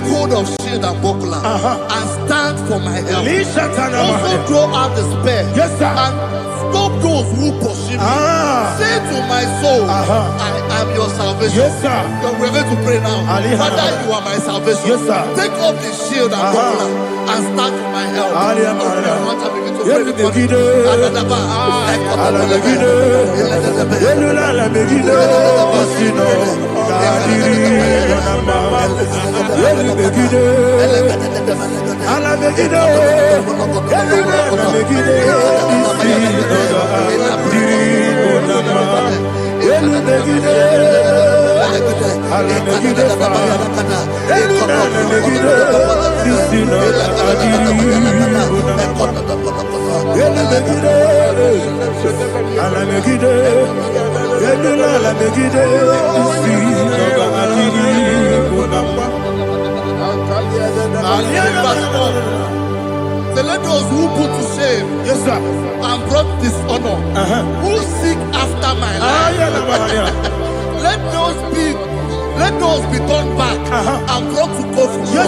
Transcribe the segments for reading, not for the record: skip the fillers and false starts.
take hold of shield and buckler and stand for my help. Also throw out despair and stop those who pursue me. Say to my soul, I am your salvation. We're going to pray now. Father, you are my salvation. Take off the shield and buckler and stand for my help. So let those who put to shame and brought dishonor, who seek after my life, let those be turned back and brought to confusion.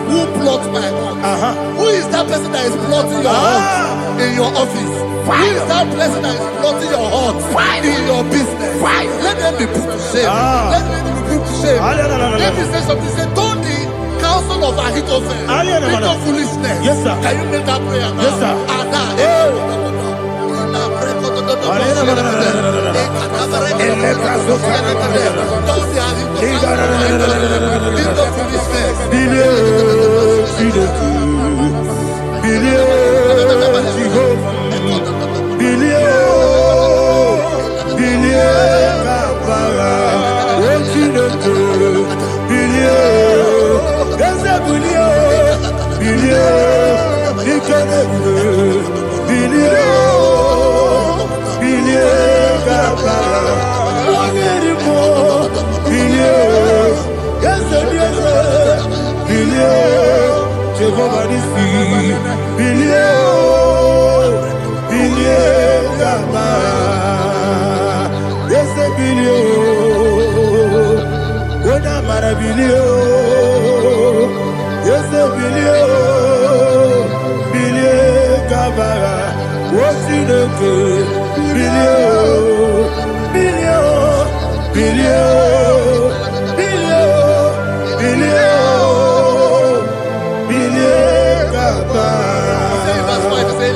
Who plot my heart? Who is that person that is plotting your heart in your office? Who is that person that is plotting your heart in your business? Let them be put to shame. Let them be put to shame. Let me say something. Say, don't the counsel of Ahithophel, think of foolishness. Can you make that prayer now?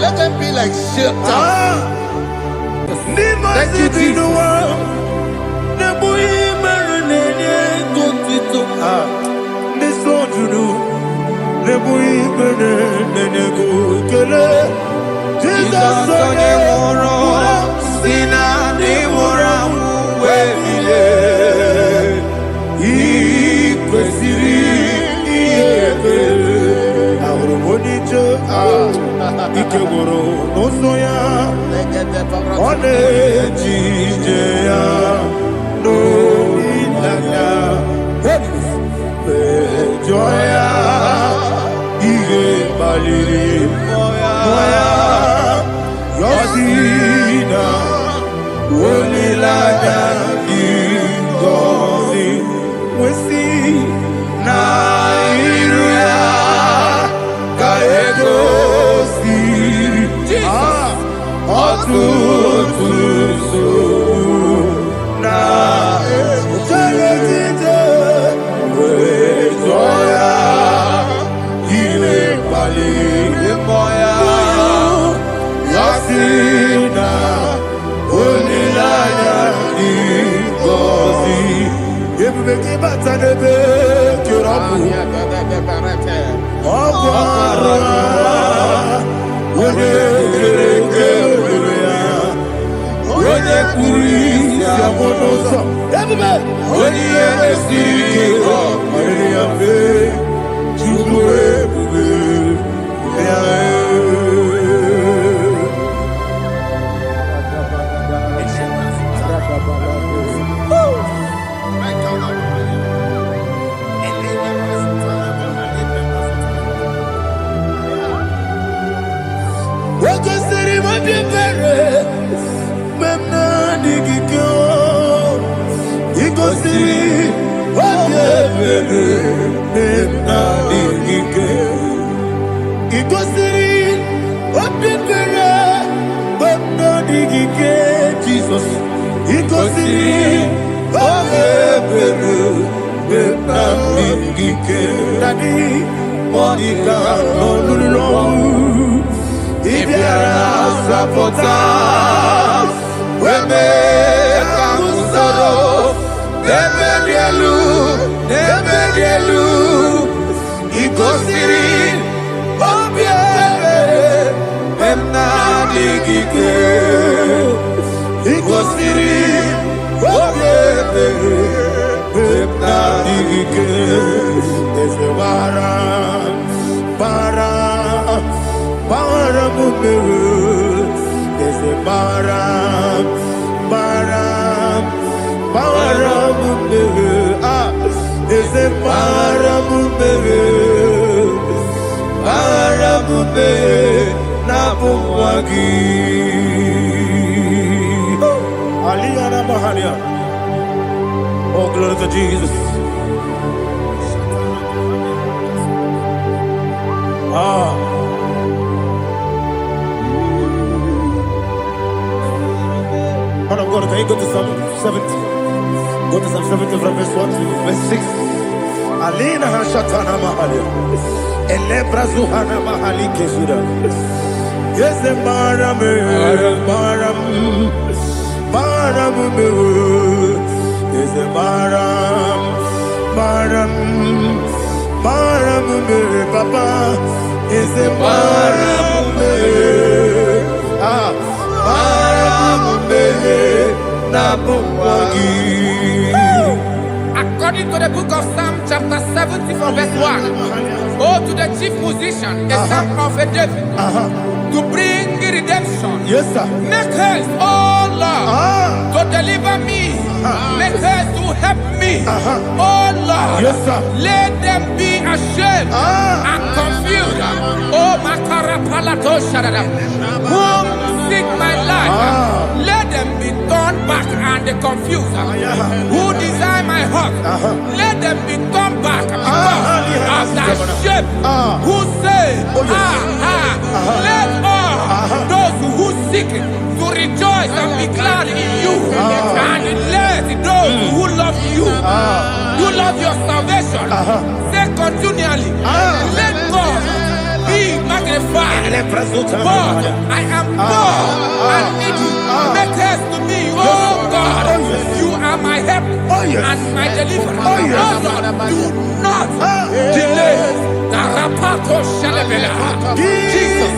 Let them be like shelter. Thank you, Jesus. Ikegoro nosoya one jijeya no ilaya joya ige baliri moya yosina olilaya ingozi wesi na iruya kaego What Ikosi Obebere Benamikike Dadi Monica Nolulu Ibiara Sapota Weme Kamusoro Debedielu Ikosiri Obebere Benamikike Ikosiri Obebere Benamikike Ese Bara Mumere Ese Bara Mumere Ese Bara Mumere Nabumwagi Aliyana Mahalia. Oh, glory to Jesus. Man of God, can you go to Psalm 70? Go to Psalm 70 from verse 1 to verse 6. Alina Hashatana Mahalia. Elebra Zuhana Mahali Kesuda. Yes, the Maram. Is a Maram, Papa. Is a Maram, According to the book of Psalm chapter 70 from verse 1, oh, to the chief musician, a psalm of a David, to bring redemption. Yes, sir. Make haste, oh Lord, to deliver me. Make haste to help me. Oh Lord, Yes, sir. let them be ashamed and confused. Oh, Makara Palato Shadada, whom seek my life, let them be turned back and confused. Who desire my heart, let them be turned back because of that shape. Who say, let all those who seek to rejoice and be glad in you, and let those who love you, who love your salvation, say continually, let God be magnified. But I am poor and needy. Make haste to me, oh God. You are my help and my deliverer. Oh Lord, do not delay. Tarapato Shalabela. Jesus.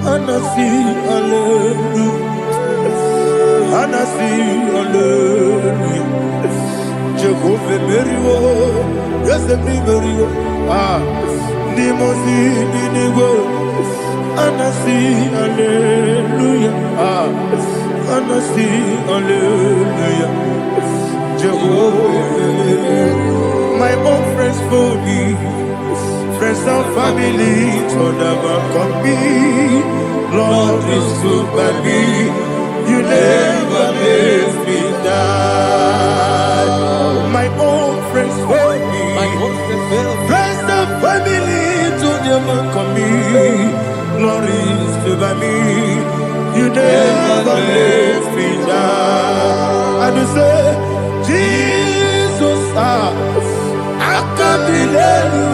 Anasi, hallelujah. Anasi, hallelujah. Jehovah Merio, yes, the Merio. Nimosi, Ninigo. Anasi, hallelujah. Anasi, hallelujah. Jehovah, my own friends for me, friends and family, told them come me. Lord is good by me. You never let me die. My own friends for me, friends and family, told them come me. Lord is good by me. You never let me die. And you say, Jesus, I can't believe you.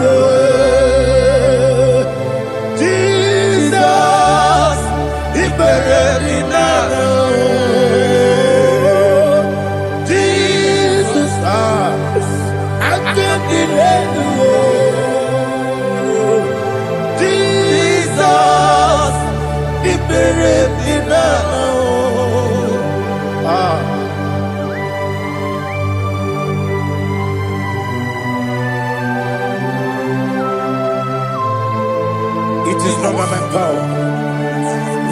Jesus, He buried me now. Jesus, I can't believe you. Jesus, He buried me now. It is not by my power,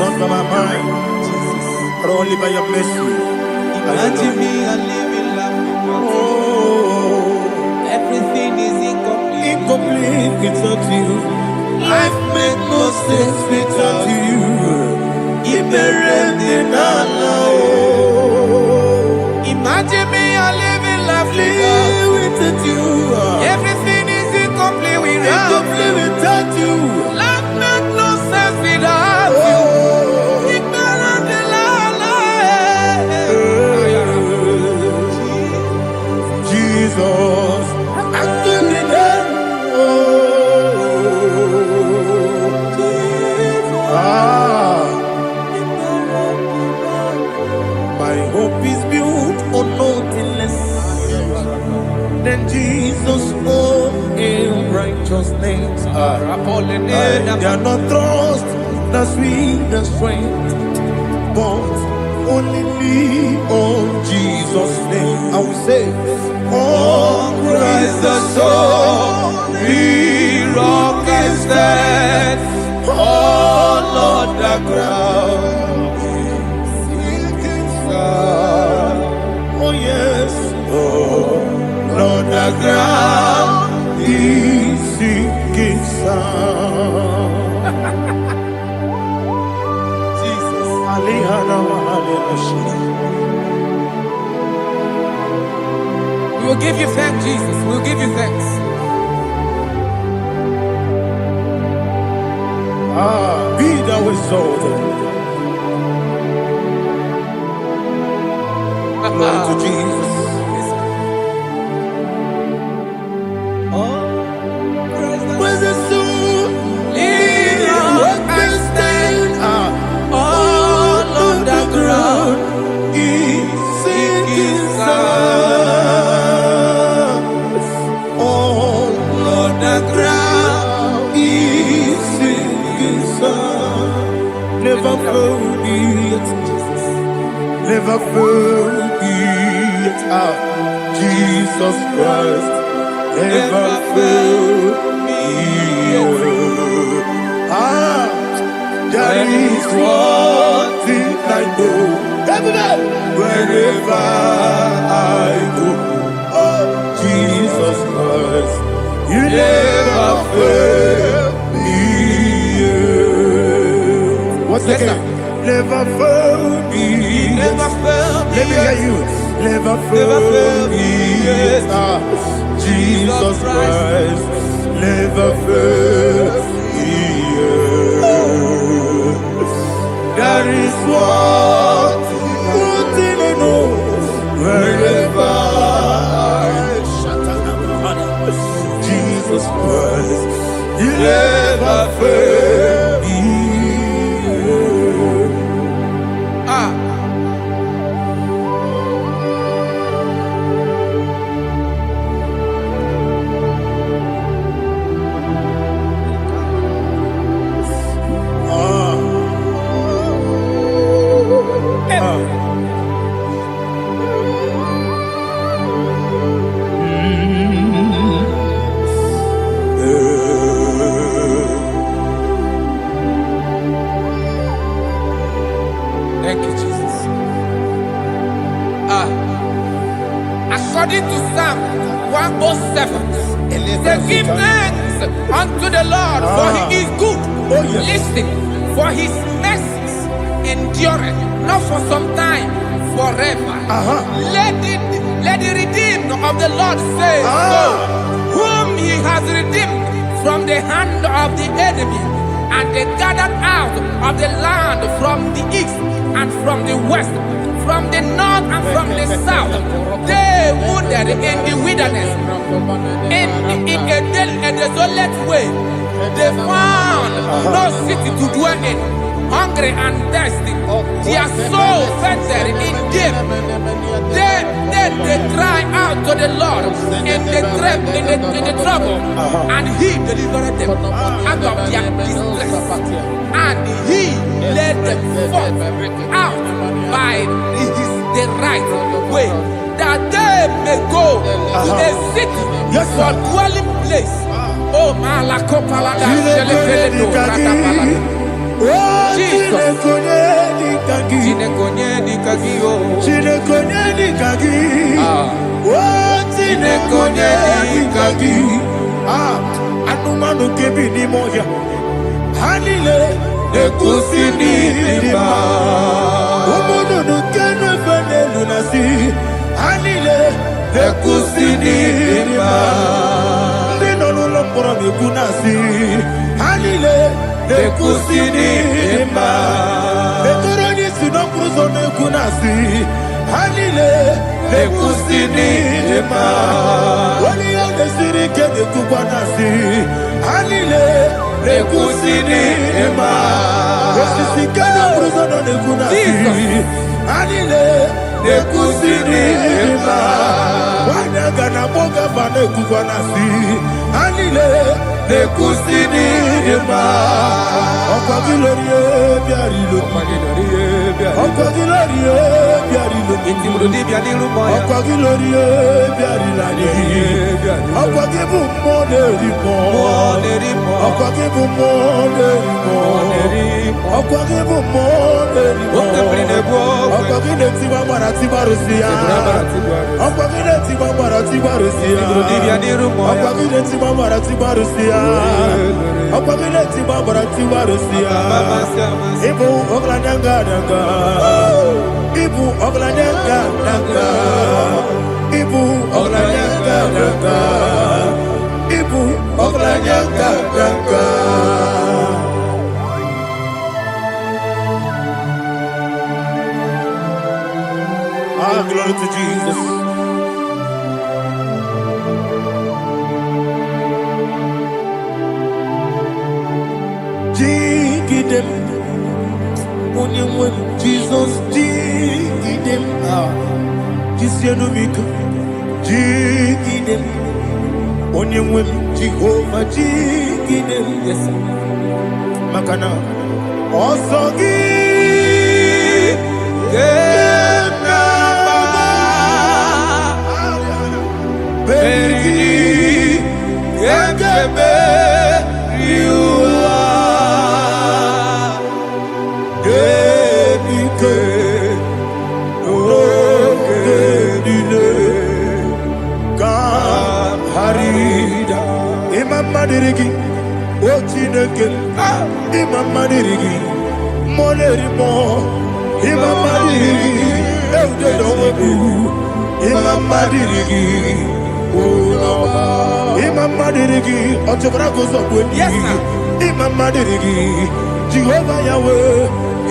not by my mind, but only by your mercy. Imagine me a living life. Oh, Everything is incomplete. incomplete without you. Life makes no sense without you. Imagine me a living life Without you. Everything is incomplete without Incomplete without you. Life makes no sense without you. Jesus, I give you that. My hope is built on nothing less than Jesus' own righteousness. They are not trust the sweetest strength, but only lean on Jesus' name. I will say, on Christ the solid rock I stand, all on the ground sinking sand. Oh yes, all on the ground is sinking sand. Jesus, We will give you thanks, Jesus. We will give you thanks. Be thou exalted. Glory to Jesus. Where's the soul? What can stand? All on the ground is sinking sand. All on the ground is sinking sand. Never forget, never forget, Jesus Christ. Never forget. There is one thing I know. Wherever I go, oh Jesus Christ, you never fail me. What's the name? Never fail me. Never fail me. Let me hear you. Never fail me. Jesus Christ, never fail me. There is one thing I know. Wherever Jesus Christ, you never fail me. According to Psalm 107, they give thanks unto the Lord, for he is good. Oh, yes. Listen, for his mercies endureth, not for some time, forever. Let the redeemed of the Lord say so, whom he has redeemed from the hand of the enemy, and they gathered out of the land from the east and from the west, from the north and from the south. They wandered in the wilderness, in a desolate way. They found no city to dwell in, hungry and thirsty. Their soul fainted in deep. Then they cry out to the Lord in the trouble, and he delivered them out of their distress, and he led them forth out by the right way, that they may go to a city for dwelling place. Oh, Malakopalada, Jesus. Anumanu kebi ni moya Hanile Nekusini lima Umudu nukene fene lunasi Hanile Nekusini lima Nino nulopura mikunasi Hanile Nekusini lima Neturani sinokruzo nekunasi Hanile Nekusini lima Wali yane sirike nekubanasi Hanile Nekusini lima Wasisikana bruzo nekunasi Hanile Nekusini lima Wanaga na boga bane kubanasi Hanile Nekusini lima Okwa gilorie biarilo Okwa gilorie biarilo Okwa gilorie biarilani Okwa gibu monerimo Okwa gibu monerimo Okwa gibu monerimo Okwa gileti mamara tibarusia Okwa gileti mamara tibarusia Okwa gileti mamara tibarusia Okwa gileti mamara tibarusia Ibu oglanyanga nanga Ibu oglanyanga nanga Ibu oglanyanga nanga Ibu oglanyanga nanga Glory to Jesus. Jigidem, Onyemwem, Jesus, Jigidem, Jisianumika, Jigidem, Onyemwem, Jehovah, Jigidem, yes, Makana, Osogi, Madirigi, Ochineke, Imam Madirigi, Monerimo, Imam Madirigi, Eudedobu, Imam Madirigi, Imam Madirigi, Otobragos of Winnie, Imam Madirigi, Jehovah Yahweh,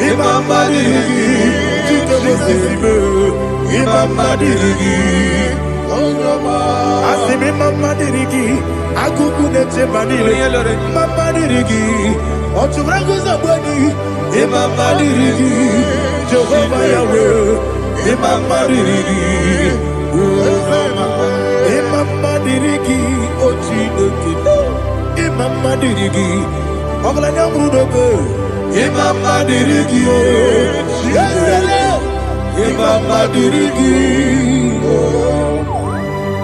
Imam Madirigi, Imam Madirigi, Asimi Mama Dirigi, Akuku Nete Manile, Mama Dirigi, Oturango Zabani, Mama Dirigi, Jehovah Yahweh, Mama Dirigi, Mama Dirigi, Ochinoki, Mama Dirigi, Oglanya Mudobe, Mama Dirigi, Mama Dirigi.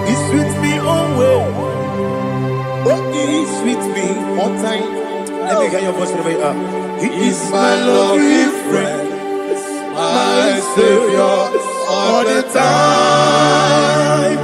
He's with me always. Oh, he's with me all time. Let me hear your voice from here. He is my loving friend, my Savior all the time.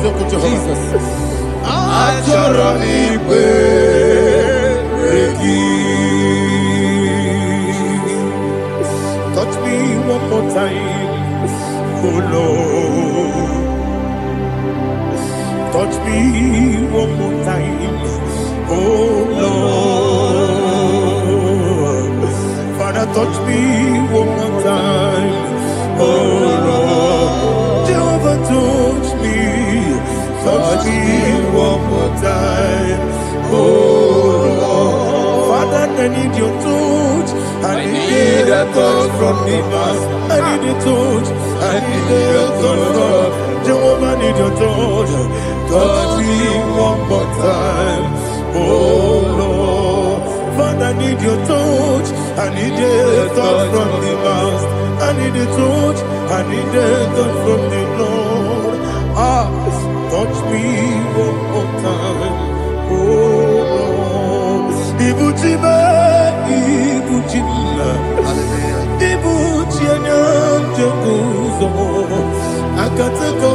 Jesus. Touch me one more time, oh Lord. Touch me one more time, oh Lord. Father, touch me one more time, oh Lord. Jehovah, touch me one more time, oh Lord. Father, I need your touch. I need a touch from the past. I need a touch. I need a touch from Jehovah. I need your touch. Touch me one more time, oh Lord. Father, I need your touch. I need a touch from the past. I need a touch. I need a touch from the Lord. Touch me one more time, oh Lord. Ibuchima, Ibuchima, Ibuchina, Jeguzo, Akatako,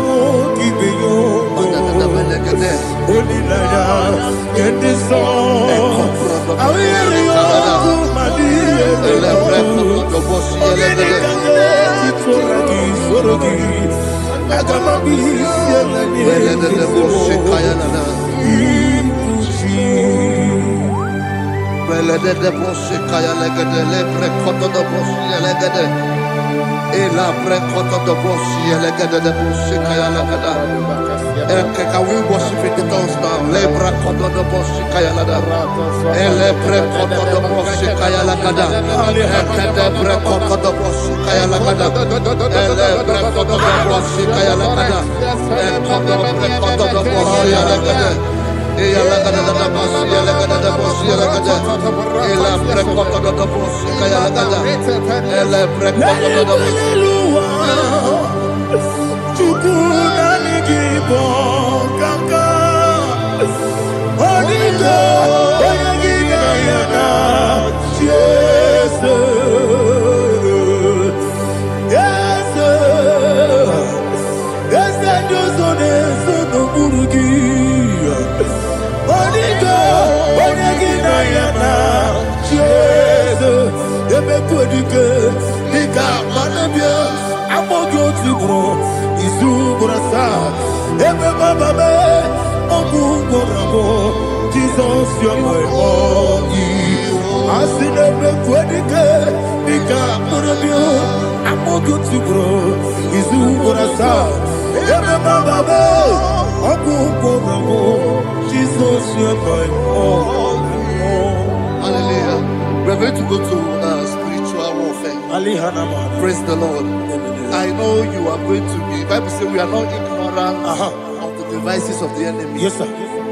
Kibeyo, Olilaya, get this song. I will you, Madia, Can we worship in the tongues now? Lebra koto do boshi kaya lada. Ele pre koto do boshi kaya lada. Ekede pre koto do boshi kaya lada. Ele pre koto do boshi kaya lada. Ekodo pre koto do boshi lada. Eya lada da boshi lada da boshi lada. Ele pre koto do boshi kaya lada. Ele pre koto do boshi. IGBO kaka Onigo Oyagina yana Yes Yes Yes Josone Sono Burugi Onigo Oyagina yana Yes Ebe Kodike Nika Manabia Amogo Tibro Izubrasa Ebe Baba Me Ogugorabo Jesus you're my all Asinebe Kwedike Nika Manabia Amogo Tibro Izubrasa Ebe Baba Me Ogugorabo Jesus you're my all. Hallelujah. We're going to go to spiritual warfare. Praise the Lord. I know you are going to be. Bible says we are not ignorant of the devices of the enemy. Yes, sir.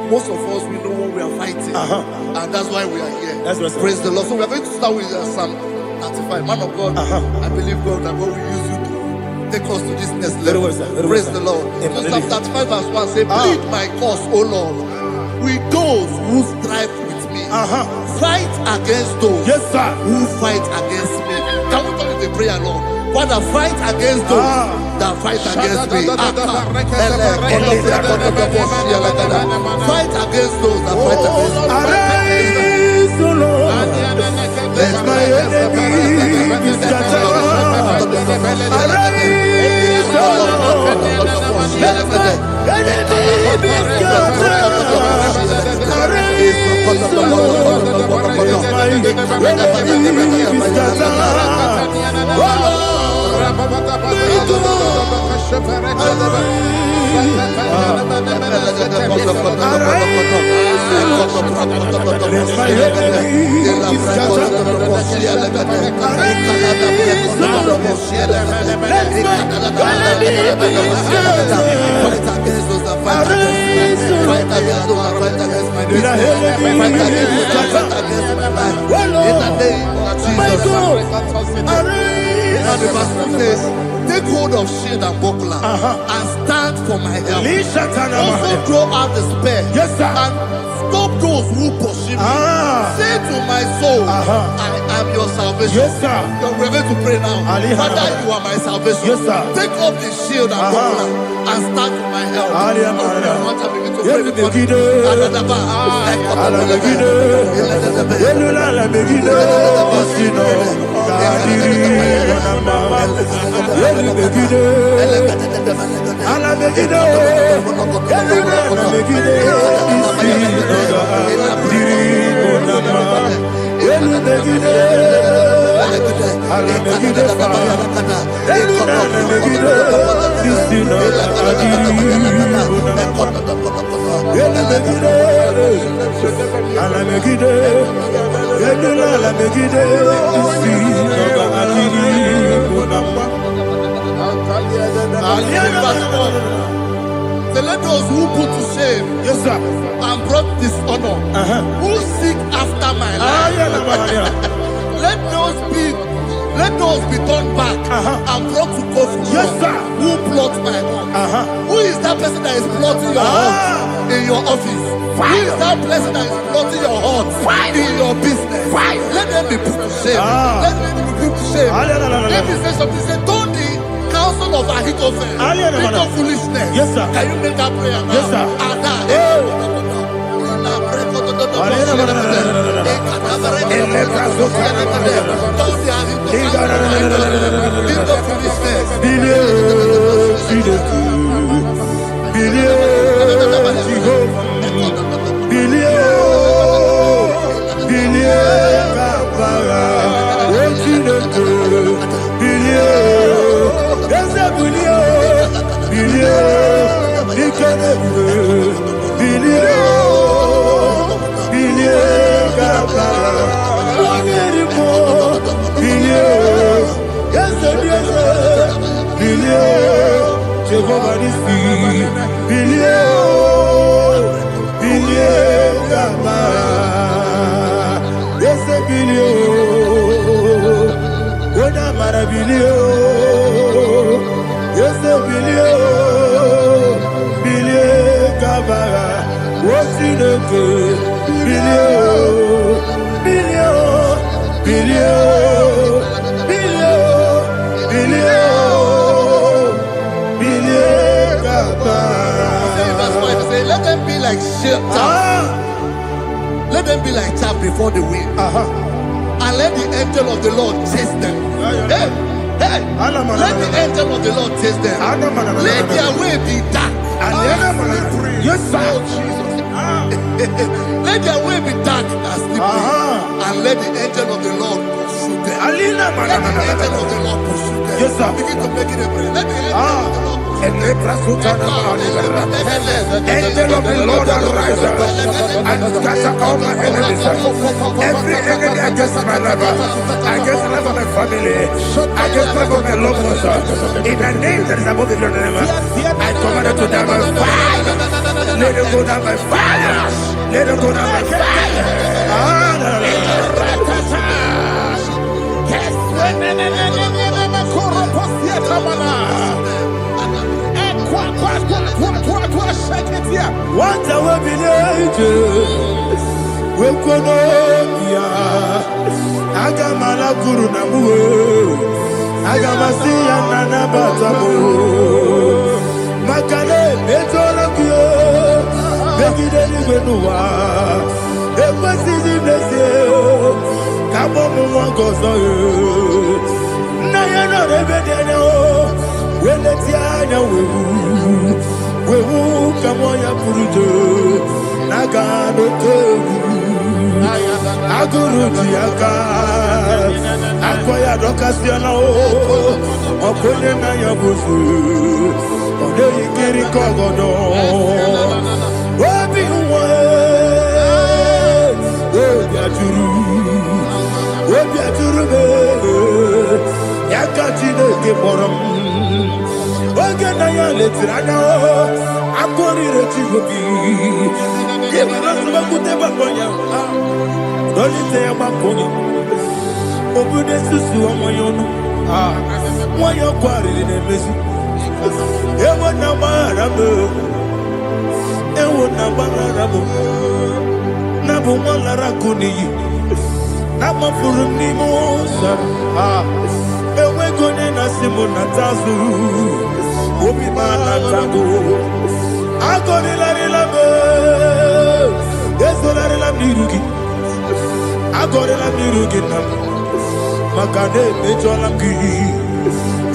Most of us, we know what we are fighting, and that's why we are here. That's right, sir. Praise the Lord. So we are going to start with Psalm 35. Man of God, I believe God that God will use you to take us to this next level. Praise the Lord. So Psalm 35 verse 1 say, plead my cause, O Lord, with those who strive with me. Fight against those who fight against me. Can we call it a prayer, Lord? Father, fight against those that fight against me. Fight against those that fight against me. Arise, O Lord. Let my enemy be scattered. Arise, O Lord. Let my enemy be scattered. Arise, O Lord. Let my enemy be scattered. O Lord. And the verse says, take hold of shield and buckler and stand for my help. Also throw out the spear and stop those who pursue me. Say to my soul, I am your salvation. Yes, sir. We're going to pray now. now. Father, you are my salvation. Yes, sir. Take off the shield and buckler and stand for my help. So let those who put to shame, yes, sir, and brought dishonor, who seek after my life, let those be turned back and brought to court. Yes, sir. Who plot my home? Who is that person that is plotting your heart in your office? Who is that person that is plotting your heart in your business? Let them be put to shame. Let them be put to shame. Let me say something. Say, don't the counsel of Ahithophel think of foolishness. Yes, sir. Can you make that prayer now? Yes, sir. Let them be like chaff. Let them be like chaff before the wind. And let the angel of the Lord chase them. Hey, let the angel of the Lord chase them. Let their way be dark. Yes, sir. Let their way be dark and slippery. And let the angel of the Lord pursue them. Let the angel of the Lord pursue them. Yes, sir. Begin to make it a prayer. Let the angel of the Lord Angel of the Lord arise and scatter all my enemies. Every enemy against my life, against the life of my family, against the life of my loved ones. In the name that is above your name, I command it to die by fire. Let it go down by fire. Let it go down by fire. What I will be we Wekonomia Agamala Guru Namu Agamasia Nana Batamo Makale Betolakio Begideni Benua Ekwasizi Nesio Kabomu Wangozo Nayana Rebedeno Wenetiana Wewu Kamoya Purujo Nagano Tewu Aguru Diaka Akoya Dokasiana Okonye na Yabusu Ode Ikiri Kogodo Obi Uwe Obi Aturu Yakachine Kiboram Oge na ya letirana Akori rechivobi Yebirasuma kuteba konya Dolite ya makonya Obude susu wa moyono Mwayo kwari nemesi Ewo na marabu Ewo na marabu Nabu mwalara kuniyi Nama furu ni mosa Ewe munatazu. Obi manatago. Agoni la rilame. Yeso la rilame rugi. Agoni la mirugi nam. Makane mejola ki.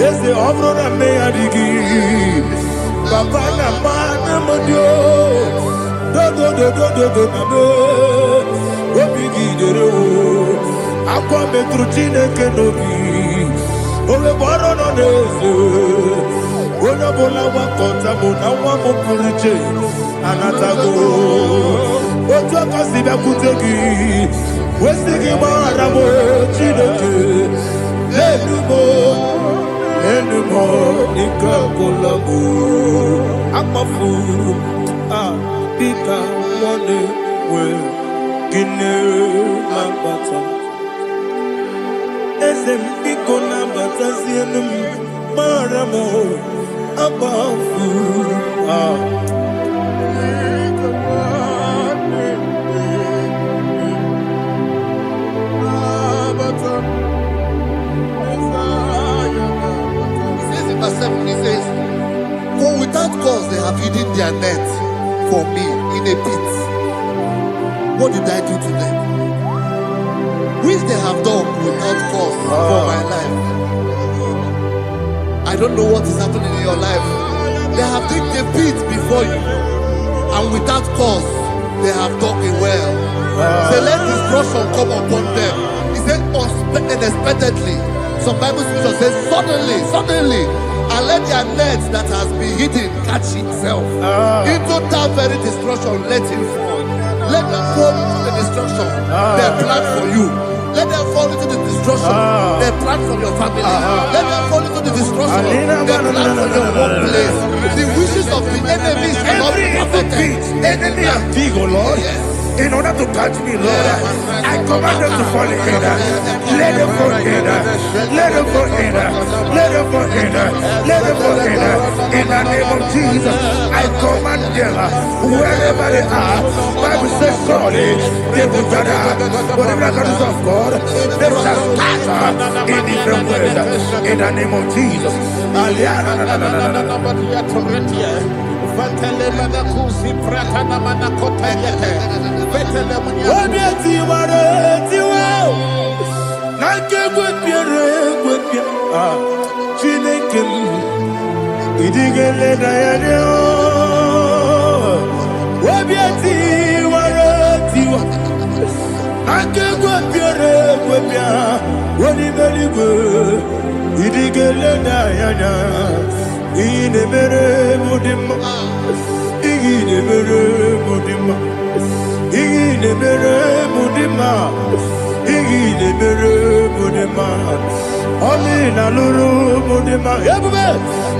Yese obro na me adigi. Papa na mana modio. Do na me. Obi gidero. Akwa metru chineke nobi. Ole boro no neze. Ona bola wakota mona wamo puriche. Anatago. Ojo kasida kutegi. Wesigi maramo chineke. Enumo ikakolamu. Amafu. Bika one we. Kine lambata. Ezem biko lambata zienum maramo abafu. Verse 7, he says, for without cause they have hidden their net for me in a pit. What did I do to them? Which they have done without cause for my life. I don't know what is happening in your life. They have digged a pit before you, and without cause they have dug a well. Say, let destruction come upon them. He said, unexpectedly. Some Bible scripture says, suddenly, and let their nets that has been hidden catch itself. Into that very destruction, let it fall. Let them fall into the destruction they plan for you. Let them fall into the destruction they plan for your family. Let them fall into the destruction they plan for your workplace. The wishes of the enemies are not perfected. Enemy of dig, oh Lord. Yes. In order to catch me, Lord, I command them to fall in. Let them fall in. Let them fall in. Let them fall in. Let them fall in. In the name of Jesus, I command them wherever they are. Bible says, surely they will gather. But the miracles of God, they shall scatter in different ways. In the name of Jesus. Ine mere mudima, ine mere mudima, ine mere mudima, ine mere mudima. Oli na luru mudima, yabube.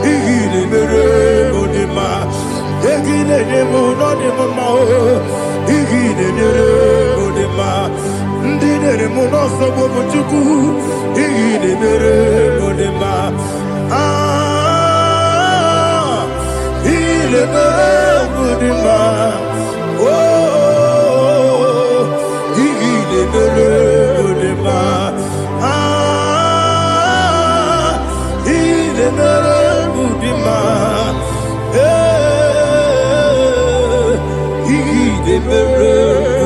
Ine mere mudima, ine demo no demo mo. Ine mere mudima, ndine demo no sobo muchuku. Ine mere mudima. Le Mudima, oh, il est le Mudima, il est le Mudima, il est le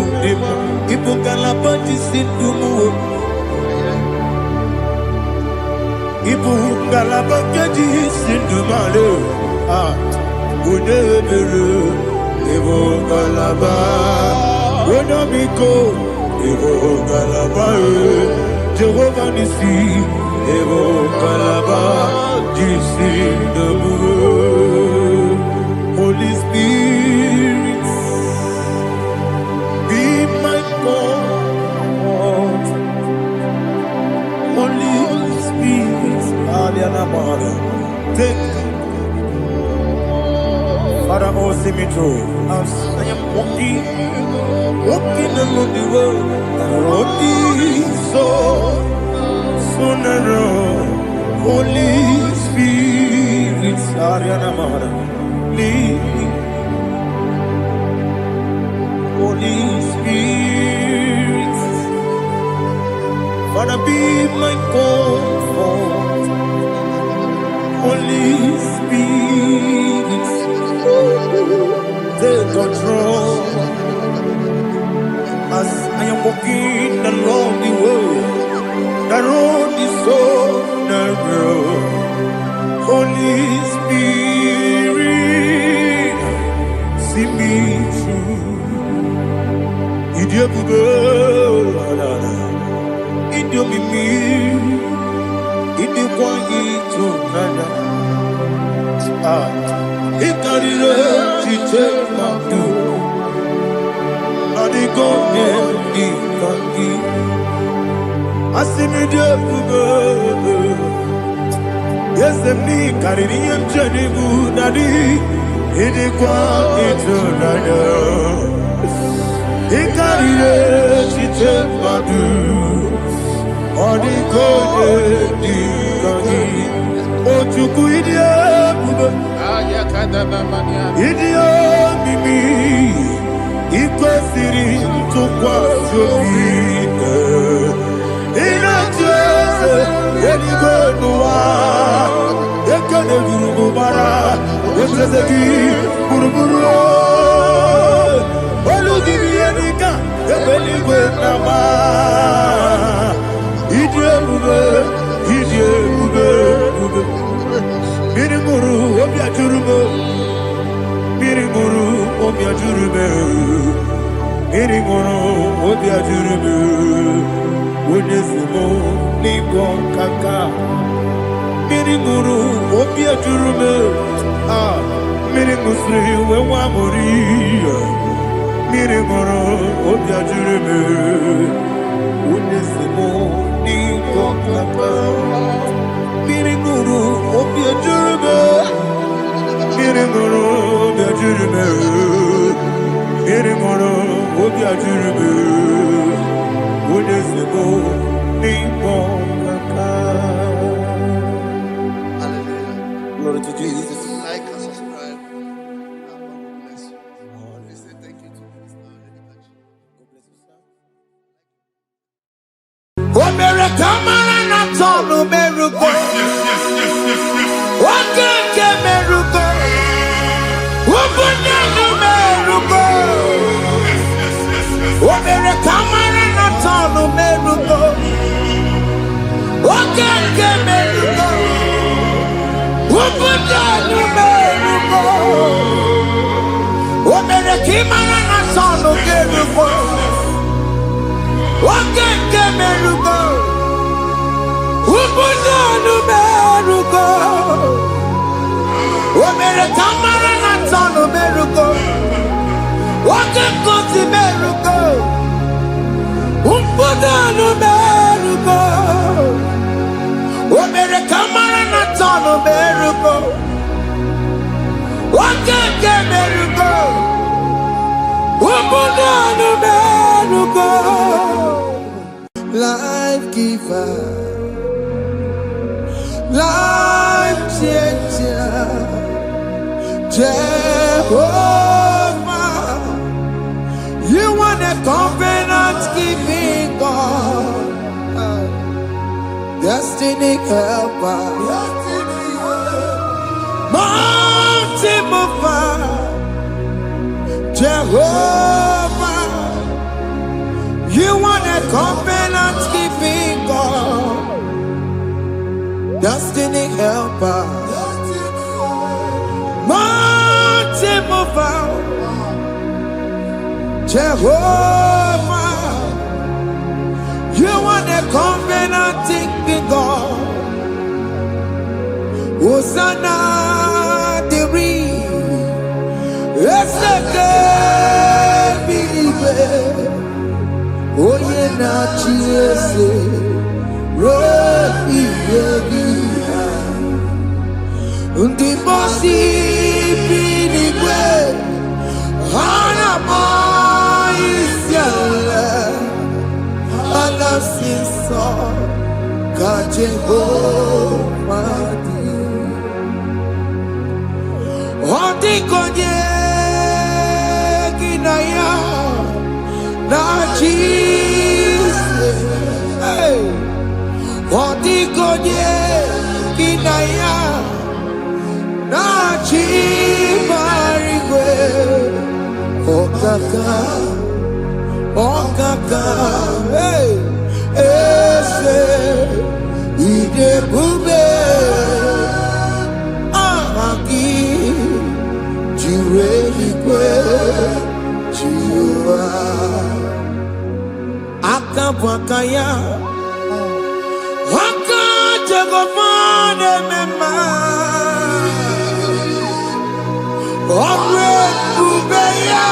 Mudima, il faut qu'à la bâtisse s'indoumou, il faut qu'à la bâtisse s'indoumou, Unebere, Evo Galaba, Unamiko, Evo Galaba, Jehovah Nissi, Evo Galaba, Jisi Debu, Holy Spirit, be my God, Holy Spirit, Aliana Mara, take. Father, oh, see me through. As I am walking along the road, so narrow. Holy Spirit, Ariana Mara, lead me. Holy Spirit, Father, be my comfort. Holy Spirit, take control as I am walking along the way. The road is so narrow. Holy Spirit, see me through. Idiobube, Idiobimi, Idiobwanito, Nana. Ikarire, Chitemadu, Adigone, Ikaki. Asimidiobubu. Yes, the me Caribbean journey good daddy. It is quite eternal. It carried she took my do. On the golden Dikaki. Oh, to Kuidia, Idia, Mimi, Equasiri, to Quashobi. In a church, any good one. Ekane guru bara, ekrezeki buruburu. Olu gibi enika, ebeli gwe nama. Idie bube, bube. Biri guru obya jurube, biri guru obya jurube, biri guru obya jurube. Wodesimo ningo kaka. Miri guru obia jurume, miri musri wewa mori. Miri guru obia jurume, unesimo ningo kaka. Miri guru obia jurume, miri guru obia jurume, miri guru obia jurume, unesimo ningo kaka. Glory to Jesus. Like and subscribe. And God will bless you. We say thank you to Minister Elikachi. God bless you, sir. America, man, I'm all America. What can America? What can America? America, man, I'm all America. What can America? What can America? America, man, I'm all America. What can America? What can America? America, man, I'm all America. What can America? What can America? America, man, I'm all America. What can America? What can America? Life giver, life changer, Jehovah, you want a covenant keeping God, destiny helper, mountain mover, Jehovah, you want a covenant keeping God, destiny helper, mountain mover, Jehovah, you want a covenant keeping God. Hosanna, the it's the believer. Oh, yeah, not Jesus. Rocky, the bossy believer. Hana boy is yellow. Allah says, God Jehovah. Oti konye kinaya na Jesus. Oti konye kinaya hey, ese, ide bube, amaki, jirelikwe, jiwa, akabwakaya, akajegomane mema, omre bubeya.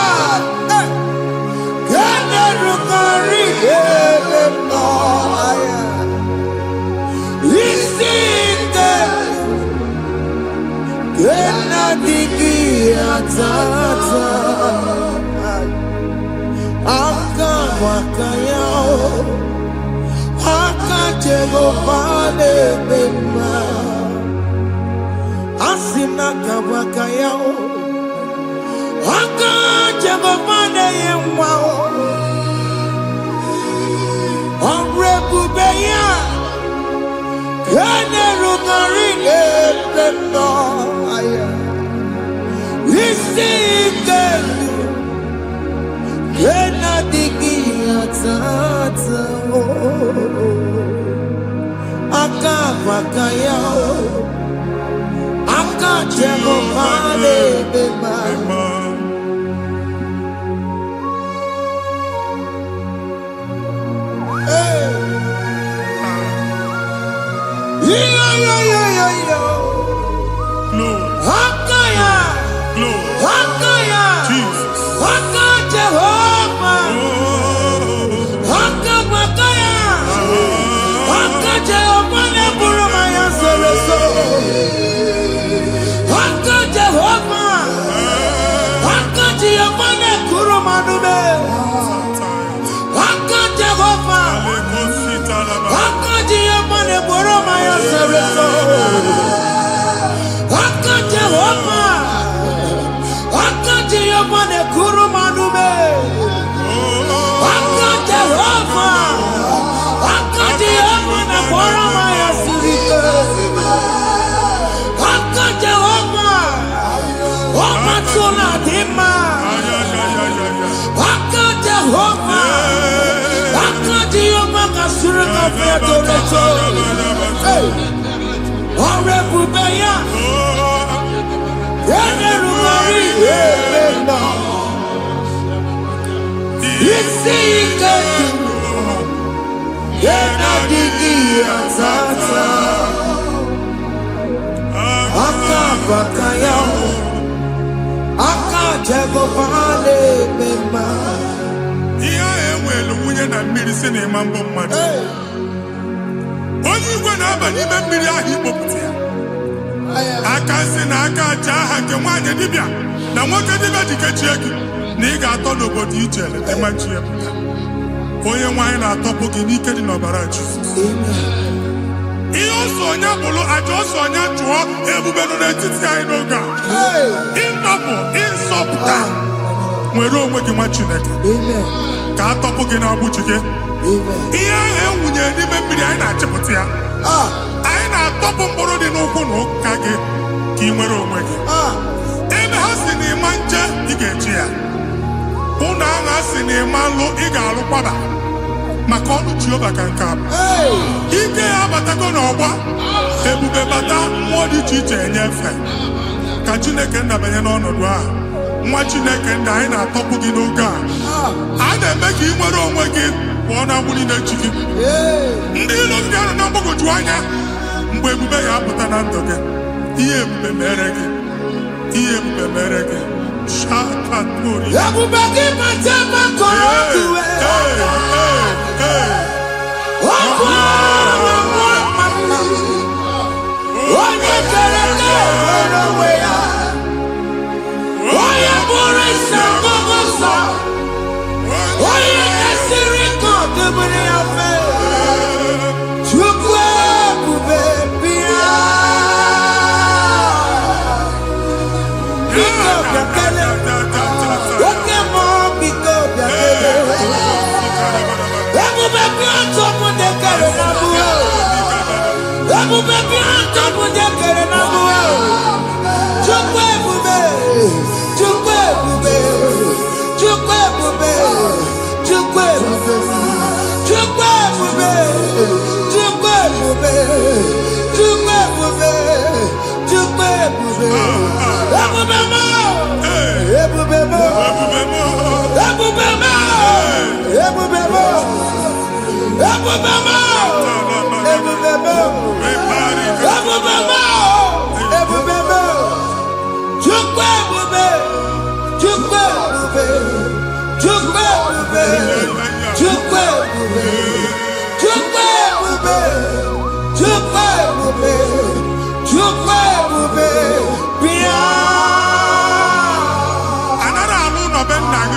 Chukwe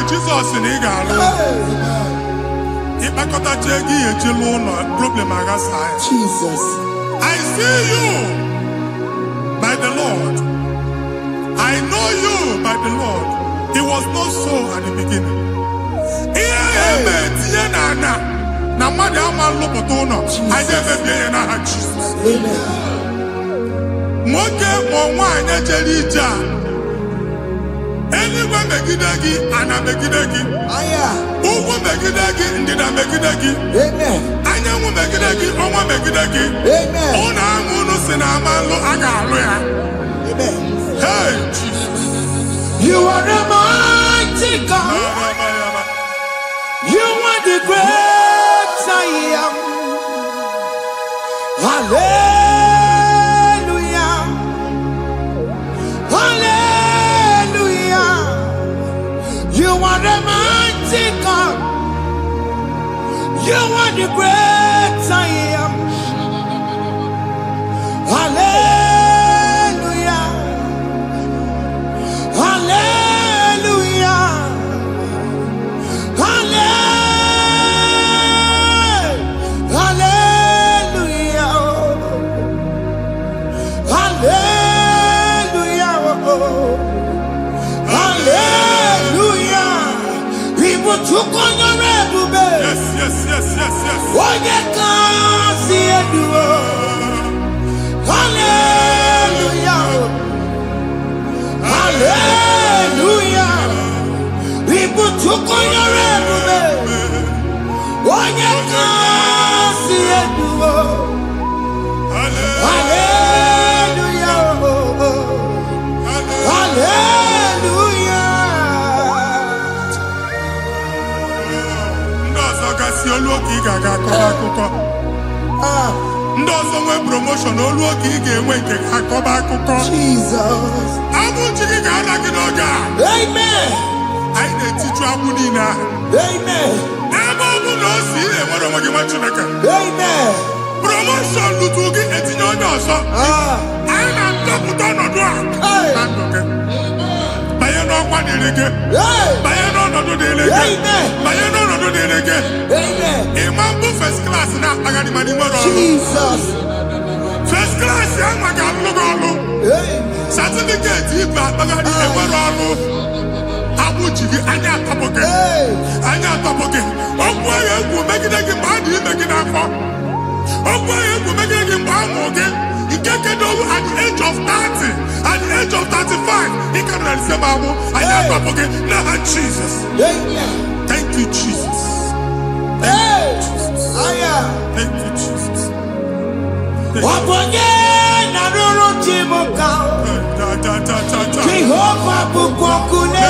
Jesus in Igalo. Jesus. I see you by the Lord. I know you by the Lord. It was not so at the beginning. Anyone megidagi, ana megidagi. Uwu megidagi, ndina megidagi. Anyanwu megidagi, onwa megidagi. Ona amunu sinamalo agalu ya. Hey, Jesus. You are the mighty God. You are the great I am. Hallelujah. Hallelujah. You are the mighty God. You are the great I am. Hallelujah. Hallelujah. Hallelujah. Hallelujah. Hallelujah. People took on your red. Yes. What you can see it do. Hallelujah. Hallelujah. People took on your red. What you can see it do. Hallelujah. Hallelujah. Ndozo nwe promotion olu oge ị ga-enwe nke akọba akụkọ. Jesus. Abụ chiki ga-ala gị n'oge a. Amen. Anyị na-etiju agbụ niile ahụ. Amen. Ebe ọ bụ na o si enwere onwe gị nwa Chineke. Amen. Promotion lutu gị etinye onye ọzọ. Anyị na-atọpụta ọnọdụ a na ndụ gị. Banye n'ọkwa dịrị gị. Banye n'ọnọdụ dịrị gị. Banye n'ọnọdụ dịrị gị. Ịma mbụ first class na-akpagharị ma n'ime ọrụ. Jesus. First class ya nwa ga-alụ gị ọrụ. Certificate ibe akpagharị enwere ọrụ. Agbụ ji gị anya atọpụ gị. Anya atọpụ gị. Okwu ahụ egwu megide gị mgbe a dị ime gị n'afọ. Okwu ahụ egwu megide gị mgbe a mụrụ gị. Nke kedu at the age of 30, at the age of 35, he can receive abu. I am up again. Now, Jesus. Thank you, Jesus. Thank you, Jesus. Thank you, Jesus. Jehovah Bukokune.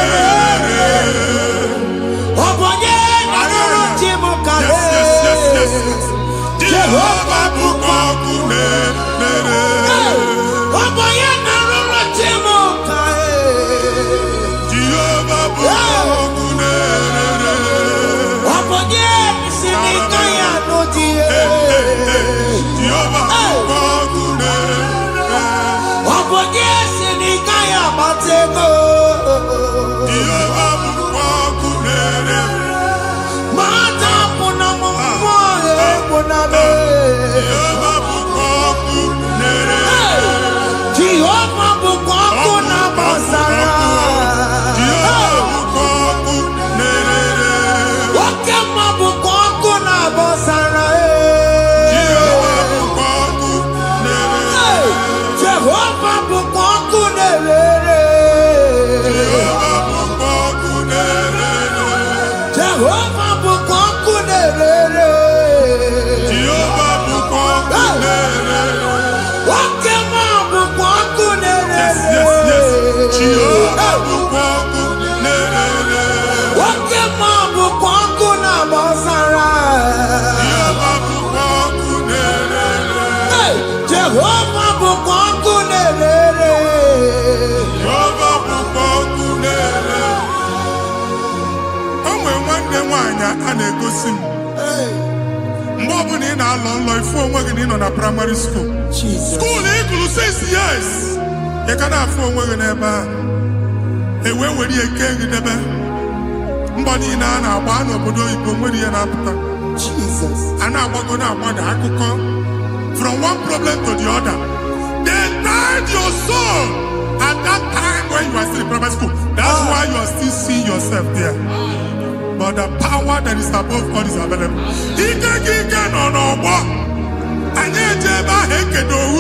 Yes. anya a na-egosi m mgbe ọbụla ị na-alọ nlọ ifu onwe gị na ị nọ na primary school skuul ị gụrụ 6 years ị ka na-afụ onwe gị n'ebe a ewee were eke gị debe mbọ niile a na-agba n'obodo oyibo nwere ihe na-apụta a na-agbago na-agbada akụkọ from one problem to the other. They tied your soul at that time when you are still in primary school. That's why you are still seeing yourself there. But the power that is above God is available. Ike no more. Anye jeba hekedowu.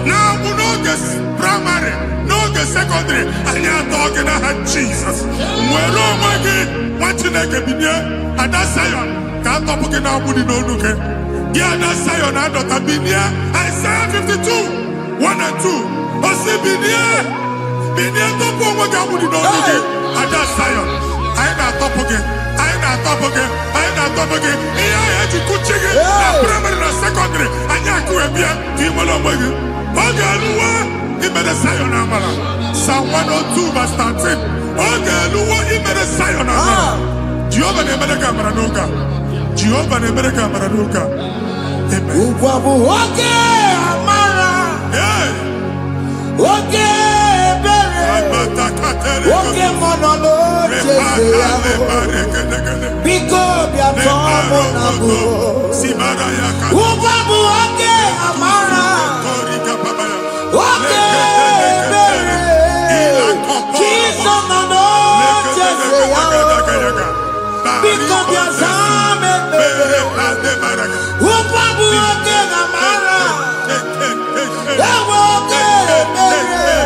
Now we no get primary, no get secondary. Anye talking about Jesus. Mwero mwagi wachineke binye adasayon. Kanto puke na budi no nuke. Yeah, that's Zion and Dr. Binia. Isaiah 52, 1 and 2. Osi Binia. Binia top of what I would know. And that's Zion. I ain't not top again. I ain't not top again. I ain't not top again. I had to cook chicken. Primary and secondary. And Yaku and Bia. Timolo Magi. Okay, Lua. He made a Zion Amala. Psalm 102 verse 13. Okay, Lua. He made a Zion Amala. Jehovah Nemeleka Maranuka. Jehovah Nemeleka Maranuka. Oke amara, oke bere, oke monolo jese ya, biko biato monago. Ubabu oke amara, oke bere, kiso mono jese ya, biko biazame bere. Ubabu oke amara, oke bere,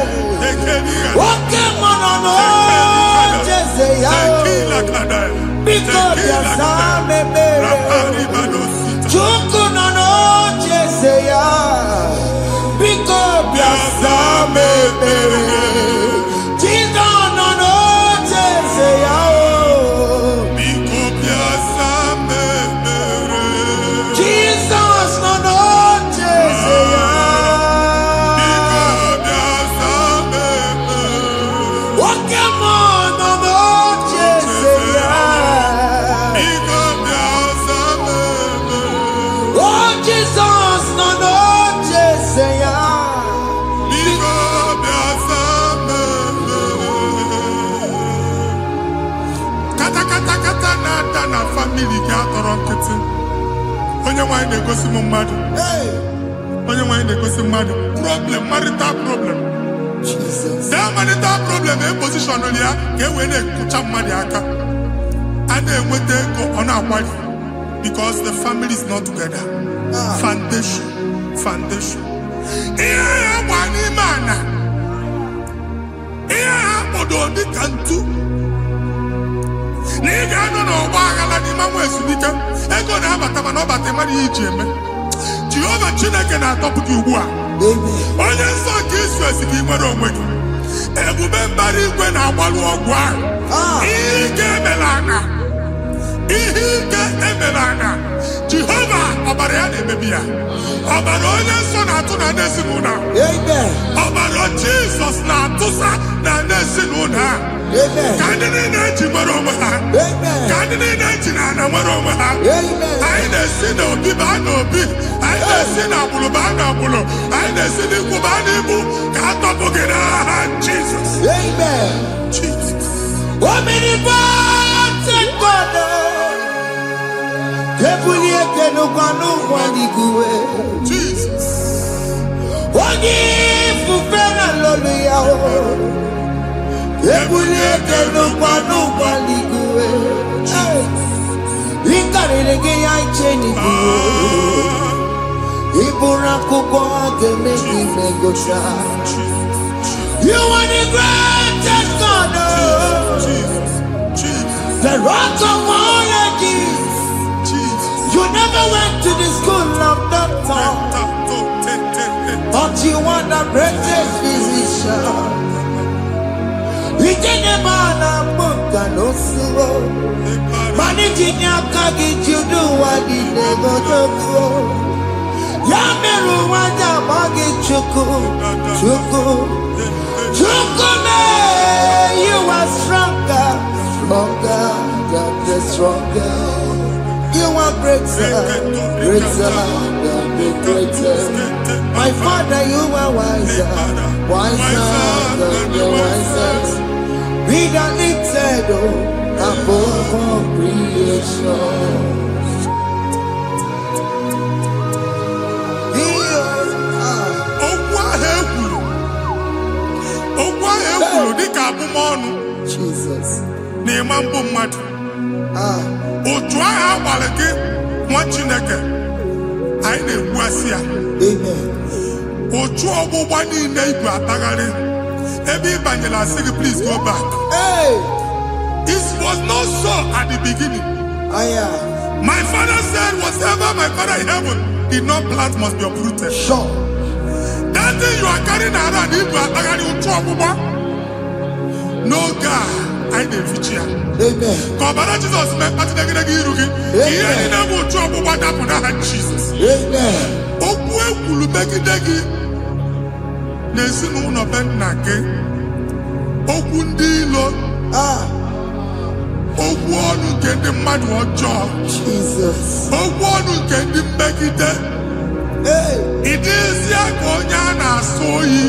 oke monono jese ya, biko biazame bere. Chuku nono jese ya, biko biazame bere. Chido nono jese ya. Na family ga atọrọ nkịtị onye nwanyị na-egosi m mmadụ onye nwanyị na-egosi mmadụ problem marital problem that marital problem position ya ka e wee na-ekụcha mmadụ aka a na-enweta ego ọ na-akwali because the family is not together. Foundation ihe ya gba n'ime ana ihe ha kpọdo dịka ntu na ị ga-anọ n'ọgba aghara n'ime nwa ezumike ego na-abata mana ọ bata mmadụ ihe iji eme. Jehova Chineke na-atọpụ gị ugbu a onye nsọ nke Izrel gị nwere onwe gị ebube mbara igwe na-agbalụ ọgwụ ahụ ihe ike emela anya Jehova ọbara ya na-emebi ya ọbara onye nsọ na-atụ na ndị ezinụlọ ọbara Jizọs na-atụsa na ndị ezinụlọ ha ka ndị niile eji nwere onwe ha ka ndị niile eji na ana nwere onwe ha anyị na-esi n'obi baa n'obi anyị na-esi n'agbụrụ baa n'agbụrụ anyị na-esi n'ikwu baa n'ikwu ka a tọpụ gị n'aha Jizọs. Jesus. Onye ifufe na lolu ya ebulie kenukwa n'ụgwọ n'igwe ịkarịrị gị ya iche n'igwe ịbụrụ akwụkwọ ga-eme gị megocha. You are the greatest God, the rock of all ages. You never went to the school of doctor, but you are the greatest physician. Ijenemana muka no suo, manijinya kagi judu wadi negodogo. Yameru wada magi chuku. Chuku me, you are stronger than the stronger. You are greater, greater than the greatest. My Father, you are wiser, wiser than the wisest. Be that lifted above all creation. Jesus. Otu agha agbara gị nwa Chineke anyị na-egbu asị ya. Amen. Otu ọgbụgba niile igwe atagharị ebe ị banyere asị gị please go back. Hey. It was not so at the beginning. My father said whatever my father in heaven did not plant must be uprooted. Sure. That thing you are carrying around igwe atagharị otu ọgbụgba. No God, I didn't feature. Amen. Kọbara Jesus mee kpatị negidegi iru gị. Ihe niile bụ otu ọgbụgba dapụ n'aha Jesus. Amen. Okwu ekwuru megide gị n'ezinụlọ be nna gị. Okwu ndị ilo. Okwu ọnụ nke ndị mmadụ ọjọọ. Jesus. Okwu ọnụ nke ndị mmegide. Ị dịzịa ka onye a na-asọ oyi.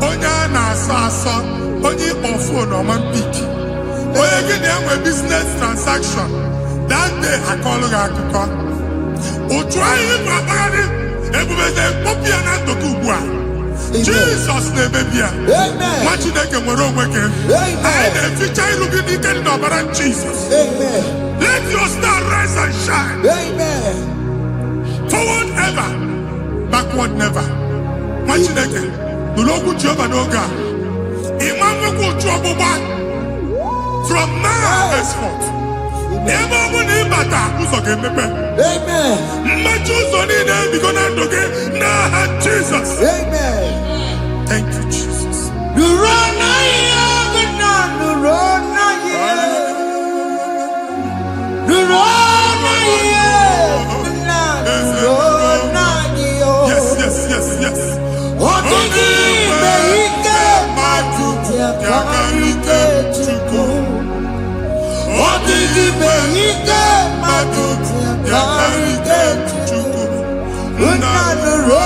Onye a na-asọ asọ. Onye ịkpọ fon ọma mpiki. Onye gị na-enwe business transaction. That day akọlụ gị akụkọ. Otu anyị bụ akpagharị ebubeze mkpọpụ ya na ntụtụ ugbu a. Jesus na-emebi ya. Nwa Chineke nwere onwe gị. Anyị na-eficha iru gị n'ike dị n'ọbara Jesus. Let your star rise and shine. Forward ever, backward never. Nwa Chineke nụrụ okwu Jehova n'oge a. From now henceforth, ebe ọ bụ na ịbata ụzọ ga-emepe. Mmechi ụzọ niile ebigo na ndụ gị n'aha Jesus. Thank you, Jesus. Yes, yes, yes, yes. Yakarike Chukwu. Odigime ike mmadụ yakarike Chukwu. Nna nụrụ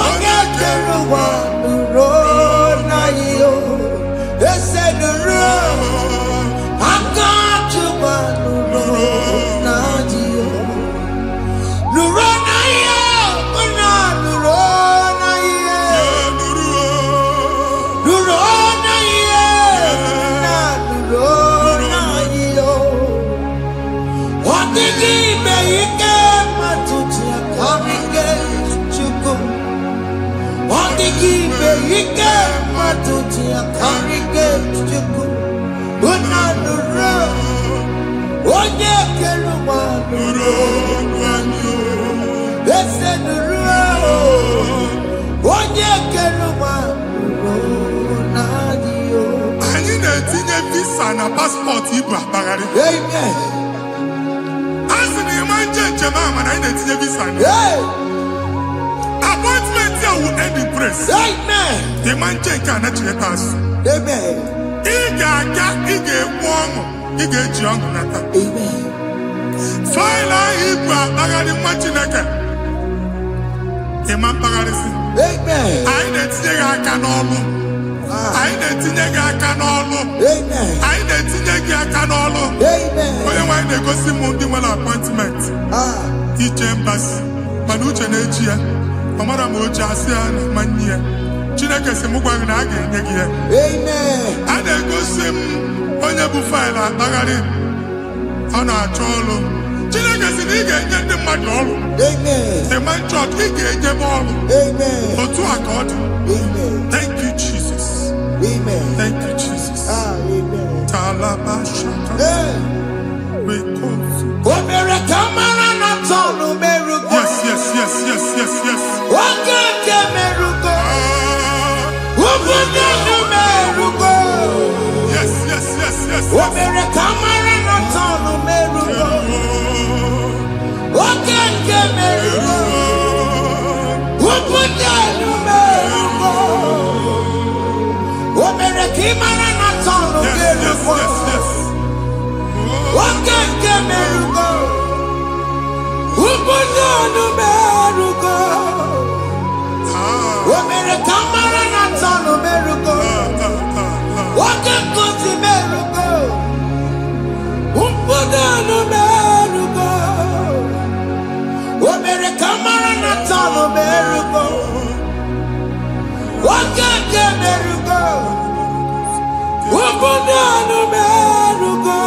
onye kere ụwa nụrụ na ihe ese nụrụ aka Chukwu nụrụ na ihe nụrụ na ihe nna nụrụ na ihe nụrụ na ihe nna nụrụ na ihe ọ dịghị ime ike mmadụ ji akarịke Chukwu. Ọ dịghị ime ike mmadụ ji akarịke Chukwu. Nna nụrụ onye kere ụwa nụrụ ese nụrụ onye kere ụwa nụrụ n'adịghị. Anyị na-etinye visa na paspọtụ ibu akpagharị. A sị na ịma njem ahụ mana anyị na-etinye visa na appointment ya will end in praise. Ịma nke a na-echeta azụ. Ị ga-aga, ị ga-ekwu ọṅụ, ị ga-eji ọṅụ nata. Faịlụ ahụ ibu akpagharị nwa Chineke. Ịma mkpagharịsị. Anyị na-etinye gị aka n'ọlụ. Anyị na-etinye gị aka n'ọlụ. Anyị na-etinye gị aka n'ọlụ. Onye nwe anyị na-egosi m ndị nwere appointment ije mbasi mana uche na-eji ya. Ọ mara ma oche asị ya na mmanyi ya. Chineke sị m gwa gị na a ga-enye gị ya. A na-egosi m onye bụ faịlụ akpagharị ọ na-achọ ọlụ. Chineke sị na ị ga-enye ndị mmadụ ọrụ. Demand chọt ị ga-enyebe ọrụ. Otu a ka ọ dị. Thank you Jesus. Thank you Jesus. Talabashaka. O mere ka mara na tọnụ merugo. Yes, yes, yes, yes, yes, yes. Oge nke merugo. Obodo nụ merugo. Yes, yes, yes, yes. O mere ka mara na tọnụ merugo. Oge nke merugo. Obodo Ubunanu meruko. Omere kamara na tano meruko. Wake kuti meruko. Ubunanu meruko. Omere kamara na tano meruko. Wake ke meruko. Ubunanu meruko.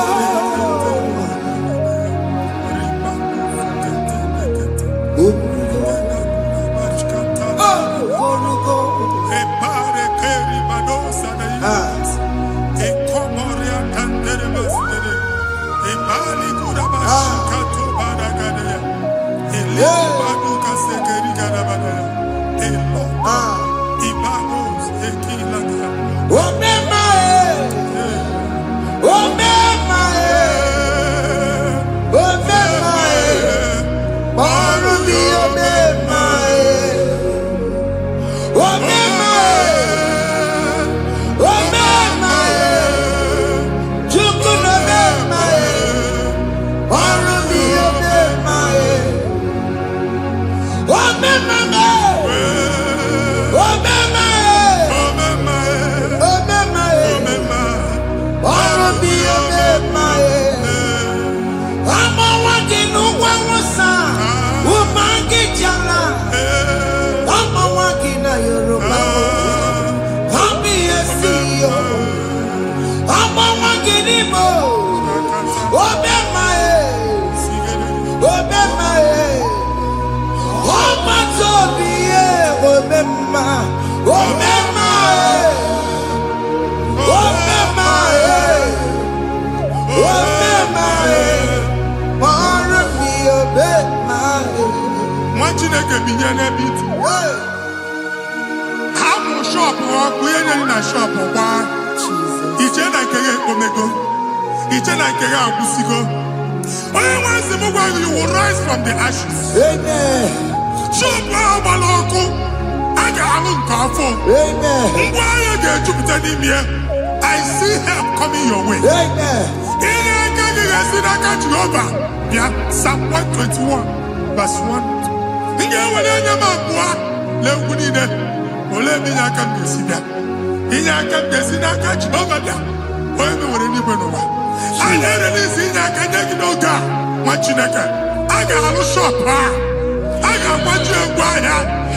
You will rise from the ashes. Amen. I see help coming your way. Amen. Psalm 121, verse 1.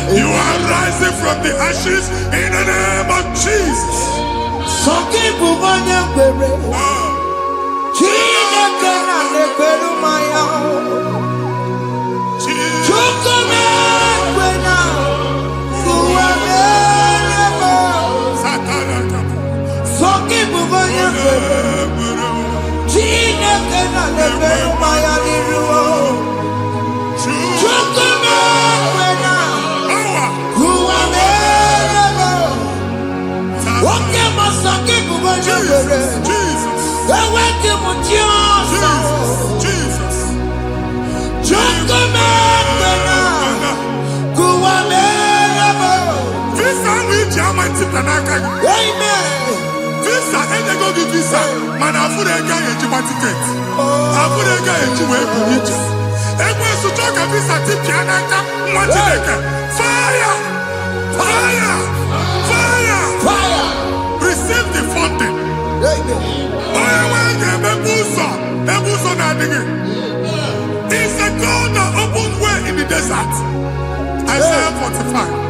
You are rising from the ashes in the name of Jesus. Visa, and they go give visa. Man, I put a guy in your ticket. I put a guy in your way. And when you talk a visa, tip Yanaka, fire! Fire! Fire! Fire! Receive the funding. It's a God that opens way in the desert. Isaiah 45.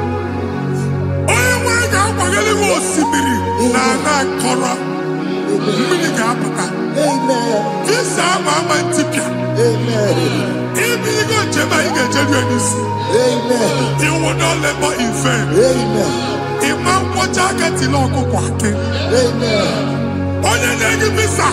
You will not labor in vain. Imam Wajagati Loko Kwake. Onye visa.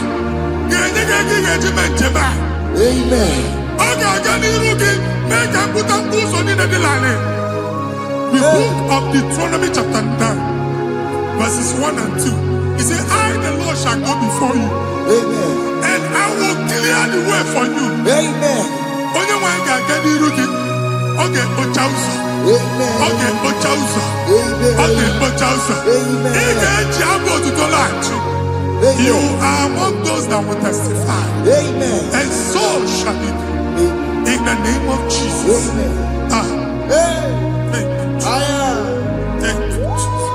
The book of Deuteronomy chapter 9, verses 1 and 2. He said, I, the Lord, shall go before you. Amen. And I will clear the way for you. Amen. Onye wanga gani rugi. Oge ochausa. Amen. Oge ochausa. Amen. Oge ochausa. Amen. Ige jiabo tutolachi. You are among those that will testify. Amen. And so shall it be. the name of Jesus. Ah. Thank you, Jesus.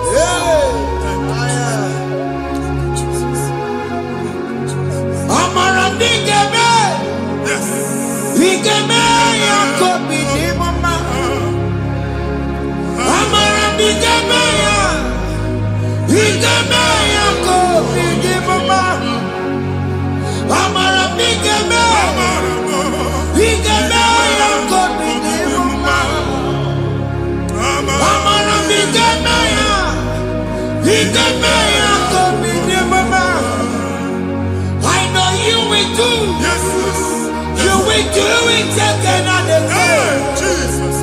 Thank you, Jesus. Amara bigeme. Yes. Bigeme yako bidi mama. Amara bigeme ya. Bigeme yako bidi mama. Amara bigeme. Bigeme yako bidi mama. Amara bigeme ya. Bigeme yako bidi mama. I know you will do. Yes. You will do it again and again. Jesus.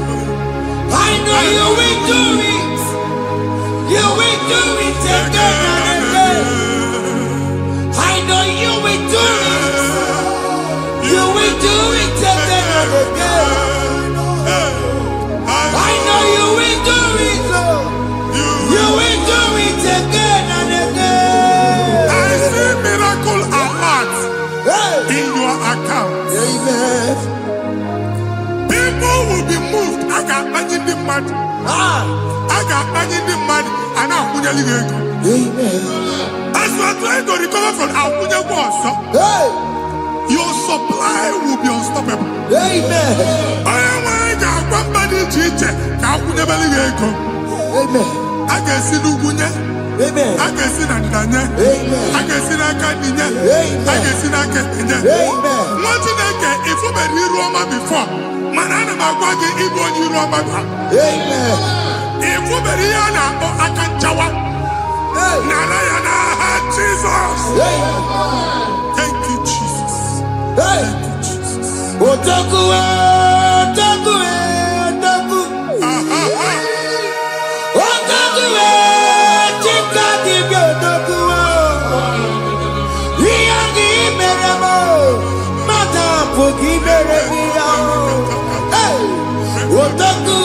I know you will do it. You will do it again and again. I know you will do it. You will do it again and again. I know you will do it, Lord. You will do it again and again. I see miracle alert in your account. Amen. People will be moved. I got imagine the mad. I got imagine the mad. And I'm going to leave. Amen. As you are trying to recover from Abuja Boss, your supply will be unstoppable. Amen. I am one body teacher. Abuja Believe. Amen. I can see Lugunya. Amen. I can see Nadanya. Amen. I can see Nakaninya. Amen. I can see Nakaninya. Amen. What did I get? If you were here Roma before, Manana Magwagi, Ibo, you Roma. Amen. If you were here now, I can Jawa. Narayana, Jesus. Thank you, Jesus. Thank you, Jesus. Otaku, otaku, otaku. Otaku, chika dibi otaku. Iyagi meremo, mata pogi meremia. Otaku,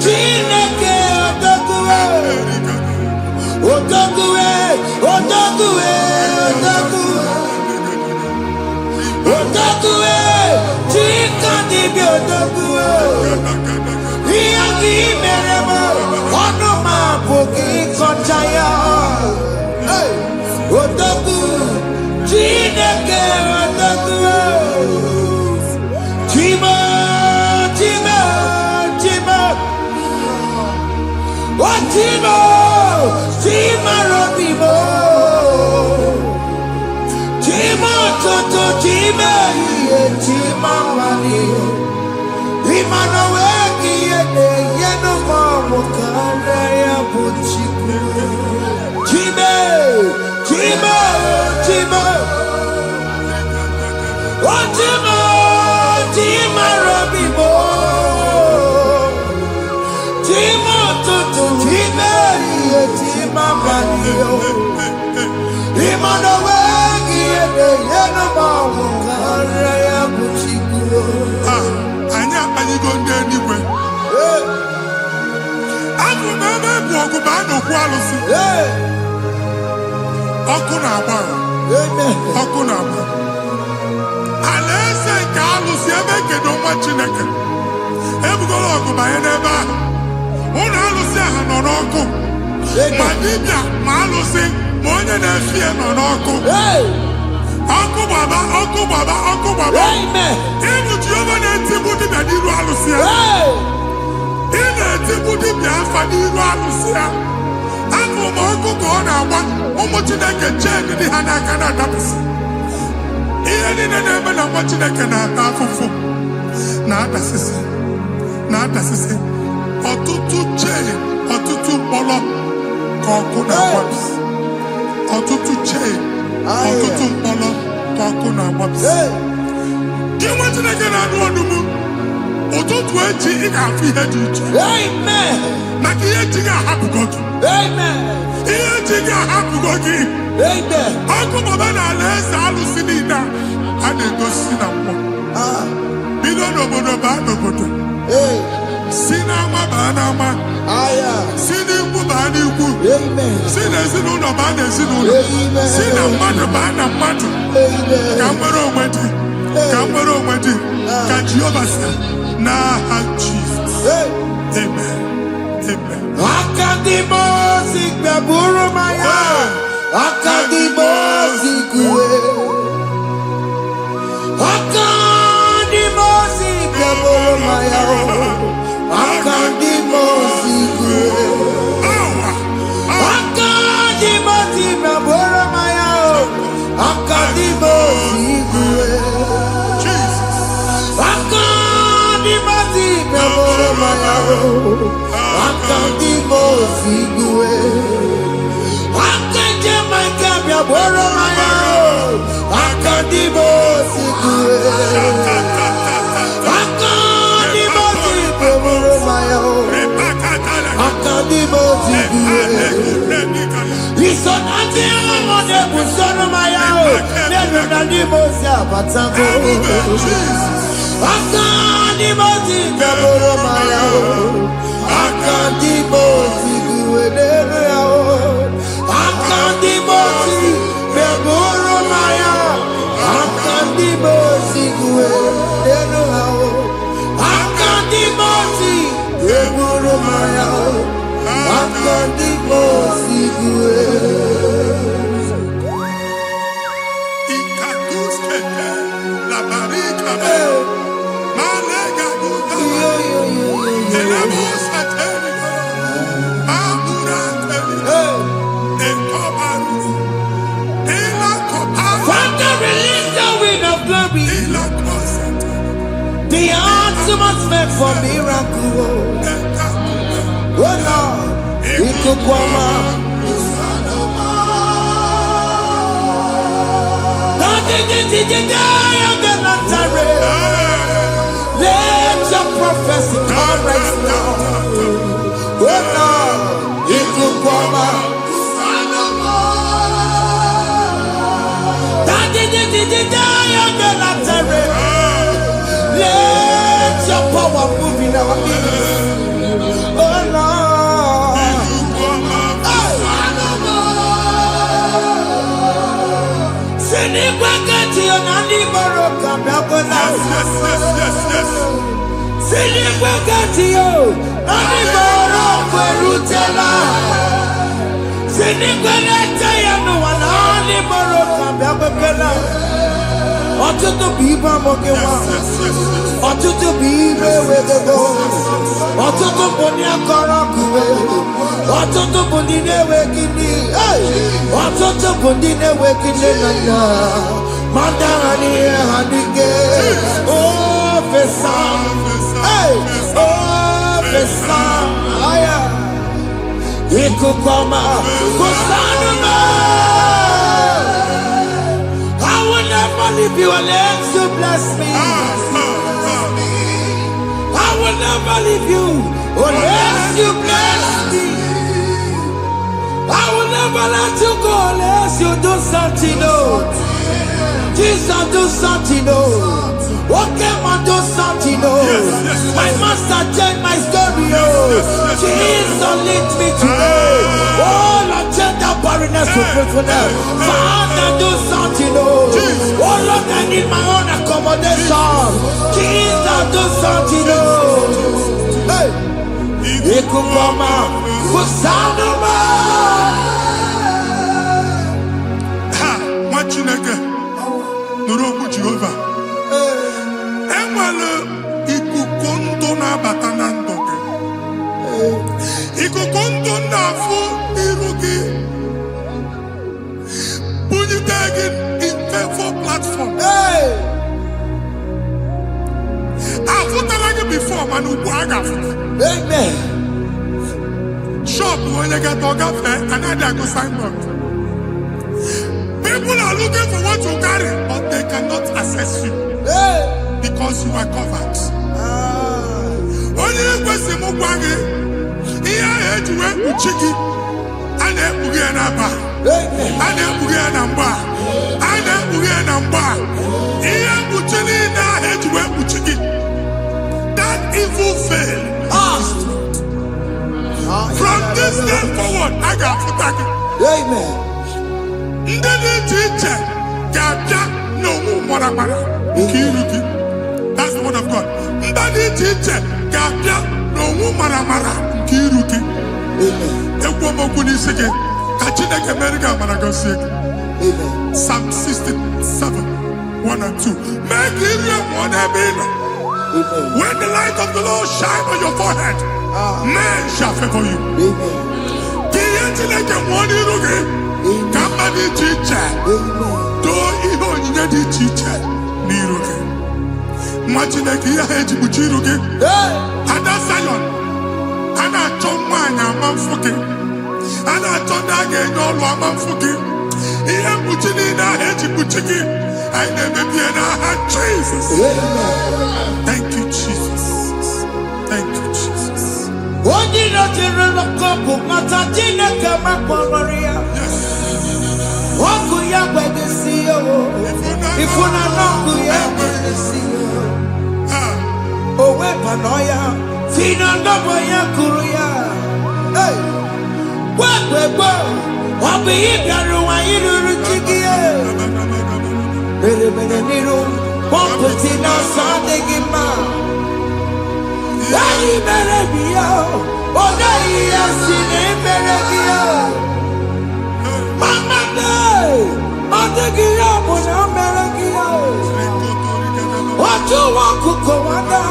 chineke otaku. Otaku, otaku, otaku. Otaku, chika dibi otaku. Iyagi meremo, onoma pogi konchaya. Otaku, chineke otaku. Chima, chima, chima. Oh, chima, chima robimo. Chima toto, chima iye, chima mani. Imano weki yene, yeno mamu kanda ya buchiku. Chima, chima, chima. Oh, chima, chima robimo. Chima toto, chima iye, chima mani. Imano weki yene, yeno mamu kanda ya buchiku. Anya anyị go ndị eluigwe. Abụ m ebe bụ ọgụ ma a na-okwu alụsị. Ọkụ na-agba. Ọkụ na-agba. Alaeze nke alụsị ebe kedu nwa Chineke. Ebugoro ọgụ banye n'ebe ahụ. Ụlọ alụsị ahụ nọ n'ọkụ. Ma dibịa ma alụsị ma onye na-efi ya nọ n'ọkụ. Ọkụ gbaba, ọkụ gbaba, ọkụ gbaba. Ịbụ Jehova na-etigbu dibịa n'iru alụsị ya. Ị na-etigbu dibịa afa n'iru alụsị ya. Afọ ma ọkụ ka ọ na-agba ụmụ Chineke chee ndị ha n'aka na-adapụsị. Ihe niile na-eme na nwa Chineke na-ata afụfụ na-adasịsị na-adasịsị. Ọtụtụ chee, ọtụtụ mkpọrọ ka ọkụ na-agbapụsị. Ọtụtụ chee, ọtụtụ mkpọrọ ka ọkụ na-agbapụsị. Gị nwa Chineke na-anụ ọdụmụ, ụtụtụ echi ị ga-afụ ihe dị iche. Maka ihe echi ga-ahapụgo gị. Ihe echi ga-ahapụgo gị. Ọkụ baba na alaeze alụsị niile a na-egosi na mmụọ. Bido n'obodo baa n'obodo. Si n'ama baa n'ama. Si n'ikwu baa n'ikwu. Si n'ezinụlọ baa n'ezinụlọ. Si na mmadụ baa na mmadụ. Ka nwere onwe dị. Kamero Madi, Kajiobasa, Naha Jesus. Amen. Amen. Akadimosi Gaburu Maya. Akadimosi Kue. Akadimosi Gaburu Maya. Akadimosi Kue. Akadimosi Gaburu Maya. Akadimosi Kue. Akadimosi Gaburu Maya. Akadimosi Kue. Akadimosi Gaburu Maya. Akadimosi Kue. Akadimosi Gaburu Maya. Akadimosi Kue. Isonati amone busono Maya. Nenu Akadimosi abatango. Akadimosi Gaburu Maya. Akadimosi Kue. Akadimosi Gaburu Maya. Akadimosi Kue. Akadimosi Gaburu Maya. Akadimosi Kue. Ikaduskete, la barika, malega duta, elamos ateligo, amura ateligo, enkobaru, elakobaru, Father, release the wind of glory. elakosete, The ultimate for miracle. Oh Lord, Ikukwama. Let your prophecy come right now. Oh Lord, Ikukwama. Let your power move in our midst. Oh Lord. Ọtụtụ bụ ibe amụghị nwa, ọtụtụ bụ ibe ewegego, ọtụtụ bụ ndị akọrọ akụwe, ọtụtụ bụ ndị na-enweghị nne, ọtụtụ bụ ndị na-enweghị nne na nna, ma ndị agha n'ihe ha n'ike. Ofesa, ofesa, aya, ikuku ọma, kụsanụ m. I will never leave you unless you bless me. I will never leave you unless you bless me. I will never let you go unless you do something. Oh, Jesus, do something. Oh, okay, man, do something. Oh, my master changed my story. Oh, Jesus, lead me today. Oh, Lord, change that barrenness to fruitfulness. Father, do something. Oh, Lord, I need my own accommodation. Jesus, do something. Oh, hey, Ikukoma, Kusanuma. Ha, Machineke, Nuroku Jehovah. Enwale ikuku ndụ na-abata na ndụ gị. Ikuku ndụ na-afụ iru gị. Bunyite gị info platform. Afụtala gị before mana ugbu a ga-afụta. Amen. Shop onye ga-eto gafee anaghị agụ signboard. People are looking for what you carry, but they cannot access you because you are covered. Onye kwesị m gwa gị ihe ahụ eji wee kpuchi gị a na-ekpughe ya n'aba, a na-ekpughe ya na mgba, a na-ekpughe ya na mgba. Ihe mkpuchi niile ahụ eji wee kpuchi gị, that evil veil. From this day forward, I got to Amen. ndị dị iche iche ga-abịa n'onwe mara mara. nke iru gị. That's the word of God. Mba dị iche iche ga-abịa n'onwu maramara nke iru gị. Ekwu okwu n'isi gị ka Chineke mere gị amara gọzie gị. Psalm 67, 1 and 2. Mee ka iru enwe n'ebe ị nọ. When the light of the Lord shine on your forehead, men shall favor you. Ka ihe Chineke nwụọ n'iru gị ka mba dị iche iche doo ihe onyinye dị iche iche n'iru gị. Nwa Chineke ihe ha eji kpuchi iru gị. Ada Zion, a na-achọ nwaanyị ama mfụ gị. A na-achọ ndị a ga-enye ọlụ ama mfụ gị. Ihe mkpuchi niile ahụ eji kpuchi gị anyị na-emebie n'aha Jesus. Thank you, Jesus. Thank you, Jesus. Onye na-ejere n'ọkụ mata Chineke makpọrọ. Ọkụ ya gbedesi ya ifuna n'ọkụ ya gbedesi ya. O wepụnọ ya fina ndọbọ ya kụrụ ya. Gbegbe ọ bụ ihe bịara ụwa iruru chi gị. Mere n'iru pọmpụti n'ọsọ adịghị mma. Anyị mere gị ya, ọ naghị ya si na emere gị ya. Mama ọ dịghị ya bụ na o mere gị ya. Otu nwakuku nwada,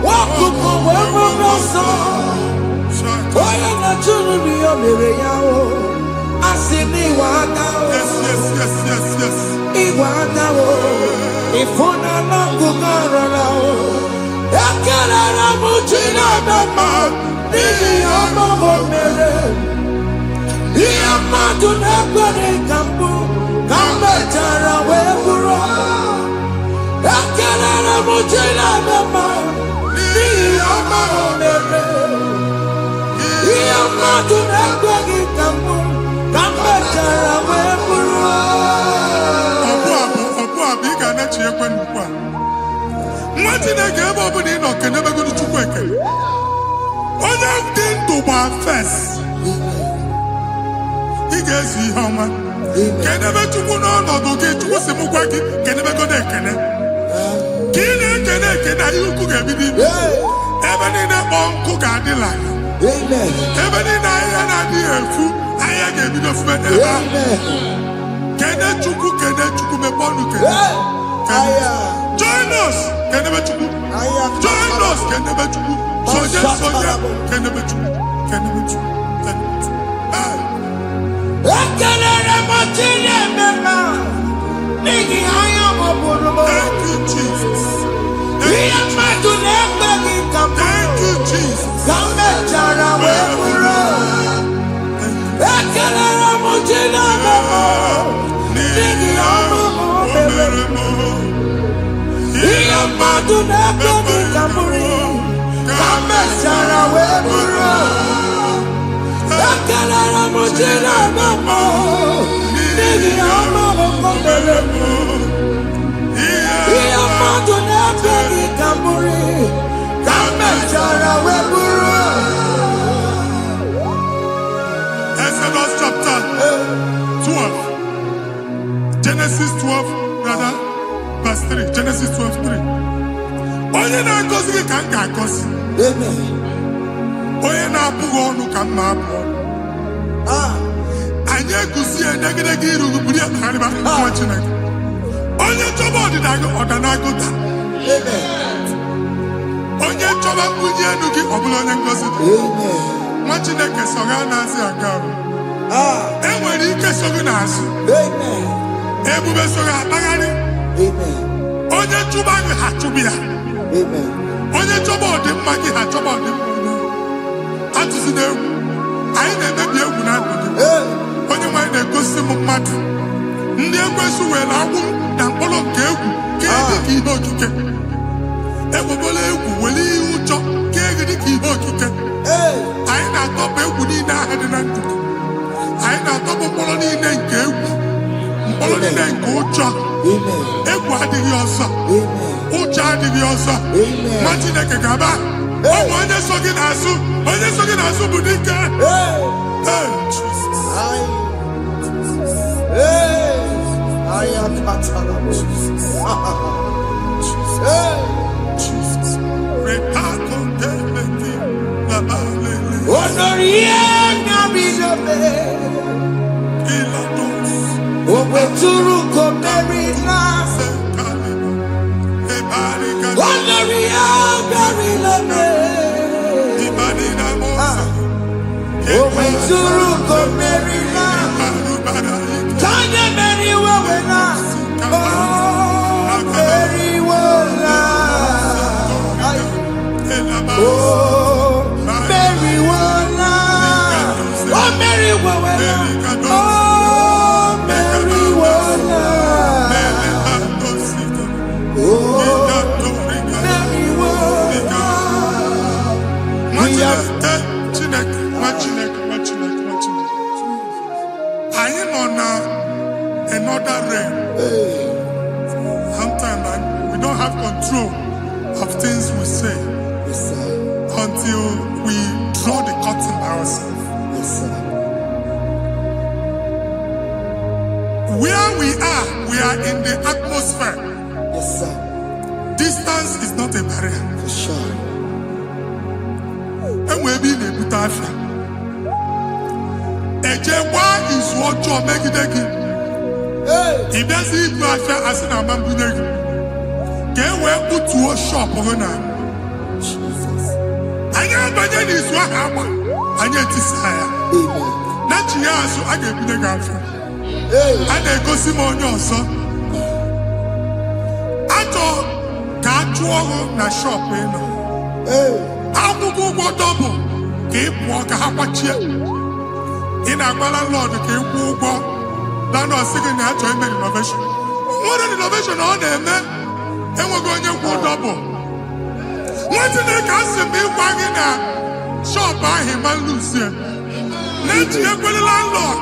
nwakuku wee bụrụ ọsọ. Onye na-achụrụ m ya mere ya o. Asị m ịwa ada o. Ịwa ada o. Ịfụna n'ọkụkọ rọrọ o. Ekelere m Chineke ma n'ihi ọma o mere. Ihe mmadụ na-ekwere ka mbụ ka m mechara wee bụrụ. Ekelere m Chineke ma n'ihi ọma o mere. Ihe mmadụ na-ekweghị ka mbụ ka m mechara wee bụrụ. Ọbụ abụ ị ga-anachi ekwe n'ukwu a. Nwa Chineke ebe ọ bụla ị nọ kenebegoro Chukwu ekele. Onye dị ndụ gba fes. Ị ga-ezi ihe ọma. Kenebe Chukwu n'ọnọdụ gị. Chukwu si m gwa gị kenebegoro ekele. Ka ị na-ekene ekene ihe ukwu ga-ebido ibi. Ebe niile kpọọ nkụ ga-adịla ya. Ebe niile ahịhịa na-adịghị efu ahịhịa ga-ebido fube n'ebe ahụ. Kene Chukwu mepe ọnụ kene. Join us kenebe Chukwu. Join us kenebe Chukwu. Sonye kenebe Chukwu. Kenebe Chukwu. Ekelere m Chineke ma n'ihi anya m bụrụ m. Thank you, Jesus. Ihe mmadụ na-ekweghị ka m Thank you, Jesus. ka m mechara wee bụrụ. Ekelere m Chineke ma n'ihi ọrụ m mere. Ihe mmadụ na-ekweghị ka m bụrụ ka m mechara wee bụrụ. Ekelere m Chineke ma n'ihi ọrụ m mere. Ihe mmadụ na-ekweghị ka m bụrụ ka m mechara wee bụrụ. Exodus chapter 12. Genesis 12, rather, verse 3. Genesis 12:3. Onye na-agọzi gị ka m ga-agọzi. Onye na-abụghị ọnụ ka m na-abụ ọnụ. Anyị eguzie edegedege iru gị buru ya kparịba nwa Chineke. Onye chọba ọdịda gị ọdanagụta. Onye chọba mbunye elu gị ọ bụla onye ngọzi gị. Nwa Chineke so gị na-azị aga ahụ. E nwere ike so gị n'azụ. Ebube so gị akpagharị. Onye chụba gị ha chụbụ ya. Onye chọba ọdịmma gị ha chọba ọdịmma onye. Atụzina egwu. Anyị na-emebi egwu na ndụ gị. Onye nwanyị na-egosi m mmadụ. Ndị ekwensu were agwụ na mkpụrụ nke egwu ka dị ka ihe okike. Egbebola egwu were ihe ụjọ ka dị ka ihe okike. Anyị na-atọpụ egwu niile ahụ dị na ndụ gị. Anyị na-atọpụ mkpụrụ niile nke egwu. Mkpụrụ niile nke ụjọ. Egwu adịghị ọzọ. Ụjọ adịghị ọzọ. Nwa Chineke ga-aba. Ọ bụ onye so gị n'azụ. Onye so gị n'azụ bụ dike. I am Suruko Merina. Tanya Mary Wawena. Oh, Mary Wawena. Oh, Mary Wawena. Oh, Mary Wawena. Oh, Mary Wawena. Oh, Mary Wawena. I am on another realm. Sometimes we don't have control of things we say until we draw the curtain by ourselves. Where we are in the atmosphere. Distance is not a barrier. For sure. And we'll be in a butafia. Ejewa is what you make it again. If there's a butafia as an amambuneg, can we put to a shop over now? I am better is what happened. I get desire. Not you, so I get the girlfriend. And I go see more your son. I thought, can't you na shop, you know? I'm going to go double. Keep walk a half a chair. In a landlord, keep walk. Landlord singing that joint innovation. What an innovation on them, man. And we're going to go double. What did they cast me wagging at? Shop by him and Lucian. Let you go the landlord.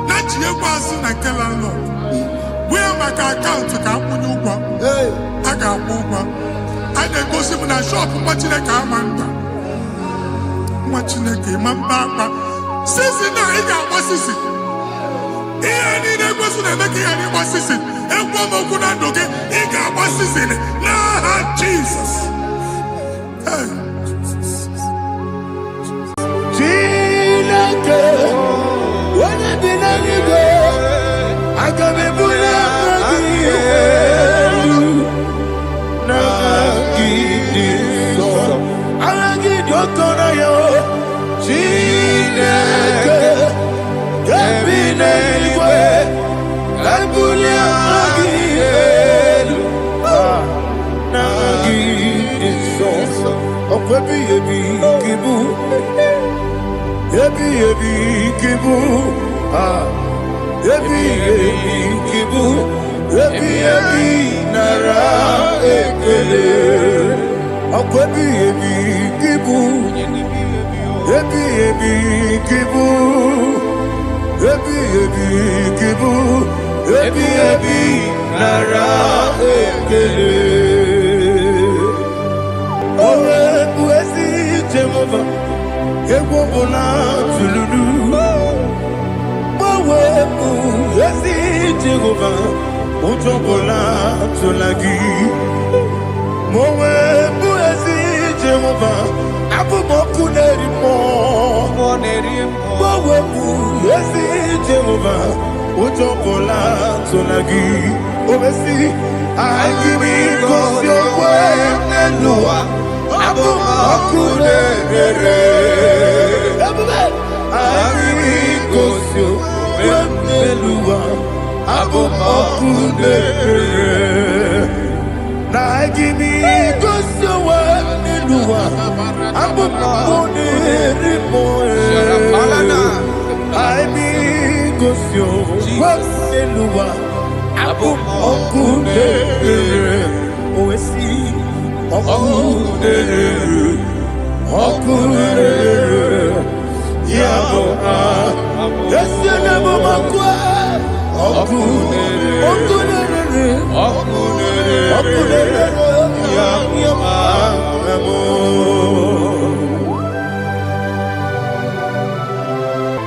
Let you go as soon as landlord. Where my account to come when you go? I got one. I then go see when I shop watching a car man. Watching a game and back. Since now he got what is it? He ain't a person making any what is it? And one more good and okay, he got what is it? Nah, Jesus. When I did any go, I got me put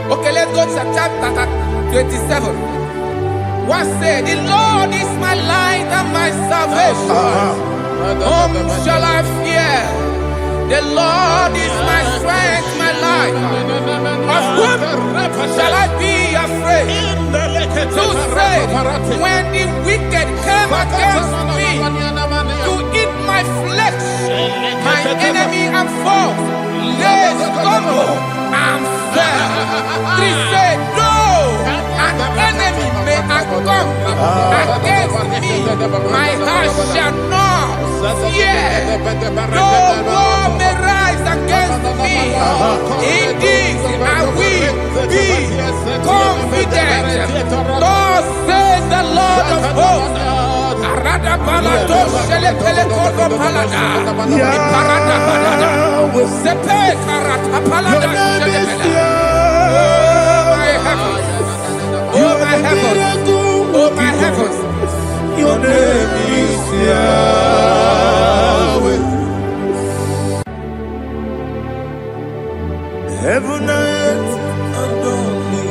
Okay, let's go to chapter 27. What said, the Lord is my light and my salvation. Whom shall I fear? The Lord is my strength, my life. Of whom shall I be afraid? Who said, when the wicked came against me to eat my flesh, my enemy and foe they stumble and fell. Three say, no, an enemy may have come against me. My heart shall not fear. No war may rise against me. In this I will be confident. Thus says the Lord of hosts. Arada balado shele pele kodo palada. Iparada balada. Sepe karata palada shele pele. Oh my heavens. Oh my heavens. Your name is Yahweh. Heaven and earth adore me,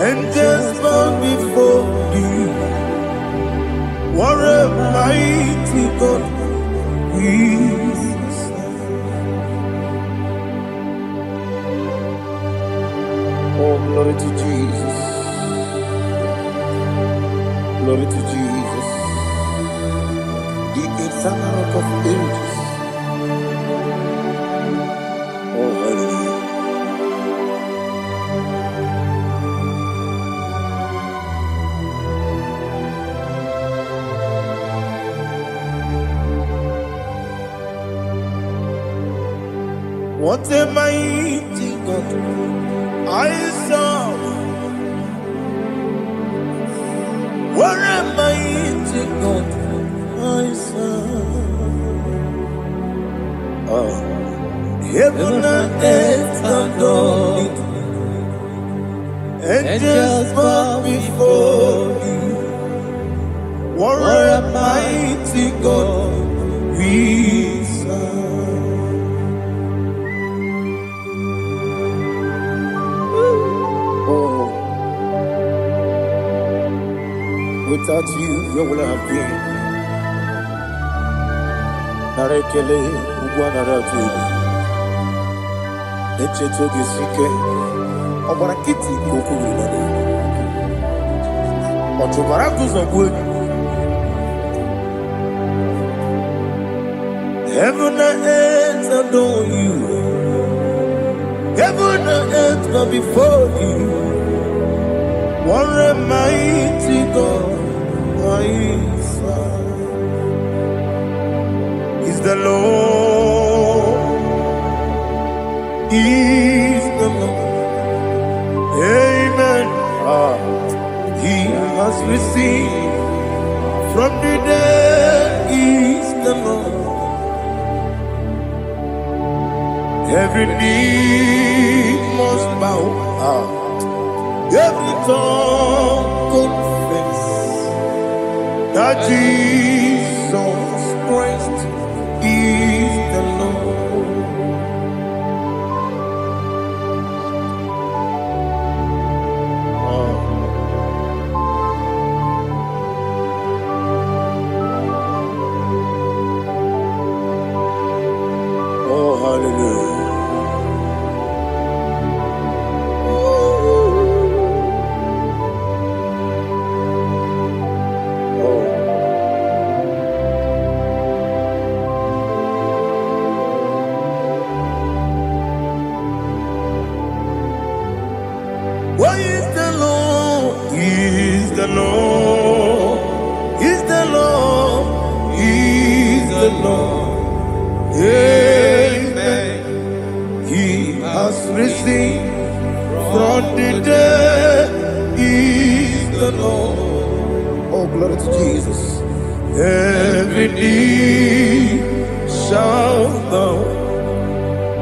angels bow before you. What a mighty God we serve. Oh, glory to Jesus. Glory to Jesus. The eternal rock of ages. Oh, hallelujah. What a mighty God I serve. What a mighty God I serve. Oh. Heaven and earth adore you. Angels bow before you. What a mighty God we serve. Oh, without you, where would I have been? Narekele, Ugwanaratu. Echetoge sike, Obara kiti kokuru nade. Otobara kuzogwe. Heaven and earth adore you. Heaven and earth bow before you. What a mighty God I serve. Is the Lord. Is the Lord. Amen. He has received from the dead. Is the Lord. Every knee must bow. Every tongue confess that Jesus Christ is the Lord. Oh, hallelujah. Why is the Lord? He is the Lord. He's the Lord. He's the Lord. Amen. He has risen from the dead. He's the Lord. Oh, glory to Jesus. Every knee shall bow.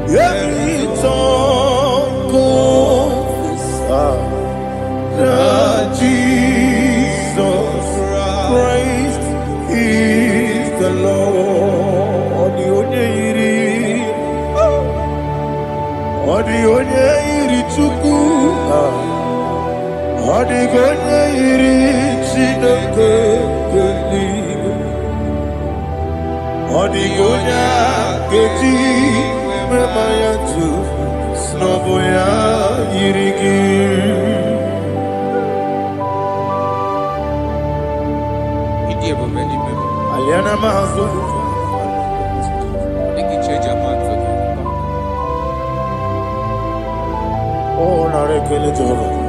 Every tongue confess that Jesus Christ is the Lord. Onye iri Chukwu, ọdịghị onye iri Chineke eluigwe, ọdịghị onye ga-eji mmemme ya tụ n'ọbụ ya yiri gị. Aliana Mahazo. They can change your mind for you. Oh, narekele Jehovah.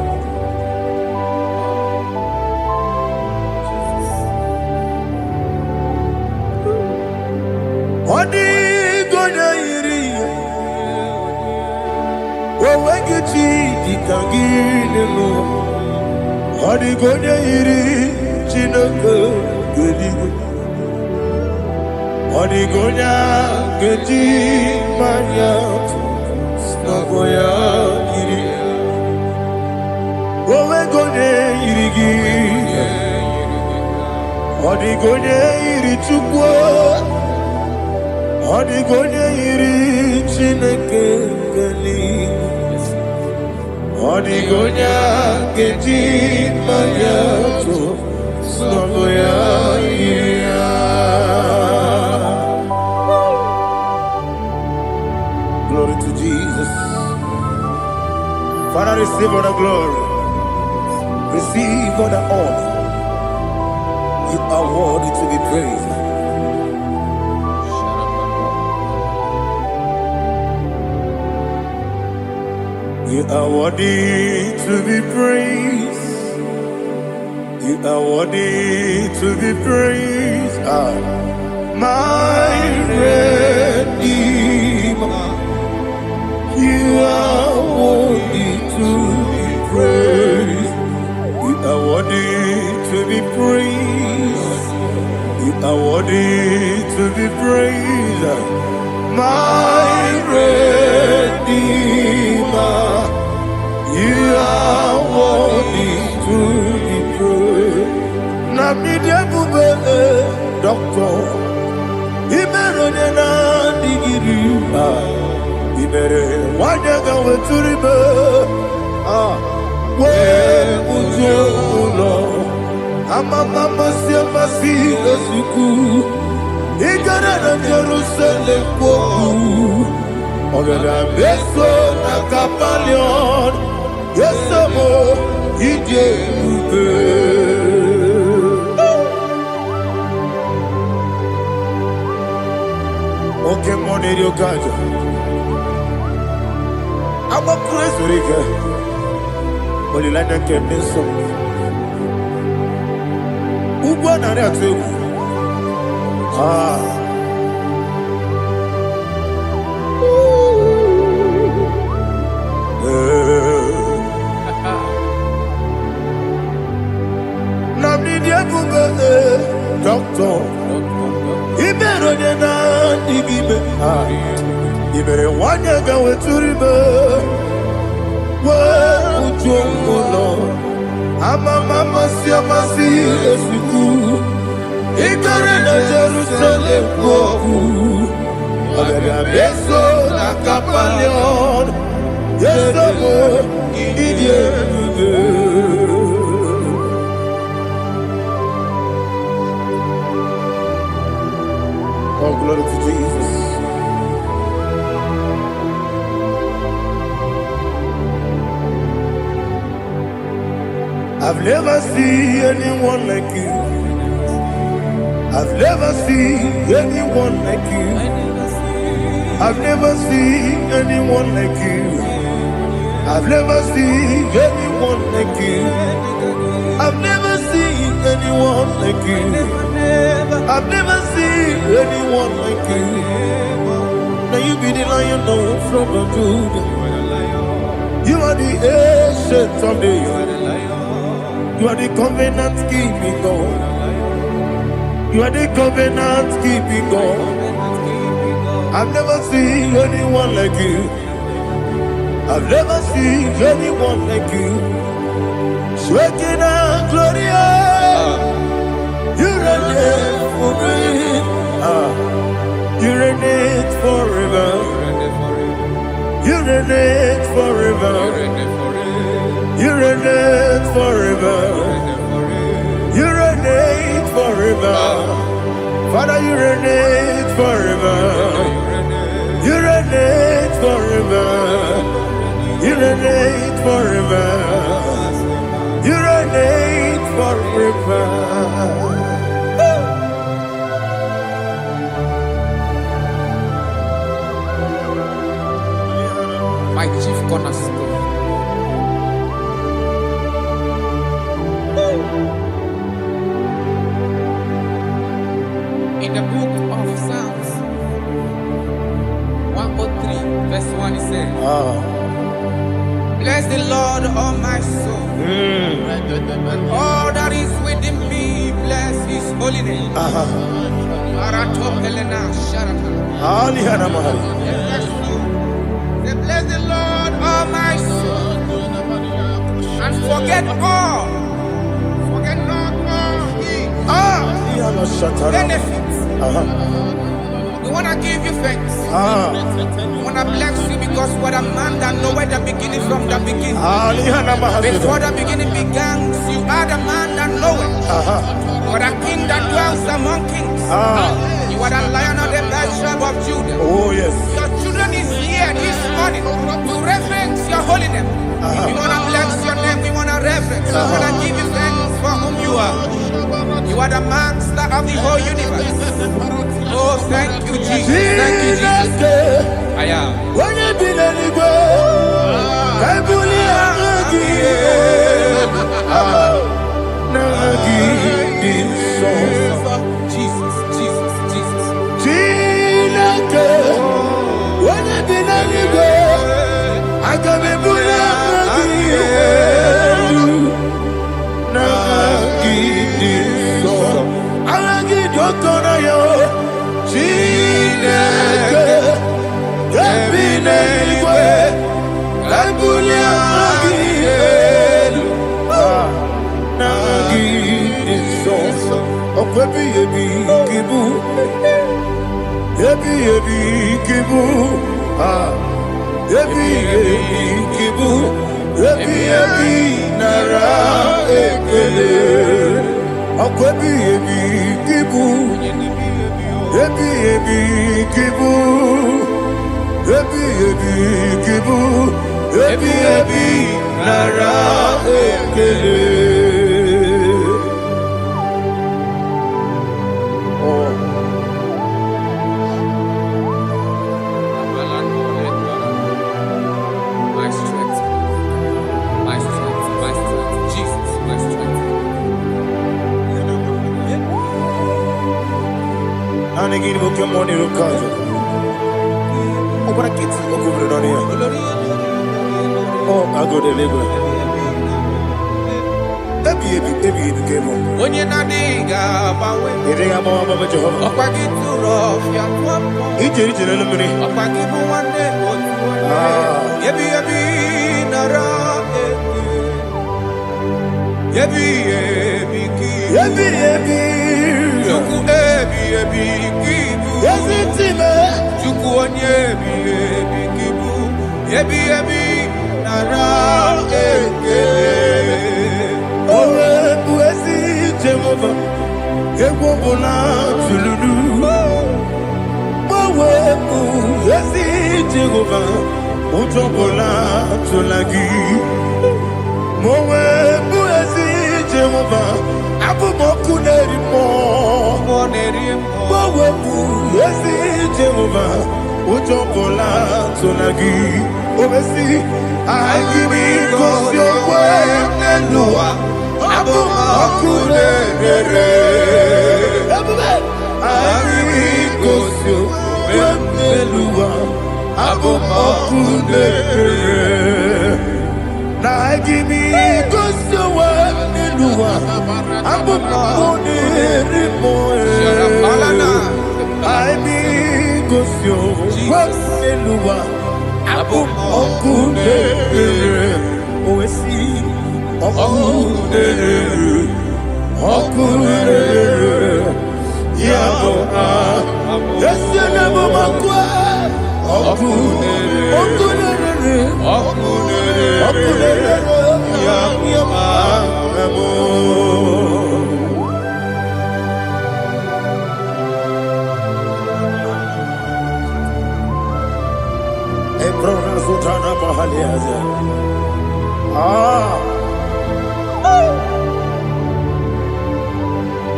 Odi gonya iri, wawegiti dikangine mo. Odi gonya iri, chineke gedi. Odi gonya gedi manya, snagoya iri. Wawegonya iri gi, odi gonya iri chukwa. Odigonya iri chineke geli, odigonya gedi mayato snagoya ira. Glory to Jesus. Father, receive all the glory, receive all the honor. You are worthy to be praised. You are worthy to be praised. You are worthy to be praised. My Redeemer. You are worthy to be praised. You are worthy to be praised. You are worthy to be praised. My Redeemer. You are worthy to be praised. Namidia bube doctor, imero nena digiri. Imere wanyaga weturibe. We ujulo, amama siama si esuku. Igara na Jerusalem koku. Ogada beso na kapalion. Yesamo ije ube. Okay, money yo kaja. I'm a crazy rika. Oli lana kemeso. Ugwa na reatu. Doctor, Ibero na digibe. Ibere wanyaga weturibe. We ujongo. Amama siama si esuku. Igare na Jerusalem koku. Ogada beso na kapalion. Yesamo idie. Oh, glory to Jesus. I've never seen anyone like you. I've never seen anyone like you. I've never seen anyone like you. I've never seen anyone like you. I've never seen anyone like you. I've never seen anyone like you. Now you be the Lion from the Judah. You are the ancient of days. You are the covenant keeping God. You are the covenant keeping God. I've never seen anyone like you. I've never seen anyone like you. Shaking and glorious. You reign for me. You reign forever. You reign forever. You reign forever. You reign forever. Father, you reign forever. You reign forever. You reign forever. You reign forever. My chief cornerstone. Bless the Lord, all my soul. All that is within me, bless His holy name. Bless the Lord, all my soul, and forget not all His benefits. We want to give you thanks. We want to bless you because what a man that knoweth the beginning from the beginning. Before the beginning began, you are the man that knoweth. What a king that dwells among kings. You are the Lion of the tribe of Judah. Oh yes. Your children is here this morning to reverence your holy name. We want to bless your name. We want to reverence. We want to give you thanks for whom you are. You are the master of the whole universe. Oh, thank you, Jesus. Thank you, Jesus. I am. When you be the go, I Jesus, Jesus, Jesus. When you be the go, I can be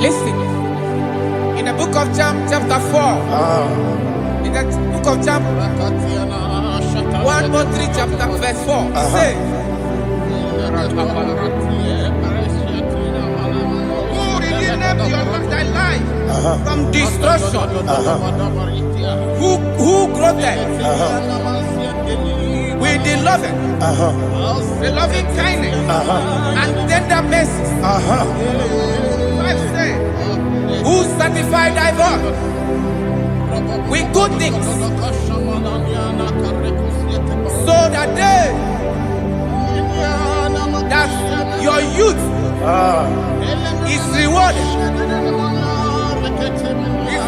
Listen, in the book of John, chapter 4, in the book of John 1:3, chapter verse 4, it says, who redeemed your thy life from destruction, who clothed with the loving, the loving kindness, and tender mercies. Five say, who sanctify thy voice with good things, so that your youth is rewarded.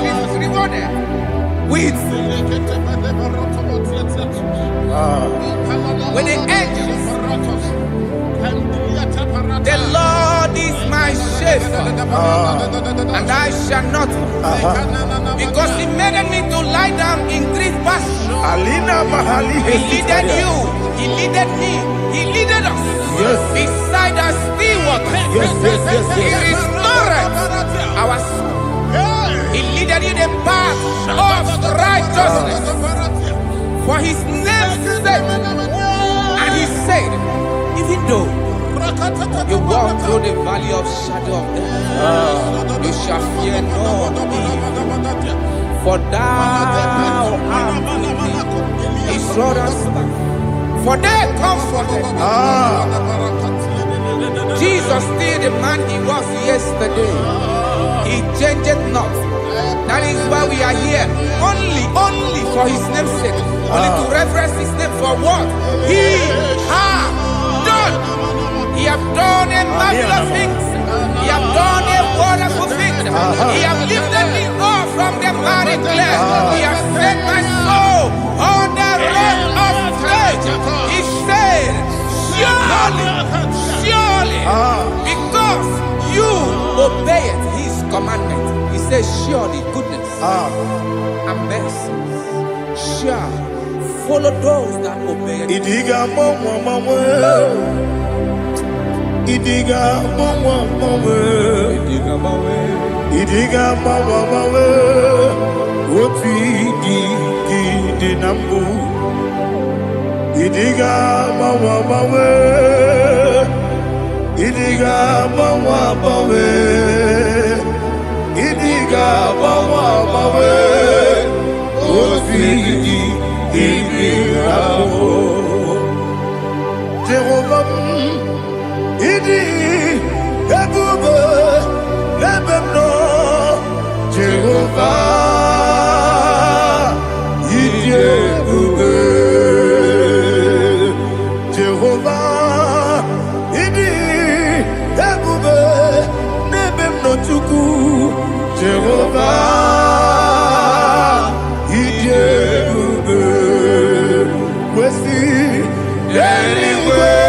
Is rewarded with the angels. The Lord is my shepherd, and I shall not want, because He made me to lie down in green pastures. He leaded you, He leaded me, He leaded us beside the still waters. He restored our soul. He leaded you the path of righteousness for His name's sake. And He said, even though you walk through the valley of shadow of death, you shall fear no evil, for thou art with me. His rod and staff, for they comforted. Jesus still the man He was yesterday. He changed not. That is why we are here. Only for His name's sake. Only to reverence His name for what He has done. He has done a marvelous things. He has done a wonderful thing. He has lifted me up from the miry clay. He has set my soul on the rock of faith. He said, surely, because you obeyed His commandment. He says, surely goodness and mercy shall follow those that obey it. Idiga mama, Idiga mama, what we did nambu. Idiga mama, Idiga mama, Idiga mama, what we Jehovah, Idi, Ebube, Lebemno, Jehovah, Idi, Ebube, Jehovah, Idi, Ebube, Lebemno Tuku, Jehovah, Idi, Ebube, Wesi, anyway.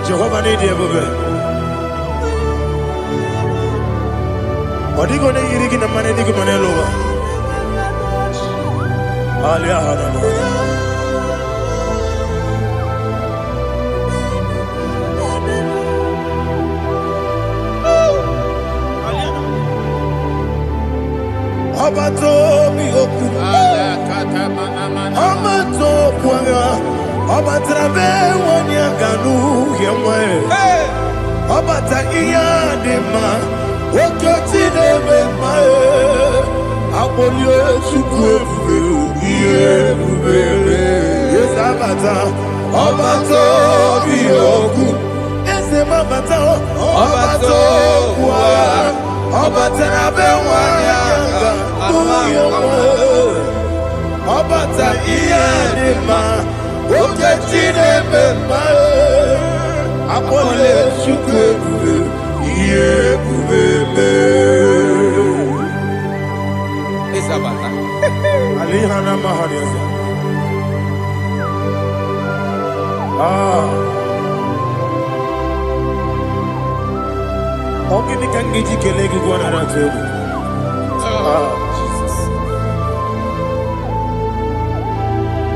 Jehovah need you, baby. What are you going to eat in the money? You can lower. Abato mi oku, Amato kwanga, Abatrabe wanya ganu yemwe, Abata iya dema, Okoti deme mae, Abolio chukwe iye bubele, Yes Abata, Abato mi oku, Ese mabata, Abato kwa. Obata be wanya Obata iyadima Oketine bema Apole chukwe Iye bubebe Isabata Alihana mahaliasa Ogini kangiji kelegi gwana ratego.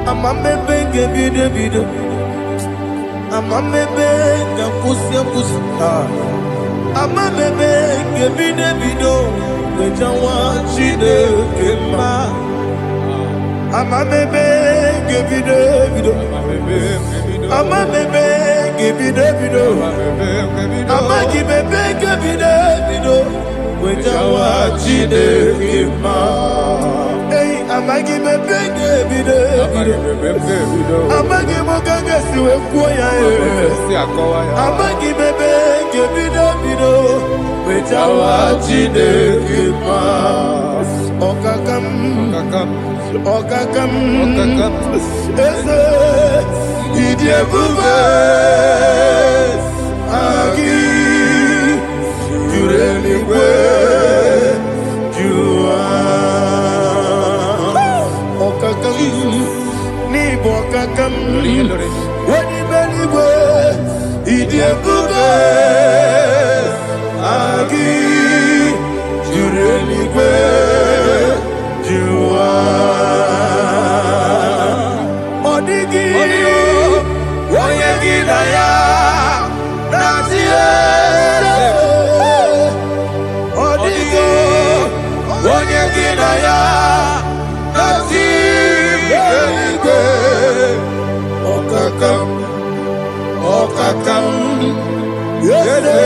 Amamebe gebide bide. Amamebe gakusia kusi. Amamebe gebide bido. Wejawa chide kema. Amamebe gebide bido. Amamebe gebide bido. Amagibebe gebide bido. Wejawa chide kema. Hey, amagibebe gebide bido. Amagimogaga siwe kuya amagibebe gebide bido. Wejawa chide kema. Okakam. Eze idiebube agi jureligwe jua okakam ni bokakam wani beligwe idiebube agi jureligwe jua odigi oyegi na ya nazie odigi oyegi na ya nazie okakam yede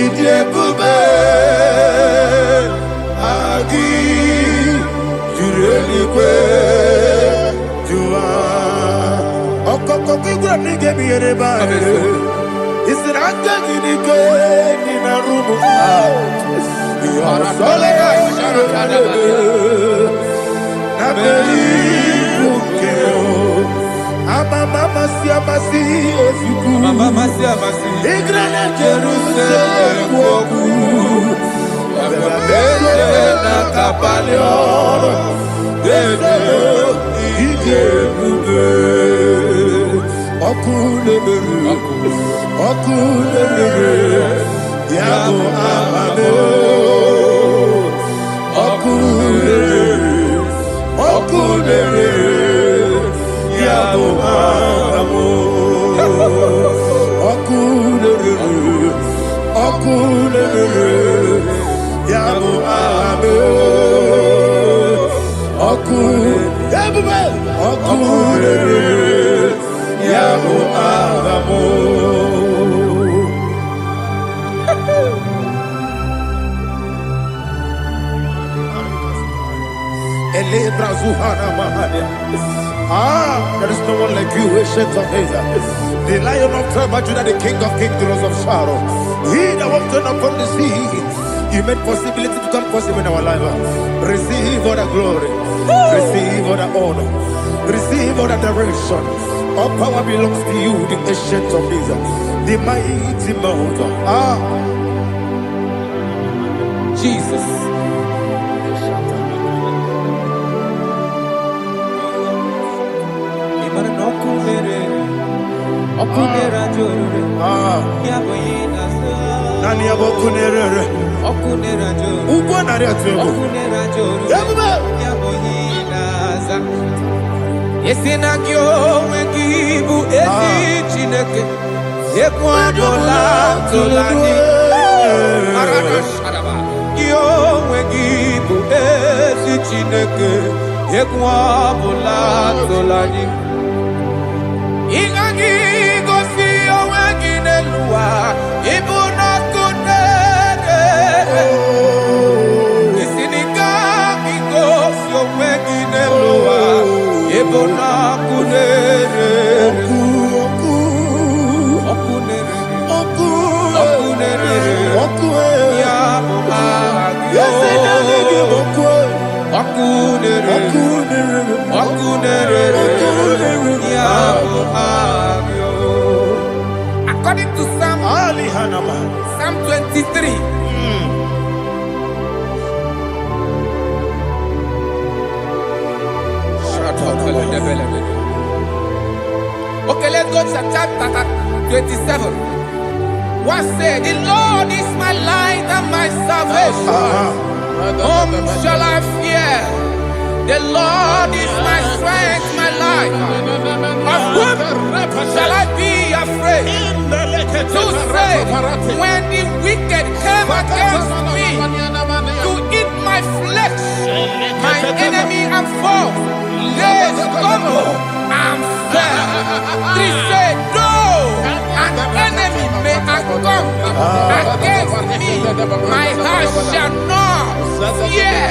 idiebube agi jureligwe jua okokokigura nige miyereba isiranga ginike nina rumu yasolega nabeli bukeo amama siamasi ofiku igrana Jerusalem woku abele na kapalioro dede idiebube Okulere, yabo amame. Okulere, yabo amamo. Okulere, yabo amame. Okulere, yabo amamo. There is no one like you, ancient of days. The Lion of tribe of Judah, the King of kings, the Rose of Sharon. He that walked upon the sea. You made possibility to come possible in our life. Receive all the glory. Receive all the honor. Receive all the direction. All power belongs to you, the ancient of days, the mighty mountain. Jesus. Nani abokunere okunera jo ugwo nari atego okunera jo yabuba yaboyinaza yesinagyo wegibu ezi chineke ekwadola tolani arana sharaba yo wegibu ezi chineke ekwadola tolani ingagi gosi oweginelua ibuna kunere isinika gosi oweginelua ibuna kunere okunere ya according to Psalm 23. Okay, let's go to chapter 27. What say? The Lord is my light and my salvation. Whom shall I fear? The Lord is my strength, my life. Of whom shall I be afraid? To say, when the wicked came against me to eat my flesh, my enemy and foe, they stumble and fell. They say, though an enemy may come against me, my heart shall not fear.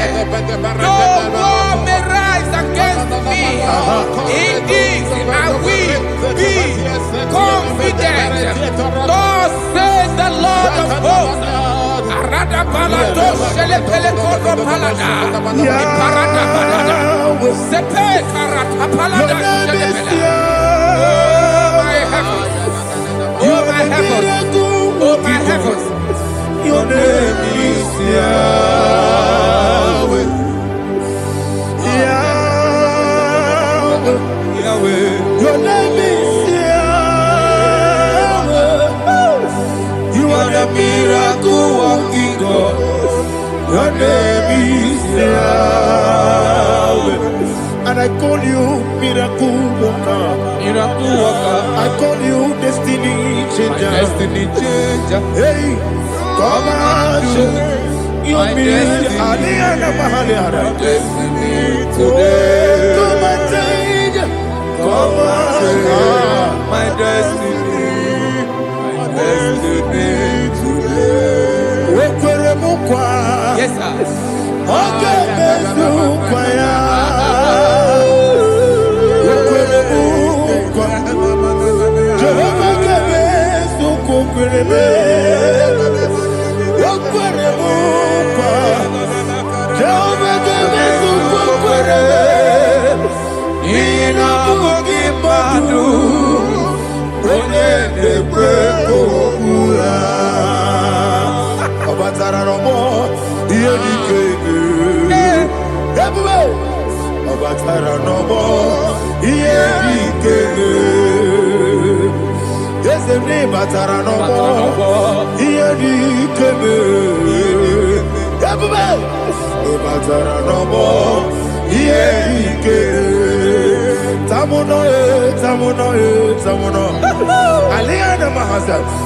Though war may rise against me, in this I will be confident. Thus says the Lord of hosts. Oh my heavens, oh my heavens, your name is Yahweh. Yahweh, Yahweh, your name is Yahweh. You are the miracle working God. Your name is Yahweh. And I call you miracle worker. Miracle worker. I call you destiny changer. Destiny changer. Hey, come on, you mean Aliana Mahaliana. Destiny today. Come on, change. Come on, my destiny. My destiny today. yes sir. Okay,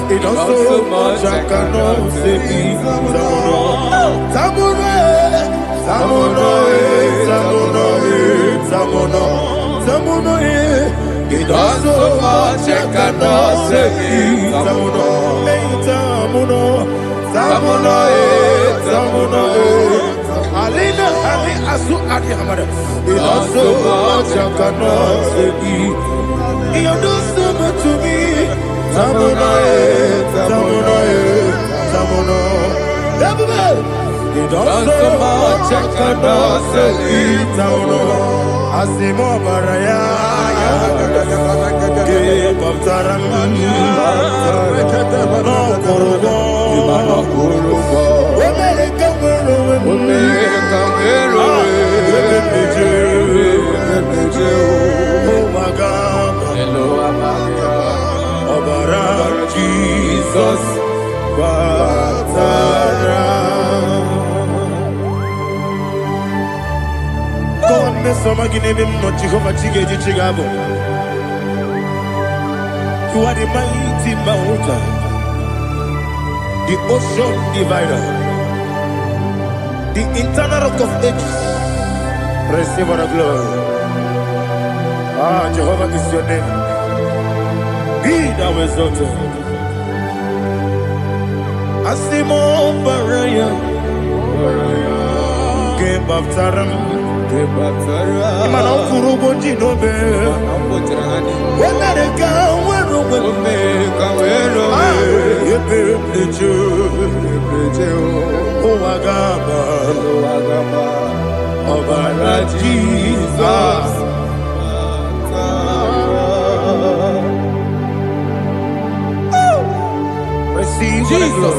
it does so much I cannot say. It does so much I cannot say. Alina Ali Asu Adi Hamada. It does so much I cannot say. You do so much to me. Tamuno. It does so much I cannot say. Tamuno. Asimo Baraya. Give up Taran. No Kurubo. Jesus, God, me some again him not Jehovah Chigabo. You are the mighty mountain, the ocean divider, the internal rock of ages. Receive our glory. Ah, Jehovah is your name. Be thou exalted. Asimo Baraya, Game of Taram, Imano Kurubo Jinobe, when they come, when oh, Agaba, Jesus. Receive Jesus.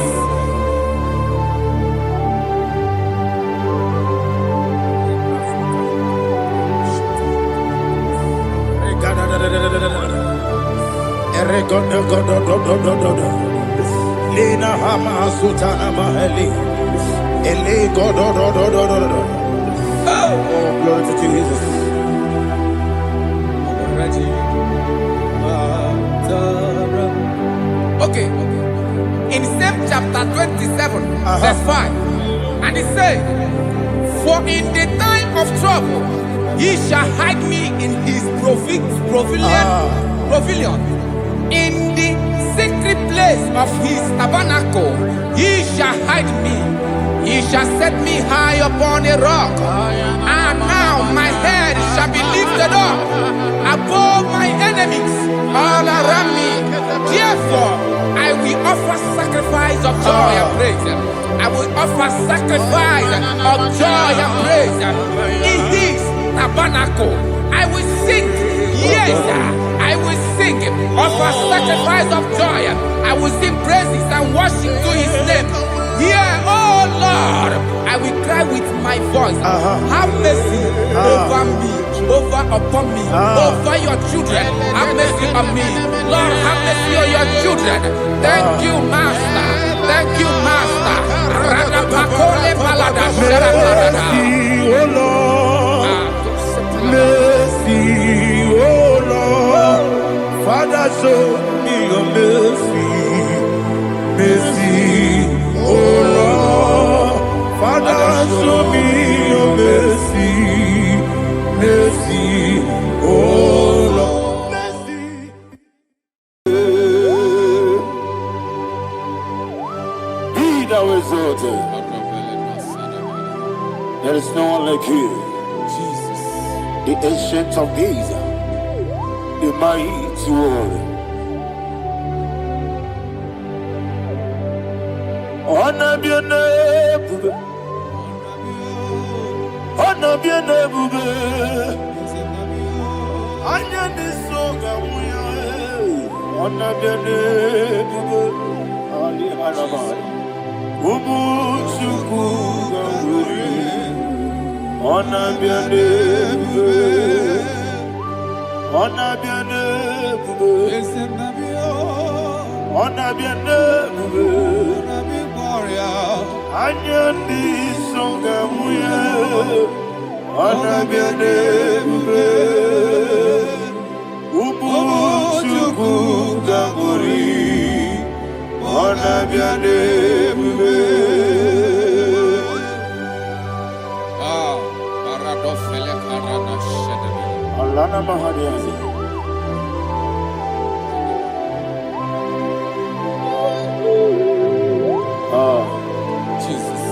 Lena Hama Sutana Mahali. Ele God. Oh, glory to Jesus. Okay. In same chapter 27, verse 5. And it says, for in the time of trouble, he shall hide me in his pavilion. In the secret place of his tabernacle, he shall hide me. He shall set me high upon a rock. And now my head shall be lifted up above my enemies all around me. Therefore, I will offer sacrifice of joy and praise. I will offer sacrifice of joy and praise in his tabernacle. I will sing, yes, I will sing, offer sacrifice of joy. I will sing praises and worship to his name. Yeah, oh Lord, I will cry with my voice. Have mercy over me, upon me, over your children. Have mercy on me. Lord, have mercy on your children. Thank you, Master. Thank you, Master. Mercy, oh Lord. Mercy, oh Lord. Father, show me your mercy. Mercy, oh Lord. Father, show me your mercy. Mercy, oh Lord. Mercy. Be thou exalted. There is no one like you. Jesus. The ancient of days, the mighty warrior. Honor be your name, honor be your name, honor be so good, honor be your name, Ali Alaba, Ubu Chuku Gamburi, honor be your name, honor be your name, honor be your name. Anyandi songa muya, anabiane bube, ubu chuku gamburi, anabiane bube. Paradofele karana shedebe. Alana mahadiyazi. Jesus.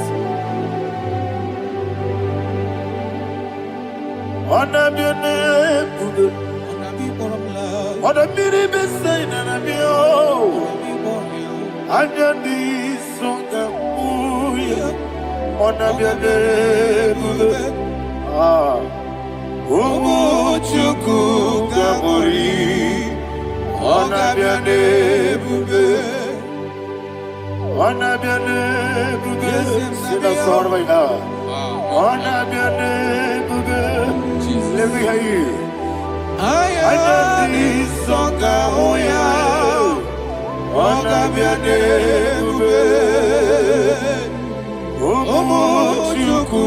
Anabiane bube, anabiri besai nanabio, anyandi songa muya, anabiane bube. Umu chuku gamburi, anabiane bube. Anabiane bube, sina sorvaina. Anabiane bube, let me hear you. Ayani songa moya, anabiane bube. Omo chuku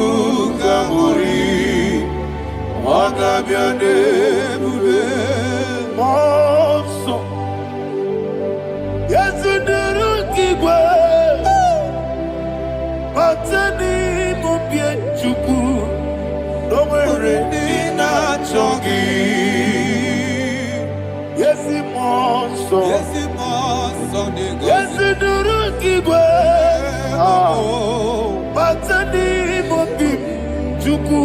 gamburi, anabiane bube. Monso, yezuduru kigwe. Matani mupie chuku, nomere nina chongi. Yesi monso, yesi duru kigwe. Matani mupie chuku,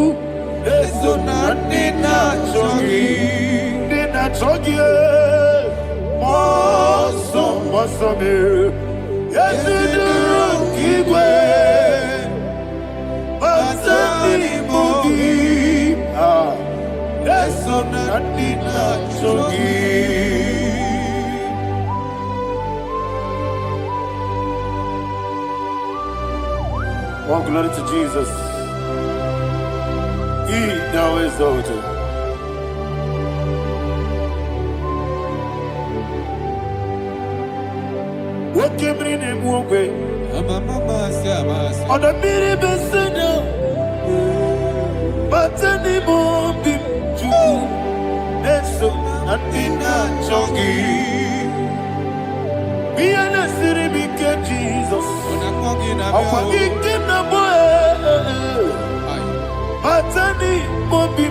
eso na nina chongi. Nina chongi, monso, monso me. Yesi duru kigwe. Oh, glory to Jesus. He now exalted. Woke bring him away. On the mini besina, but anymore be true. That's so Adina Chogi. Be an city because Jesus. I'm forgetting the boy. But anymore be.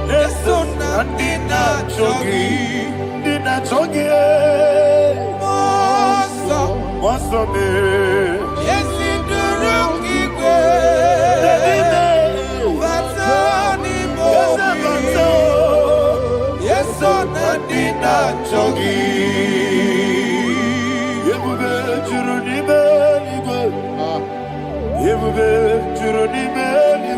That's so Adina Chogi. Dina Chogi. What's up, man? Yes, in the room, yes, on the dinner, Chogi. You will be Juruni Belly. You will be Juruni Belly.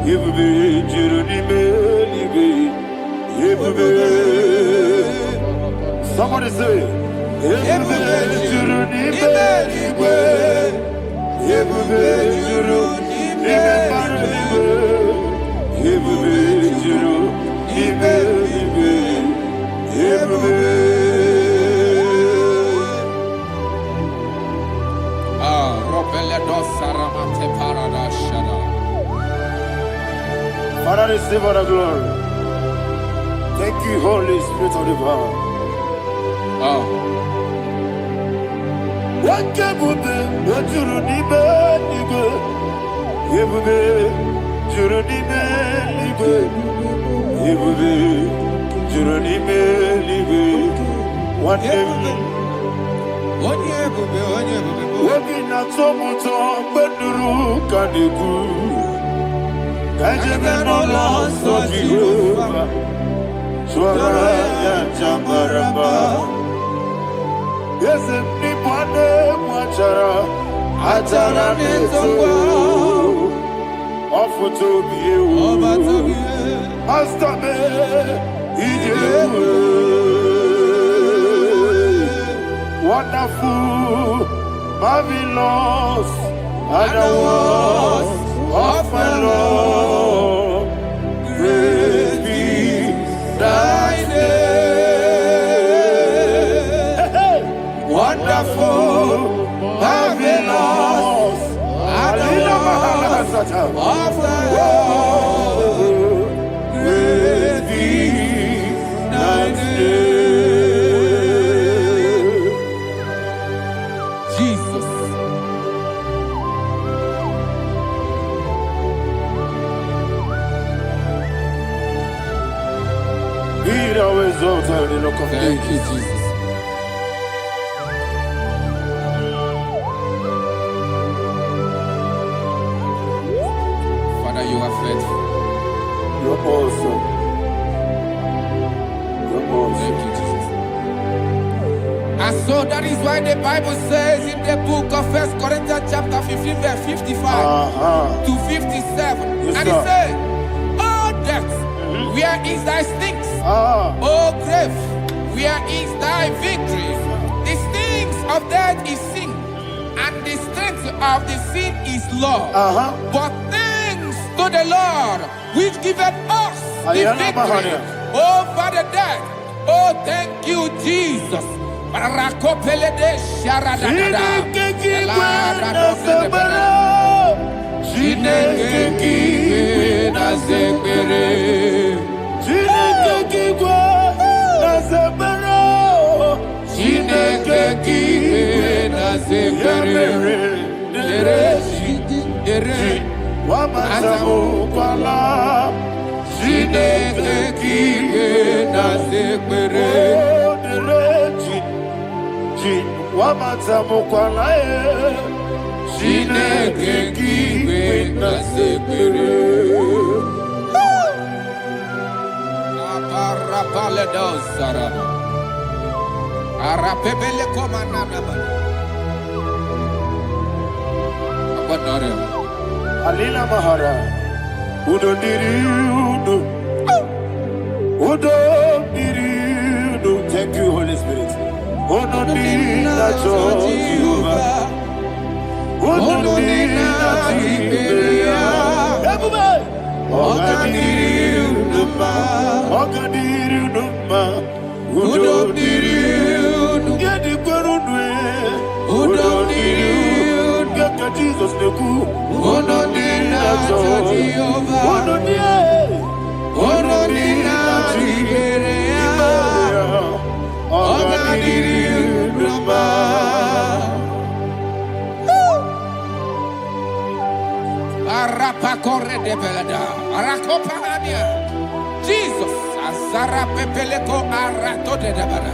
You will be Juruni Belly. You will be. Somebody say. Juruni Belly. You will be Juruni Belly. You will be Juruni Belly. You will be. Father, receive all the glory. Thank you, Holy Spirit of the power. What can we do? What you need, nigga? You will be Juruni Belly. You will be Juruni Belly. One day. Wabina tomuto beduru kaniku Kajebe no loso Jehovah Swara ya jambaramba Yese nipane mwachara Achara nezogo Ofuto biyewu Astame ijewu Wonderful, marvelous, are the words of my Lord. Praise be thy name. Wonderful, marvelous, are the words of my Lord. Praise be thy name. Thank you, Jesus. Father, you are faithful. You're awesome. You're awesome. Thank you, Jesus. And so that is why the Bible says in the book of 1 Corinthians chapter 15, verse 55 to 57. Yes, and it says, "Oh death, where is thy stings? Oh grave, where is thy victory? The stings of death is sin, and the strength of the sin is law. But thanks to the Lord, which giveth us the victory over the death. Oh, thank you, Jesus." Alina Mahara, Udo Diriudo, Udo Diriudo. Thank you, Holy Spirit. Udo Diriudo, Udo Diriudo, Jesus, Azara Pepeleko Arato de Dabara.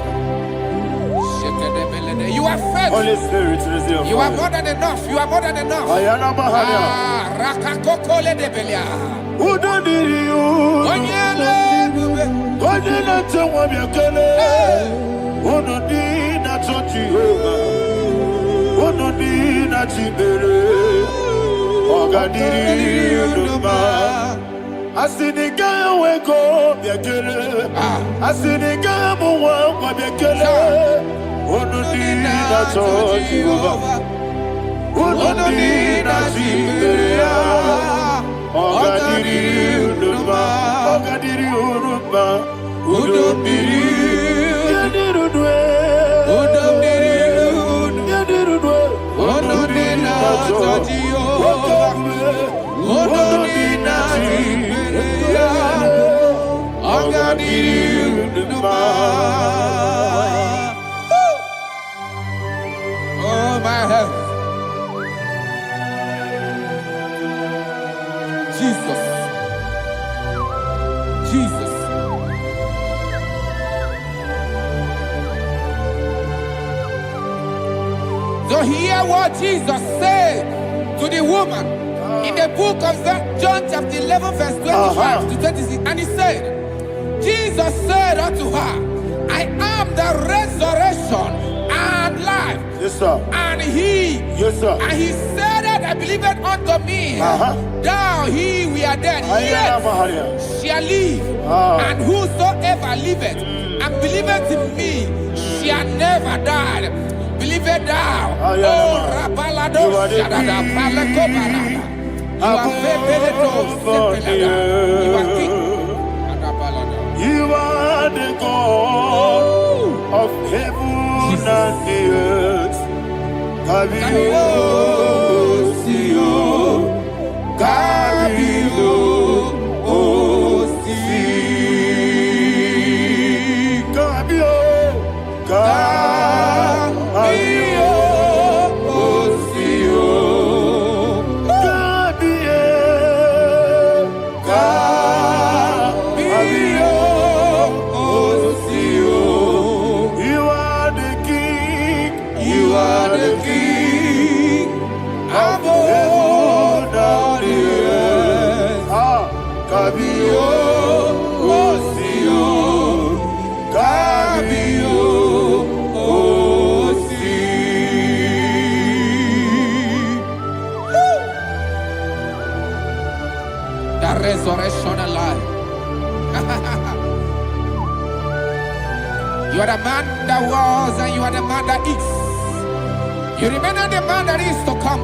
You are faithful. Holy Spirit, receive You are more than enough. You are more than enough. Ayana Mahania. Rakakokole de Belia. Udodiriu. Onyele. Onyele tewa biakele. Onodina Jehovah. Onodina Chibere. Ogadiriu Numa. Asiniga weko biakele. Asiniga muwa kwa biakele. Onodina Jehovah. Onodina Chibere. Ogadiriu Numa. Ogadiriu Numa. Udomdiriu. Yadirudwe. Udomdiriu. Yadirudwe. Onodina Jehovah. Onodina Oh my head. Jesus. Jesus. So hear what Jesus said to the woman in the book of John chapter 11 verse 25 to 26. And he said, Jesus said unto her, I am the resurrection and life. Yes, sir. And he, Yes, sir. and he said that I believed unto me, thou he we are dead, Ayana Mahania. yet shall live. And whosoever liveth and believeth in me shall never die. Believe it thou. Ayana Oh, Mahania. Rabalado, You are the Shadada, Palako, Barada. You are Febeleto, Sepelada. You are king. Adabalada. You are the God of heaven and the earth. Kabio, Sio, Kabio, Si, Kabio, Kabio, Sio, Kabio, Sio. You are the King. You are the King of heaven and the earth. Kabio, Sio, Kabio, Si. The resurrection alive. You are the man that was and you are the man that is. You remain the man that is to come.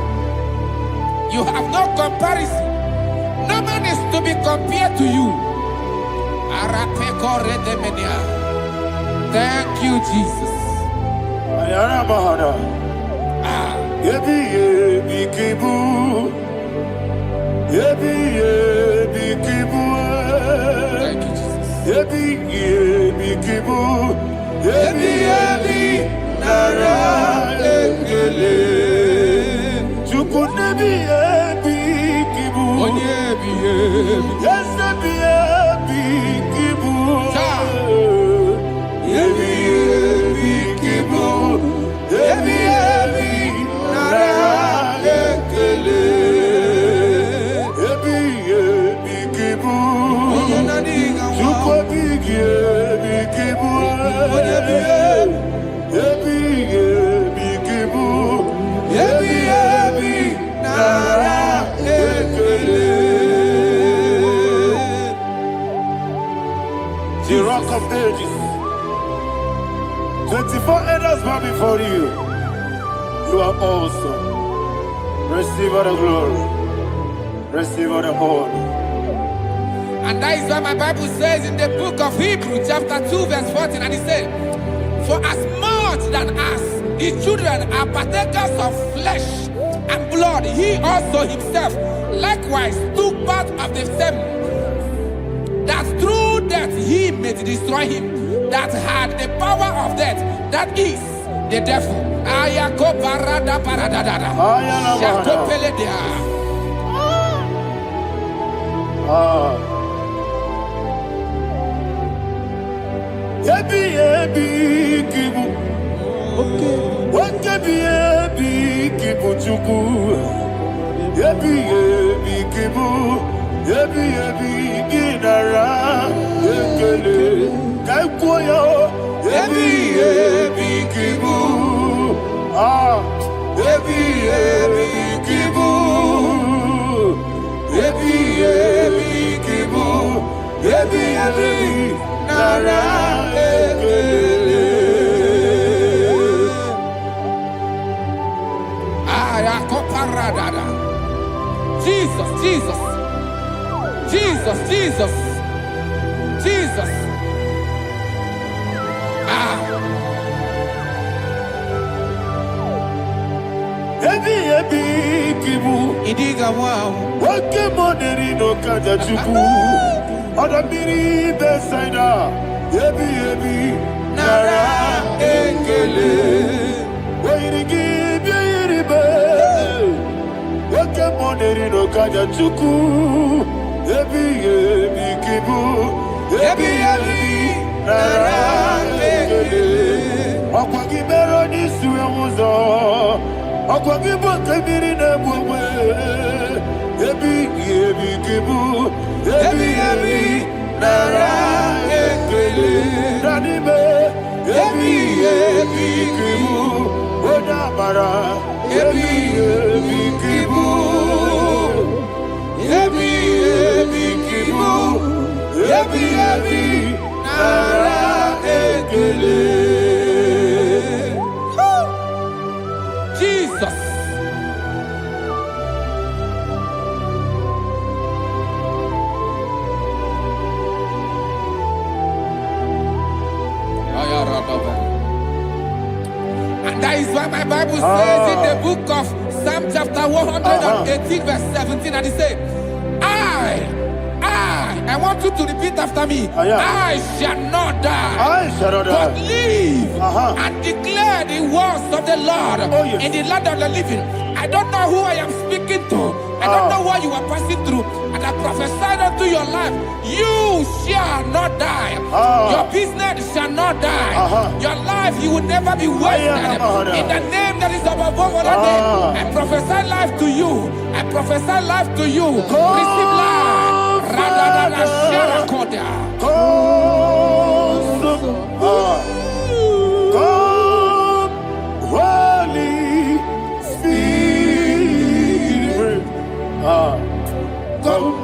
You have no comparison. No man is to be compared to you. Thank you, Jesus. Ayana Mahana. Yebi yebi kibu. Yebi yebi kibu. Thank you, Jesus. Yebi yebi kibu. Yebi yebi nara ekele. Chuku nebi yebi kibu. Onyebi, yebi. Yes, nebi yebi kibu. Yebi yebi kibu. Yebi yebi nara ekele. Yebi yebi kibu. Chuku bigi yebi kibu. Yebi yebi kibu. Yebi yebi nara ekele. The rock of ages. 24 elders bow before you. You are awesome. Receive all the glory. Receive all the honor. And that is what my Bible says in the book of Hebrews chapter 2 verse 14. And it said, for as much than us, the children are partakers of flesh and blood, he also himself likewise took part of the same, that through death he may destroy him that had the power of death, that is the devil. Ayako parada paradada. Shako peledea. Yebi yebi kibu. Wakebi yebi kibu chuku. Yebi yebi kibu. Yebi yebi ginara. Yekele kaikoya. Yebi yebi kibu. Yebi yebi kibu. Yebi yebi kibu. Yebi yebi nara ekele. Ayakoparadada. Jesus, Jesus, Jesus, Jesus, Jesus. Yebi yebi kibu. Idiga wow. Wake money no kaja chuku. Oda miri besaida. Yebi yebi nara ekele. Wairigi biiribe. Wake money no kaja chuku. Yebi yebi kibu. Yebi yebi nara ekele. Akwagi bero ni suwe muzo. Akwagi boke miri ne bwe. Yebi yebi kibu. Yebi yebi nara ekele. Nanibe. Yebi yebi kibu. Oda mara. Yebi yebi kibu. Yebi yebi kibu. Yebi yebi nara ekele. Jesus. And that is why my Bible says in the book of Psalm chapter 118 verse 17, and it says, I want you to repeat after me. I shall not die, but live and declare the words of the Lord in the land of the living. I don't know who I am speaking to. I don't know what you are passing through. And I prophesy unto your life, you shall not die. Your business shall not die. Your life, you will never be wasted. In the name that is above all other name, I prophesy life to you. I prophesy life to you. Receive life. Radadada Sharakoda. Come, Holy Spirit. Come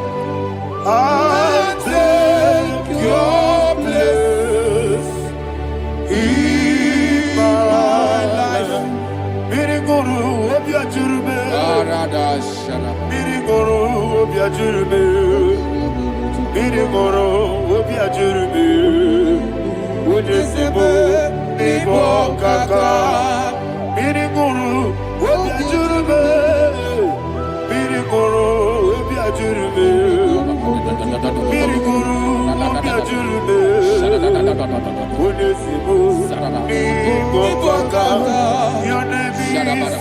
and take your place in my life. Miriguru obiajurube. Miriguru obiajurube. Miriguru obiajurube. Ujesebo nibo kaka. Miriguru obiajurube. Miriguru obiajurube. Miriguru obiajurube. Ujesebo nibo kaka. Your name is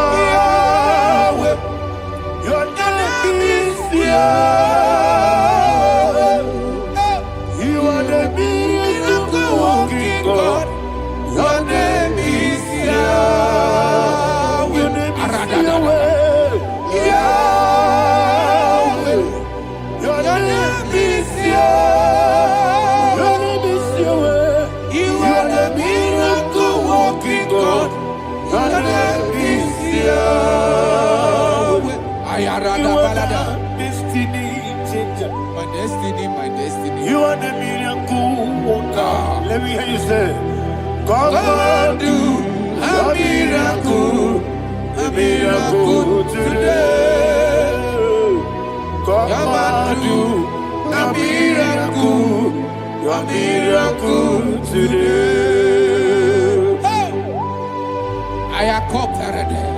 Yahweh. Your name is Yahweh. You are the miracle working God. Your name is Yahweh. Your name is Yahweh. Yahweh. Your name is Yahweh. Your name is Yahweh. You are the miracle working God. Your name is Yahweh. You are the destiny changer. My destiny, my destiny. You are the miracle worker. Let me hear you say, come and do a miracle today. Come and do a miracle today. I am cooperative.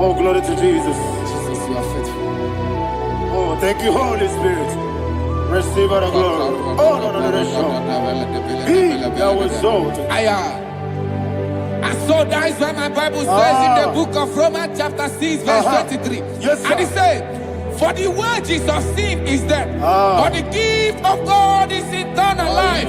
Oh, glory to Jesus. Jesus, you are faithful. Oh, thank you, Holy Spirit. Receive all the glory. Oh, no, Be thou exalted. And so that is why my Bible says in the book of Romans chapter 6 verse 23. Yes, sir. And it says, for the wages of sin is death, but the gift of God is eternal life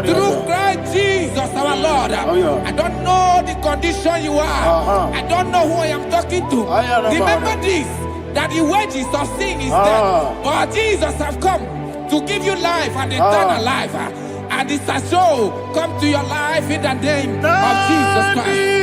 through Christ Jesus our Lord. I don't know the condition you are. I don't know who I am talking to. Remember this, that the wages of sin is death, but Jesus has come to give you life and eternal life. And this shall show come to your life in the name of Jesus Christ.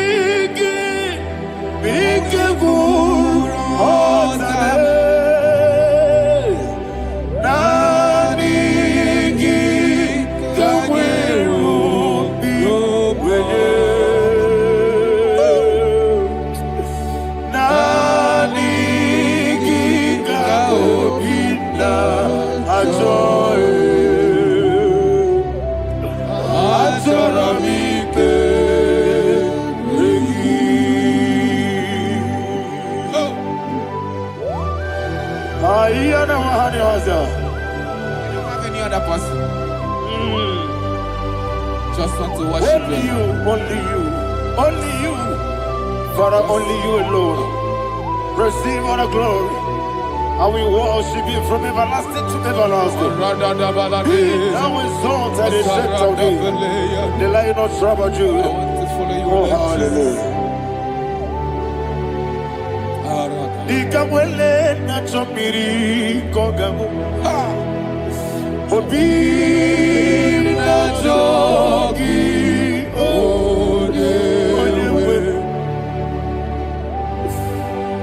I don't have any other person. Just want to worship only you, only you, only you. Father, only you alone. Receive all the glory. And we worship you from everlasting to everlasting. Be thou exalted and set of thee. The Lion of Tribe Judah. Oh, hallelujah. Ikamwele na chomiri kogamu. Obi na jogi onewe.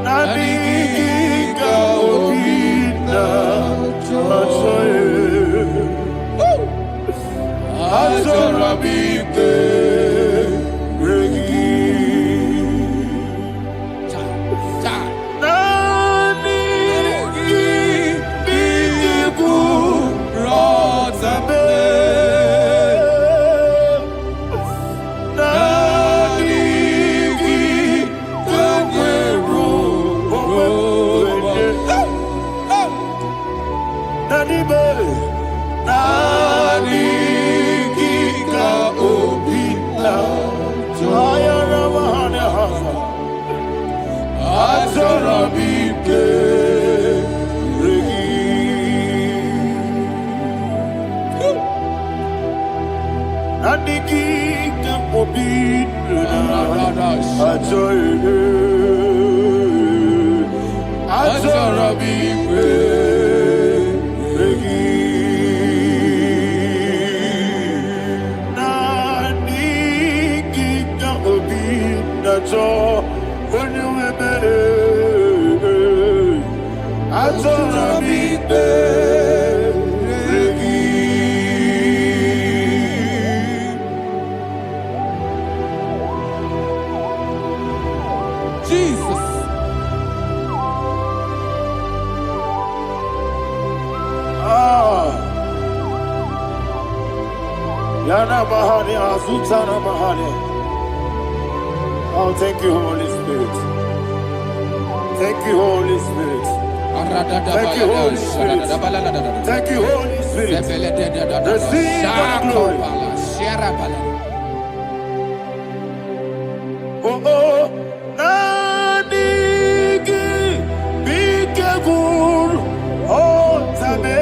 Nabika obi na choye. Azorabike regi. Oh, thank you, Holy Spirit. Thank you, Holy Spirit. Thank you, Holy Spirit. Thank you, Holy Spirit. Receive the glory. Oh, oh, Nadigi, Bikagur, oh, Tame.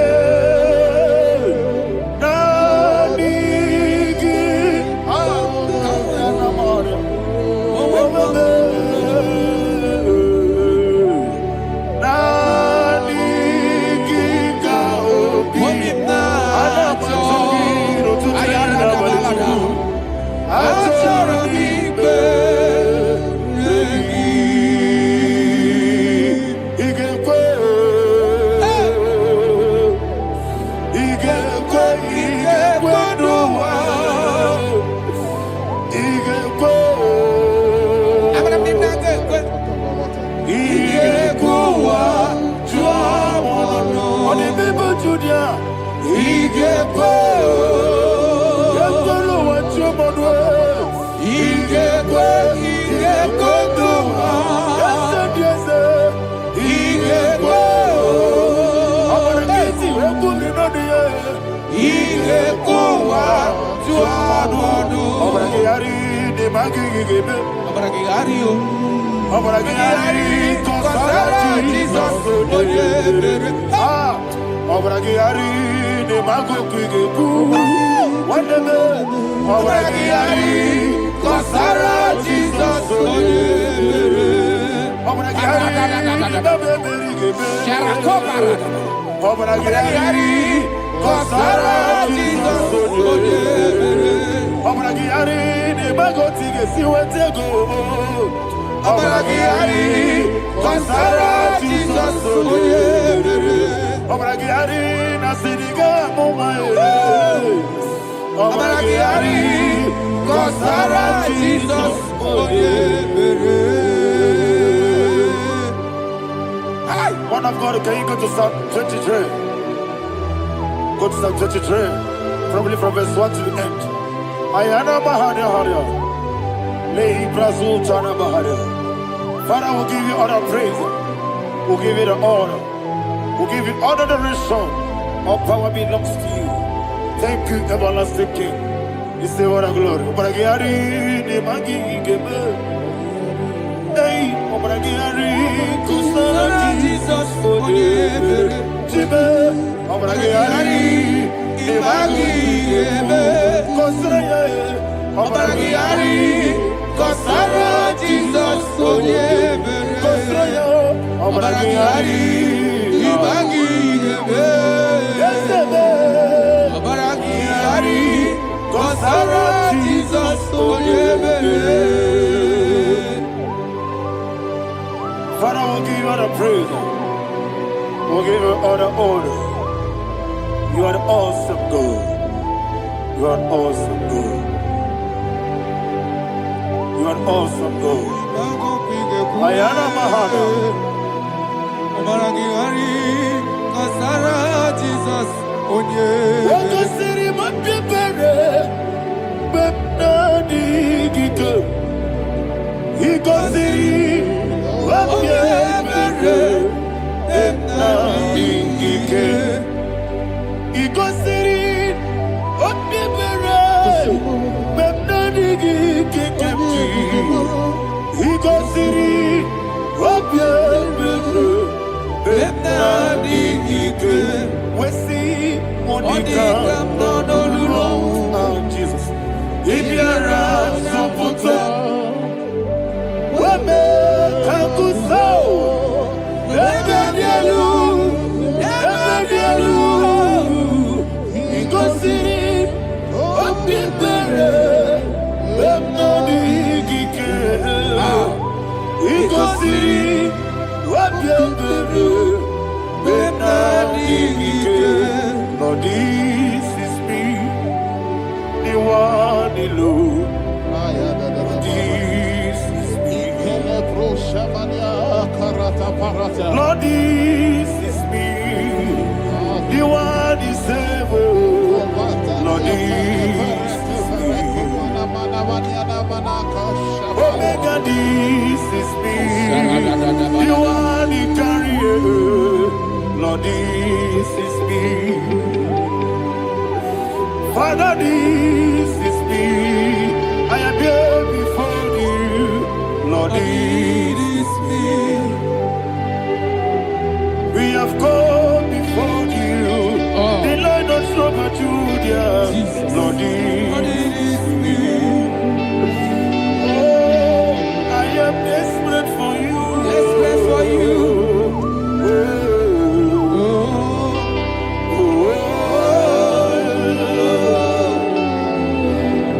Yes, magigebe. Abragiario. Obragiari, Kosara, Jesus, Obragiari, the Mago Kigebu, whatever, Obragiari, Kosara, Jesus, Obragiari, Obragiari, Kosara, Jesus, Obragiari, the Mago Kigebu, Obragiari, Kosara, Jesus, Obragiari, Nasidiga, Momae. Obragiari, Kosara, Jesus, One of God, can you go to Psalm 23? Go to Psalm 23, probably from verse 1 to the end. Ayana Mahania Haria. Father, we'll give you all the praise. We'll give you the honor. We'll give you all the adoration. All power belongs to you. Thank you, everlasting King. You say what a glory. Obragiari, the Magi, hey, Obragiari, Kusara, Jesus, Obragiari, the Magi, Kusara, Obragiari, Kosara, Jesus, Obragiari, Obragiari, Kosara, Jesus, Father, we'll give you all the praise. We'll give you all the honor. You are the awesome God. You are an awesome God. You are awesome, God. Ayana Mahana. Obragiari, Kosara, Jesus, Waka Siri Mapipere, Bepnadi Giko. Iko Siri, Wapipere, Bepnadi Gike. Iko Siri, Wapipere, Bepnadi Gike. Iko Siri, Wapipere, Bepnadi Gike. Wesi Monica, oh Jesus. Ibiara Soputo, Wame Kankuso, Ebedielu, Iko Siri, Wapipere, Bepnadi Gike. Iko Siri, Wapipere, Lord, this is me, the one alone. This is me. Lord, this is me, the one is able. Lord, this is me. Omega, this is me, the one in carrier. Lord, this is me. Father, this is me. I am here before you. Lord, this is me. We have come before you. The Lord not so but you, dear. Lord, this is me. Oh, I am desperate for you. Desperate for you.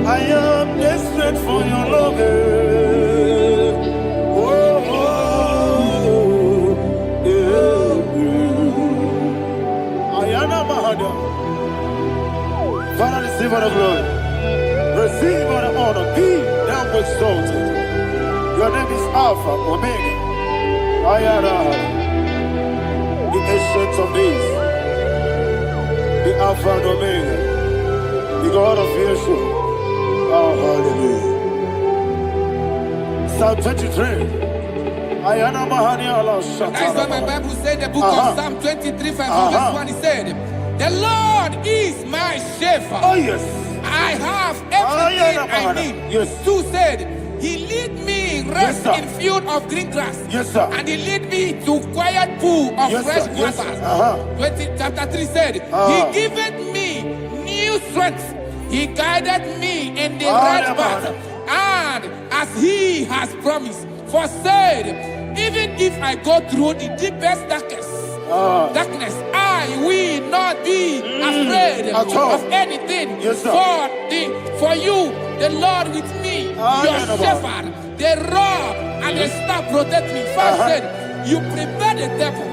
I am desperate for your love. Ayana Mahada. Father, receive all the glory. Receive all the honor. Be thou exalted. Your name is Alpha, Omega. Ayana. The ancient of days. The Alpha and Omega. The God of Yeshua. Oh, hallelujah. Psalm 23. Ayana Mahani Allah Shatana. That's what my Bible said, the book of Psalm 23, verse 1. He said, the Lord is my shepherd. Oh, yes. I I have everything I need. Yes. 2 said, He lead me rest Yes, in field of green grass. Yes, sir. And He lead me to quiet pool of Yes, fresh sir. Yes, waters. sir. 20, chapter 3 said, He giveth me new strength. He guided me in the right path. And as He has promised, for said, even if I go through the deepest darkness, I will not be afraid of anything. Yes, sir. For you, the Lord with me, your shepherd, the rod and the staff protect me. 5 said, you prepare the table,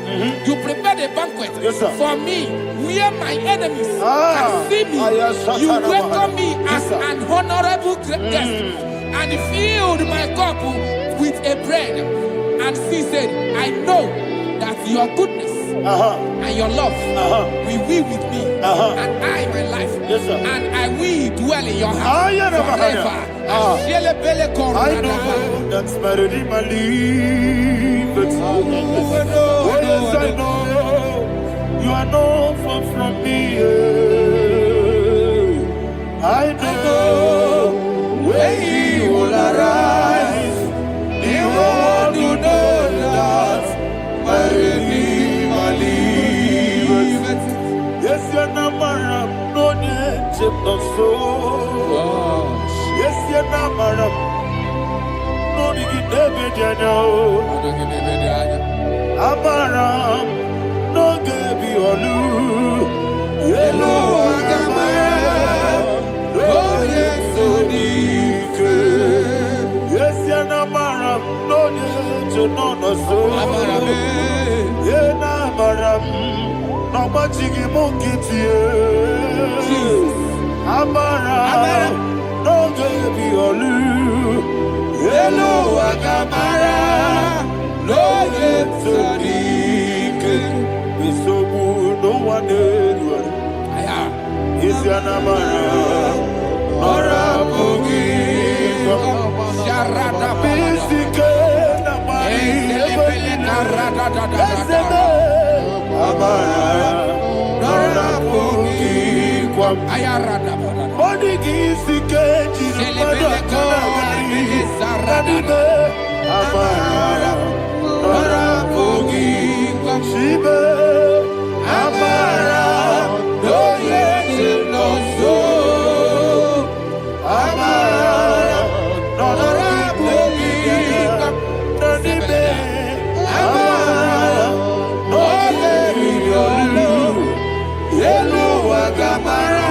you prepare the banquet for me, where my enemies can see me. You welcome me as an honorable guest, and filled my cup with a bread. And she said, I know that your goodness and your love will be with me, and I, my life, and I will dwell in your house forever. I know that's better than my leave. Yes, I know you are not far from me. I know when He will arise, He will do that. Better than my leave. Yes, you're not my no need of soul. Yes, you're not my no need to Amaram, no gebi olu. Yelo agamara, no yesodike. Yes, yana maram, no yejo no no so. Yena maram, no machigi mukiti. Amaram, no gebi olu. Yelo agamara. No yetsodike, isobu no one anywhere. Is yanamara, Marabugi, Sharada, Bisike, Namari, Amara, Marabugi, Ayarada, Bodigizike, Sarada, Amara. Shibe, Amara, no yet no so. Amara, no rabugi, no nibe. Amara, no yelu, yelu agamara,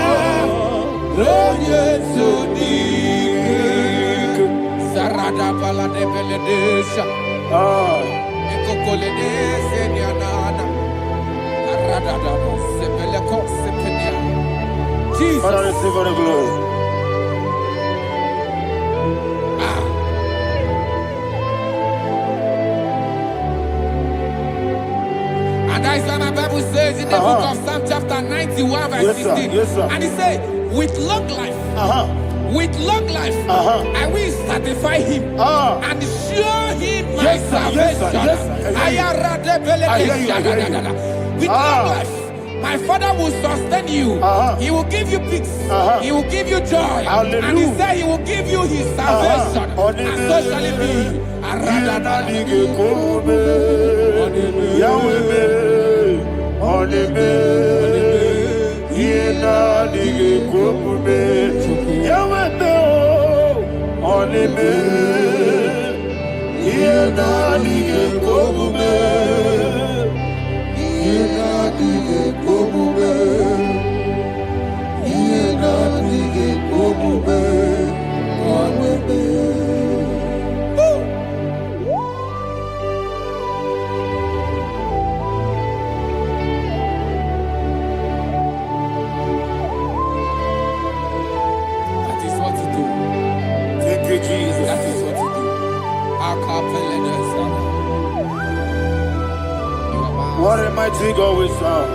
no yet so dik. Sarada bala de beledesha. Jesus. Father, receive all the glory. And that is why my Bible says in the book of Psalm chapter 91 verse 16. And it says, with long life, with long life, I will satisfy him and show him my salvation. With long life, my Father will sustain you. He will give you peace. He will give you joy. And He said He will give you His salvation. And so shall it be. What a mighty God we serve.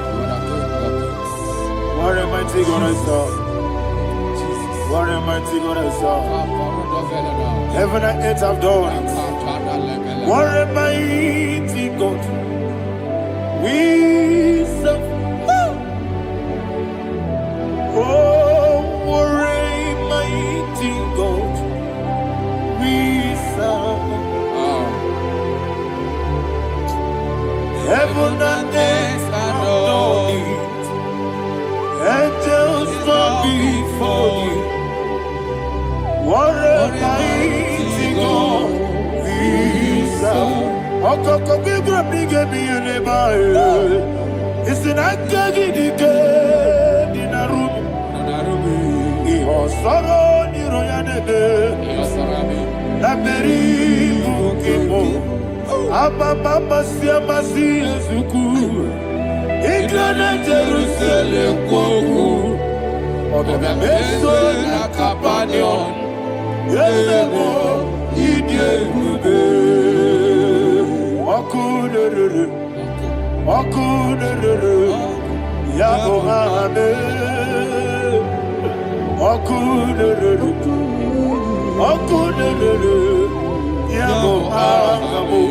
What a mighty God I serve. What a mighty God I serve. Heaven and earth have done it. What a mighty God we serve. Oh, what a heaven and earth adore thee. Angels bow before thee. What a mighty God we serve. Okoko bigro bige bi elebae. Isinakagi dike dinarubi. Iho soro ni royanebe. Laberi bukimo. Ababa siamasi ezuku. Iglana Jerusalem koku. Obebe meso na kapanion. Yesemo idye gube. Okunere. Okunere. Yabo hame. Okunere. Okunere. Yabo hame.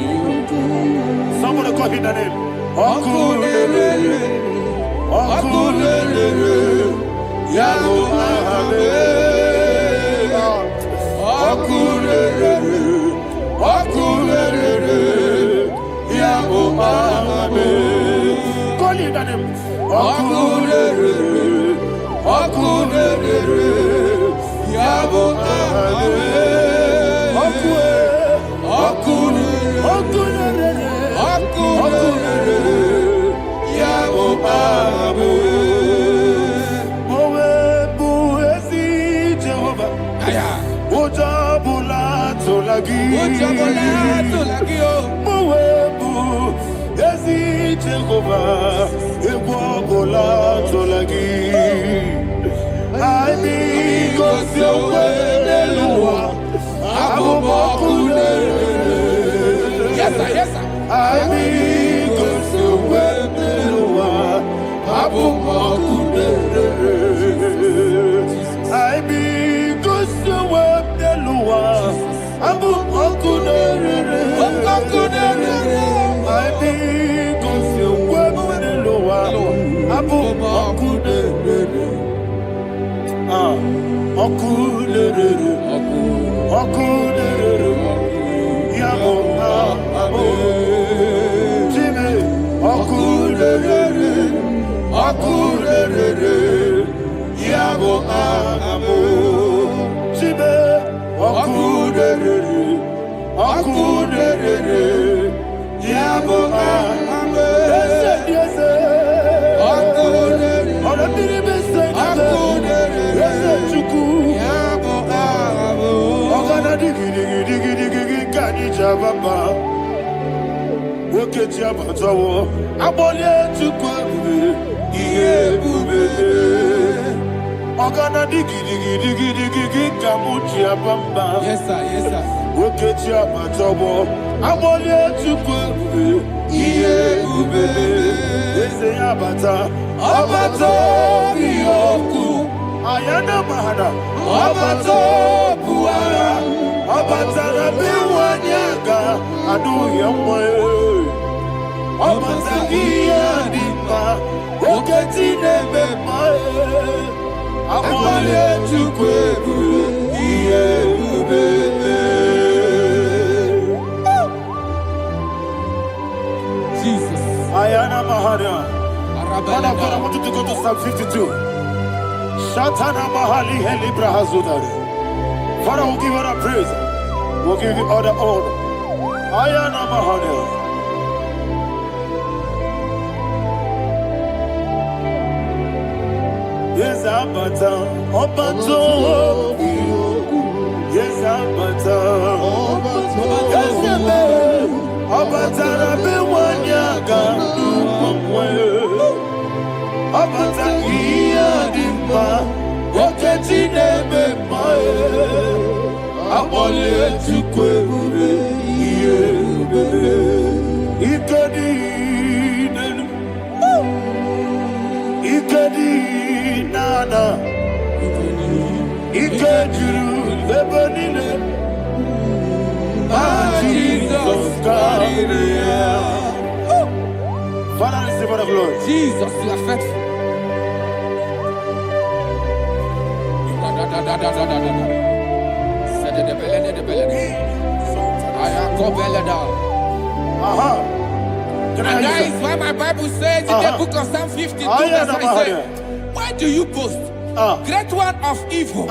Somebody call him the name. Okunere. Okunere. Yabo hame. Okunere. Okunere. Yabo hame. Call him the name. Okunere. Okunere. Yabo hame. Yes, sir. Yes, sir. Yes, sir. Yes, sir. Ayana mahana, abato buara, abatara biwanyaga, adu yamwe, abatagia dimba, oketi nebe mae, amale chukwebu, iye ubebe. Jesus. Ayana mahana. Father, I want you to go to Psalm 52. Shatana Mahali Helibra Hazudari. Father, we'll give you the praise. We'll give you all the honor. Ayana Mahali. Yes, Abata. Obato. Yes, Abata. Yes, Abata. Rabe Wanyaga. Abata iya dimba, oketi nebe mae, abole chukwe ube iye ube, ikedi nenu, ikedi nana, ikediru lebenile, Jesus God. Father, receive all the glory. Jesus, you are faithful. Can I And hear that you, is why my Bible says in the book of Psalm 52, verse 36, why do you boast? Great one of evil.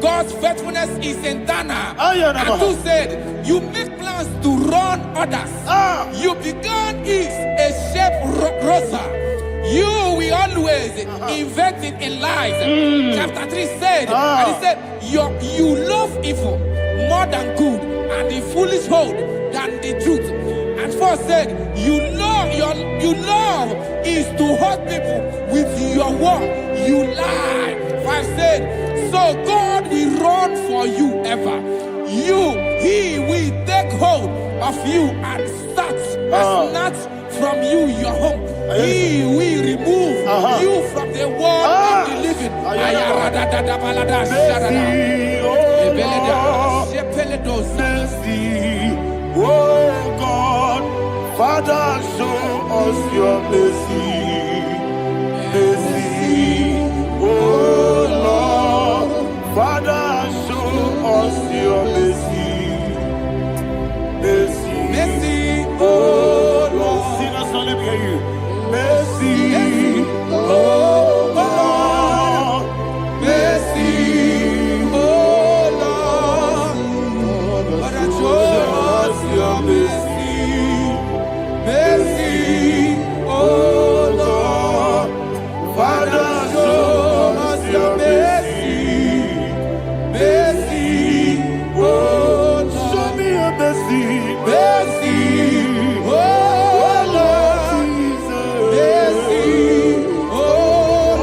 God's faithfulness is eternal. And two said, you make plans to run others. You began is a shape rosa. You will always invent it in lies. Chapter 3 said, and he said, you love evil more than good, and the foolish hold than the truth. And 4 said, you love is to hurt people with your word. You lie. 5 said, so God will run for you ever. He will take hold of you and snatch from you your home. He will remove you from the world of the living. Oh God, Father, show us your mercy. Mercy, oh Lord, Father, show us your mercy. Mercy, mercy, oh Lord. Sing us, let me hear you. Mercy, oh Lord, mercy, oh Lord, Father, show us your mercy. Mercy, oh Lord, Father, show us your mercy. Mercy, oh Lord, show me your mercy. Mercy, oh Lord, mercy, oh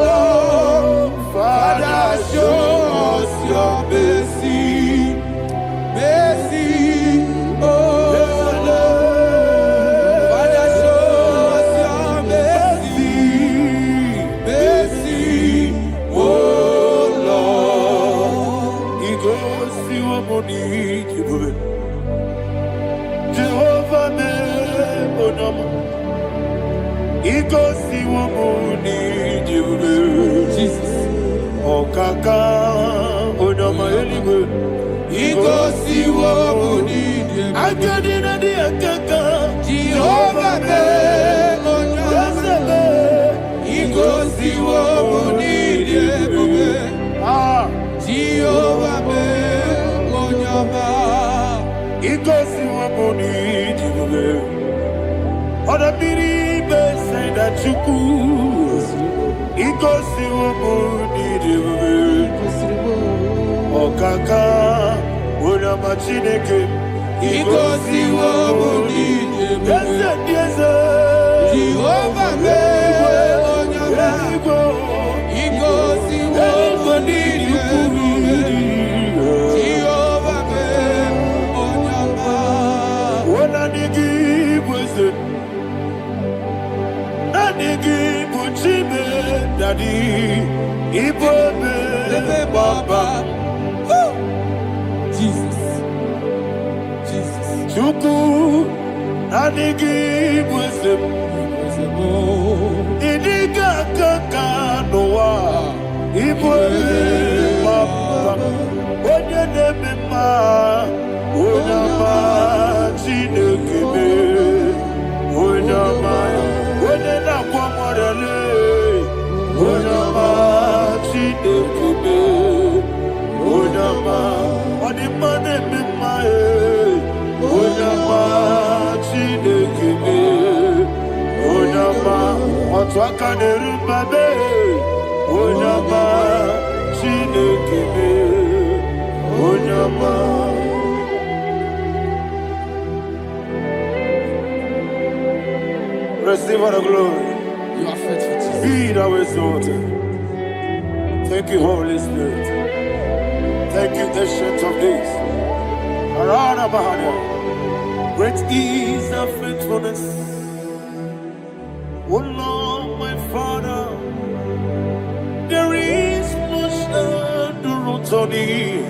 Lord, Father, show us your mercy. Mercy, oh Lord, Father, show us your mercy. Mercy, oh Lord. He goes to your money, Jehovah, me, oh He goes to your money, Jesus. Oh, Kaka, oh no, my anyway. He goes to your money, I got in a dear Kaka. Jehovah, me, oh no, he goes to your money, Jehovah, me, oh no, he goes to your money, Other people say that you could. He goes to your money, oh Kaka, Una Machineke. He goes to your money, yes, Jehovah, he goes to your money, Jehovah, when I give wisdom. Daddy, Baba, Jesus, Jesus, Chuku, Nadigi wisdom, Idiga Kakanoa, Baba, Onya Nebima, Onama, Chinekebe, Onama. Onena kwa morale, onama chidekube, onama odimane bimae, onama chidekube, onama otwaka nerubabe, onama chidekube, onama. Receive all the glory. You are faithful, Jesus. Be thou exalted. Thank you, Holy Spirit. Thank you, Ancient of Days. Arana Bahana. Great is thy faithfulness. O Lord, my Father, there is much endurance on thee.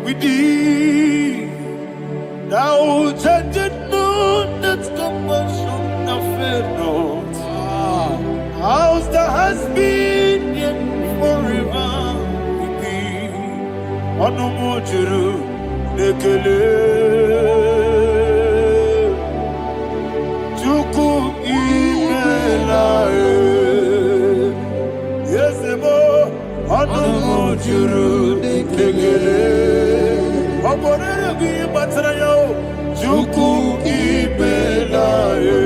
With thee, thou judgest not that compassion. Not. House that has been yet forever with thee. Onomojuru nekele. Chuku Chuku ibelaye.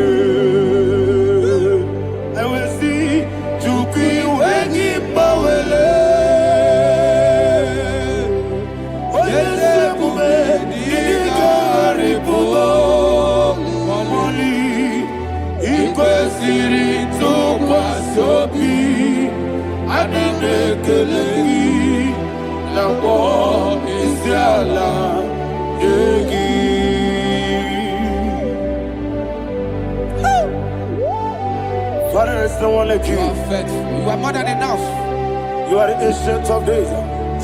I will see Chuku wengi bawele. Oyese kume ilikari pulo. Mamoli ikwesiri tukwa sobi. Adine kelegi nabo isiala yegi. Father, there is no one like you. You are faithful. You are more than enough. You are the ancient of days.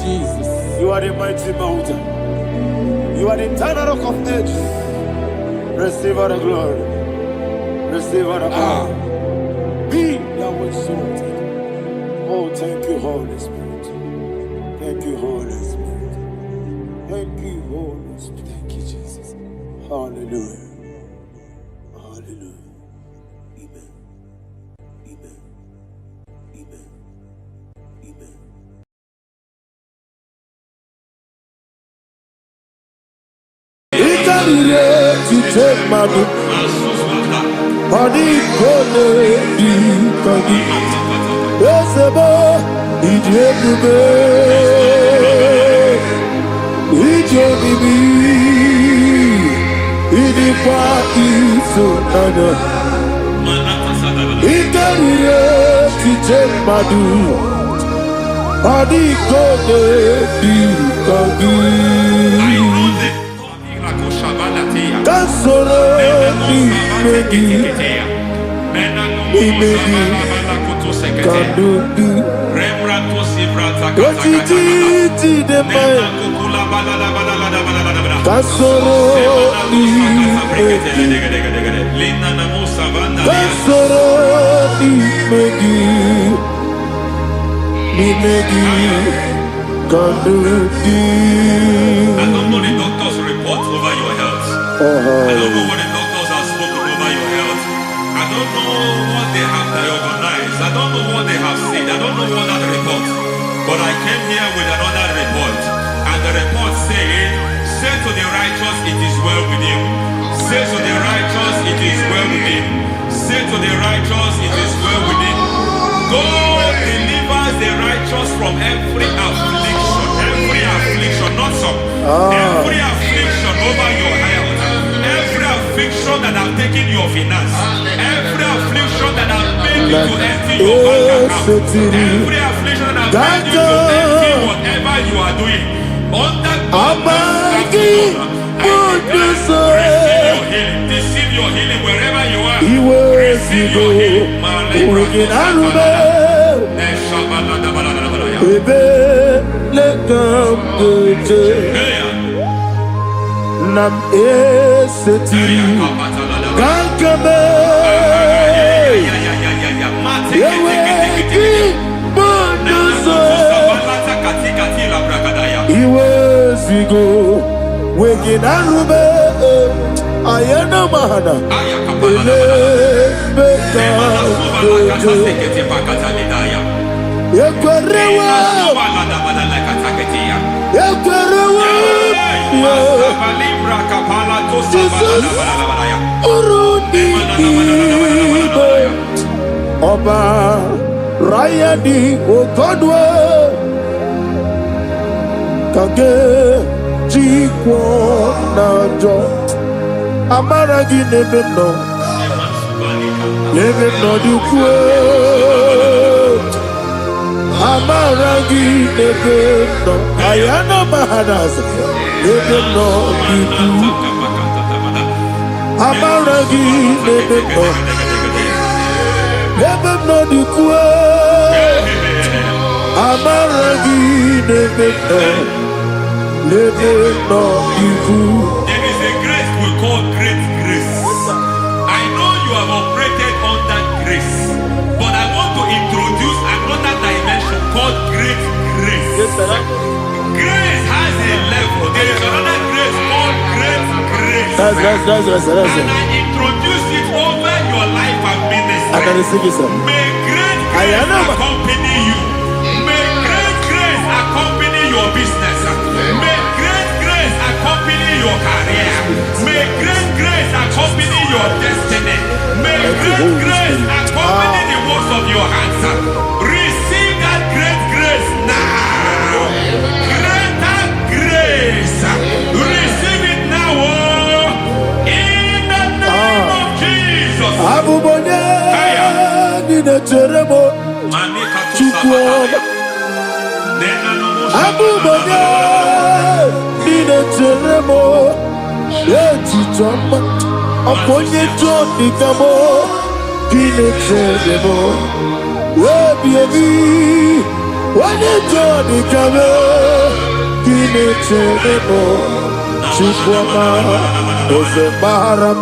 Jesus. You are the mighty mountain. You are the eternal rock of ages. Receive all the glory. Receive all the honor. Be thou exalted. Oh, thank you, Holy Spirit. Thank you, Holy Spirit. Thank you, Holy Spirit. Thank you, Jesus. Hallelujah. Hallelujah. Amen. Amen. Amen. Amen. Ikarire tite madu. Adi kone di kagi. Esebo idiebube. Idionibi. Idikwa isonana. Ikarire tite madu. Adi kone di kagi. Kasoro imegi kadudu Ojiji deme Kasoro imegi Kasoro imegi Imegi kadudu. I don't know the doctor's report over your health. I don't know what the doctors have spoken over your health. I don't know what they have diagnosed. I don't know what they have said. I don't know what that report. But I came here with another report. And the report said, say to the righteous, it is well with him. Say to the righteous, it is well with him. Say to the righteous, it is well with him. God delivers the righteous from every affliction. Every affliction, not some. Every affliction over your health. Every affliction that have taken your finance. Every affliction that have made you to empty your bank account. Every affliction that have made you to empty whatever you are doing. Under God, receive your healing. Receive your healing wherever you are. Receive your healing. Nam esetiri kankame yeweki bonuzo iwezigo weginarube ayana mahana ele beka dojo yekwerewa Jesus urudi ibe ọba rayadi ogodwe kage jikwo najo amaragi n'ebe nọ dukwe amaragi n'ebe nọ ayana mahanas n'ebe nọ dukwe amaragi n'ebe nọ dukwe amaragi n'ebe nọ dukwe. There is a grace we call great grace. I know you have operated under grace, but I want to introduce another dimension called great grace. Yes, sir. Grace has a level. There is another grace called great grace. That's And I introduce it over your life and ministry. I can receive it, sir. May great grace accompany you. May great grace accompany your business. May great grace accompany your career. May great Abubonye nina teremo chukwoma. Abubonye nina teremo eti choma. Aponye choni kamo nina teremo. Webi wane choni kamo nina teremo chukwoma. Oze baram.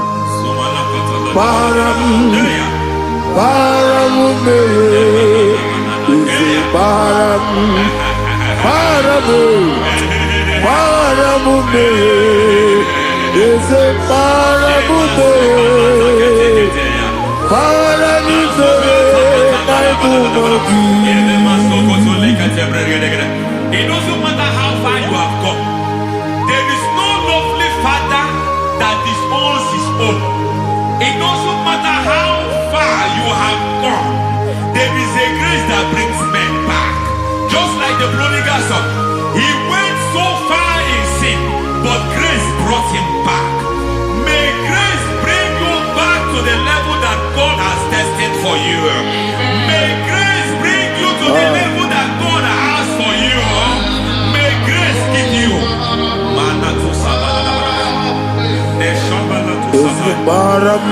Param, me, param, me, is a param, It doesn't matter how far you have come. There is no lovely father that disowns his own. It doesn't matter how far you have gone. There is a grace that brings men back. Just like the prodigal son. He went so far in sin, but grace brought him back. May grace bring you back to the level that God has destined for you. May grace bring you to the level that God has for you. May grace give you. Param,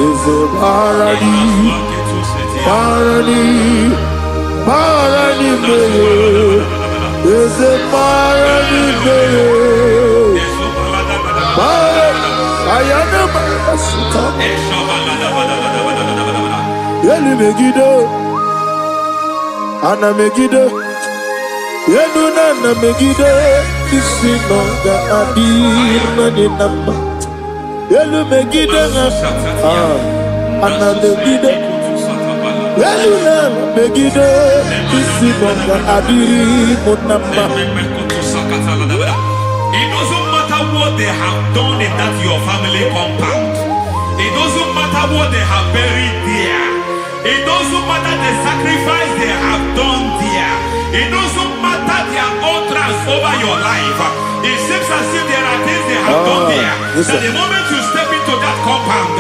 is a Yenuna na megide isi nonga adir na dinamba. Yelu megide na ana megide. Yenuna na megide isi nonga adir munamba. It doesn't matter what they have done in that your family compound. It doesn't matter what they have buried there. It doesn't matter the sacrifice they have done there. It doesn't matter their utterance over your life. It seems as if there are things they have done there. That the moment you step into that compound,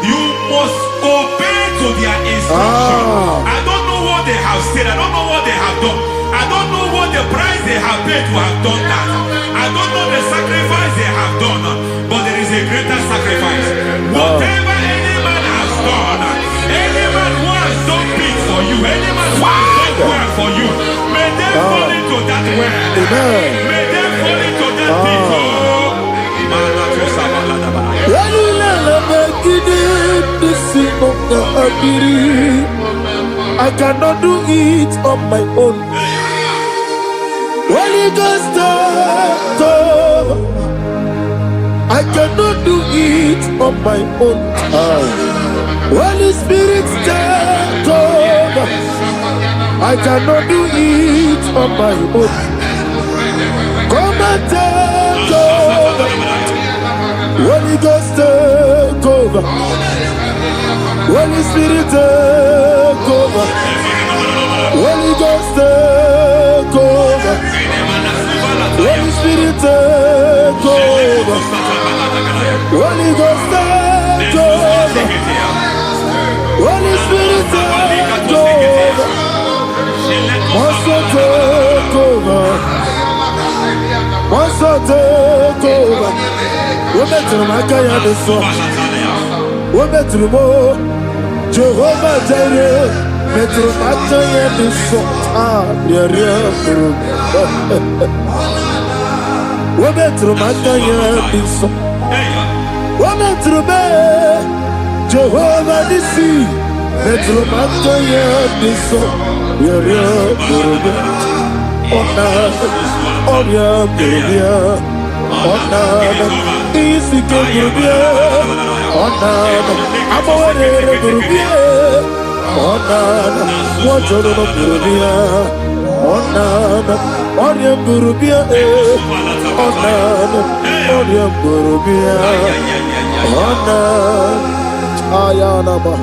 you must obey to their instruction. I don't know what they have said. I don't know what they have done. I don't know what the price they have paid to have done that. I don't know the sacrifice they have done. But there is a greater sacrifice. Whatever any man has done, any man who has done big for you, any man who has done well for you, may they fall into that well. May they fall into that people. I cannot do it on my own. Holy Ghost, come. I cannot do it on my own. Holy Spirit, come. I cannot do it on my own. Come and take over. Holy Ghost, take over. Holy Spirit, take over. Holy Ghost, take over. Holy Spirit, take over. Holy Ghost, take over. Holy Spirit, take over. Also take over. Also take over. We're better than I can do so. We're better than more. Jehovah Jireh. Better than I can do so. We're better than I can do so. We're better than Jehovah Nissi. Better than I can do so.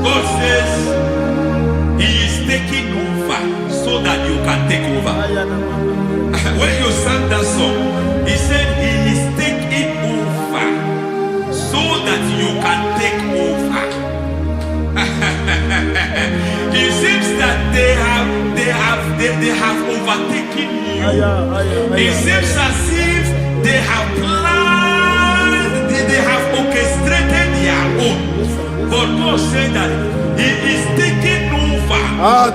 God says He is taking over so that you can take over. When you sang that song, He said He is taking attacking you. It seems as if they have planned, they have orchestrated their own. But God said that He is taking over.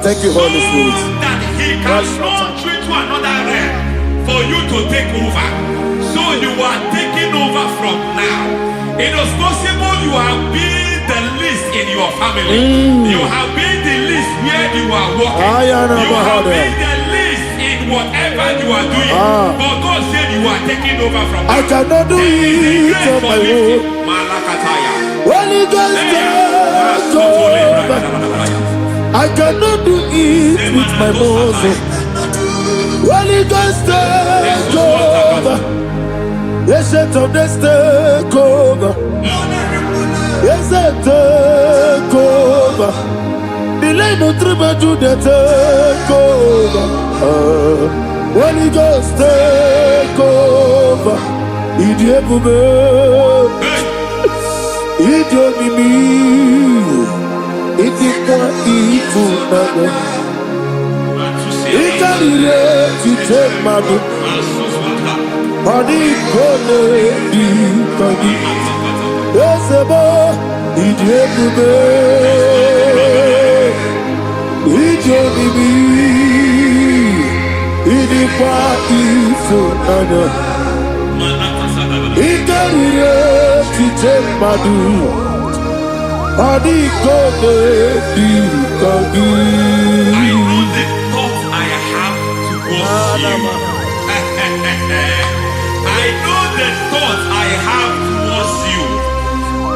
Thank you, Holy Spirit. So that He can launch you to another realm for you to take over. So you are taking over from now. It is possible you have been the least in your family. You have been the least where you are working. You have been the least in whatever you are doing. But God said you are taking over from now. I cannot do it on my own. Holy Ghost, take over. I cannot do it with my muscle. Holy Ghost, take over. Yes, of this take over. Yes, take over. Delay no trouble to the take over. Holy Ghost, take over. Idiebube, idiomimi, idikwa ifunana. Ikarire titemadu. Mani kone di kagi. Esebo idiebube, idiomimi, idikwa ifunana. Ikarire titemadu. Mani kone di kagi. I know the thoughts I have towards you. I know the thoughts I have towards you.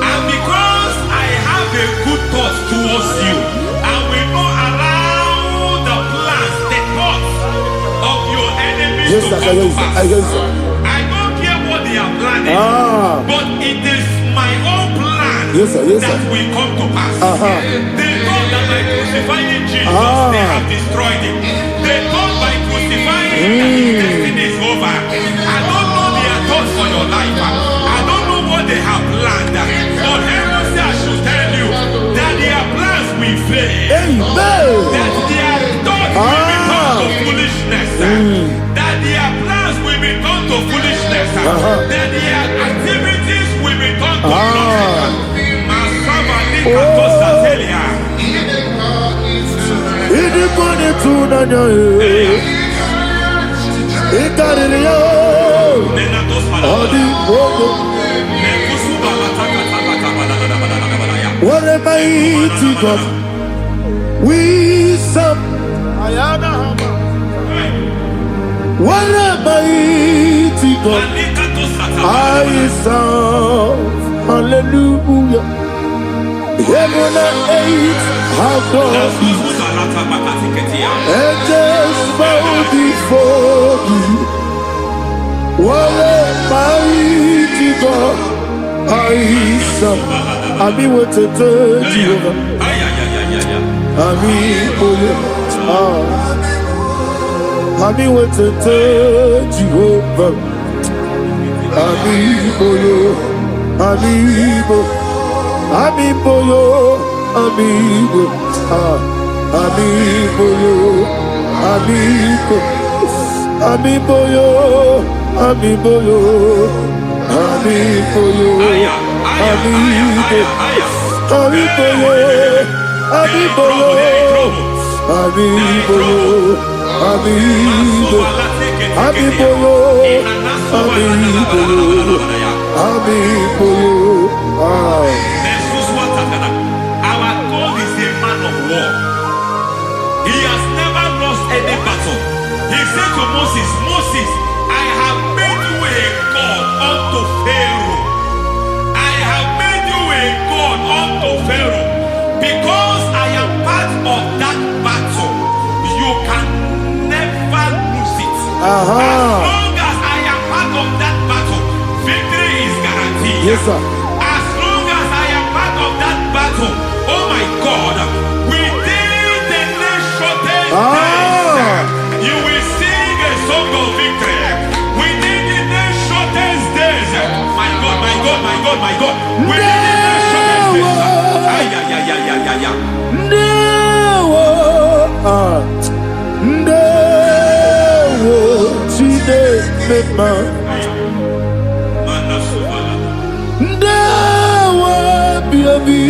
And because I have a good thought towards you, I will not allow the plans, the thoughts of your enemies to come to pass. I don't care what they are planning, but it is my own plan that will come to pass. They thought that by crucifying Jesus, they have destroyed him. They thought by crucifying him that his destiny is over. I don't know their thoughts for your life. I don't know what they have planned. But heaven says I should tell you that their plans will fail. That their thoughts will be turned to foolishness. That their plans will be turned to foolishness. That their activities will be turned to nonsense. What a mighty God we serve. What a mighty God I serve. Hallelujah. Heaven and earth have done this. Angels bow before you. What a mighty God I serve. Ami wote Jehovah. Ami boyo. Ami wote Jehovah. Ami boyo. Ami boyo. Amigo yo, amigo, amigo yo, amigo, amigo yo, amigo yo, amigo yo, amigo, amigo yo, amigo yo, amigo yo, amigo, amigo yo, amigo yo, amigo yo. Our God is a man of war. He has never lost any battle. He said to Moses, Moses, I have made you a God unto Pharaoh. I have made you a God unto Pharaoh. Because I am part of that battle, you can never lose it. As long as I am part of that battle, victory is guaranteed. Yes, sir. Oh my God, within the next shortest days, you will sing a song of victory. Within the next shortest days, my God, my God, my God, my God, within the next shortest days, mema. Ndawa biabi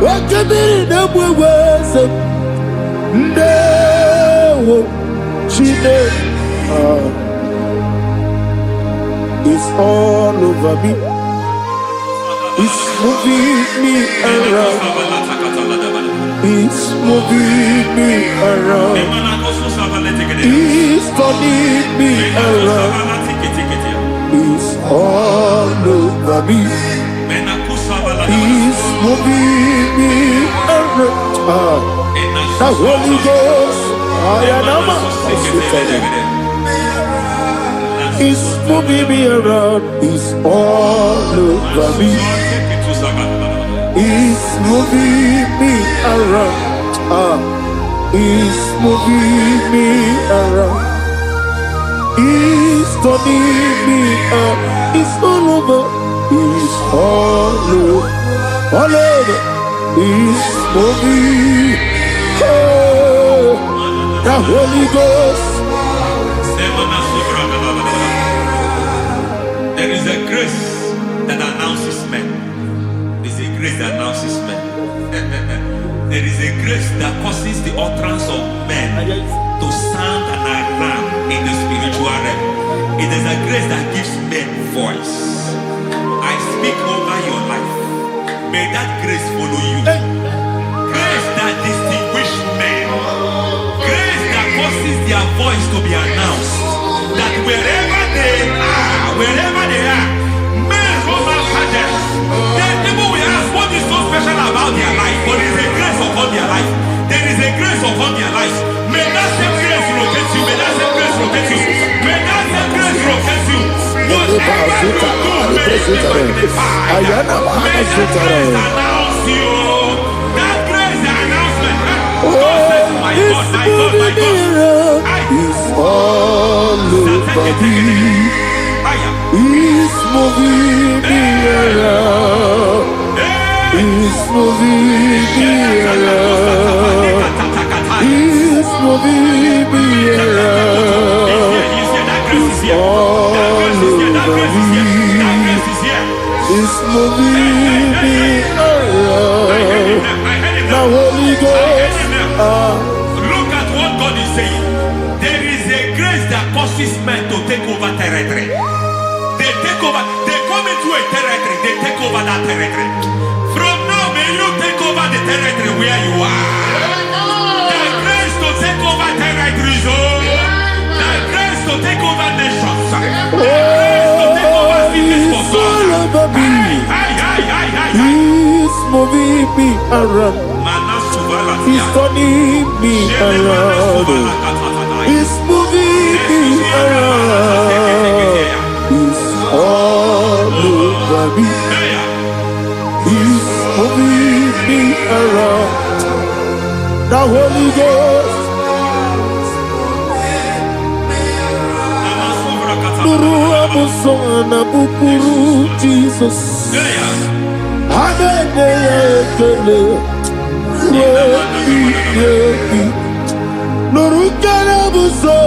wakabiri na bweweza. Ndawa chine it's all over me. It's moving me around. It's moving me around. It's turning me around. It's all over me. It's moving me around. The Holy Ghost, it's moving me around. It's all over me. It's moving me around. It's moving me around. It's turning me up. It's all over. It's all over. All over. It's moving. Oh, the Holy Ghost. There is a grace that announces men. There's a grace that announces men. There is a grace that causes the utterance of men to sound an alarm in the spiritual realm. It is a grace that gives men voice. I speak over your life. May that grace follow you. Grace that distinguishes men. Grace that causes their voice to be announced. That wherever they are, men come after them. Then people will ask, what is so special about their life? But there is a grace upon their life. There is a grace upon their life. May that same grace rotate you. May that same grace rotate you. May that same grace rotate you. Whatever you do, may it be magnified. May that grace announce you. That grace announcement. God says, my God, my God, my God. It's all over me. It's moving me around. It's moving me around. It's moving me around. It's all over me. It's moving me around. The Holy Ghost. Look at what God is saying. There is a grace that causes men to take over territory. They take over. They come into a territory. They take over that territory. From now, may you take over the territory where you are. The grace to take over territories. The grace to take over nations. The grace to take over cities for God. He's moving me around. He's turning me around. He's moving me around. He's all over me. He's moving me around. The Holy Ghost. Nuru amusona bukuru Jesus. Hanene ekele. Nuru karabuso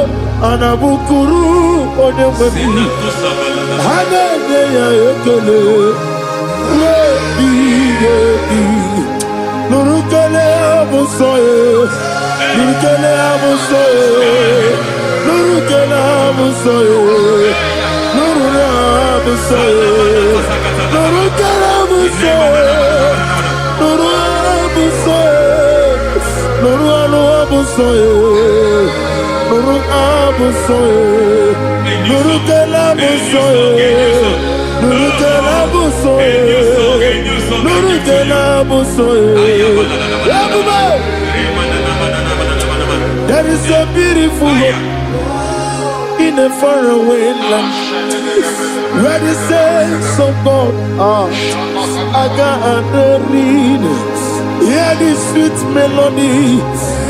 anabukuru onememi. Hanene ekele. Nuru kele abusoye. Nuru kele abusoye. Nuru kele abusoye. Nuru abusoye. Nuru kele abusoye. Nuru abusoye. Nuru abusoye. Nuru abusoye. Nuru kele abusoye. Nuru kele abusoye. Nuru kele abusoye. There is a beautiful hope in a faraway land where the saints of God are. I got the reading. Hear the sweet melody.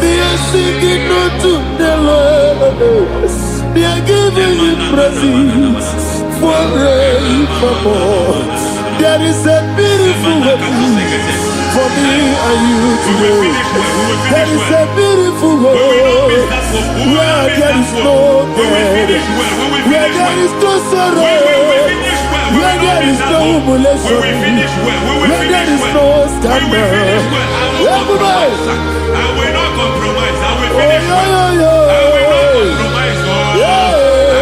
They are singing unto the Lord. They are giving you praise forevermore. There is a beautiful way for me and you today. There is a beautiful way where there is no death, where there is no sorrow, where there is no humiliation, where there is no scandal. Everybody, I will not compromise. I will oh, finish well. I will not compromise. I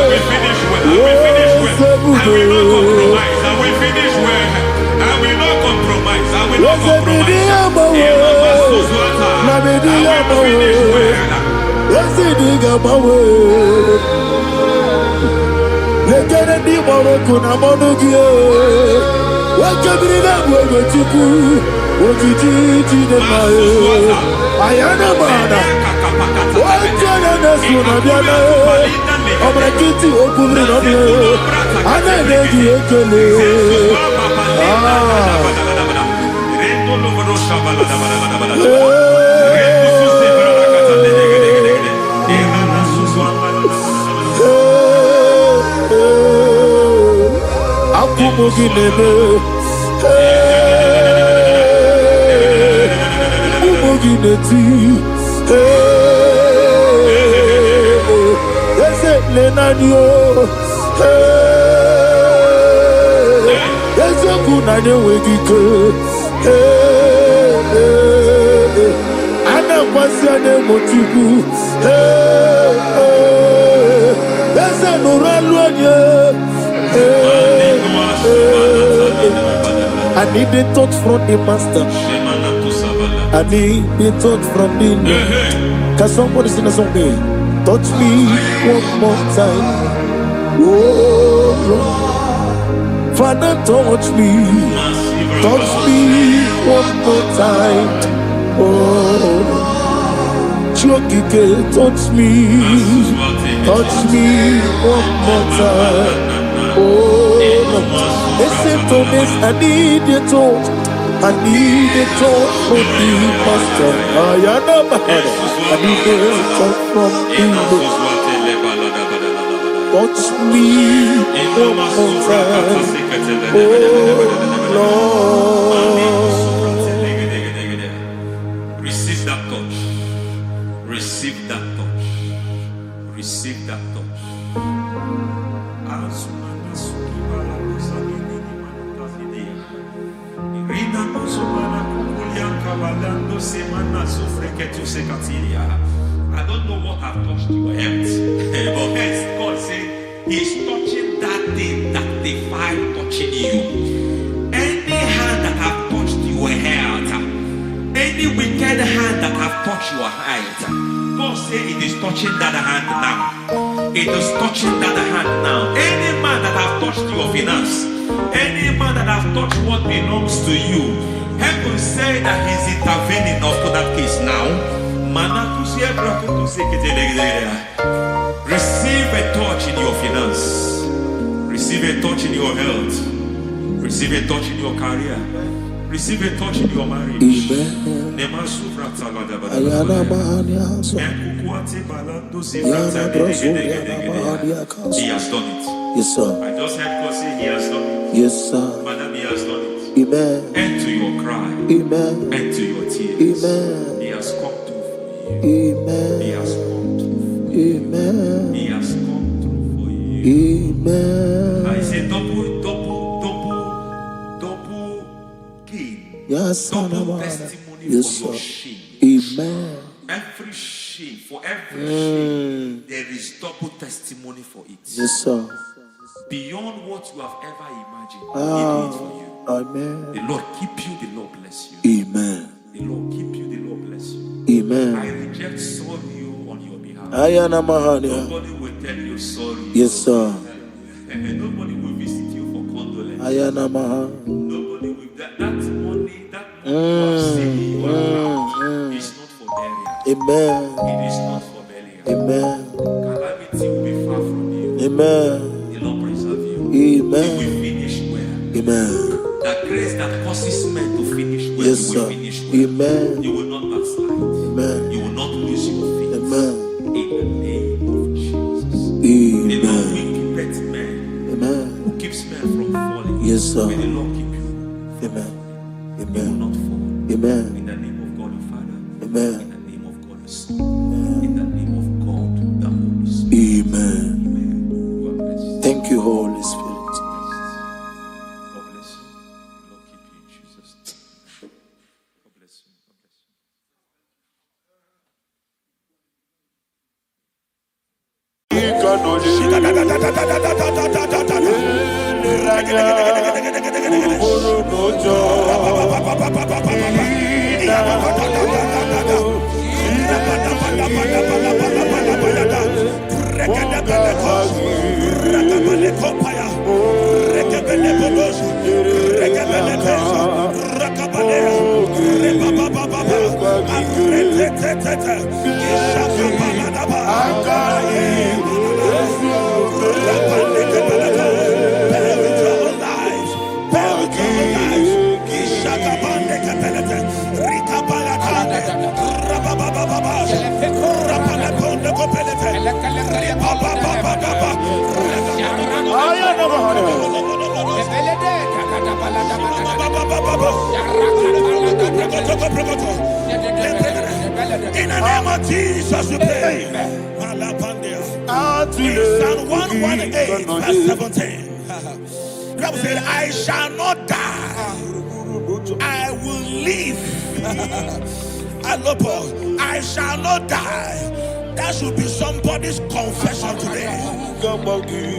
will finish well. I will finish well. I will not compromise. I will finish well. I will not compromise. I will not compromise. I need the touch from the master. I need the touch from the Lord. Can somebody sing a song here? Touch me one more time. Oh Lord, Father, touch me. Touch me one more time. Oh, Chokike, touch me. Touch me one more time. Oh Lord. Listen to this, I need your touch. I need a touch from the master. I need a touch from the Lord. Touch me one more time. Oh Lord. Receive that touch. Receive that touch. Receive that touch. I don't know what I've touched your health, but hence God said He's touching that thing that defied touching you. Any hand that have touched your health, any wicked hand that have touched your health, God said it is touching that hand now. It is touching that hand now. Any man that have touched your finance, any man that have touched what belongs to you, heaven say that He's intervening up to that case now. Receive a touch in your finance. Receive a touch in your health. Receive a touch in your career. Receive a touch in your marriage. He has done it. Yes, sir. I just heard God say He has done it. Yes, sir. Madam, He has done it. Amen. End to your cry. Amen. End to your tears. Amen. He has come through for you. Amen. He has come through for you. Amen. He has come through for you. Amen. I say double gain. Yes, Double testimony yes, for your sir. shame. Amen. Every shame, for every shame, there is double testimony for it. Yes, sir. Beyond what you have ever imagined, He did it for you. Amen. The Lord keep you, the Lord bless you. Amen. The Lord keep you, the Lord bless you. Amen. I reject sorry on your behalf. Ayana Mahania. Nobody will tell you sorry. Yes, sir. And nobody will visit you for condolence. Ayana Mahania. Nobody will. That money you have saved in your account is not for burial. Amen. It is not for burial. Amen. Calamity will be far from you. Amen. The Lord preserve you. Amen. You will finish well. Amen. That grace that causes men to finish well, Yes, you will sir. finish well. Amen. You will not backslide. Amen. You will not lose your faith. Amen. In the name of Jesus. The Lord Amen. will keep men Amen. who keeps men from falling. Yes, sir. May the Lord keep you. Amen. You will not fall. Amen. In the name of God the Father. Amen. In the name of God the Son. In the name of God the Holy Spirit. Amen. Amen. God bless you. Thank you, Holy Spirit. God bless you. Lord keep you in Jesus' name. God bless you. God bless you. In the name of Jesus, we pray. In Psalm 118, verse 17, the Bible said, I shall not die, I will live. I shall not die. That should be somebody's confession today.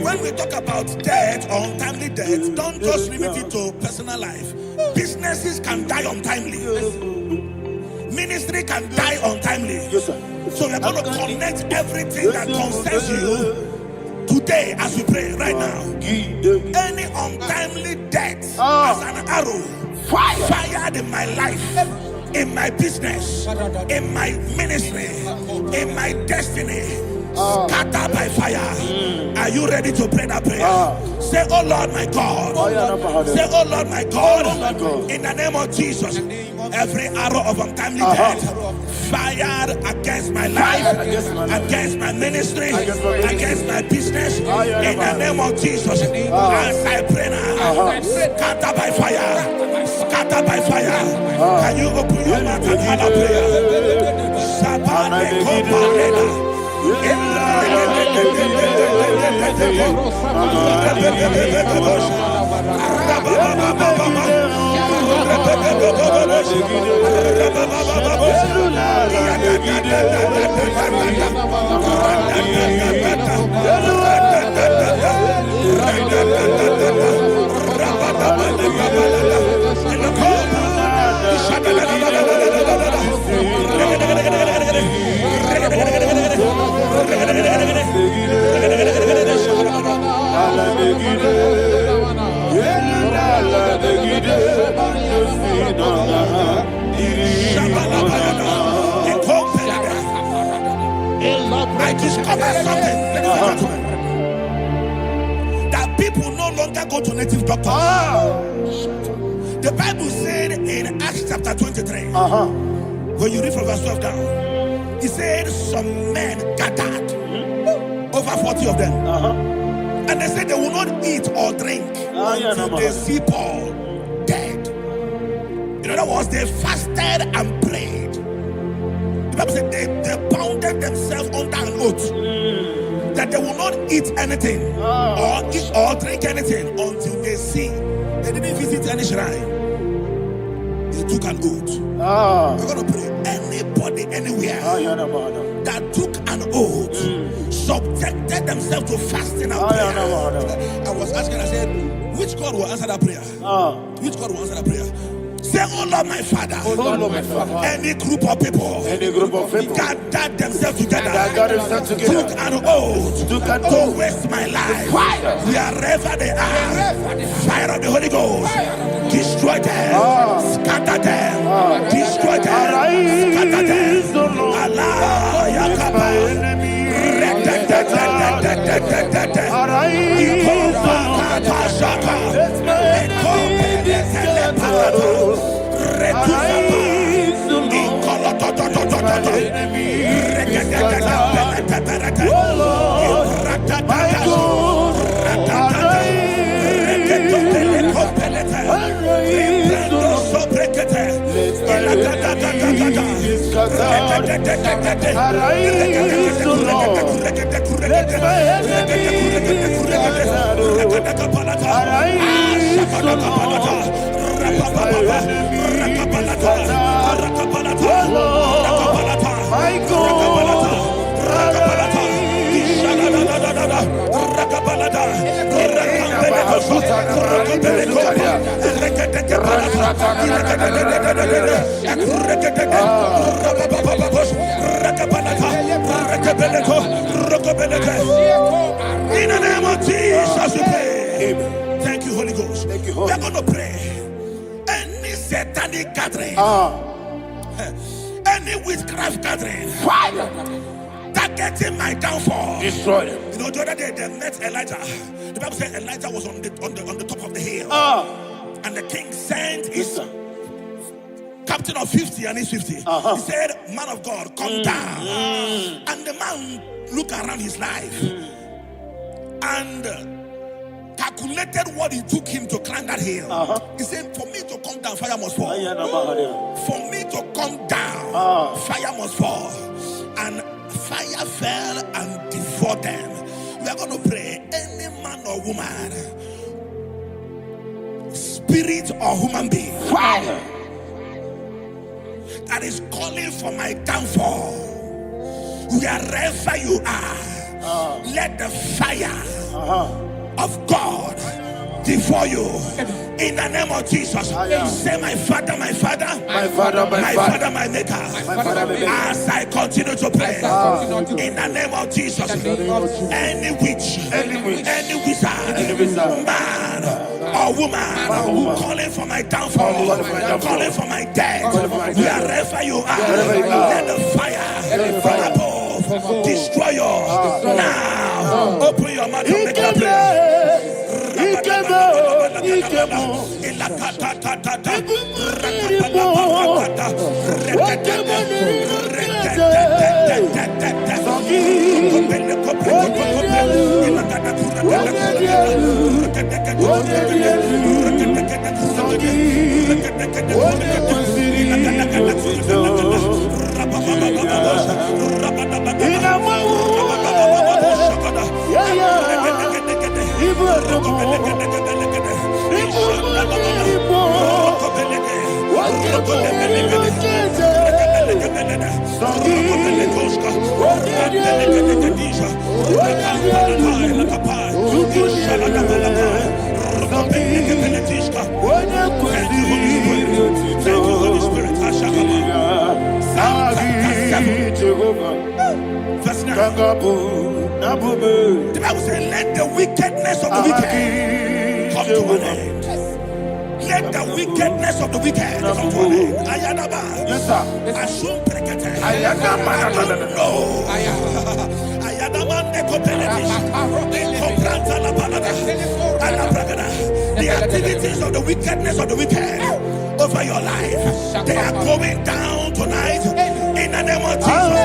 When we talk about death or untimely death, don't just limit it to personal life. Businesses can die untimely. Ministry can die untimely. Yes, sir. So we're going to connect everything that concerns you today as we pray right now. Any untimely death as an arrow fired in my life, in my business, in my ministry, in my destiny, scattered by fire. Are you ready to pray that prayer? Say, oh Lord my God. Say, oh Lord my God. In the name of Jesus, every arrow of untimely death fired against my life, against my ministry, against my business, in the name of Jesus, as I pray now, scattered by fire, scattered by fire. Can you open your mouth and have a prayer? I discovered something, ladies and gentlemen, that people no longer go to native doctors. The Bible said in Acts chapter 23, when you read from verse 12 down, it said some men gathered, over 40 of them, and they said they will not eat or drink until they see Paul dead. In other words, they fasted and prayed. The Bible said they bounded themselves under an oath that they will not eat anything or eat or drink anything until they see. They didn't visit any shrine. They took an oath. We're going to pray. Anybody, anywhere that took an oath, subjected themselves to fasting and prayer. I was asking, I said, which God will answer that prayer? Which God will answer that prayer? Say, oh Lord my Father, any group of people, gathered themselves together, took an oath to waste my life, wherever they are, fire of the Holy Ghost, destroy them, scatter them, destroy them, scatter them, Allah Yakaba, Arise, O Lord. Let my enemies be scattered. Arise, O Lord. Let my enemies be scattered. Oh Lord, my God. In the name of Jesus, we pray. Thank you, Holy Ghost. Thank you, We Holy are going to pray. Any satanic gathering, any witchcraft gathering, Fire. targeting my downfall. Destroy them. You know, the other day they met Elijah. The Bible said Elijah was on the top of the hill, and the king sent his captain of 50 and his 50. He said, "Man of God, come down." And the man looked around his life and calculated what it took him to climb that hill. He said, "For me to come down, fire must fall. For me to come down, fire must fall." And fire fell and devoured them. We are going to pray. Any man or woman, spirit or human being, Fire. that is calling for my downfall, wherever you are, let the fire of God devour you. In the name of Jesus, say, "My Father, my Father, My Father, my Father, my Maker." Father, my Maker. As I continue to pray, in the name of Jesus, any witch, any wizard, man or woman calling for my downfall, calling for my death, wherever you are, let the fire from above destroy you now. Open your mouth and make a prayer. Verse 9. The Bible says, "Let the wickedness of the wicked come to an end." Let the wickedness of the wicked come to an end. Ayadaba. Yes, sir. Assume prekete. Ayadaba. No. Ayadaba nekopeletis. Nekopranta la balada. Alabragada. The activities of the wickedness of the wicked over your life, they are going down tonight. In the name of Jesus,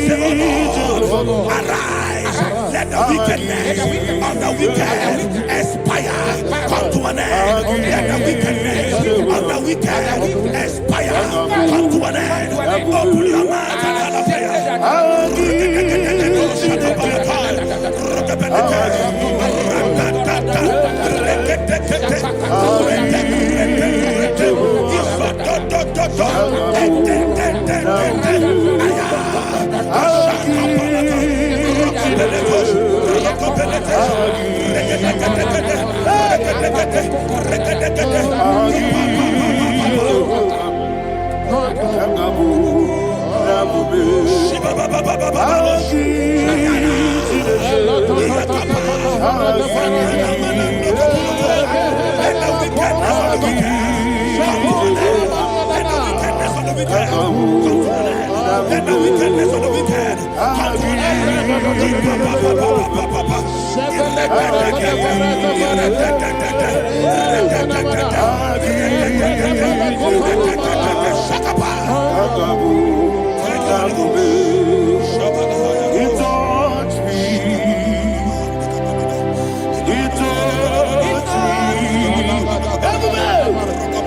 say, "Oh Lord, arise. Let the wickedness of the wicked expire. Come to an end. Let the wickedness of the wicked expire. Come to an end." Open your mouth and have a prayer.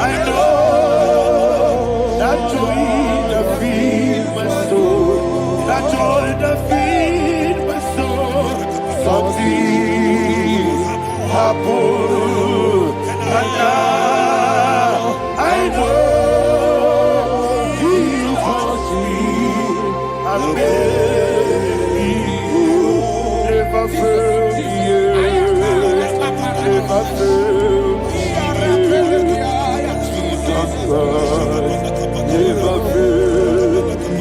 I know that joy that fills my soul. see happen, and now I know He foresee and made you never fail me, never fail me, Jesus Christ, never fail me.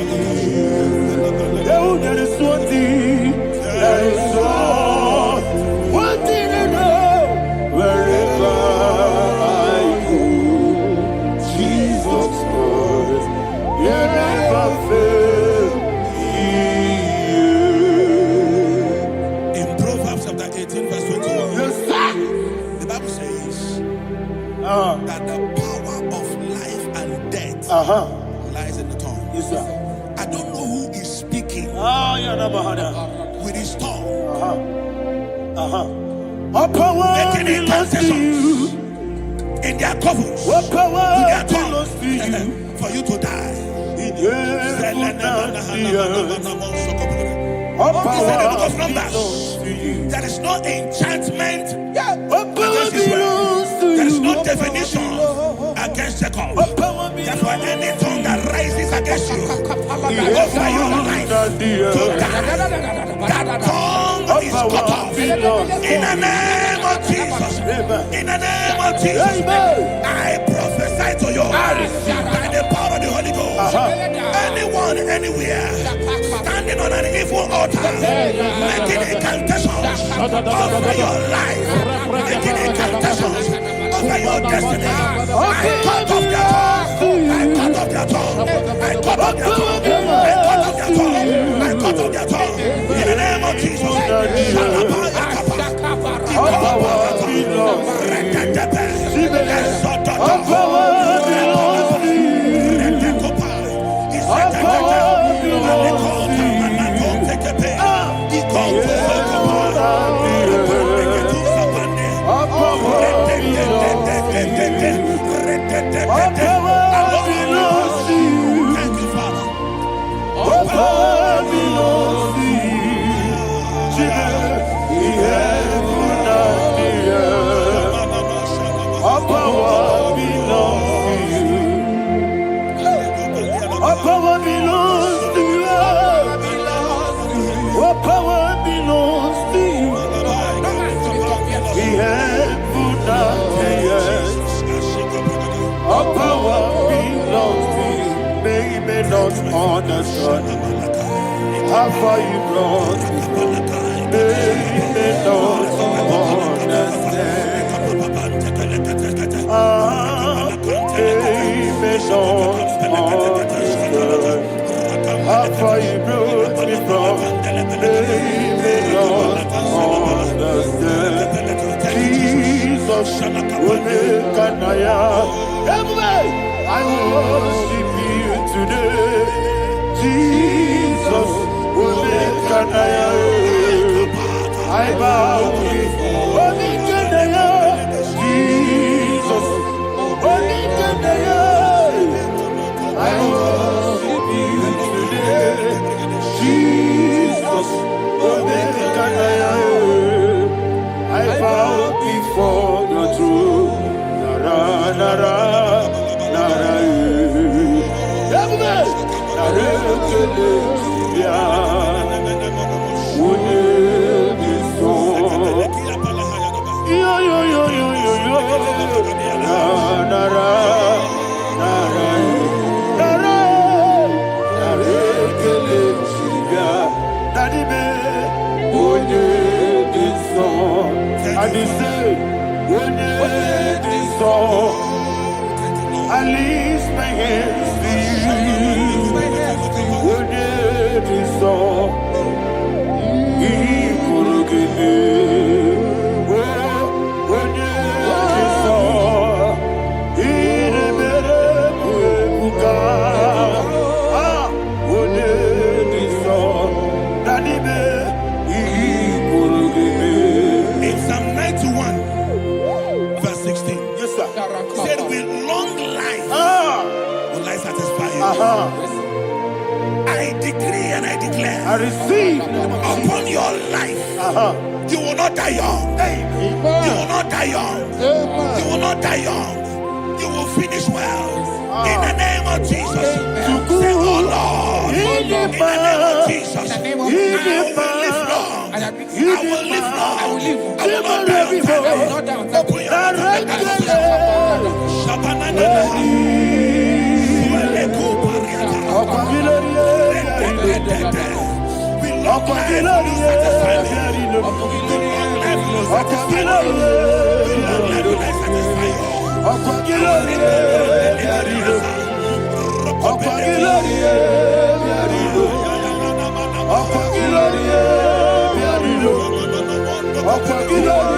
Oh, there is one thing, there is one thing I know, wherever I go, Jesus Christ, you never fail me. In Proverbs chapter 18, verse 21, Yes, sir. the Bible says that the power of life and death lies in the tongue. Yes, sir. I don't know who is speaking with his tongue, What power making belongs to you? incantations in their covers What power with their belongs tongue to you? for you to die. What He said in the book of power Numbers, belongs to you? there is no enchantment What power against Israel. belongs to There is you? no divination against Jacob. What power Therefore, belongs any tongue that rises against you over your life to die, that tongue is cut off. In the name of Jesus. In the name of Jesus. I prophesy to you by the power of the Holy Ghost. Anyone, anywhere, standing on an evil altar, making incantations over your life, making incantations over your destiny, I cut off their tongue. I cut off their tongue. I cut off their tongue. I cut off their tongue. I cut off their tongue. In the name of Jesus. What power belongs to you? What power belongs to you? What power belongs to What power belongs to you? Thank you, Father. What power belongs to you? The heaven and the earth. What power belongs to you? What power belongs to you? What power belongs to you? The heaven and the earth. What power belongs to you? May not understand how far you brought me. May not understand. May not understand how far you brought me from. May not understand. Jesus, will make an I worship you today. Jesus, will make an I bow before Jesus, I worship you today. Jesus, will make an I bow before the throne. Nara, nara, nara, I lift my hands to you. When it is all, he could give me. When it is all, he never could. When it is all, that he could give me. In Psalm 91, verse 16, Yes, sir. he said, with long life will I satisfy you. I decree and I declare I receive. upon your life, you will not die young. You will not die young. You will not die young. You will finish well. In the name of Jesus. Say, oh Lord. In the name of Jesus. I will live long. I will live long. I will not die on time. Open your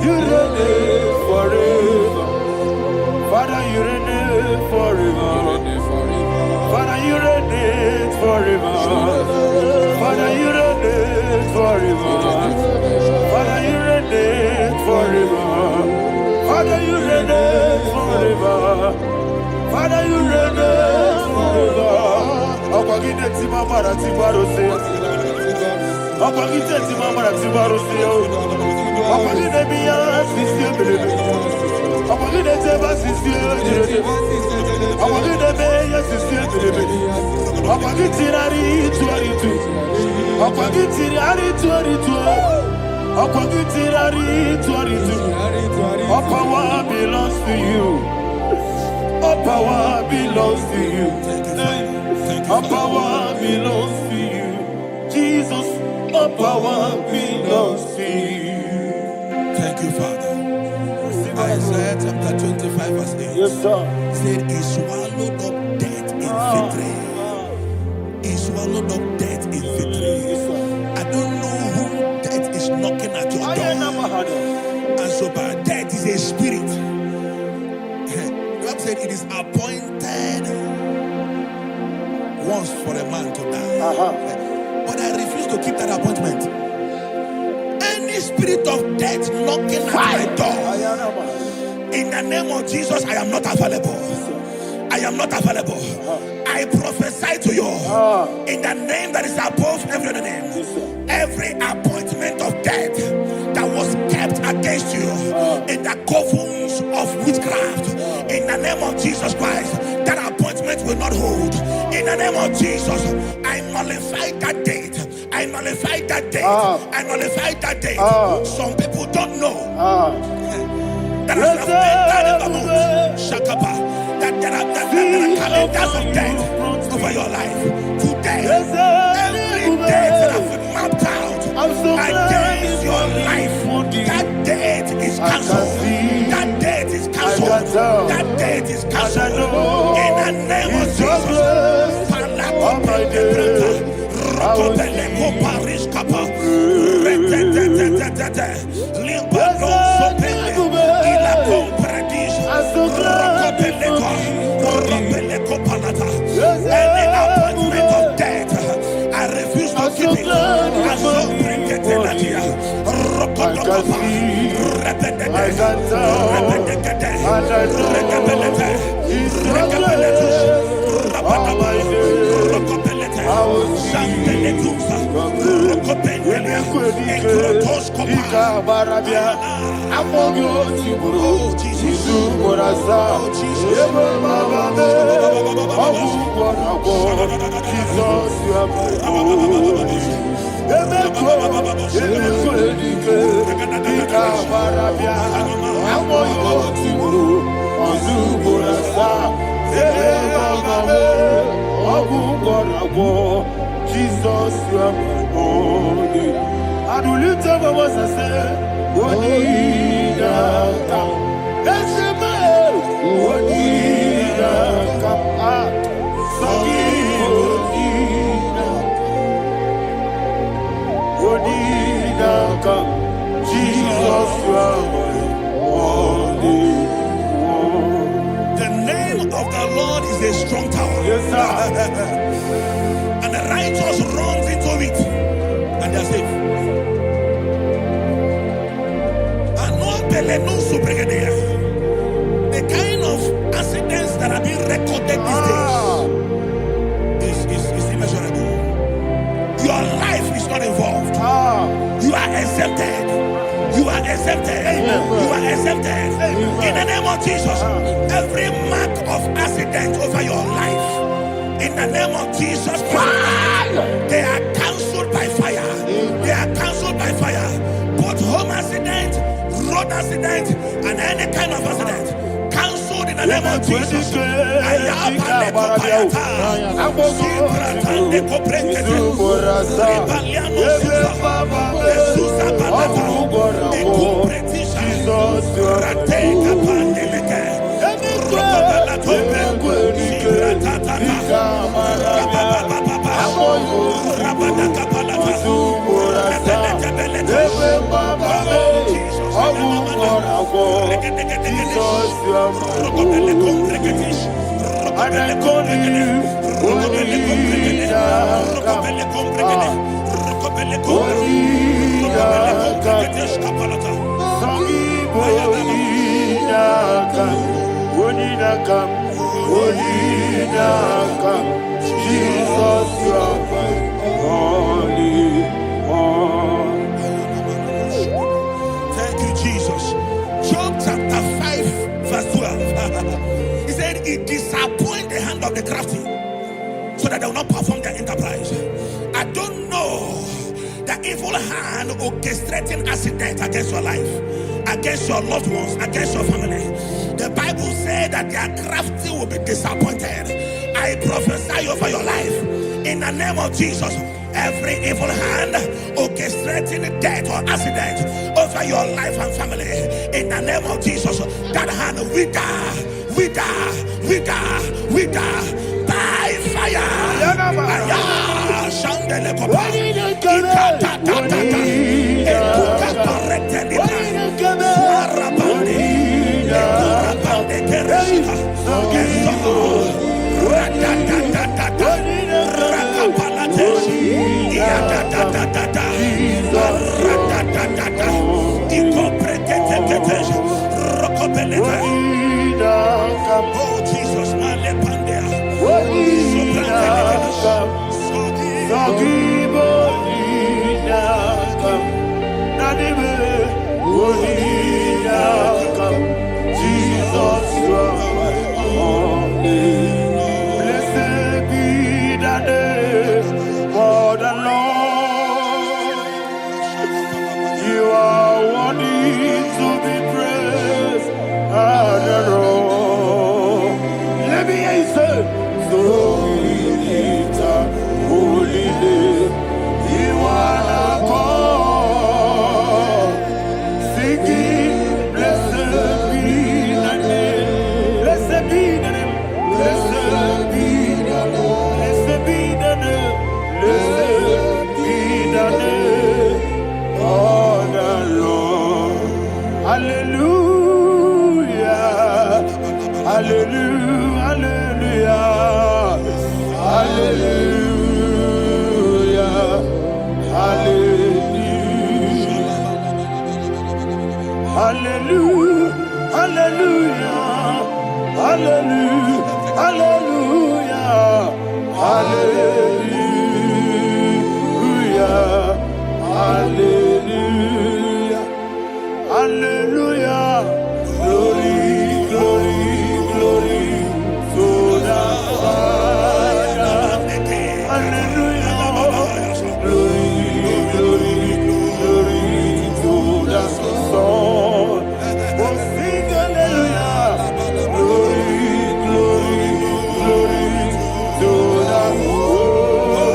You reign forever. Father, you reign forever. Father, you reign forever. Father, you reign forever. Father, you reign forever. Father, you reign forever. Father, you reign forever. Akwagide timamara tibarose. Akwagide timamara tibarose. Akwagide biya sisiye. Akwagide teba sisiye. Akwagide beya sisiye. Akwagide rari tuaritu. Akwagide rari tuaritu. Akwagide rari tuaritu. All power belongs to you. All power belongs to you. All power belongs to you. Jesus, all power belongs to you. Thank you, Father. Isaiah chapter 25 verse 8. Yes, sir. Said, he swallowed up death in victory. He swallowed up death in victory. I don't know who death is knocking at your door. And so, but death is a spirit. God said it is appointed once for a man to die. But I refuse to keep that appointment. Any spirit of death knocking at my door, in the name of Jesus, I am not available. I am not available. I prophesy to you in the name that is above every other name. Every appointment of death that was kept against you in the covens of witchcraft, in the name of Jesus Christ, that appointment will not hold. In the name of Jesus, I nullify that date. I nullify that date. I nullify that date. Some people don't know that as I've entered in the moon, Shakapa, that there are calendars of death over your life. Today, every date that I've mapped out against your life, that date is cancelled. That date is cancelled. That date is cancelled. In the name of Jesus. Any appointment of death, I refuse to keep it. I so bring it in the year. Jesus, you are my only. And we lift up our voice and say, Wonida come. Let's say, Wonida come. And the righteous runs into it and they're safe. The kind of accidents that are being recorded these days is immeasurable. Your life is not involved. You are exempted. You are exempted. You are exempted. In the name of Jesus, every mark of accident over your life, in the name of Jesus Christ, they are cancelled by fire. They are cancelled by fire. Both home accident, road accident, and any kind of accident, cancelled in the name of Jesus. Thank you, Jesus. Job chapter 5, verse 12. He said, it disappoints the hand of the crafty, so that they will not perform their enterprise. I don't know the evil hand orchestrating accident against your life, against your loved ones, against your family. The Bible said that their crafty will be disappointed. I prophesy over your life in the name of Jesus. Every evil hand orchestrating death or accident over your life and family, in the name of Jesus, that hand wither by fire. Oh Jesus, blessed be the name for the Lord. You are worthy to be praised and adored. Let me hear you say, so we lift up holy name. You are the God. Singing, blessed be the name. Blessed be the name. Blessed be the name. Blessed be the name. Blessed be the name of the Lord. Hallelujah. Hallelujah. Hallelujah. Hallelujah. Hallelujah. Hallelujah. Hallelujah. Hallelujah. Hallelujah. Hallelujah. Glory, glory, glory to the Father. Hallelujah. Glory, glory, glory to the Son. Oh, sing hallelujah. Glory, glory, glory to the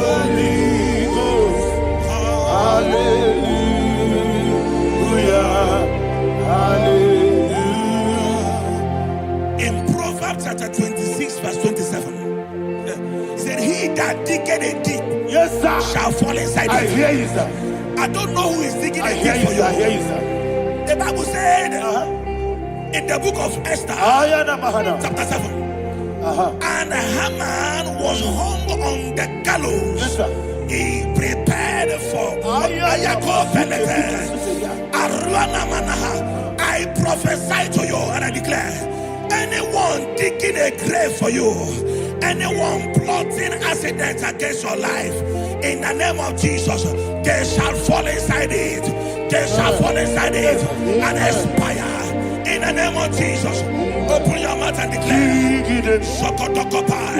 Holy Ghost. Hallelujah. Hallelujah. In Proverbs chapter 26, verse 27, he said, he that diggeth a deep, yes, sir, shall fall inside. I hear you, sir. I don't know who is digging a deep for you. I hear you, sir. The Bible said in the book of Esther, chapter 7, And Haman was hung on the gallows. Yes, sir. He prepared for I prophesy to you and I declare, anyone digging a grave for you, anyone plotting accidents against your life, in the name of Jesus, they shall fall inside it. They shall fall inside it and expire. In the name of Jesus, open your mouth and declare. Sokotokopai.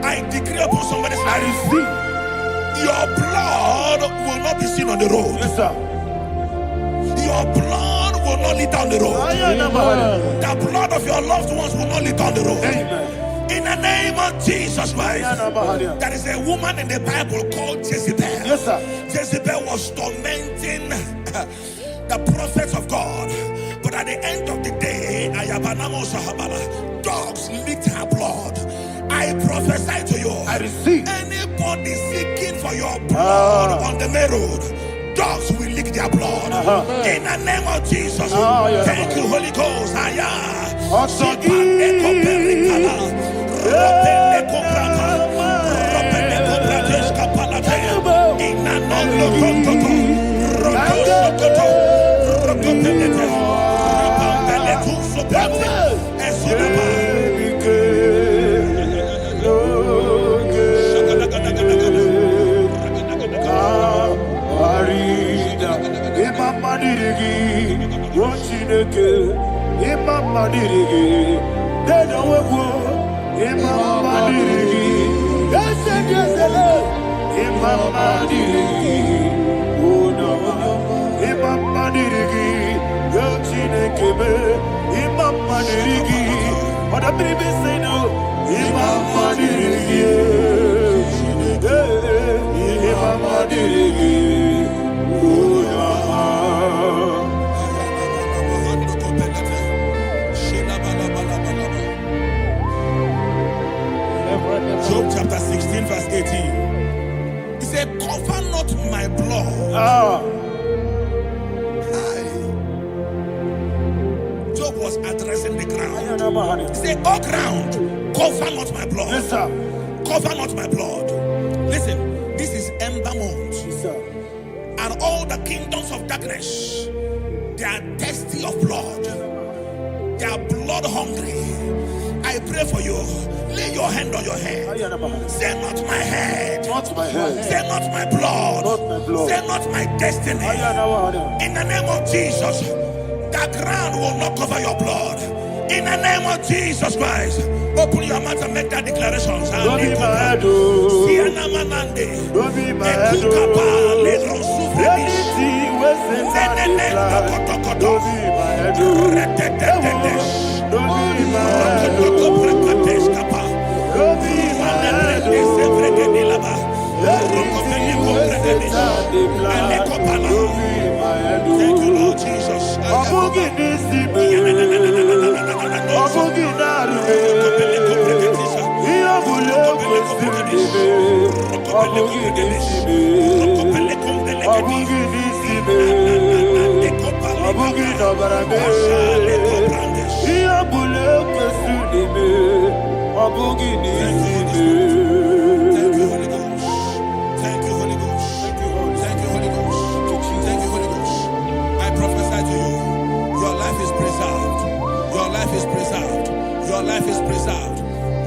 I decree upon somebody's life, your blood will not be seen on the road. Yes, sir. Your blood will not lead down the road. The blood of your loved ones will not lead down the road. Amen. In the name of Jesus Christ, there is a woman in the Bible called Jezebel. Yes, sir. Jezebel was tormenting the prophets of God. But at the end of the day, dogs licked her blood. I prophesy to you, I receive. anybody seeking for your blood on the main road, dogs will lick their blood. In the name of Jesus. Thank you, Holy Ghost. Job chapter 16 verse 18. He said, cover not my blood. Job was addressing the ground. He said, oh ground, cover not my blood. Yes, sir. Cover not my blood. Listen, this is ember month. Yes, sir. And all the kingdoms of darkness, they are thirsty of blood. They are blood hungry. I pray for you. Lay your hand on your head. Say not my head. Not my head. Say not my blood. Not my blood. Say not my destiny. In the name of Jesus, the ground will not cover your blood. In the name of Jesus Christ, open your mouth and make that declaration. Don't be my head, oh. Don't be my head, oh. Anything was in my life. Don't be my head, oh. Don't be my head, oh. Don't be my head, oh. Thank you, Lord Jesus. Your life is preserved.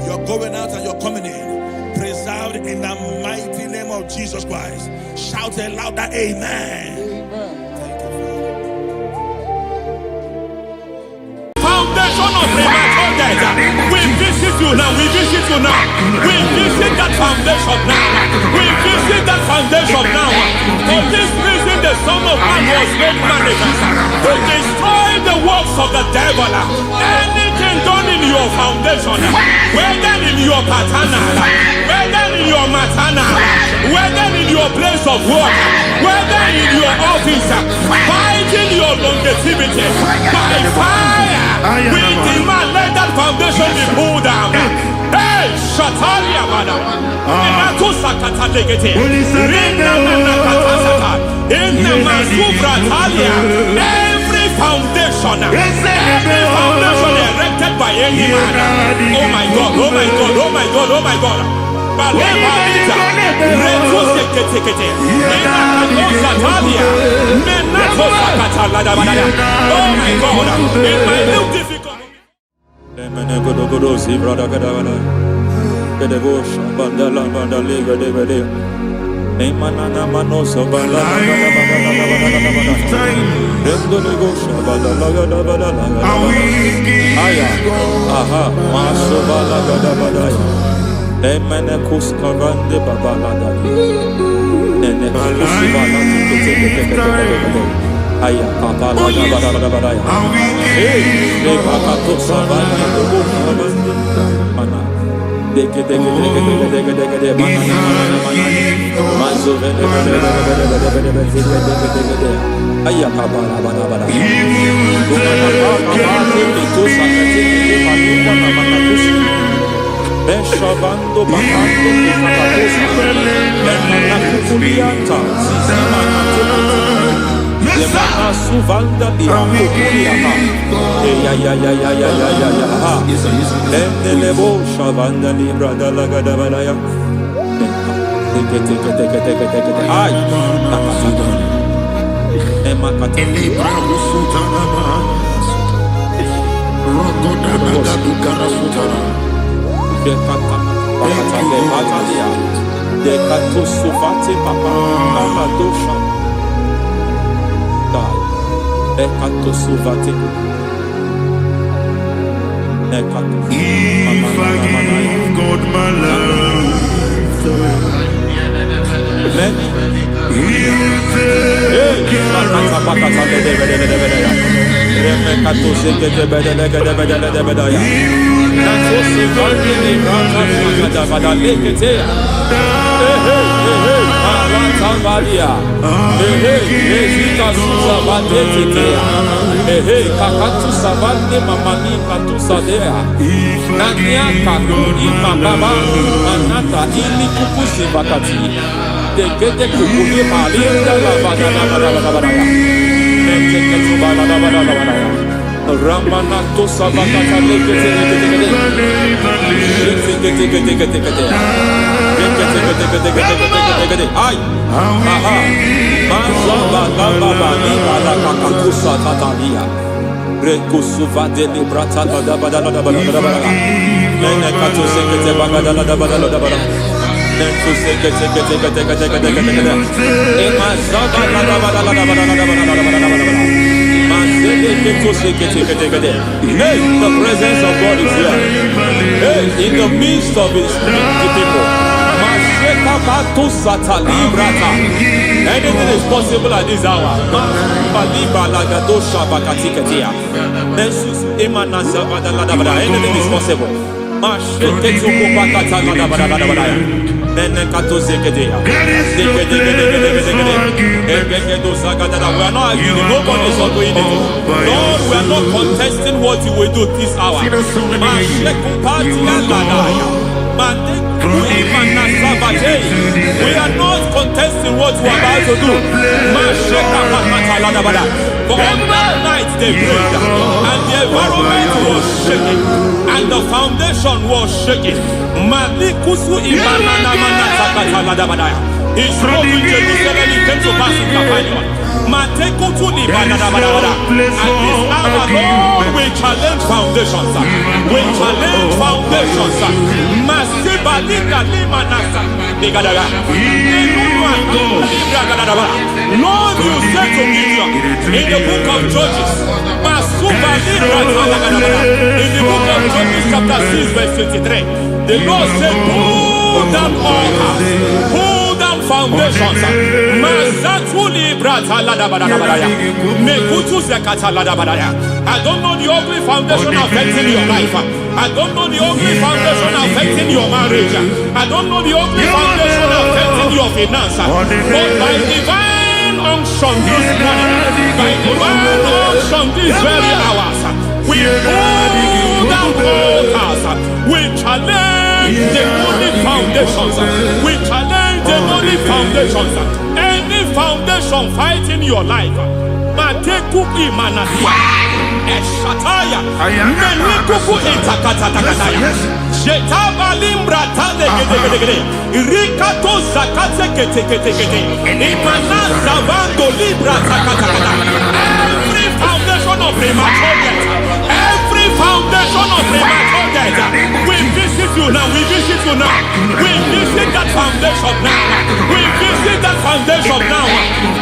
You're going out and you're coming in. Preserved in the mighty name of Jesus Christ. Shout a louder amen. you now. We visit you now. We visit that foundation now. We visit that foundation now. For this reason, the Son of Man was made manifest to destroy the works of the devil. Anything done in your foundation, whether in your paternal, whether in your maternal, whether in your place of work, whether in your office, fighting your longevity by fire, we demand let that foundation be pulled down. Hey, Shatalia Madam, Nato Sakata Legate, Rina Nakatasaka, in the Masubra Talia, every foundation erected by any man. Oh my God, oh my God, oh my God, oh my God. Balebita, Reto Sekete, Menato Sakata Ladabada. Oh my God, in my new difficult. Aya papa la da ba da ya. Hey, le papa to savana do bo mana. Deke mana. Mazo vene. Aya papa la ba da. To sakati na manakusi. Beshavando bakando kapatosa. Mana kukulianta. Mana Lemana suvanda biakuliaka. Ya. Lebo shavanda libra dalagada balaya. Take. Ay. Emakata libra usutana ma. Rogoda nagadu karasutana. Dekata. Bakata lebatalia. Dekato suvate papa. Amadosha. Ekato suvate. Ekato. If I give God my love, then He will take care of kakatu savande mamani katu sadea nania kakuri mababa anata ili kukusi bakati dekete kukuli malinda la bada nekete bada Ramanato savakata lekete ay aha mazaba baba ni bala kakakusa tatalia rekusuva de librata da bada nene kato sekete bagada da bada nentu sekete emazaba da bada hey, the presence of God is here. Hey, in the midst of His people. Anything is possible at this hour. Anything is possible. We are not arguing. Nobody is agreeing. Lord, we are not contesting what you will do this hour. We are not contesting what you are about to do. For on that night they prayed, and the environment was shaking, and the foundation was shaking. He spoke in Jerusalem, he came to pass in Capernaum. And this hour, Lord, we challenge foundations. We challenge foundations. Lord, you said to Gideon in the book of Judges, In the book of Judges chapter 6 verse 23, the Lord said, pull down altars, pull down foundations. I don't know the ugly foundation affecting your life. I don't know the ugly foundation affecting your marriage. I don't know the ugly foundation affecting your finance. But by divine unction this morning, by divine unction these very hours, we pull down altars. We challenge demonic foundations. We challenge demonic foundations. Any foundation fighting your life, Mateku Imanadia, Eshataya, Menikuku Itakatatakataya, Shetabalimbra Tadegede, Rikato Zakate Ketekete, Imanaza Bando Libra Takatakata. Every foundation of premature death, every foundation of premature death, we visit you now, we visit you now, we visit that foundation now, we visit that foundation now.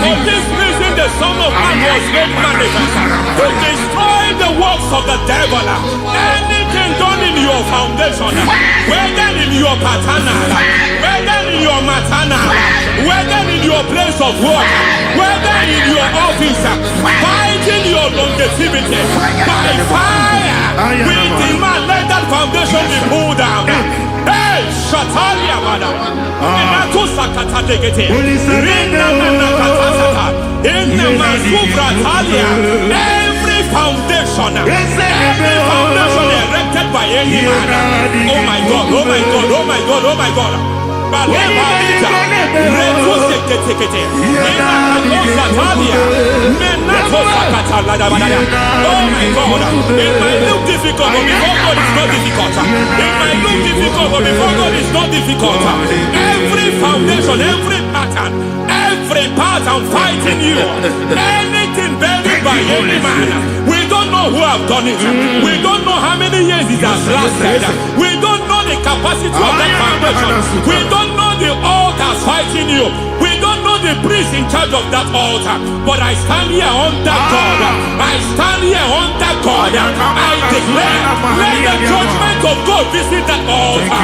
For this reason, the Son of Man was made manifest to destroy the works of the devil. Anything done in your foundation, whether in your paternal, whether in your maternal, whether in your place of work, whether in your office, fighting your longevity by fire, we demand let that foundation be pulled down. Hey, Shatalia Bada, Inatusakata Degete, Rina Nakatasaka, in the Masufra Talia, every foundation erected by any man. Oh my God, oh my God, oh my God, oh my God. Oh my God, it might look difficult, but before God it's not difficult. It might look difficult, but before God it's not difficult. Every foundation, every pattern fighting you, anything buried by any man, we don't know who have done it. We don't know how many years it has lasted. We don't know the capacity of that foundation. We don't know the altars fighting you. We don't know the priest in charge of that altar. But I stand here under God. I stand here under God. I declare, let the judgment of God visit that altar.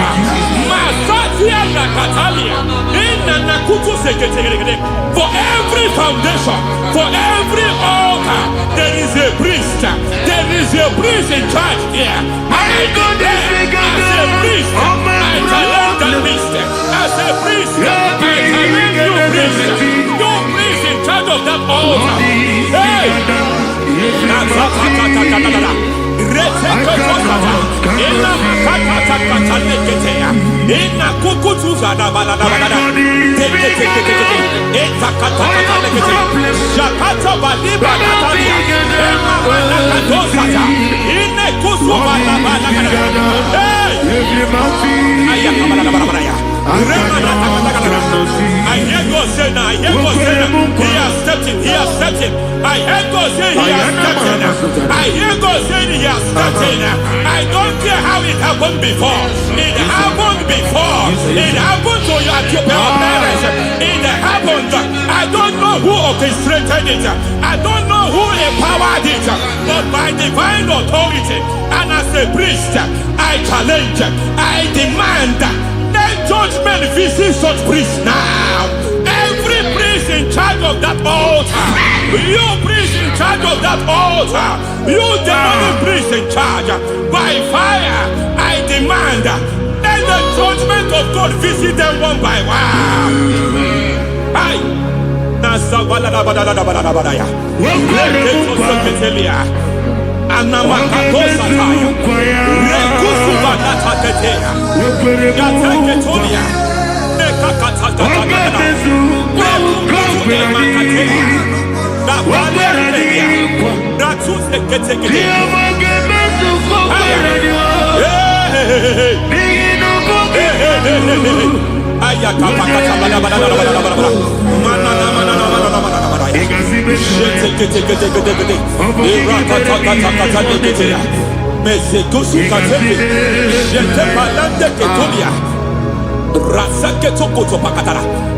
For every foundation, for every altar, there is a priest. There is a priest in charge here. I declare, as a priest, I challenge that priest. As a priest, I challenge you priest. You priest in charge of that altar. Hey! I hear God say now, I hear God say now, he has stepped in, he has stepped in. I hear God say he has stepped in. I hear God say he has stepped in. I don't care how it happened before. It happened before. It happened to your parents. It happened. I don't know who orchestrated it. I don't know who empowered it. But by divine authority and as a priest, I challenge, I demand, let judgment visit such priests now. Every priest in charge of that altar, you priest in charge of that altar, you demonic priest in charge, by fire, I demand, let the judgment of God visit them one by one.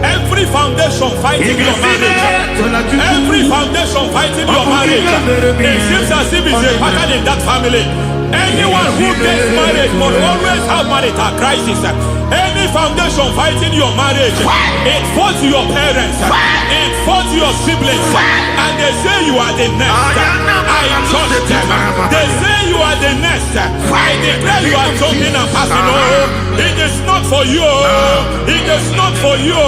Every foundation fighting your marriage, every foundation fighting your marriage, it seems as if it's a pattern in that family. Anyone who gets married must always have marital crisis. Any foundation fighting your marriage, it fought your parents, it fought your siblings, and they say you are the next. I trust them. They say you are the next. I declare you are jumping and passing. Oh, it is not for you. It is not for you.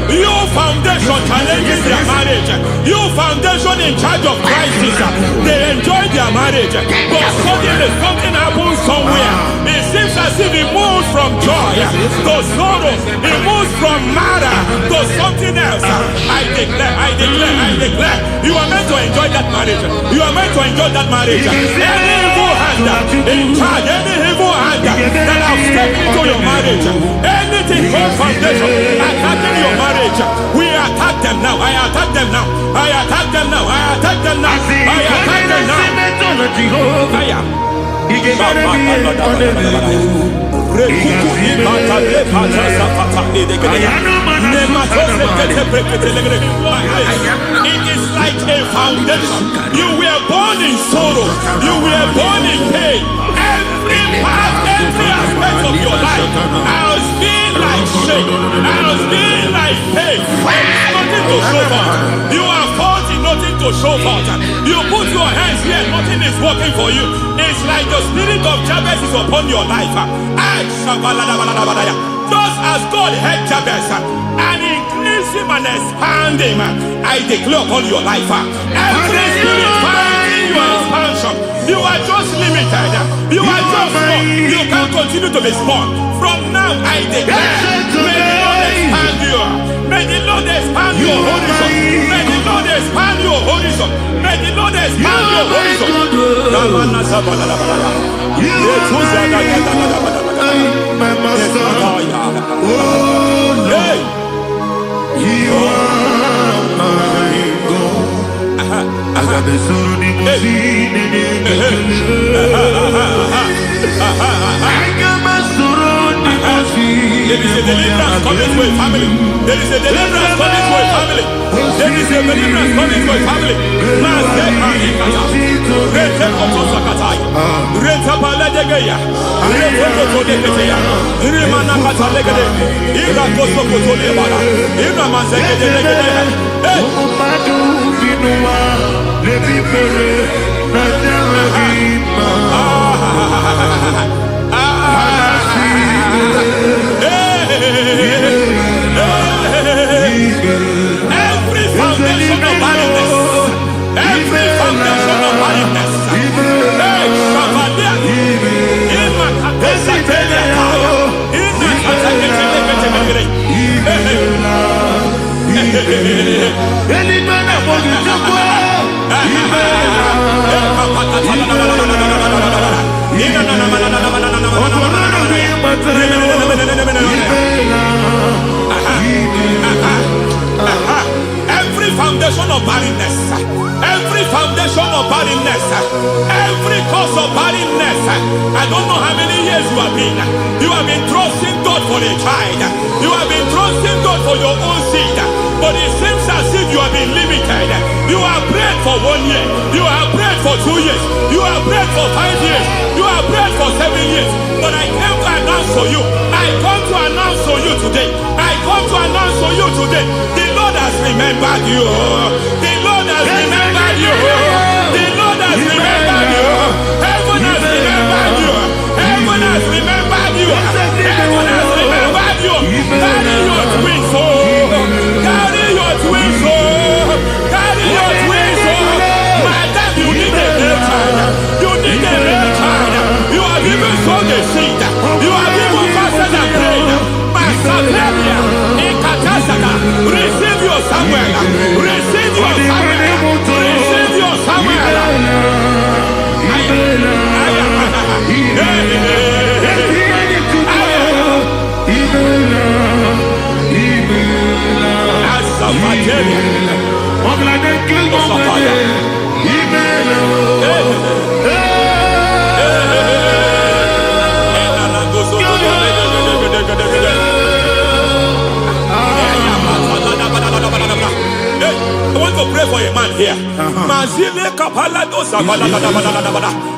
You foundation challenging their marriage. You foundation in charge of crisis. They enjoy their marriage, but suddenly something happens somewhere. It seems as if it moves from joy to sorrow. It moves from matter to something else. I declare, you are meant to enjoy that marriage. You are meant to enjoy that marriage. Any evil hand in charge, any evil hand that have stepped into your marriage, anything called foundation attacking your marriage, we attack them now. I attack them now. I attack them now. I attack them now. I attack them now. Fire. It is like a foundation. You were born in sorrow. You were born in pain. Every part, every aspect of your life has been like shame. Has been like pain. There's nothing to show for. You are faulty, nothing to show for. You put your hands here, nothing is working for you. It's like the spirit of Jabez is upon your life. Just as God had Jabez and increased him and expand him, I declare upon your life. Every spirit finding your expansion, you are just limited. You are just small. You can't continue to be small. From now, I declare, may the Lord expand you. May the Lord expand your horizon. May the Lord expand your horizon. May the Lord expand your horizon. My master, oh Lord, you are my God. I got the soul in my feet, I got my soul in my feet. There is a deliverance coming to a family. There is a deliverance coming to a family. There is a deliverance coming to a family. Every foundation of barrenness, every foundation of barrenness, every foundation of barrenness, every foundation of barrenness, every cause of barrenness. I don't know how many years you have been trusting God for a child. You have been trusting God for your own seed, but it seems as if you have been limited. You have prayed for 1 year, you have prayed for 2 years, you have prayed for 5 years, you have prayed for 7 years. But I came to announce for you, I come to announce for you today, I come to announce for you today, the Lord has remembered you. The Lord has remembered you. The Lord has remembered you. Heaven has remembered you. Heaven has remembered you. Heaven has remembered you. Carry your twins home. Carry your twins home. Carry your twins home. Madam, you need a male child. You need a male child. You have even sown the seed. You have even fasted and prayed. Masaperia, Ekatasaka, receive your Samuel. Receive your Samuel. Receive your Samuel.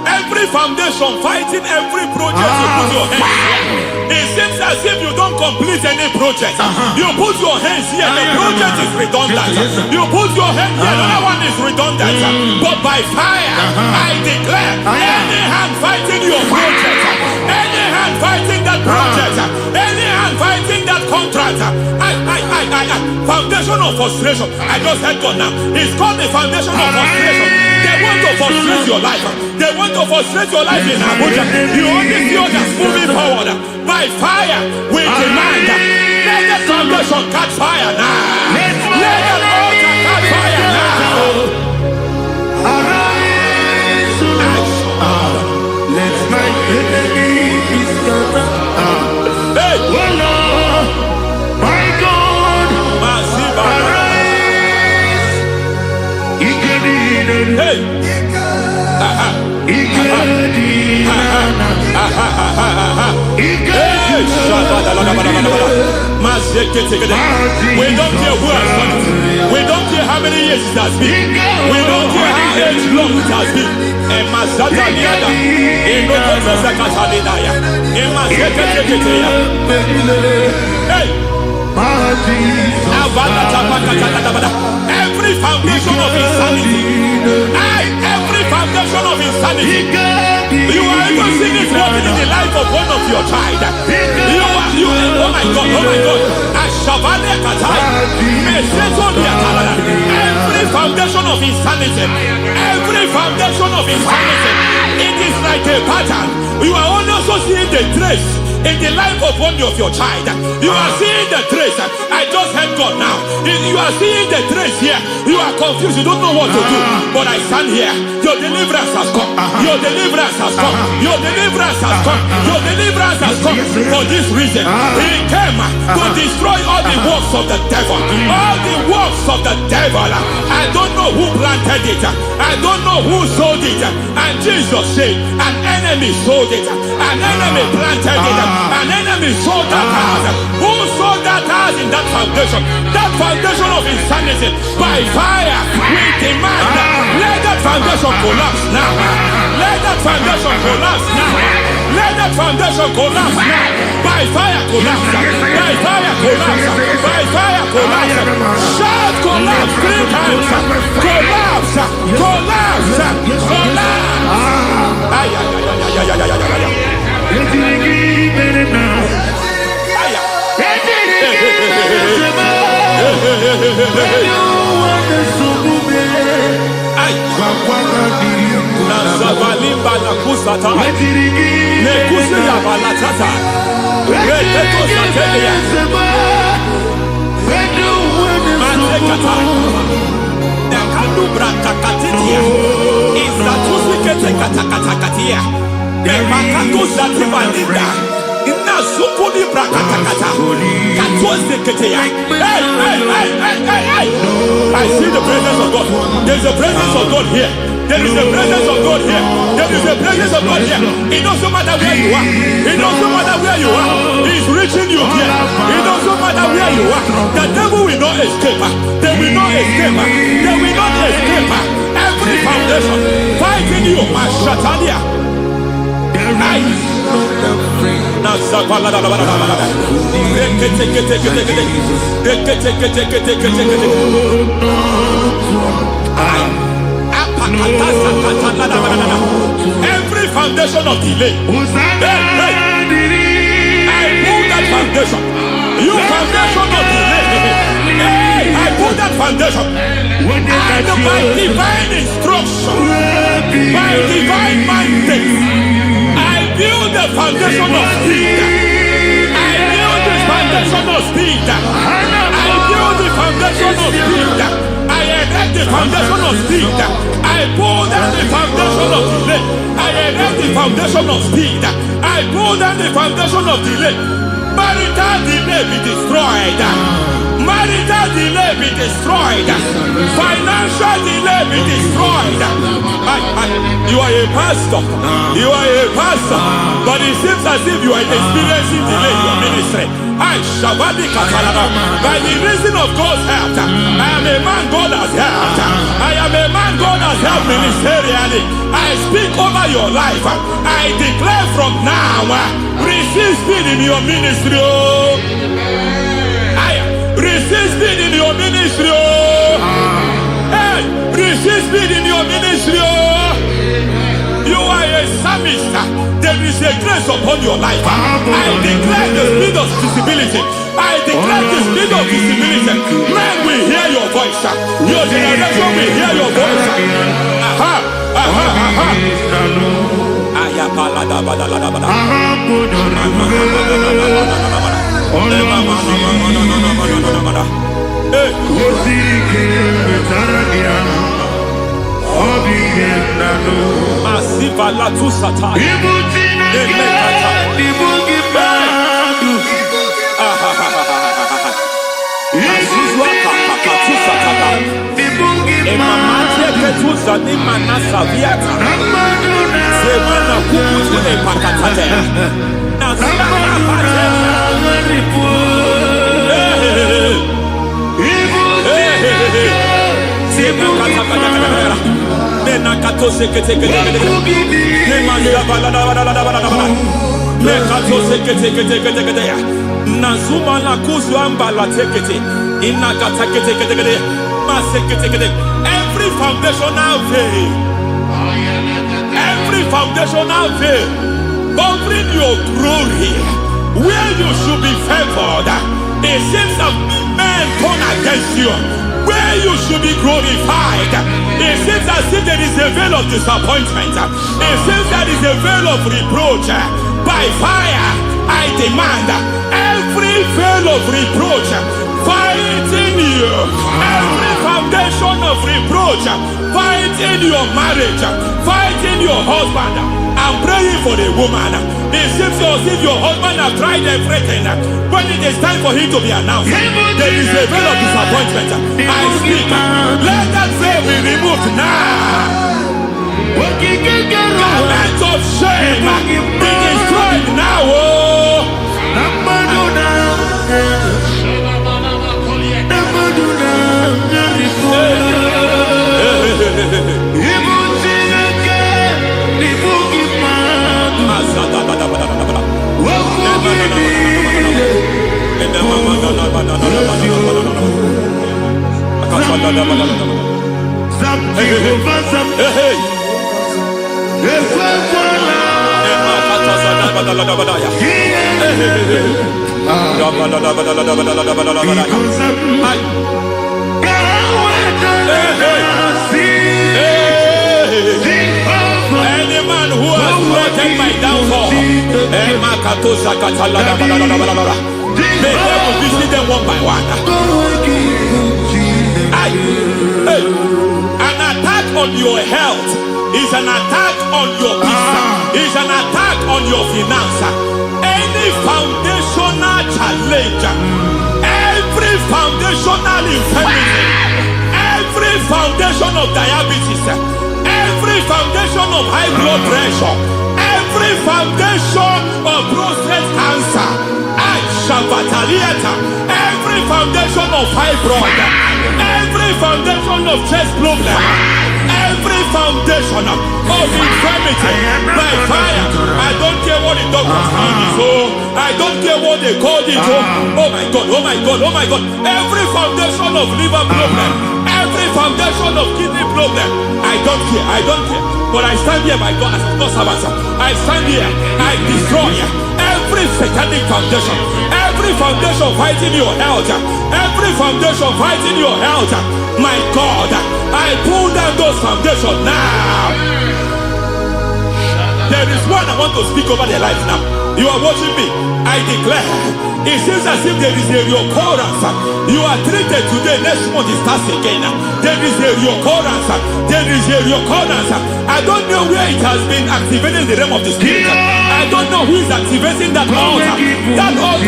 Every foundation fighting every project you put your hands here. It seems as if you don't complete any project. You put your hands here, the project is redundant. You put your hand here, another one is redundant. But by fire, I declare, any hand fighting your project, any hand fighting that project, any hand fighting that contract, foundation of frustration. I just heard God now. It's called the foundation of frustration. They want to frustrate your life. They want to frustrate your life in Abuja. You only see others moving forward. By fire, we demand. Let the foundation catch fire now. Let the altar catch fire now. Arise, let my enemies scatter. Hey, Oh Lord, my God, arise. hey. We don't care who has done it. We don't care how many years it has been. We don't care how age long it has been. And Mazataliada, in Rokosacatalidaya, in Mazatakatea. Hey! Every foundation of insanity, every foundation of insanity, you are even seeing it working in the life of one of your child. Oh my God, every foundation of insanity, every foundation of insanity, it is like a pattern. You are also seeing the trace in the life of one of your child. You are seeing the trace. I just heard God now. You are seeing the trace here. You are confused. You don't know what to do. But I stand here. Your deliverance has come. Your deliverance has come. Your deliverance has come. Your deliverance has come. For this reason, He came to destroy all the works of the devil. All the works of the devil. I don't know who planted it. I don't know who sold it. And Jesus said, an enemy sold it. An enemy planted it. An enemy sold that house. Who sold that house in that foundation? That foundation of insanity. By fire, we demand, let that foundation collapse now. Let that foundation collapse now. Let that foundation collapse now. By fire, collapse. By fire, collapse. By fire, collapse. Shout collapse 3 times. Collapse. Collapse. Collapse. Ay, ay, ay, ay, ay, ay, ay, ay. I see the presence of God. There's a presence of God here. There is a presence of God here. There is a presence of God here. It doesn't matter where you are. It doesn't matter where you are. He's reaching you here. It doesn't matter where you are. The devil will not escape. They will not escape. They will not escape. Every foundation fighting you, Mashatalia. Every foundation of delay, I pull that foundation. You foundation of delay, I pull that foundation. And by divine instruction, by divine mandate, build the foundation of speed. I build the foundation of speed. I build the foundation of speed. I erect the foundation of speed. I pull down the foundation of delay. I erect the foundation of speed. I pull down the foundation of delay. Marital delay be destroyed. Marital delay be destroyed. Financial delay be destroyed. You are a pastor. You are a pastor. But it seems as if you are experiencing delay in your ministry. I Shabadi Katalaba. By the reason of God's help, I am a man God has helped. I am a man God has helped ministerially. I speak over your life. I declare from now, receive speed in your ministry. Receive speed in your ministry. Hey, receive speed in your ministry. You are a psalmist. There is a grace upon your life. I declare the speed of visibility. I declare the speed of visibility. Men will hear your voice. Your generation will hear your voice. Aha, aha, aha. Masiva la tu sataya. Nazuma la kuzuamba la tekete inakata kete masekete. Every foundational veil, every foundational veil covering your glory, where you should be favored, it seems that men turn against you. Where you should be glorified, it seems as if there is a veil of disappointment. It seems there is a veil of reproach. By fire, I demand every veil of reproach fighting you, every foundation of reproach fighting your marriage, fighting your husband. I'm praying for the woman. It seems as if your husband has tried everything. When it is time for him to be announced, there is a veil of disappointment. I speak. Let that veil be removed now. Garment of shame be destroyed now. Any man who has threatened my downfall, may God visit them one by one. An attack on your health is an attack on your peace, is an attack on your finance. Any foundational challenge, every foundational infirmity, every foundation of diabetes, every foundation of high blood pressure, every foundation of prostate cancer, every foundation of fibroid, every foundation of chest problem, every foundation of infirmity, by fire. I don't care what the doctors call it, I don't care what they call it. Oh my God, oh my God, oh my God. Every foundation of liver problem, every foundation of kidney problem, I don't care, I don't care. But I stand here, my God, as a God servant. I stand here, I destroy every satanic foundation, every foundation fighting your health, every foundation fighting your health. My God, I pull down those foundations now. There is one I want to speak over their life now. You are watching me. I declare, it seems as if there is a reoccurrence. You are treated today, next month it starts again. There is a reoccurrence. There is a reoccurrence. I don't know where it has been activated in the realm of the spirit. I don't know who is activating that altar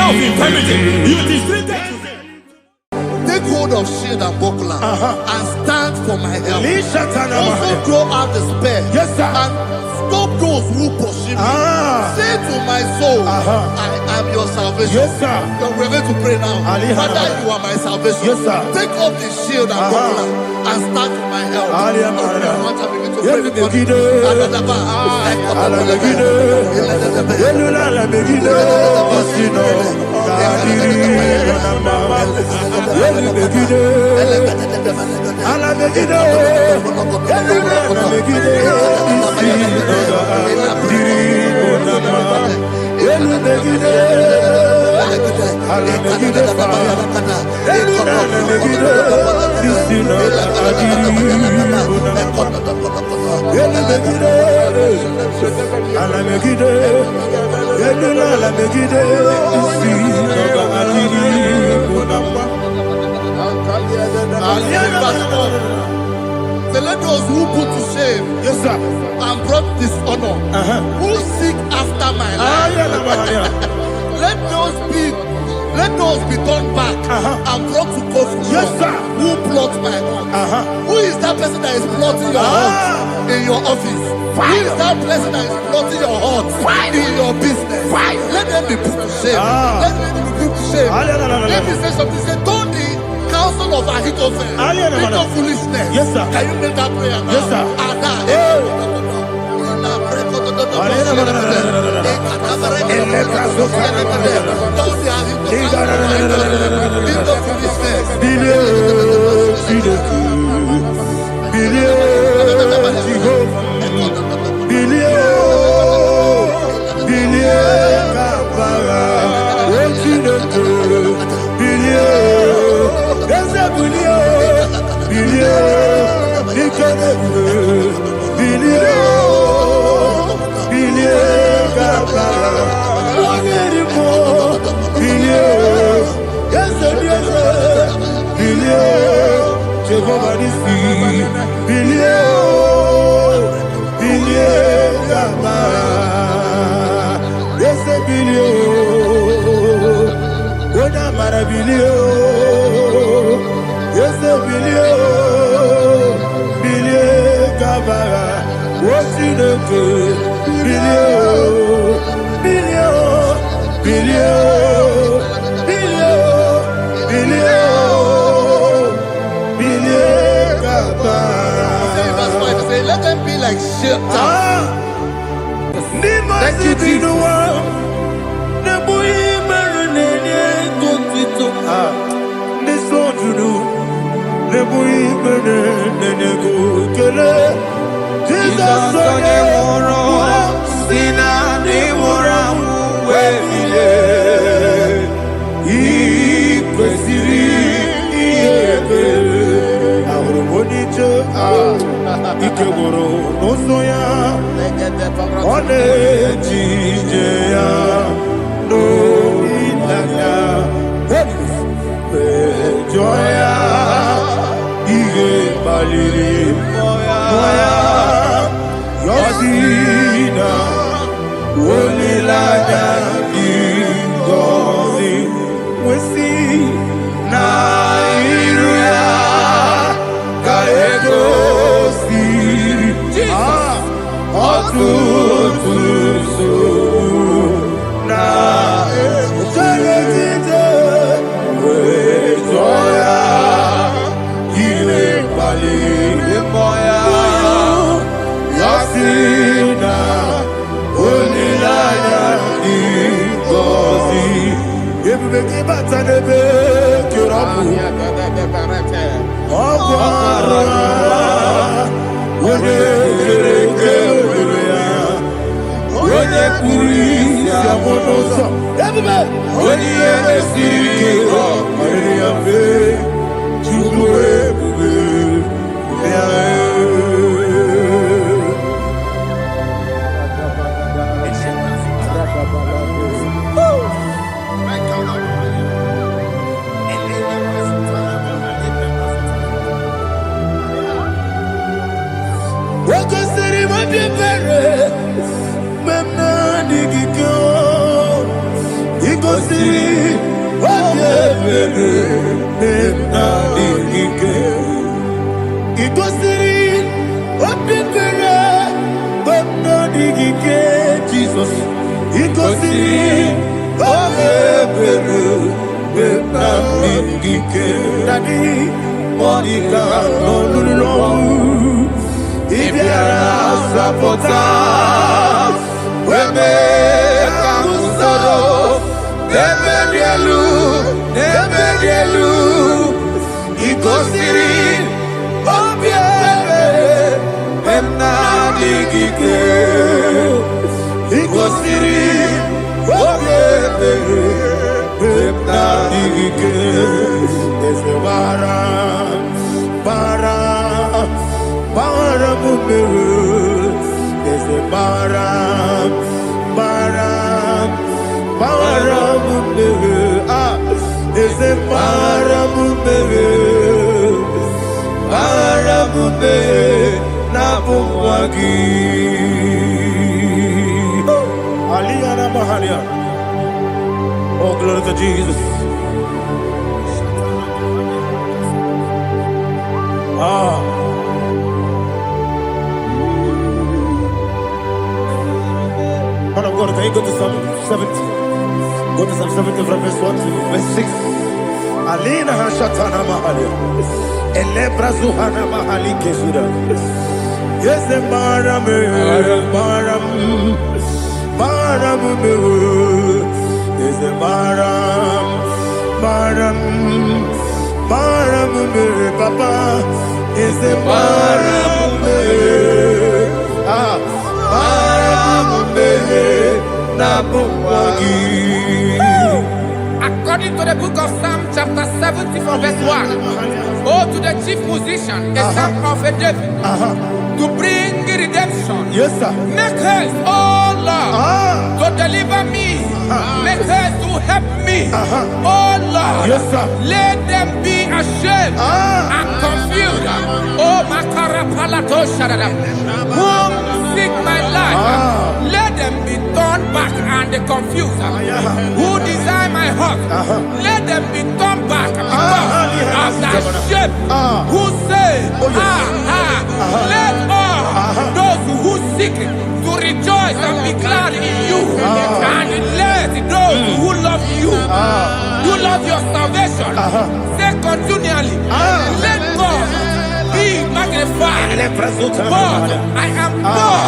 of infirmity. You is treated today. Take hold of of shield and buckler and stand for my help. Lishatana Also mahaya. throw out despair. Yes, sir. And stop those who pursue me. Say to my soul, I am your salvation. Yes, sir. We're going to pray now. Father, you are my salvation. Yes, sir. Take off the shield and buckler and stand for my help. So let those who put to shame, Yes, sir. and brought dishonor, who seek after my life, let those be turned back and brought to confusion. Yes, sir. Who plot my heart? Who is that person that is plotting your heart in your office? Who is that person that is plotting your heart in your business? Let them be put to shame. Let them be put to shame. Let me say something. Say, don't the counsel of Ahithophel think of foolishness. Yes, sir. Can you make that prayer now? Yes, sir. Let them be like shelter. Thank you, Jesus. Ikegoro nosoya one jijeya no ilaya joya ige baliri moya yosina olilaya ingozi wesi na iruya kaego Iko siri, n'ogige Jizọs igosiri oge ebere na n'ogige Daddy Monica n'olulu ịbịara zapụta weme ka m soro n'ebe dị elu igosiri obi ebere na n'ogige igosiri obi ebere na n'ogige eze bara mumere eze bara mumere eze bara mumere na bumwagi Aliyana Mahalia. Oh, glory to Jesus. Man of God, can you go to Psalm 70? Go to Psalm 70 from verse 1 to verse 6. Alina Hashatana Mahalia. Elebra Zuhana Mahali Kesura. Yes, the Maram. Yes, the Maram. Papa. Yes, the Maram. According to the book of Psalm chapter 70 from verse 1, oh, to the chief musician, a psalm of a David, to bring redemption. Yes, sir. Make haste, oh Lord, to deliver me. Make haste to help me. Oh Lord, yes, sir. Let them be ashamed and confused. Oh, Makara Palato Shadada, whom seek my life. Let them be turned back and confused. Who desire my heart, let them be turned back because of that shape. Who say, let all those who seek to rejoice and be glad in you, and let those who love you, who love your salvation, say continually, let God be magnified. God, I am poor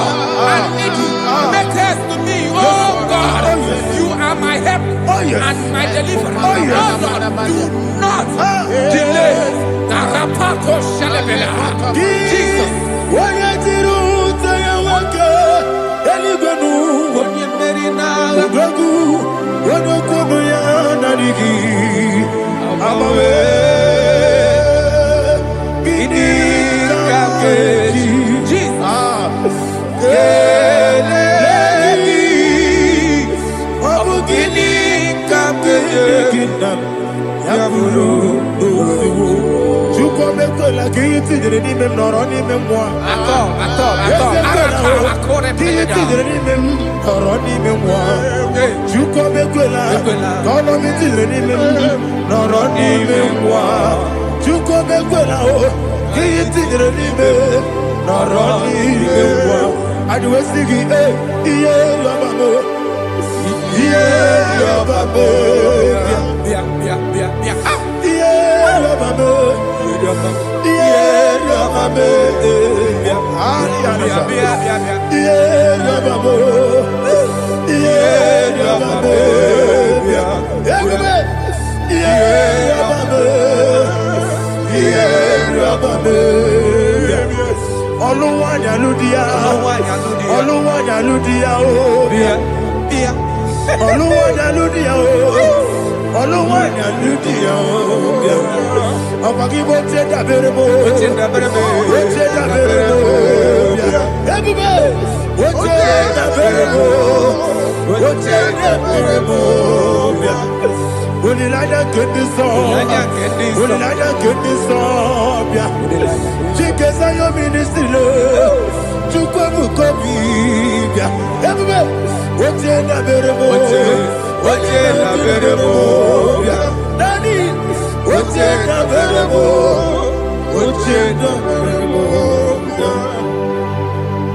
and needy. Make haste to me, oh God. You are my help and my deliverer. Oh Lord, do not delay. Tarapato Shalabela. Jesus.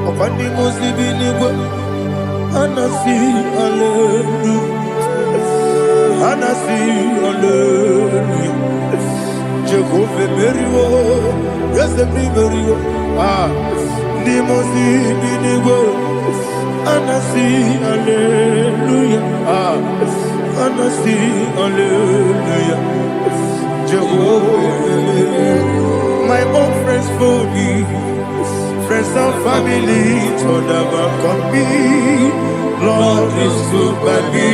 Upon the Muslim Anasi, hallelujah. Anasi, hallelujah. Jehovah Merio, yes, the Merio. Nimosi, Ninigo. Anasi, hallelujah. Anasi, hallelujah. Jehovah, my own friends for me, friends and family, told them come me. Lord is good by me.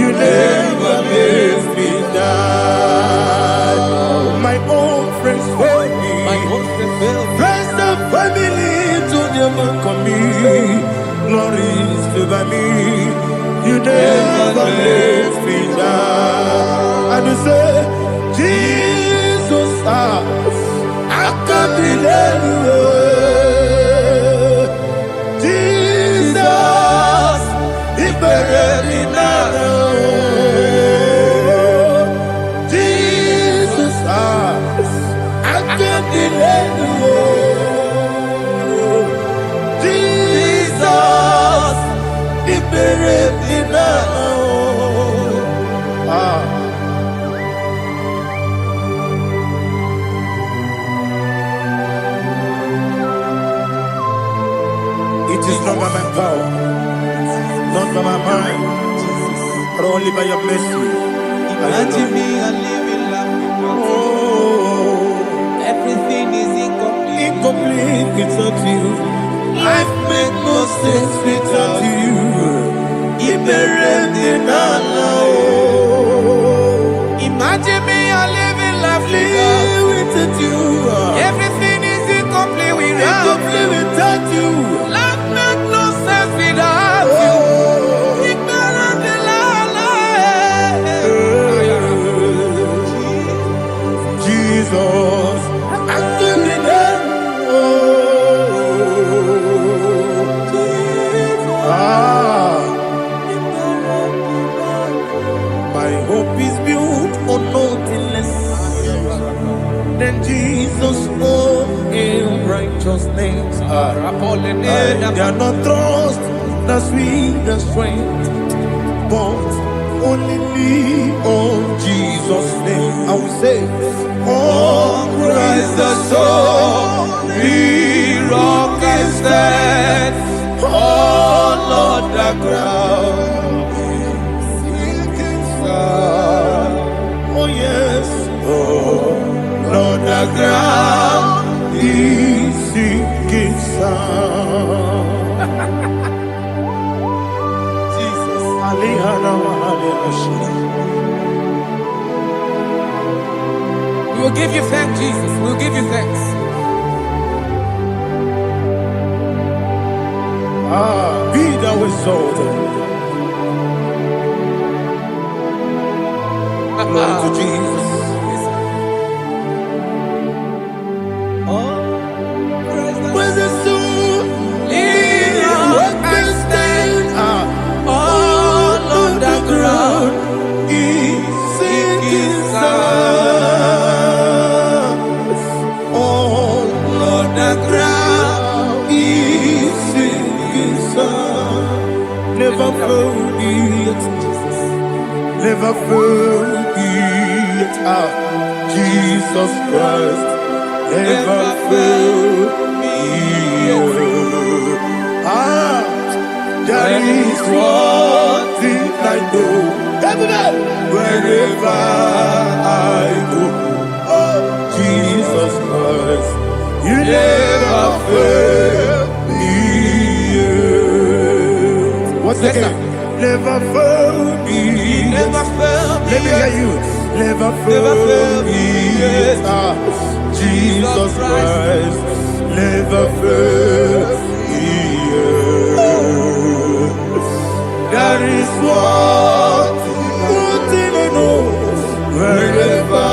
You never leave me down. My own friends for me, friends and family, told them come me. Lord is good by me. You never leave me down. And you say, Jesus, I can't believe you. Jesus, He buried me now. Jesus, I can't believe you. Jesus, He buried me now. It is not by my power, not by my mind, but only by your mercy. Imagine me a living life. Oh, Everything is incomplete. incomplete without you. Life makes no sense without you. Imagine me a living life Without you. Everything is incomplete Incomplete without you. Life makes no sense without you. Jesus, I give you my hope is built on nothing less than Jesus' own righteousness. They are not trust the sweetest strength, but only lean on Jesus' name. I will say, oh, Christ the solid rock I stand. Oh, Lord, the ground is sinking sand. Oh, yes, oh, Lord, the ground is sinking sand. Jesus, We will give you thanks, Jesus. We will give you thanks. Be thou exalted. Glory to Jesus. Where's the soul? What can stand? All on the ground is sinking sand. All on the ground is sinking sand. Never forget, never forget, Jesus Christ. Never forget. There is one thing I know. Wherever I go, oh, Jesus Christ, you never fail me. What's the name? Never fail me. Never fail me. Let me hear you. Never fail me. Jesus Christ, never fail me. There is one thing I know. Wherever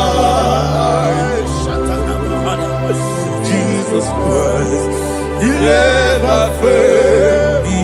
Jesus Christ, you never fail me.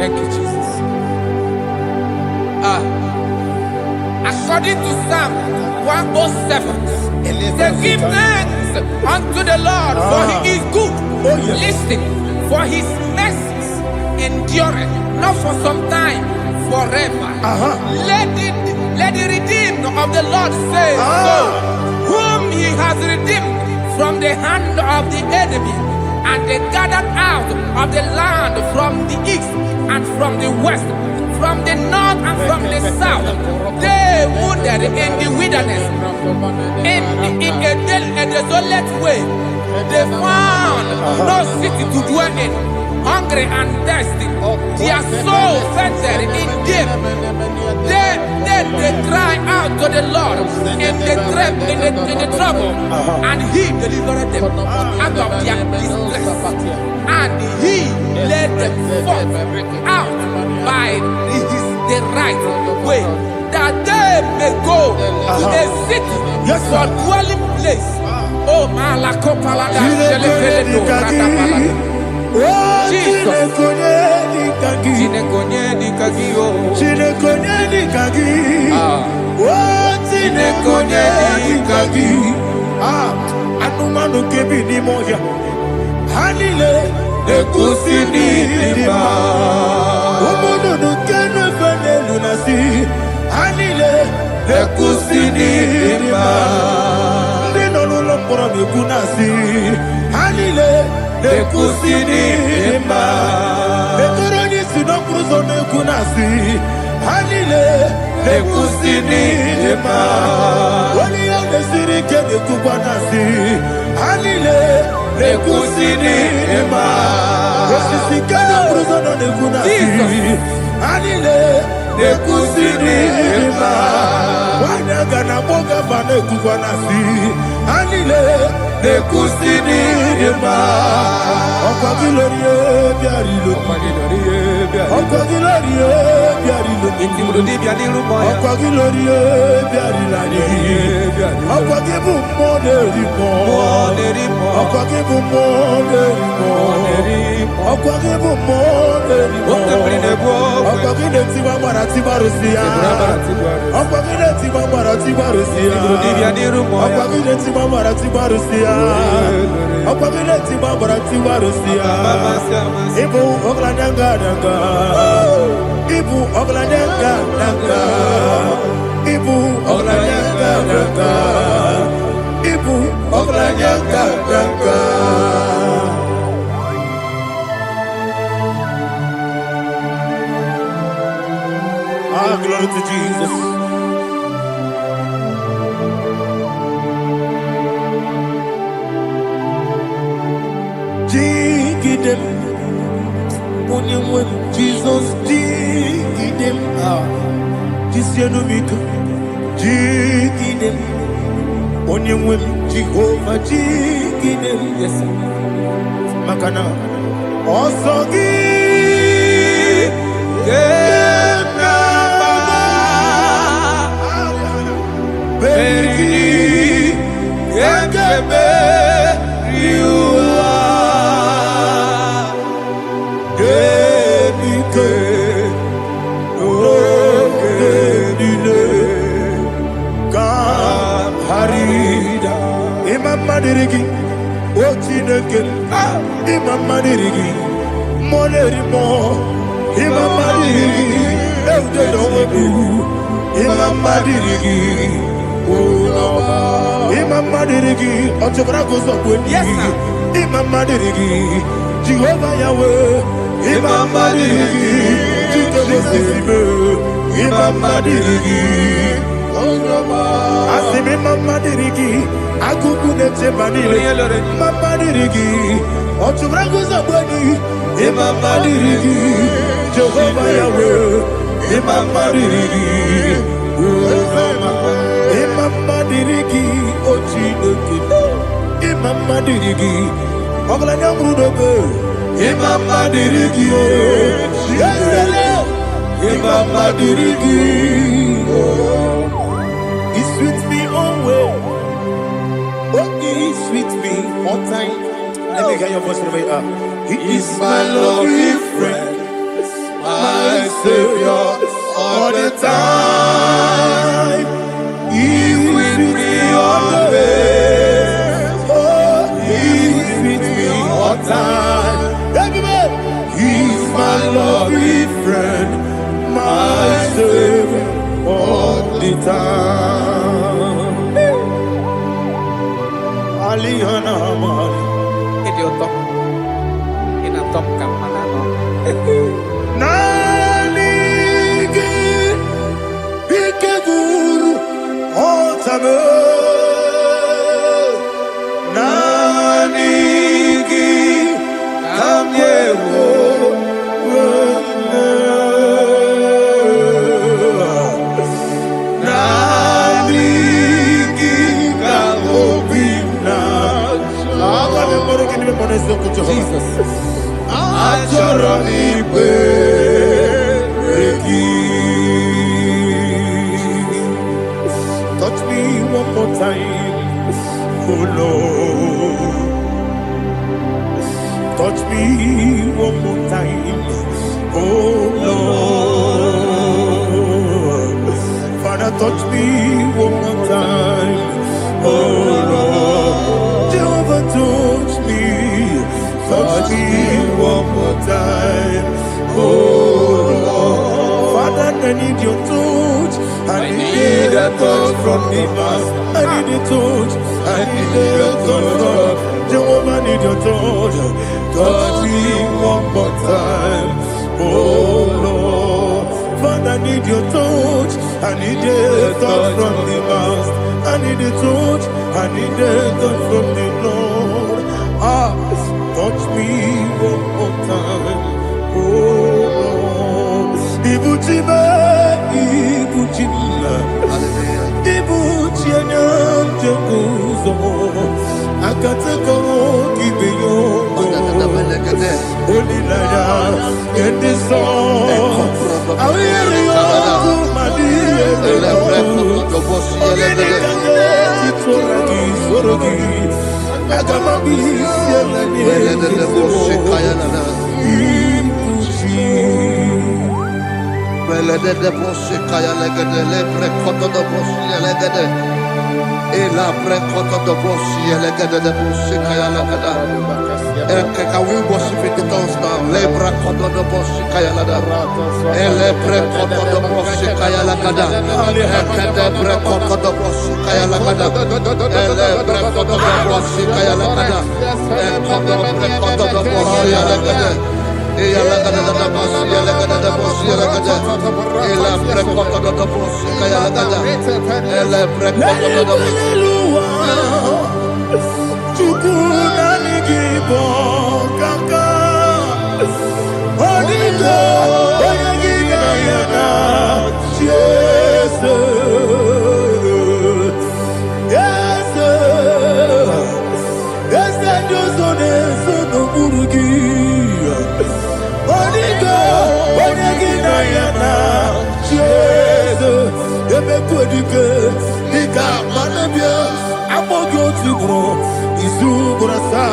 Thank you, Jesus. According to Psalm 107, they give thanks unto the Lord, for he is good. Listen, for his mercies endureth, not for some time, forever. Let the redeemed of the Lord say so, whom he has redeemed from the hand of the enemy, and they gathered out of the land from the east and from the west, from the north and from the south. They wandered in the wilderness, in a desolate way. They found no city to dwell in, hungry and thirsty. Their soul fainted in deep. Then they cry out to the Lord in the trouble, and he delivered them out of their distress, and he led them forth out by the right way, that they may go to a city for dwelling place. Oh, Malakopalada, Jesus. Anumanu kebi ni moya Hanile Ekusini lima Umudu nukene fene lunasi Hanile Ekusini lima Nino lulopura mikunasi Hanile Ekusini lima Ekuroni sinokruzo nekunasi Hanile Ekusini lima Wali yane sirike nekubanasi Hanile Ekusini lima Wasisikana bruzono nekunasi Hanile Ekusini lima Wanyaga na boga bane kubanasi Hanile Ekusini lima Okwa gilorie biarilo Okwa gilorie biarilo Okwa gilorie biarilani Okwa gibu moderimo Okwa gibu moderimo Okwa gibu moderimo Okwa gileti mamara tibarusia Okwa gileti mamara tibarusia Okwa gileti mamara tibarusia Okwa gileti mamara tibarusia Ibu oglanyanga nanga Ibu oglanyanga nanga Ibu oglanyanga nanga Ibu oglanyanga nanga Glory to Jesus. Jigidem, Onyemwem, Jesus, Jigidem, Jisianumiko, Jigidem, Onyemwem, Jehovah, Jigidem, yes, Makana, Osogi, Madirigi, Ochineke, Imam Madirigi, Monerimo, Imam Madirigi, Eudedobu, Imam Madirigi, Imam Madirigi, Otobragos of Winnie, Imam Madirigi, Jehovah Yahweh, Imam Madirigi, Imam Madirigi, Asimi Mama Dirigi, Akukune Temanile, Mama Dirigi, Otubrago Zabani, Mama Dirigi, Jehovah Yahweh, Mama Dirigi, Mama Dirigi, Ochinoki, Mama Dirigi, Oglanya Mudobe, Mama Dirigi, Mama Dirigi. He's with me always. Oh, he's with me all time. Let me hear your voice from here. He is my lovely friend. my Savior, all the time. He's with me always. Oh, he's with me all time. He's my lovely friend, my Savior, all the time. Alihana Mari. Nanigi Ikeguru Otame Nanigi Kamyewo Nanigi Kamobina Jesus Ajorani Bereki. Touch me one more time, oh Lord. Touch me one more time, oh Lord. Father, touch me one more time, oh Lord. Jehovah, touch me. Touch me one more time, oh Lord. Father, I need your touch. I need a touch from the past. I need a touch. I need a touch from Jehovah. I need your touch. Touch me one more time, oh Lord. Father, I need your touch. I need a touch from the past. I need a touch. I need a touch from the Lord. Touch me one more time, oh Lord. Ibuchime, Ibuchime, Ibuchianyam Jebuzo, Akateko Kibeyo, Olilaya, get this song. I hear you, Madi, Can we worship in the tongues now? Lebra koto do boshi kaya lada. Ele pre koto do boshi kaya lada. Ekede pre koto do boshi kaya lada. Ele pre koto do boshi kaya lada. Ekodo pre koto do boshi lada. Eya lada da boshi lada da boshi lada. Ele pre koto do boshi kaya lada. Ele pre koto do boshi. IGBO kaka Onigo Oyagina yana Jesus Yes Yes Josone Sono Burugi Onigo Oyagina yana Jesus Ebe Kodike Ika Manabia Amogo Tibro Izubrasa,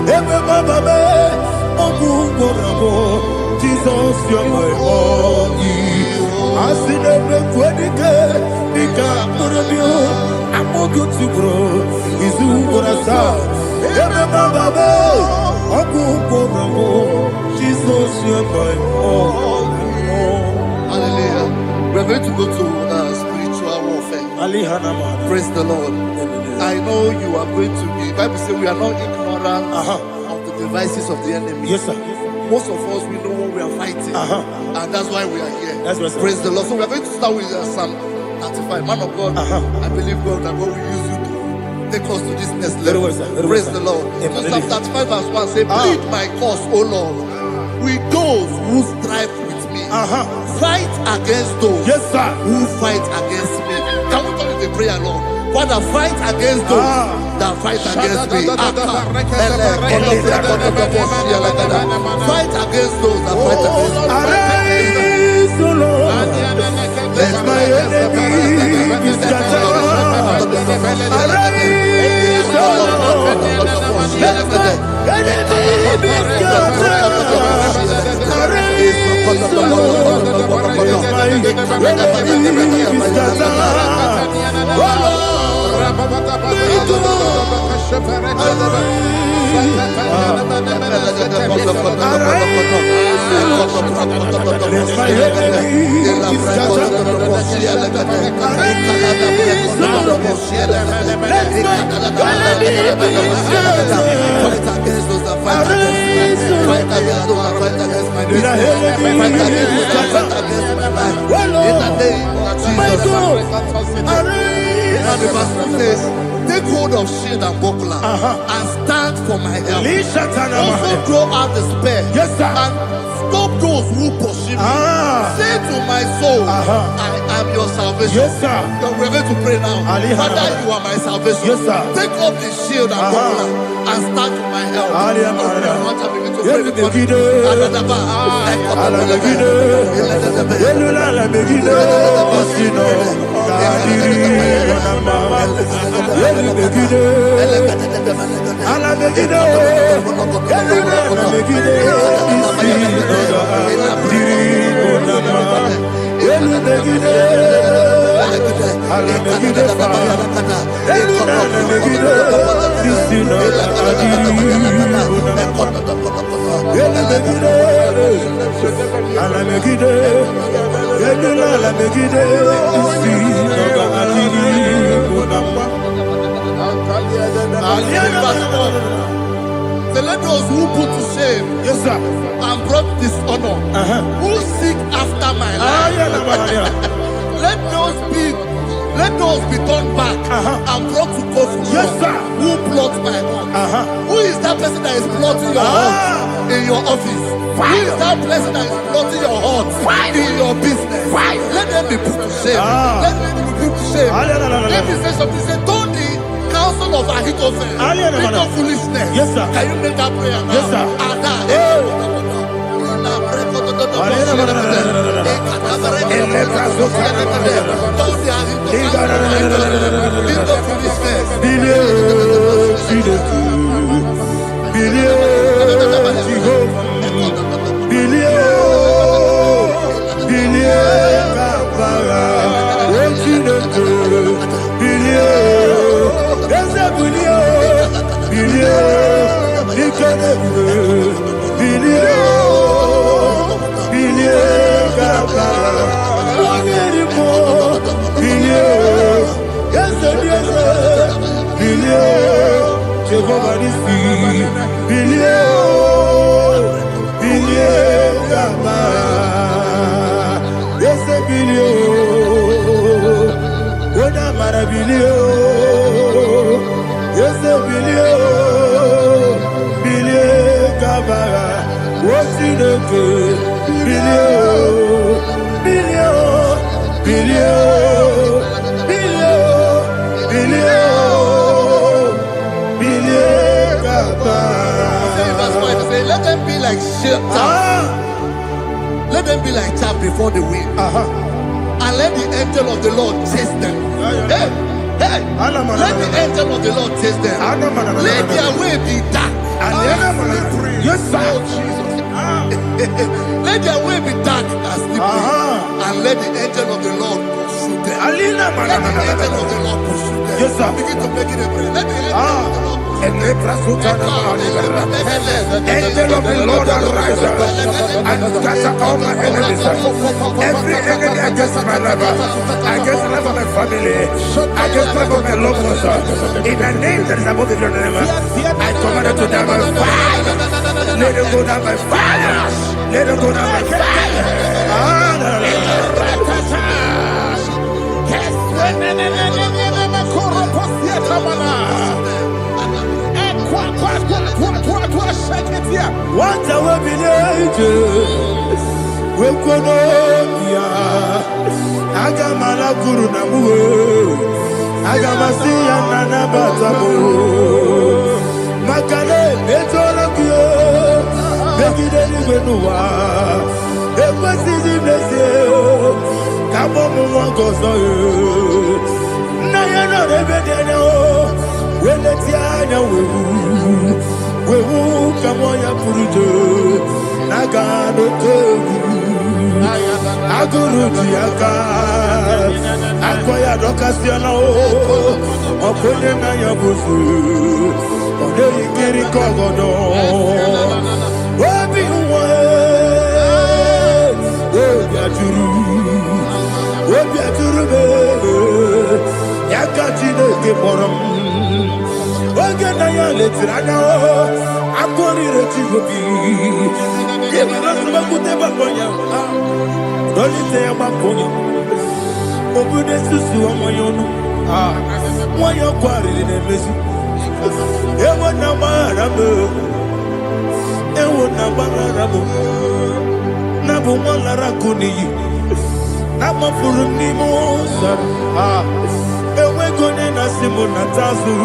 Ebe Baba me, Ogu Gorabo, Jesus, you're my only. Asinebe Kwedike, Nika Murabio, Amogu Tibro, Izubrasa, Ebe Baba me, Ogu Gorabo, Jesus, you're my only. Hallelujah. We're going to go to spiritual warfare. Praise the Lord. I know you are going to be. Bible says we are not ignorant of the devices of the enemy. Yes, sir. Most of us, we know what we are fighting, and that's why we are here. That's right, sir. Praise the Lord. So we are going to start with Psalm 35. Man of God, I believe God that God will use you to take us to this next level. Praise the Lord. So Psalm 35 verse 1 say, plead my cause, O Lord, with those who strive with me. Fight against those who fight against me. Can we call it a prayer, Lord? Father, fight against those that fight against me. Fight against those that fight against me. Arise, O Lord, let my enemy be scattered. Arise, O Lord, let my enemy be scattered. Arise, O Take hold of shield and buckler and stand for my help. Also throw out despair and stop those who pursue me. Say to my soul, I am your salvation. We're going to pray now. Father, you are my salvation. Take up the shield and buckler and stand for my help. So let those who put to shame and brought dishonor, who seek after my life, let those be turned back and brought to confusion. Who plot my home? Who is that person that is plotting your home in your office? Who is that person that is plotting your heart in your business? Let them be put to shame. Let them be put to shame. Let me say something. Say, don't the counsel of Ahithophel think of foolishness. Can you make that prayer now? Yes, sir. Let them be like chaff. Let them be like chaff before the wind. And let the angel of the Lord chase them. Hey, let the angel of the Lord chase them. Let their way be dark. Yes, sir. Let their way be dark and slippery. And let the angel of the Lord pursue them. Let the angel of the Lord pursue them. Yes, sir. Begin to make it a prayer. Let the angel of the Lord Angel of the Lord arise and scatter all my enemies. Every enemy against my life, against the life of my family, against the life of my loved ones. In the name that is above your name, I command it to die by fire. Let it go down by fire. Let it go down by fire. What a weapon we kono ya aga mala guru na mu aga masiya na batamo makale betolo kyo begide ni gbenuwa e kwesi di blesse kabo mu won gozo na ya no rebede no we let ya na we kamo ya purujo naga no tegu aguru diaka akoya dokasiana o okonye na yabuzu ode ikiri kogodo obi uwe obi aturu be yaka Chineke borom oge na ya letiranya o akori rechigobi yebira subakute bakonya dolite ya bakonya obude susu omoyono moyo kwari nemezi ewo na marabe ewo na marabe na bu molara kuniyi na mafuru ni mosa ewe gone na simu na tazu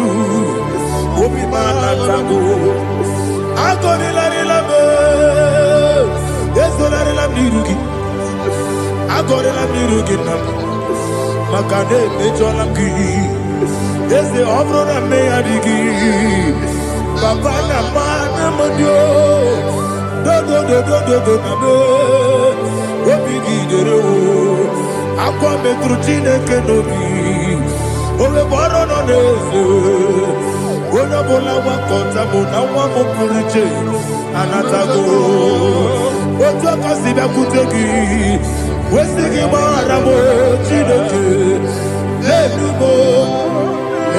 obi mana tago agori la be ezola la mirugi agori la mirugi na makane mejola ki eze obro na me adigi papa na mana modio do na me obi gidere o akwa metru Chineke nobi ole boro no neze ona bola wakota mona wa mo puriche anatago otu akasiba kutegi wesigi mara mo Chineke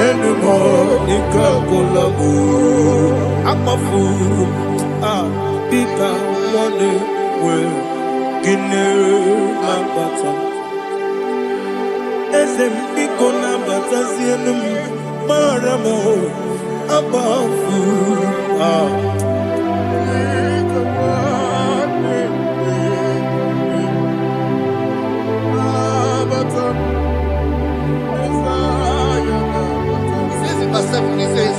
enumo ikakolago amafu bika one we kine mabata esempiko na batazienum maramo abafu Verse 7, he says,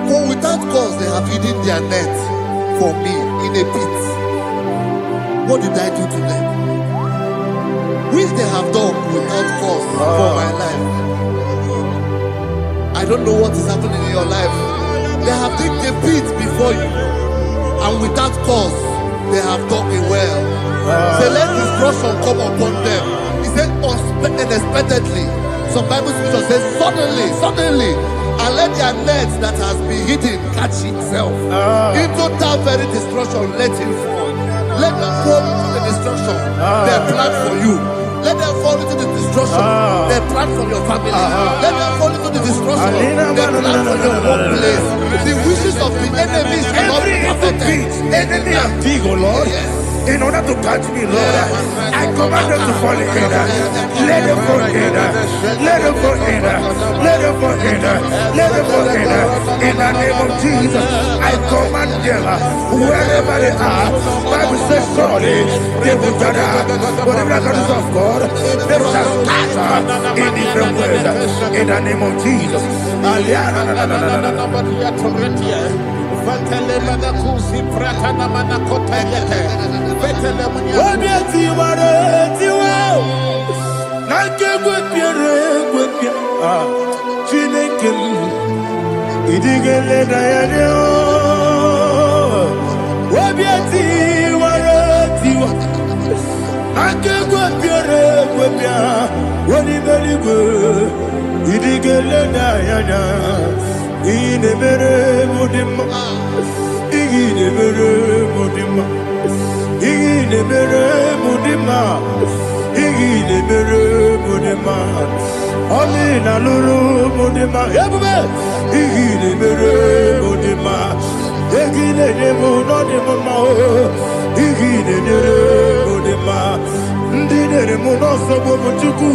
for without cause they have hidden their net for me in a pit. What did I do to them? Which they have done without cause for my life. I don't know what is happening in your life. They have digged a pit before you, and without cause they have dug a well. Say, let destruction come upon them. He said, unexpectedly. Some Bible scripture says, suddenly, and let their nets that has been hidden catch itself. Into that very destruction, let it fall. Let them fall into the destruction they plan for you. Let them fall into the destruction they plan for your family. Let them fall into the destruction they plan for your workplace. The wishes of the enemies shall not be perfected. Enemy of thee, O Lord. Yes. In order to catch me, Lord, I command them to fall in. Let them fall in. Let them fall in. Let them fall in. Let them fall in. In the name of Jesus, I command them wherever they are. Bible says surely they will gather. But the miracles of God, they shall scatter in different ways. In the name of Jesus. Chineke idigele dayane obiati waratiwa akegwe piere gwepia woni beligwe idigele dayane ine mere mudima ine mere mudima ine mere mudima ine mere mudima Amina luru mudima ebube ine mere mudima egine nemu no nemu ma ine mere mudima ndine mu no sobo mutuku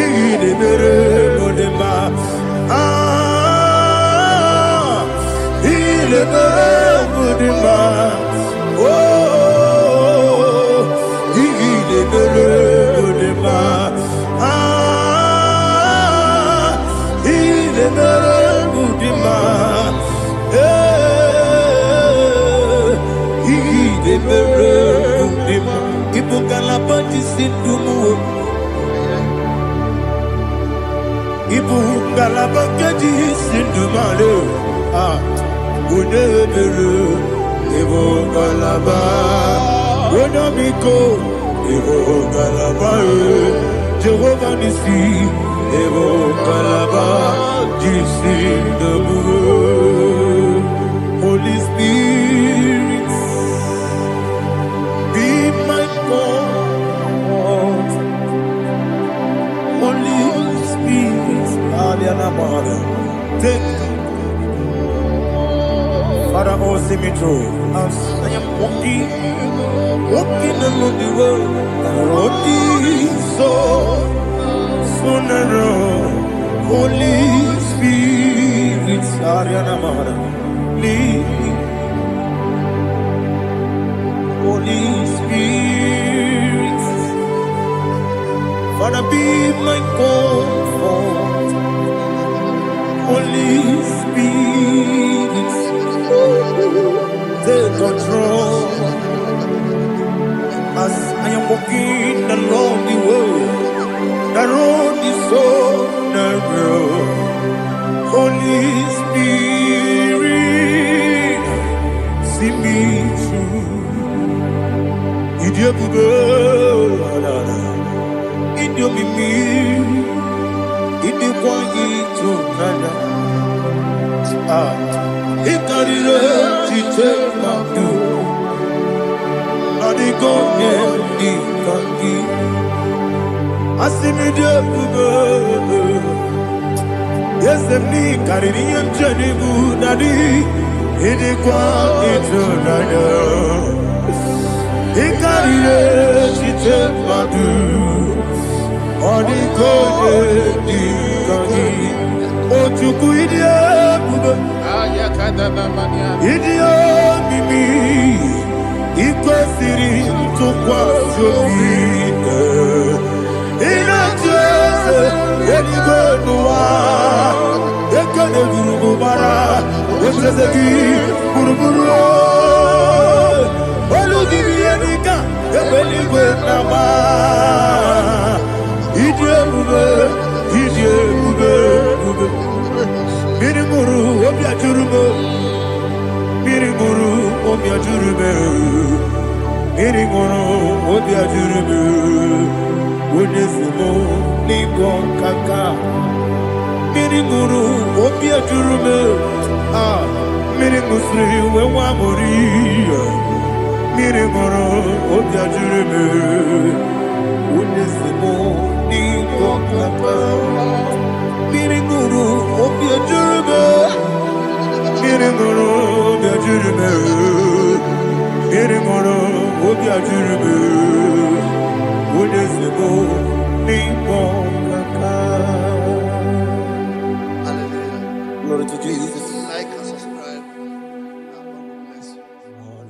ine mere mudima ine mere mudima ine mere mudima Ibu galabakedi sindumale unebere Ibu galaba unamiko Evo Kalaba, Jehovah Nissi, Evo Kalaba, Jesus the Lord. Holy Spirit, be my God. Holy Spirit, take Father, oh, see me through. As I am walking along the road, the road is so narrow. Holy Spirit, Ariana Mara, lead. Holy Spirit, Father, be my comfort. Holy Spirit, take control. As I am walking along the road is so narrow. Holy Spirit, see me through. Idiobube, Idiobimi, Idiokwanyito nana. Ikarire chitemaku. Adigonye ikangi. Asimidiobu. Yes, me kariri emjenibu nadi. Idiokwanyito nana. Ikarire chitemaku. Adigonye ikangi. Ochuku idiobu. Idio mimi iko siri tukwa jovine inatese edigonwa ekane gurubara wetezeki buruburu olugibi enika ebeligwe nama idio bube Miriguru obia jurume Miriguru obia jurume Miriguru obia jurume Wonesimo ningo kaka Miriguru obia jurume Mirigusri wewa mori Miriguru obia jurume Wonesimo ningo kaka Miriguru obia jurume Miriguru obia jurume Miriguru obia jurume Wonesimo ningo kaka. Hallelujah. Glory to Jesus. Like and subscribe. God bless you.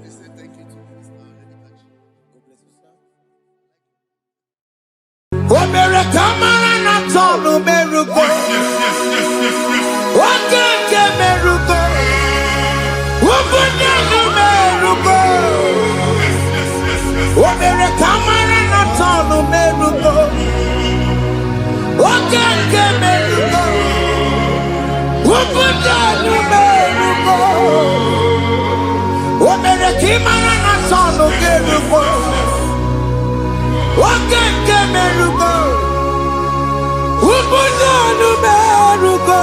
Please say thank you to Mr. Ledikachi. God bless you, sir. Omere kamara na tonu merugo. Wakeke merugo. Ubunye merugo. Omere kamara na tonu merugo. Wakeke merugo. Ubunye merugo. Omere kamara na tonu merugo. Wakeke merugo. Ubunanu merugo.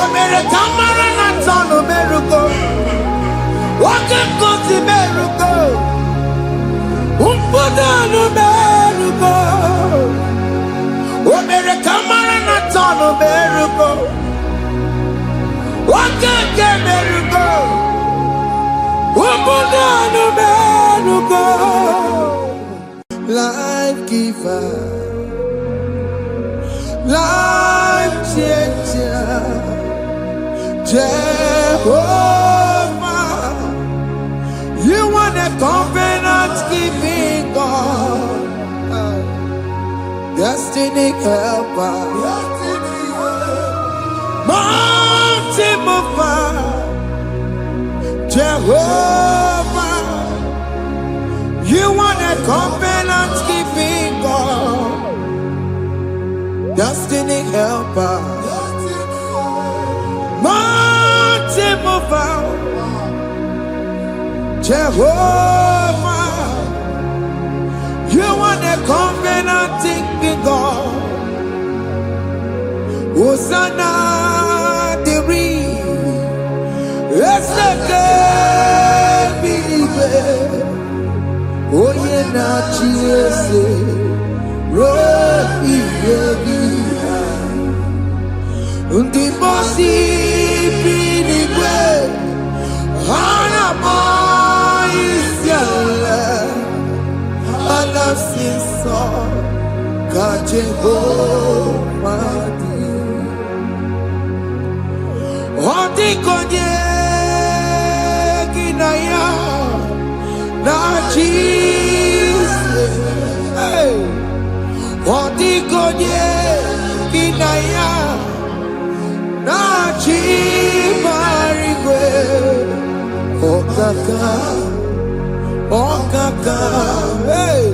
Omere kamara na tonu merugo. Wakeke merugo. Ubunanu merugo. Omere kamara na tonu merugo. Wakeke merugo. Ubunanu merugo. Life giver, life changer, Jehovah, you are the covenant keeping God, destiny helper, mountain mover, Jehovah. You are the covenant keeping God, destiny helper, mountain mover, Jehovah. You are the covenant-keeping God. Hosanna, the Yes, the believer. Oh, yeah, not Jesus. Undi bosi binigwe hana moisyala alasiso kajehomadi Odi konye kinaya na Jesus Odi konye kinaya na chibarigwe okaka hey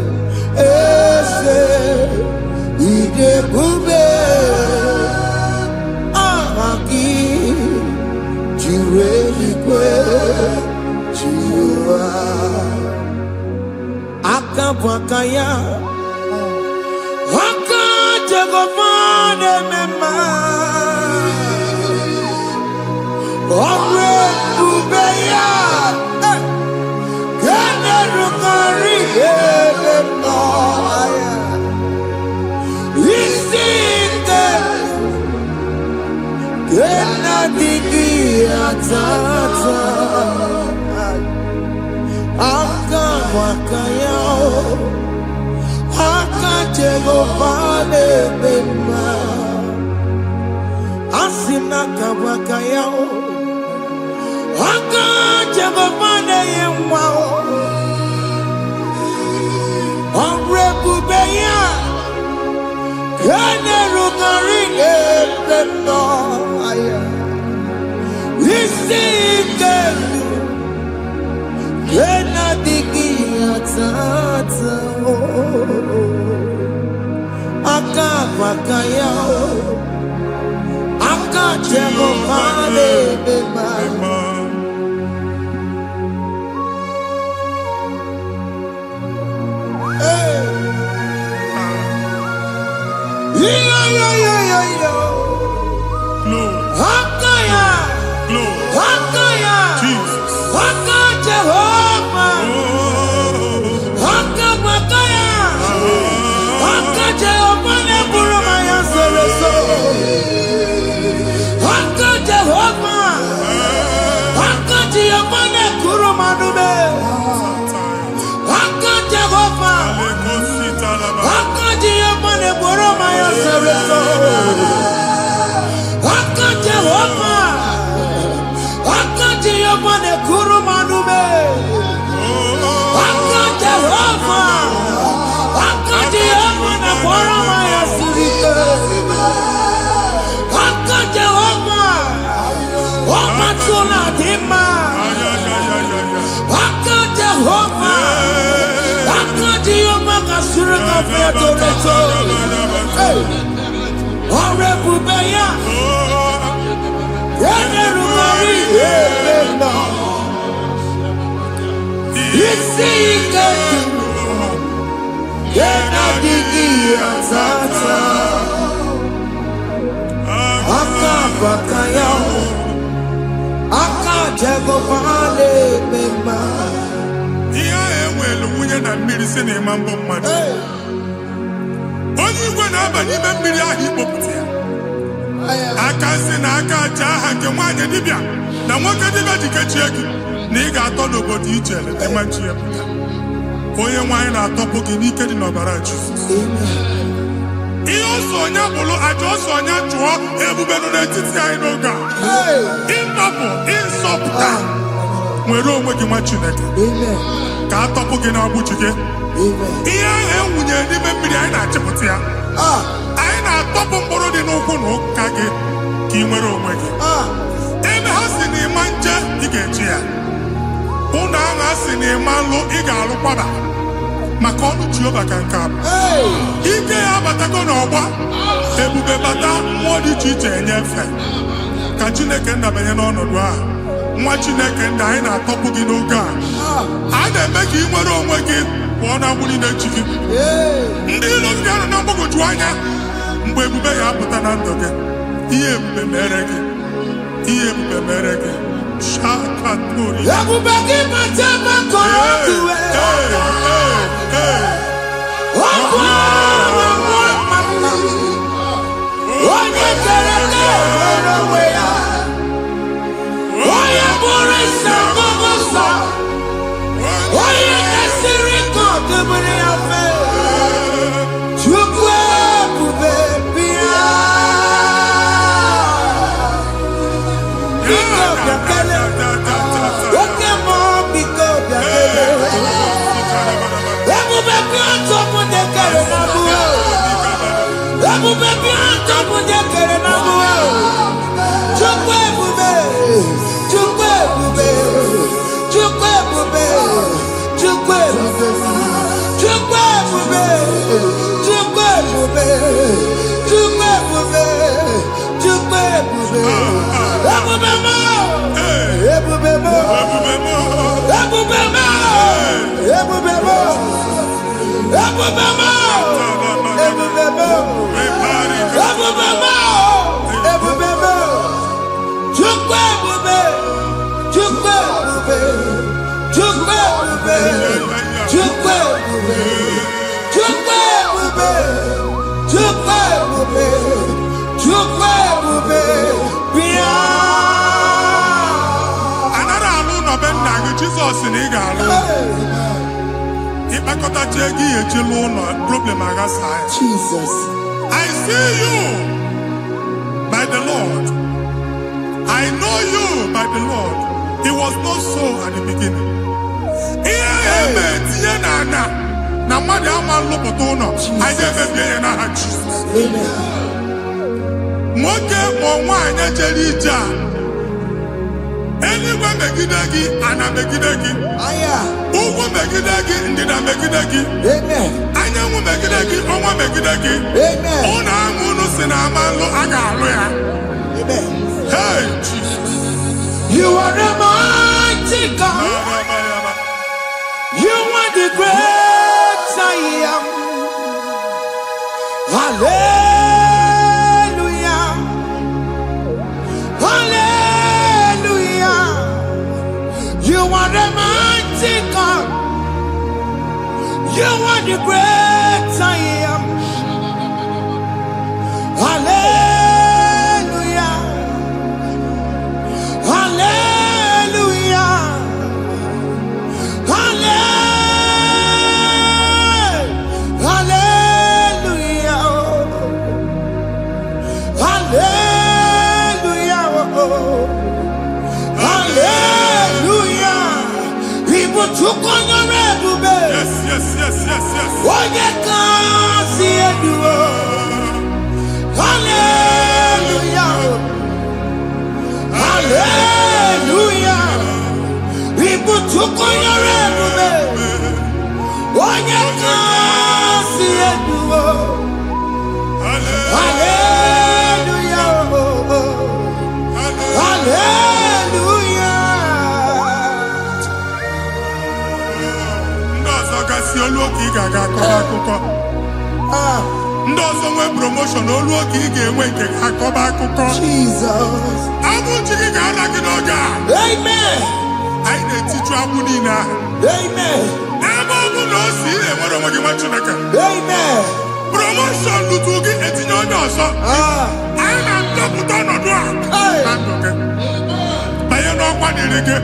ese ide bube ahaki jiweligwe jiwa akabwakaya akajegomane mema Omre ubeya, kene rukari ebe noya. Isite, kena digi atata. Aka wakayao, aka jego vale bema. Asina kabakayao. Aka jagomane yemwao Omre bubeya Kene rugari ebeno aya Isike Kena digi atata Aka bakaya Aka jagomane bema nwa Chineke ndị anyị na-atọpụ gị n'oge a na-eme ka ị nwere onwe gị pụọ na agbụrụ na-echi gị. Ndị ilo ndị ahụ na mgbagwoju anya mgbe ebube ya apụta na ndụ gị. Ihe ebube mere gị. Ihe ebube mere gị. Shakatori. Ebube gị mata maka ọkụwe. Onye kere kere onwe ya. Onye bụrụ isi ọgụgụ nsọ. Onye kesịrị ka ọ dịbụrụ ya mfe. Chukwu ebube bịa. Biko bịa kele. Oke mmụọ biko bịa kele. Ebube bịa tọpụ ndị kere na mbuo. Ebube bịa tọpụ ndị kere na mbuo. Chukwu ebube. Chukwu ebube. Chukwu ebube. Chukwu ebube. Chukwu ebube. Chukwu ebube. Chukwu ebube. Chukwu ebube. Ebube mo. Ebube mo. Ebube mo. Ebube mo. Ebube mo. Ebube mo. Ebube mo. Ebube mo. Chukwu ebube. Chukwu ebube. Chukwu ebube. Chukwu ebube. Chukwu ebube. Chukwu ebube. Chukwu ebube. Bịa. Anara alụ nọ be nna gị Jizọs na ị ga-alụ. Ịkpakọtacha ego ihe eji lụọ ụlọ problem aghasa ya. Jesus. I see you by the Lord. I know you by the Lord. It was not so at the beginning. Ihe eme tinye na ana na mmadụ ama nlụpụta ụlọ. Anyị ga-emebie ya n'aha Jizọs. Nwoke ma nwaanyị jere ije a. Eluigwe megide gị, ana megide gị. Ugwu megide gị, ndịda megide gị. Anyanwụ megide gị, ọnwa megide gị. Ụlọ ahụ unu si na ama nlụ a ga-alụ ya. Hey, Jesus. You are the mighty God. You are the great I am. Hallelujah. Hallelujah. You are the mighty God. You are the great I am. Hallelujah. Hallelujah. Hallelujah. Hallelujah. Hallelujah. People took on your ebube. Yes, yes, yes, yes, yes. Onye kasi eduo. Hallelujah. Hallelujah. People took on your ebube. Onye kasi eduo. Hallelujah. Hallelujah. Ndị ọzọ gasị olu oge ị ga-aga akọba akụkọ. Ndị ọzọ nwee promotion olu oge ị ga-enwe nke akọba akụkọ. Jesus. Abụ chi gị ga-ala gị n'oge a. Amen. Anyị na-etiju agbụ niile ahụ. Amen. Ebe ọ bụ na o si ị na-enwere onwe gị nwa Chineke. Amen. Promotion lutu gị etinye onye ọzọ. Anyị na-ndọpụta ọnọdụ a na ndụ gị. Banye n'ọkwa dịrị gị.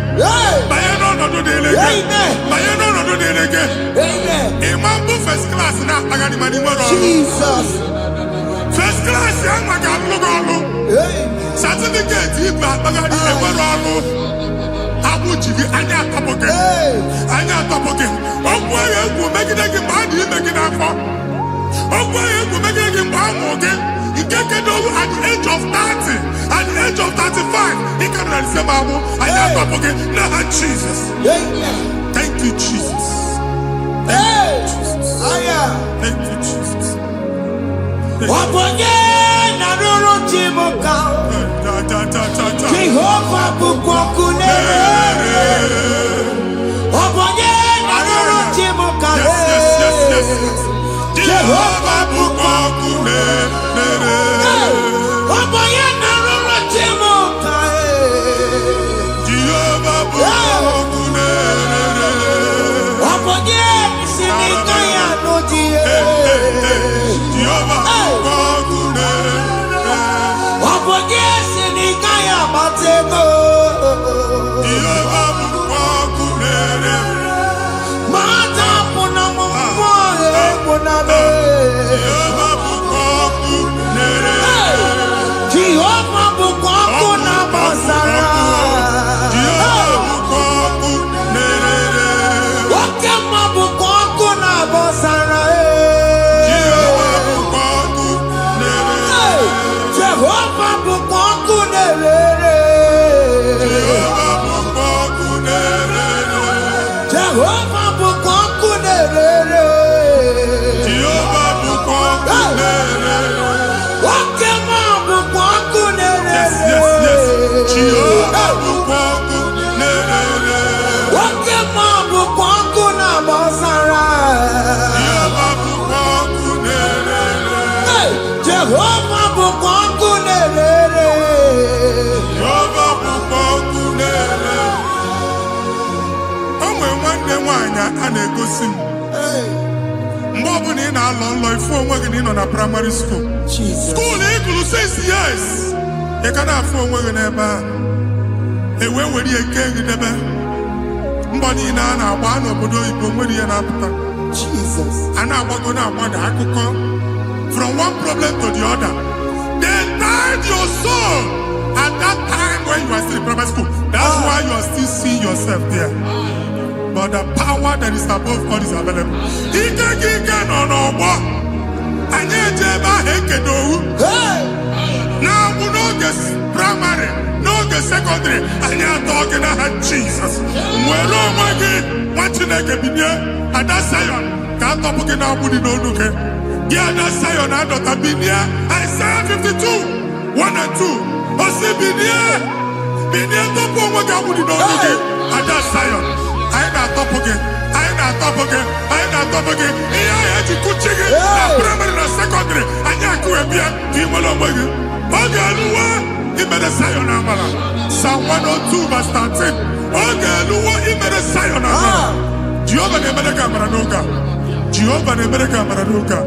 Banye n'ọnọdụ dịrị gị. Banye n'ọnọdụ dịrị gị. Amen. Ịma mbụ first class na-akpagharị ma n'ime ọrụ. Jesus. First class ya nwa ga-alụ gị ọrụ. Certificate ibe akpagharị enwere ọrụ. Agbụ ji gị anya atọpụ gị. Anya atọpụ gị. Okwu ahụ egwu megide gị mgbe a dị ime gị n'afọ. Okwu ahụ egwu megide gị mgbe a mụrụ gị. Nke kedu at the age of 30, at the age of 35, he can receive abu. I am up again. Now, Jesus. Thank you, Jesus. Thank you, Jesus. Thank you, Jesus. Jehovah Bukwakunere. Obonye naroro Chimuka. Jehovah Bukokune, Oboye na roro timo Jehovah Bukokune, Oboye sinika ya no die Jehovah Bukokune, Oboye sinika ya matego Jehovah Bukokune, Mata puna mo puna be Jehovah Bukokune, Jehovah Bukokuna Basara Jehovah Bukokune, Wakema Bukokuna Basara Jehovah Bukokune, Jehovah Bukokuna Jehovah Bukokune, Jehovah Bukokuna Jehovah Bukokune. Wakema Bukokuna Yes. Jehovah Bukokune, Wakema Bukokuna Basara Jehovah Bukokune, Jehovah Bukokuna Jehovah Bukokune. O nwere nwanne nwaanyị a na-egosi m mgbe ọbụla ị na-alọ nlọ ifu onwe gị na ị nọ na praịmarị skuul skuul ị gụrụ 6 years ị ka na-afụ onwe gị n'ebe ahụ ewee were ihe kee gị debe mbọ niile a na-agba n'obodo oyibo nwere ihe na-apụta a na-agbago na-agbada akụkọ from one problem to the other. They tied your soul at that time when you are still in primary school. That's why you are still seeing yourself there. But the power that is above all is available. Ike no n'ọgbọ. Anyị eje ebe ahụ ekedo owu. Na-abụ n'oge primary, n'oge secondary, anyị atọ gị n'aha Jesus. Nwere onwe gị, nwa Chineke binie, Ada Zion, ka atọpụ gị na-agbụ dị n'onu gị. Gị Ada Zion adọta binie, Isaiah 52, 1 and 2. Osi binie tọpụ onwe gị agbụ dị n'onu gị, Ada Zion. Anyị na-atọpụ gị, anyị na-atọpụ gị, anyị na-atọpụ gị. Ihe anyị eji kụchi gị na primary na secondary, anyị akụwebie ka ị nwere onwe gị. Oge eluwe imere Zion amara. Psalm 102 verse 13. Oge eluwe imere Zion amara. Jehova na-emere gị amara n'oge a. Jehova na-emere gị amara n'oge a.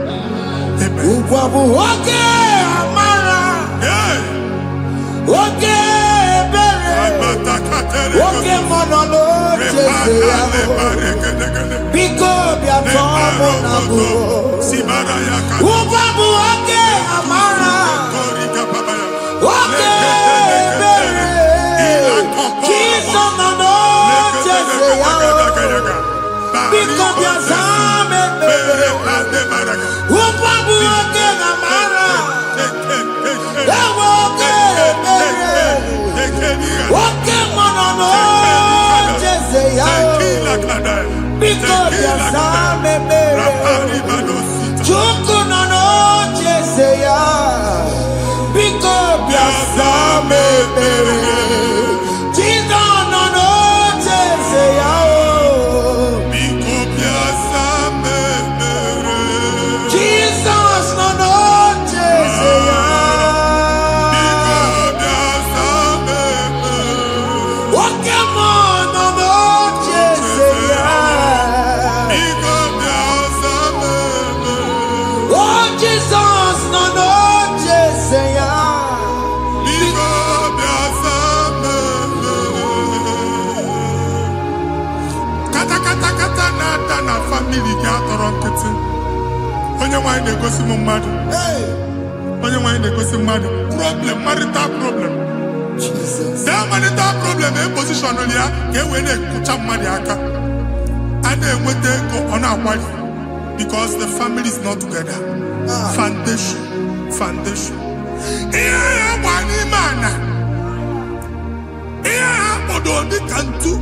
Amen. Ugwabu oge amara Hey! Oge ebere Oge monolo Jeze yaho Biko biato monago Ugwabu oge amara Oge ebere Kiso nono Jeze yaho Biko biato mebere Ugwabu oge amara Ewo oge ebere Oge monolo Jeze yaho Biko biato mebere Chuku nono Jeze yaho Biko biato mebere Tino nono Jeze yaho Jesus nono Jeze yaho Oge monolo Jeze yaho Oh Jesus nono Jeze yaho Kata na-ada na famili gị atọrọ nkịtị. Onye nwaanyị na-egosi m mmadụ. Onye nwaanyị na-egosi mmadụ. Problem, marital problem. That marital problem position ya ka e wee na-ekụcha mmadụ aka. A na-enweta ego ọ na-akwali because the family is not together. Foundation. Ihe ya gba n'ime ana. Ihe ha kpọdọ dị ka ntu.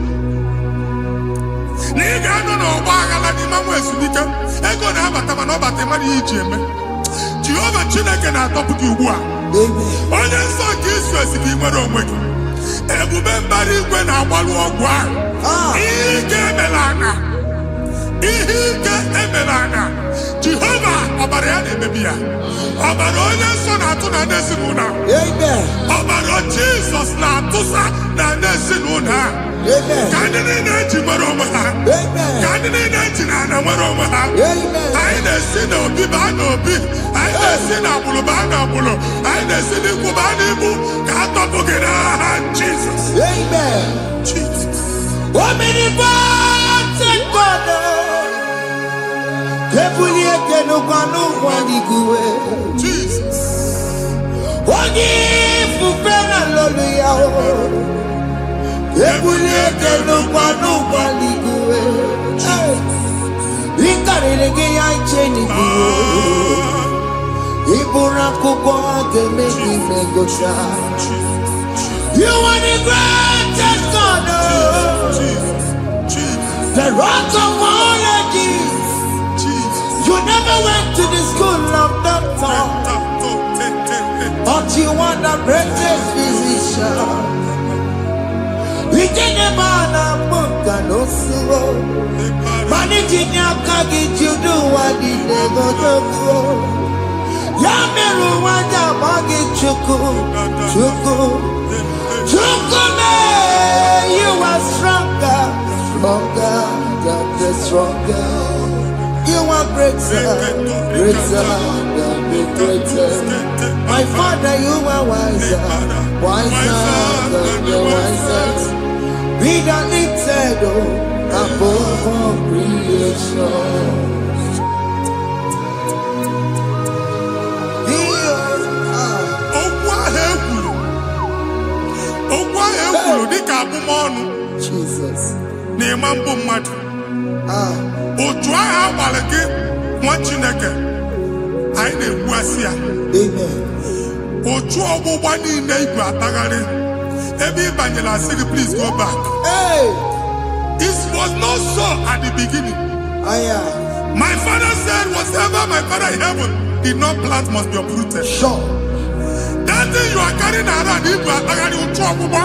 Na ị ga-anọ n'ọgba aghara n'ime nwa ezumike ego na-abata mana ọ bata mmadụ ihe iji eme. Jehova Chineke na-atọpụ gị ugbu a. Onye nsọ nke Izrel si gị nwere onwe gị. Ebube mbara igwe na-agbalụ ọgwụ ahụ. Ihe ike emela ana. Jehova ya na-emebi ya. Ọbara onye nsọ na-atụ na n'ezinụlọ. Amen. Ọbara Jizọs na-atụsa na n'ezinụlọ. Amen. Ka ndị niile eji nwere onwe ha. Amen. Ka ndị niile eji na nwere onwe ha. Amen. Anyị na-esi n'obi baa n'obi. Anyị na-esi n'agbụrụ baa n'agbụrụ. Anyị na-esi n'ikwu baa n'ikwu. Ka a tọpụ gị n'aha Jizọs. Amen. Jesus. Omnipotent God, Kebuli ekenu kwanu kwaniguwe. Jesus. Onye fufena lolu ya o. Kebuli ekenu kwanu kwaniguwe. Ikarele ge ya icheni guwe. Ibura kuko ageme imegosha. You are the greatest God, the rock of all ages. You never went to the school of doctor, but you are the greatest physician. We didn't man a book and no slow. Managing your kagi, you do what you never do. Yameru wanda magi chuku, chuku. Chukume, you are stronger, stronger, God is stronger. You are greater, greater, God is greater. My Father, you are wiser, wiser, God is wiser. Be the lifted above all creation. Jesus. N'ịma mbụ mmadụ. Otu agha agbalị gị nwa Chineke anyị na-egbuasị ya. Amen. Otu ọgbụgba niile igwe atagharị ebe ị banyere asị gị please go back. Hey. It was not so at the beginning. My father said whatever my father in heaven did not plant must be uprooted. Sure. That thing you are carrying around igwe atagharị otu ọgbụgba.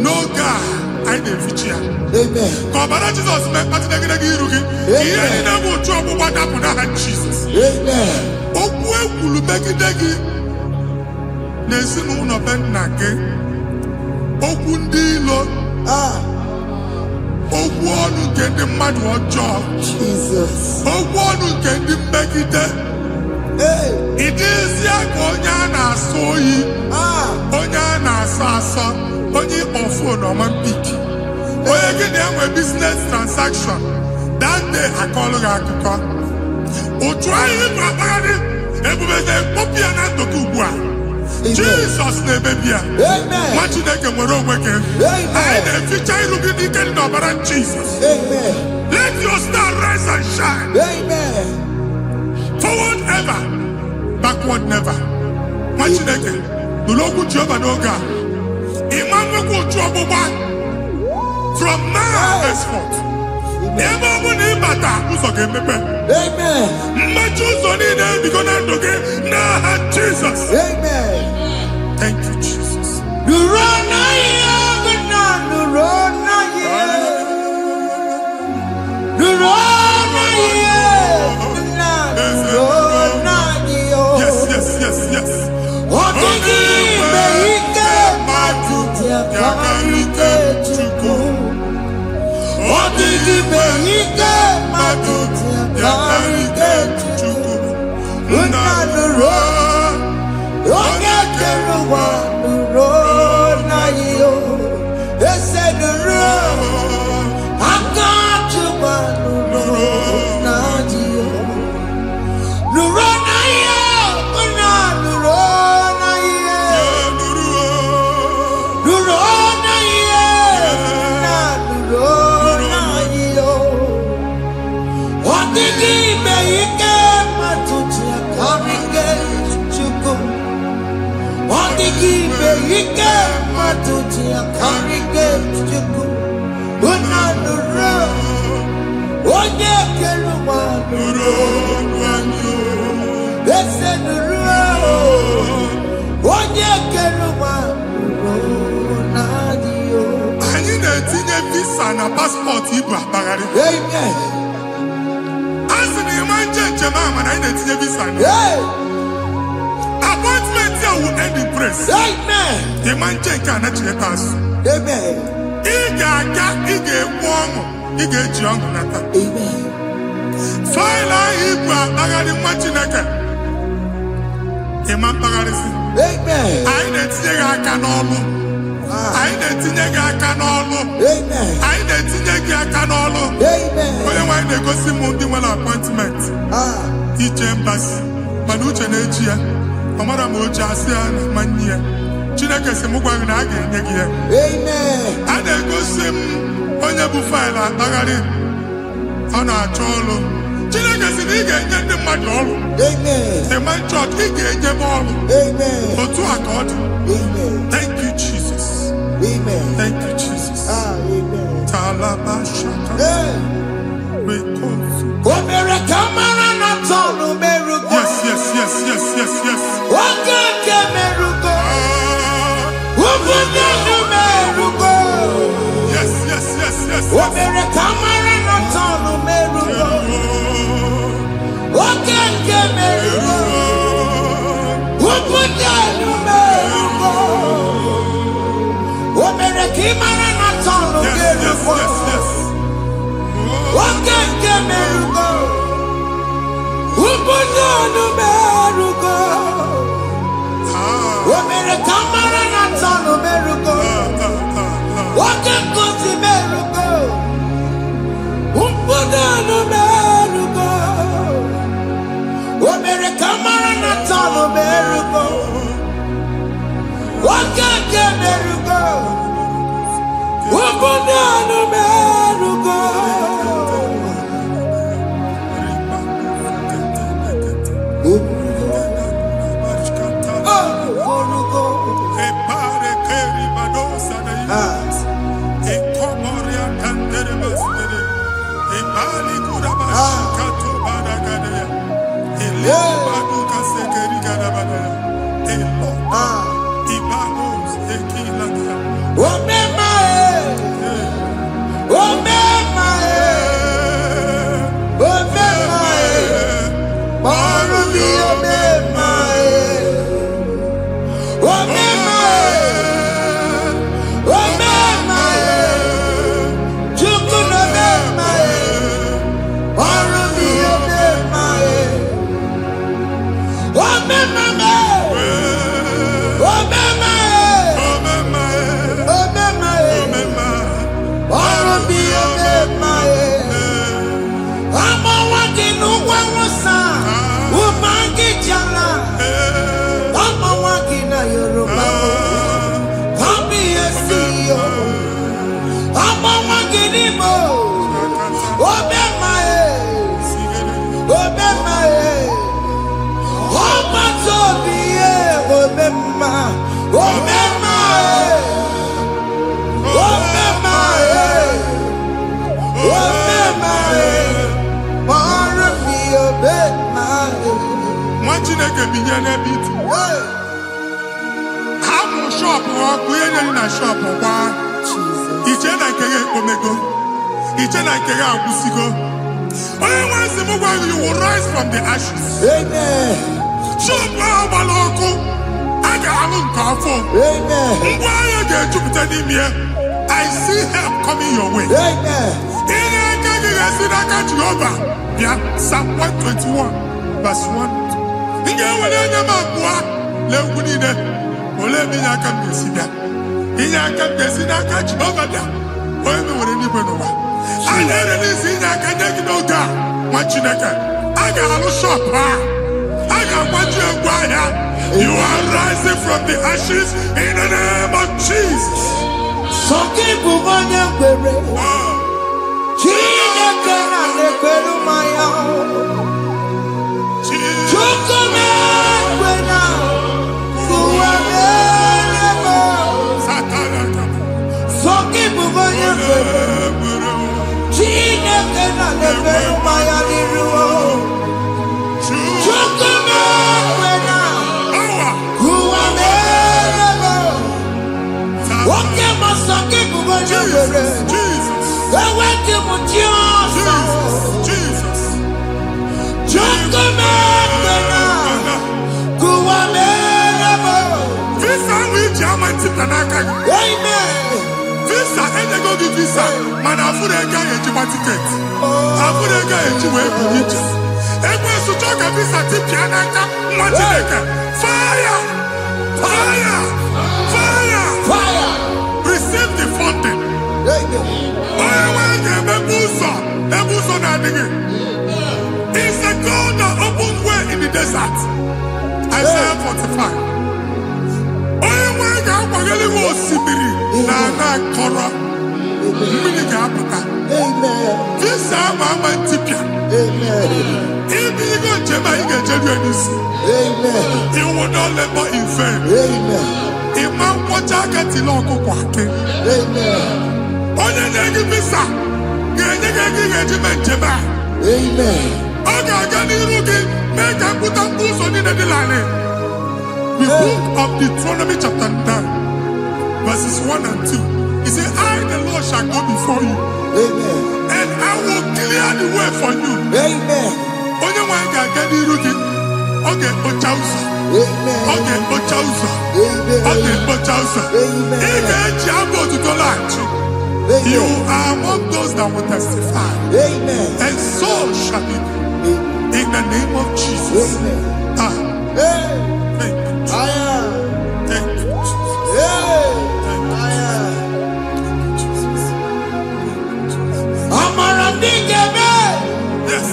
No God, I didn't feature. Amen. Kọbara Jesus mee kpatị negidegi iru gị. Ihe niile bụ otu ọgbụgba dapụ n'aha Jesus. Amen. Okwu ekwuru megide gị n'ezinụlọ be nna gị. Okwu ndị ilo. Okwu ọnụ nke ndị mmadụ ọjọọ. Jesus. Okwu ọnụ nke ndị mmegide. Ị dịzịa ka onye a na-asọ oyi. Onye a na-asọ asọ. Onye ọfụ na ọma mpiki. Onye gị na-enwe business transaction. That day akọlụ gị akụkọ. Otu anyị bụ akpagharị ebube na-ekpopụ ya na ntụkọ ugbu a. Jizọs na-emebi ya. Nwa Chineke nwere onwe gị. Anyị na-eficha iru gị n'ike dị n'ọbara Jizọs. Let your star rise and shine. Forward ever, backward never. Nwa Chineke nụrụ okwu Jehova n'oge a. From now henceforth, ebe ọ bụ na ịbata ụzọ ga-emepe. Mmechi ụzọ niile ebigo na ndụ gị n'aha Jizọs. Thank you, Jesus. Yes, yes, yes, yes. Yakarike Chukwu. Odigime ike matuti yakarike Chukwu. Unanuro, onye kere ụwa nuro na iyo. Ese nuro, aka chukwa nuro na iyo. Nuro na iyo, unanuro. Ike matuti yakarike Chukwu. Unanuro, onye kere ụwa nuro na iyo. Ese nuro, onye kere ụwa nuro na iyo. Anyị na-etinye visa na paspọtụ ibu akpagharị. Amen. A sị na ịma nche Jemama, I didn't see visa. Appointment here will end in praise. Amen. The man check and actually pass. Amen. Ige warm, Ige young. Amen. File Ibra, Bagadi Machinaka. Imam Bagadisi. Amen. I didn't see a canolo. I didn't see a canolo. Amen. I didn't see a canolo. Amen. When they go see Mundi appointment. Each embassy. Manucha Nejia. Amara Moja Sian, Mania. Chinaka Semugwa again. Amen. And they go see Onyabu File Bagadi. On our cholo. Chinaka Siniga and the Madol. Amen. The man church, he gave them all. Amen. But to accord. Amen. Thank you, Jesus. Amen. Thank you, Jesus. Amen. Talabashaka. Yes. You will rise from the ashes. Amen. I see help coming your way. Amen. Psalm 121, verse 1. You are rising from the ashes in the name of Jesus. Jesus. Amen. Visa, and go to visa. Man, I put a guy in my ticket. I put a guy in my ticket. And when you talk a visa, Tipiana, fire! Fire! Fire! Fire. Receive the funding. It's a God that opens way in the desert. Isaiah 45. This time I'm a tipia. If you go to you will not labor in vain. Imam Wajaka Tiloko Kwake. Onye na-egi visa ga-enye gị ego ga-eji mee njem a. Ọ ga-aga n'iru gị mee ka mpụta mkpu ụzọ niile dị larịị. The book of Deuteronomy chapter 9 verses 1 and 2. He said, I the Lord shall go before you. And I will clear the way for you. Onye nwe anyị ga-aga n'iru gị. Ọ ga-ekpocha ụzọ. Ọ ga-ekpocha ụzọ. Ọ ga-ekpocha ụzọ. Ị ga-eji abụ otuto laghachi. You are among those that will testify. And so shall it be. In the name of Jesus. Thank you. Thank you, Jesus. Amara bigeme. Yes.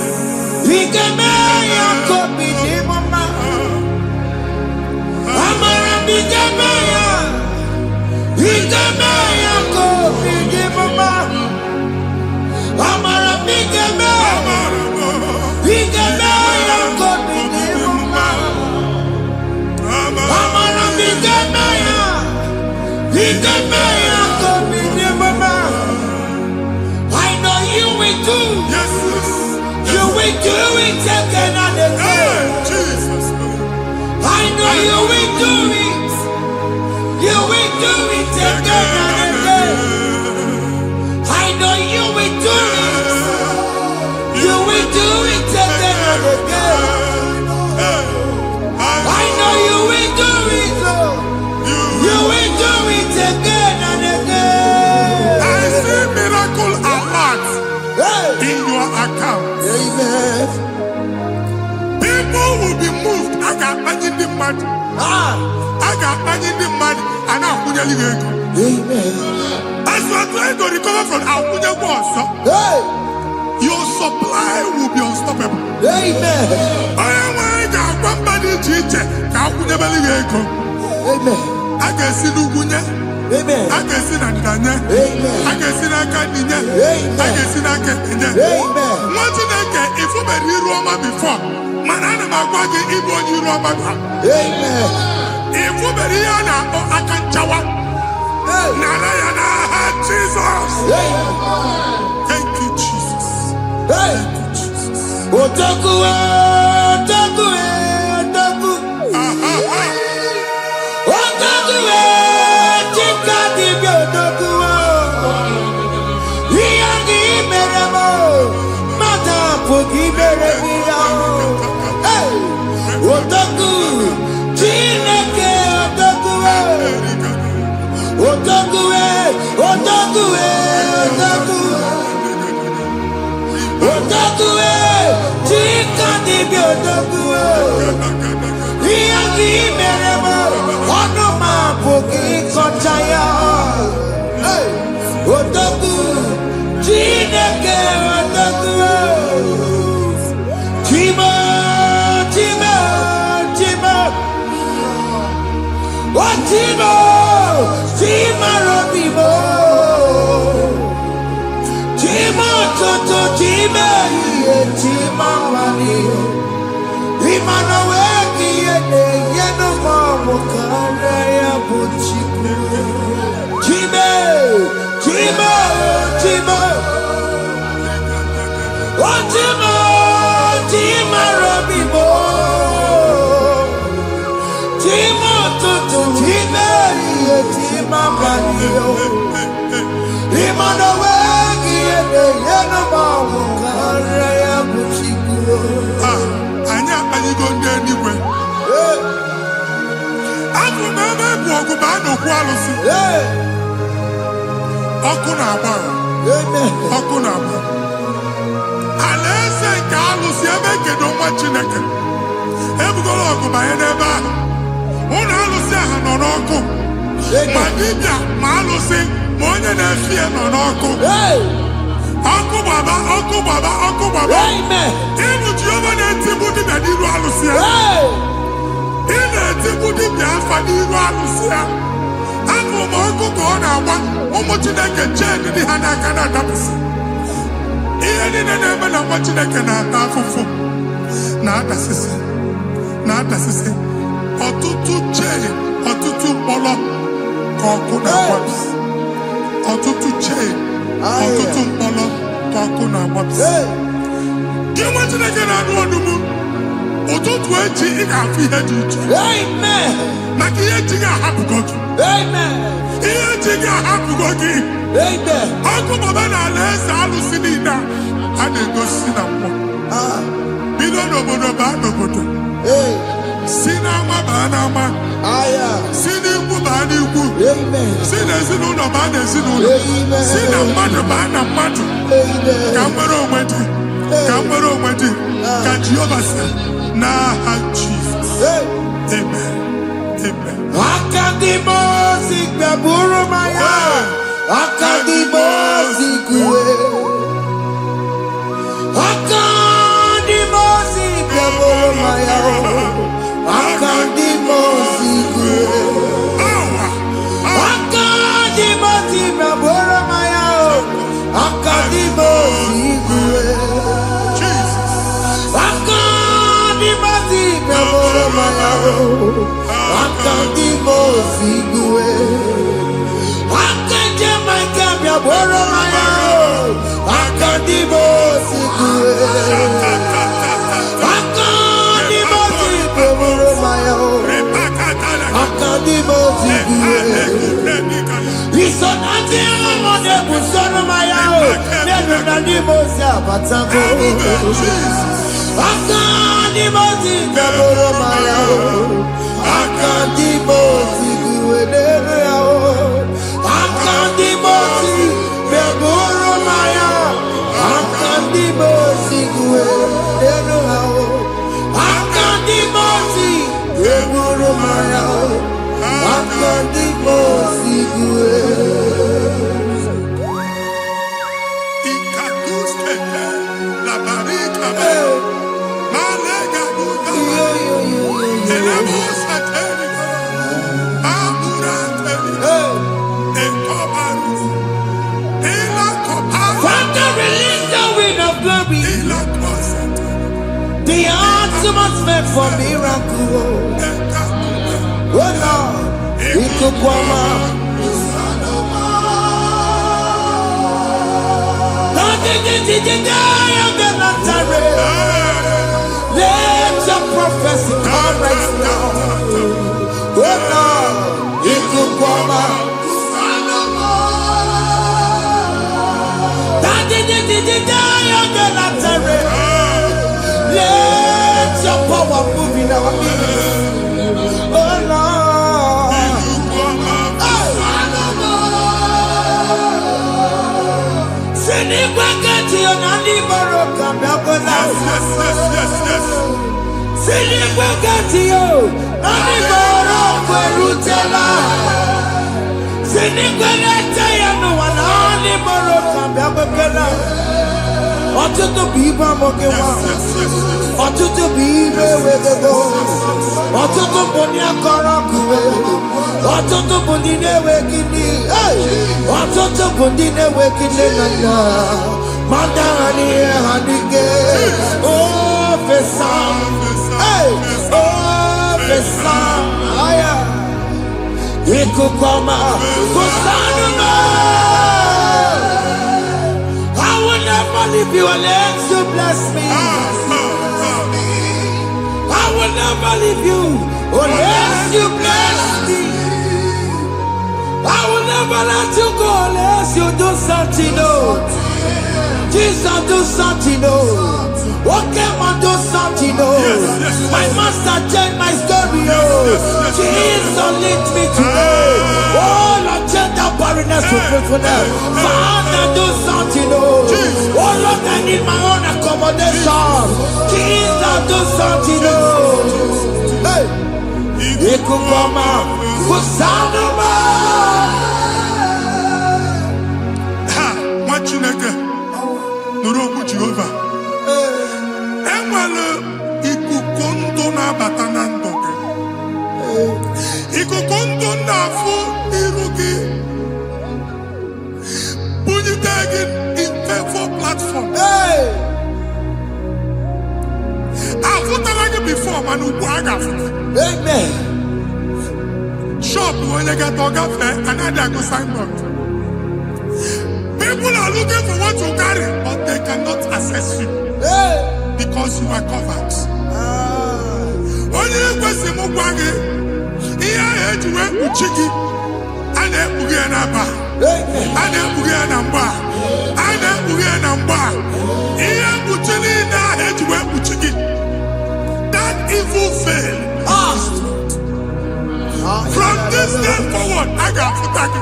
Bigeme yakobi ni mama. Amara bigeme ya. Bigeme yakobi ni mama. Amara bigeme. Bigeme yakobi ni mama. Amara bigeme ya. Bigeme yakobi ni mama. I know you will do. Yes. You will do it again and again. Jesus. I know you will do it. You will do it again and again. I know you will do it. You will do it again and again. I know you will do it, Lord. You will do it again and again. I see miracle alert in your account. Amen. People will be moved. I got imagine the mad. I got imagine the mad. And I'm going to go. Amen. As you are trying to recover from Abuja boss, your supply will be unstoppable. Amen. I am one body teacher. Abuja belly go. Amen. I can see Lugunya. Amen. I can see Nadanya. Amen. I can see Nakaninya. Amen. I can see Nakaninya. Amen. What you think if you were in Roma before? Manana Magwagi, Ibo, you Roma. Amen. If you were here now, I can chow. Narayana, Jesus. Thank you, Jesus. Thank you, Jesus. Otaku, otaku, otaku. Otaku, chika di otaku. Iyagi meremo, mata pogi meremia. Otaku, chineke otaku. Otaku, otaku, otaku. Otaku, chika di otaku. Iyagi meremo, onoma pogi kochaya. Otaku, chineke otaku. Chima, chima, chima. Chima, chima robimo. Chima toto, chima iye, chima mani. Imana weki yene, yeno mamu kare ya buchiku. Chima, chima, chima. Chima, chima robimo. Chima toto, chima iye, chima mani. Imana weki yene, yeno mamu kare ya buchiku. Anya, are you going anywhere? I'm from a n'okwu alụsị. Ọkụ na-agba. Ọkụ na-agba. Alaeze nke alụsị ebe kedu nwa Chineke. Ebugoro ọgụ banye n'ebe ahụ. Ụlọ alụsị ahụ nọ n'ọkụ. Ma dibịa ma alụsị ma onye na-efi ya nọ n'ọkụ. Ọkụ gbaba, ọkụ gbaba, ọkụ gbaba. Ịbụ Jehova na-etigbu dibịa n'iru alụsị ya. Ị na-etigbu dibịa afa n'iru alụsị ya. Abụ m ọkụ ka ọ na-agba ụmụ Chineke chee ndị ha n'aka na-adapụsị. Ihe niile na-eme na nwa Chineke na-ata afụfụ na-adasịsị na-adasịsị. Ọtụtụ chee, ọtụtụ mkpọrọ ka ọkụ na-agbapụsị. Ọtụtụ chee, ọtụtụ mkpọrọ ka ọkụ na-agbapụsị. Gị nwa Chineke na-anụ ọdụmụ ụtụtụ echi ị ga-afụ ihe dị iche. Maka ihe eji ga-ahapụgo gị. Ihe eji ga-ahapụgo gị. Ọkụ baba na alaeze alụsị niile a na-egosi na mmụọ. Bido n'obodo baa n'obodo. Si n'ama baa n'ama. Si n'ikwu baa n'ikwu. Si n'ezinụlọ baa n'ezinụlọ. Si na mmadụ baa na mmadụ. Ka nwere onwe dị. Ka nwere onwe dị. Ka Jehova sị n'aha Jizọs. Amen. Amen. Akadimosi gbẹ̀bùrú maya. Akadimosi kúwe. Akadimosi gbẹ̀bùrú maya. Akadimosi kúwe. Akadimosi gbẹ̀bùrú maya. Akadimosi kúwe. Akadimosi gbẹ̀bùrú maya. Akadimosi kúwe. Gbẹ̀bùrú maya. Akadimosi kúwe. Akadimosi gbẹ̀bùrú maya. Akadimosi kúwe. Ìsọ̀nà tí ọmọdé kù sọ́nù maya o. Nínú Akadimosi àbátágó. Akadimosi gbẹ̀bùrú maya o. Akadimosi kúwe nínú ya o. Akadimosi gbẹ̀bùrú maya. Akadimosi kúwe nínú ya o. Akadimosi gbẹ̀bùrú maya o. Akadimosi kúwe. The ultimate meant for miracle. Oh Lord, it could come out. Let your prophecy come right now. Oh Lord, it could come out. Let your power move in our midst. Oh Lord. Send it back to your nanny Baroka. Send it back to you. Nanny Baroka Rutella. Send it back to you. No one nanny Baroka. Ọtụtụ bụ ibe amụghị nwa. Ọtụtụ bụ ibe ewegego. Ọtụtụ bụ ndị akọrọ akụwe. Ọtụtụ bụ ndị na-enweghị nne. Ọtụtụ bụ ndị na-enweghị nne na nna. Ma ndị agha n'ihe ha n'ike. Ofesa. Ofesa. Ikuku ọma. Kụsanụ m. Leave you unless you bless me. I will never leave you unless you bless me. I will never let you go unless you do something new. Jesus do something new. Okay, man, do something new. My master changed my story. Jesus, lead me today. Oh, Lord, change that barrenness to fruitfulness. Father, do something. Oh, Lord, I need my own accommodation. Jesus, do something. Hey, Ikukoma, Kusanuma. Ha, Machineke, Nuroku Jehovah. Enwale ikuku ndụ na-abata na ndụ gị. Ikuku ndụ na-afụ iru gị. Bunyite gị in favor platform. Afụtala gị before mana ugbu a ga-afụta. Amen. Shop onye ga-atọ gafee anaghị agụ signboard. People are looking for what you carry, but they cannot access you because you are covered. Onye kwesị m gwa gị ihe ahụ eji wee kpuchi gị a na-ekpughe ya n'aba, a na-ekpughe ya na mgba, a na-ekpughe ya na mgba. Ihe mkpuchi niile ahụ eji wee kpuchi gị, that evil veil, from this day forward, a ga-afụta gị.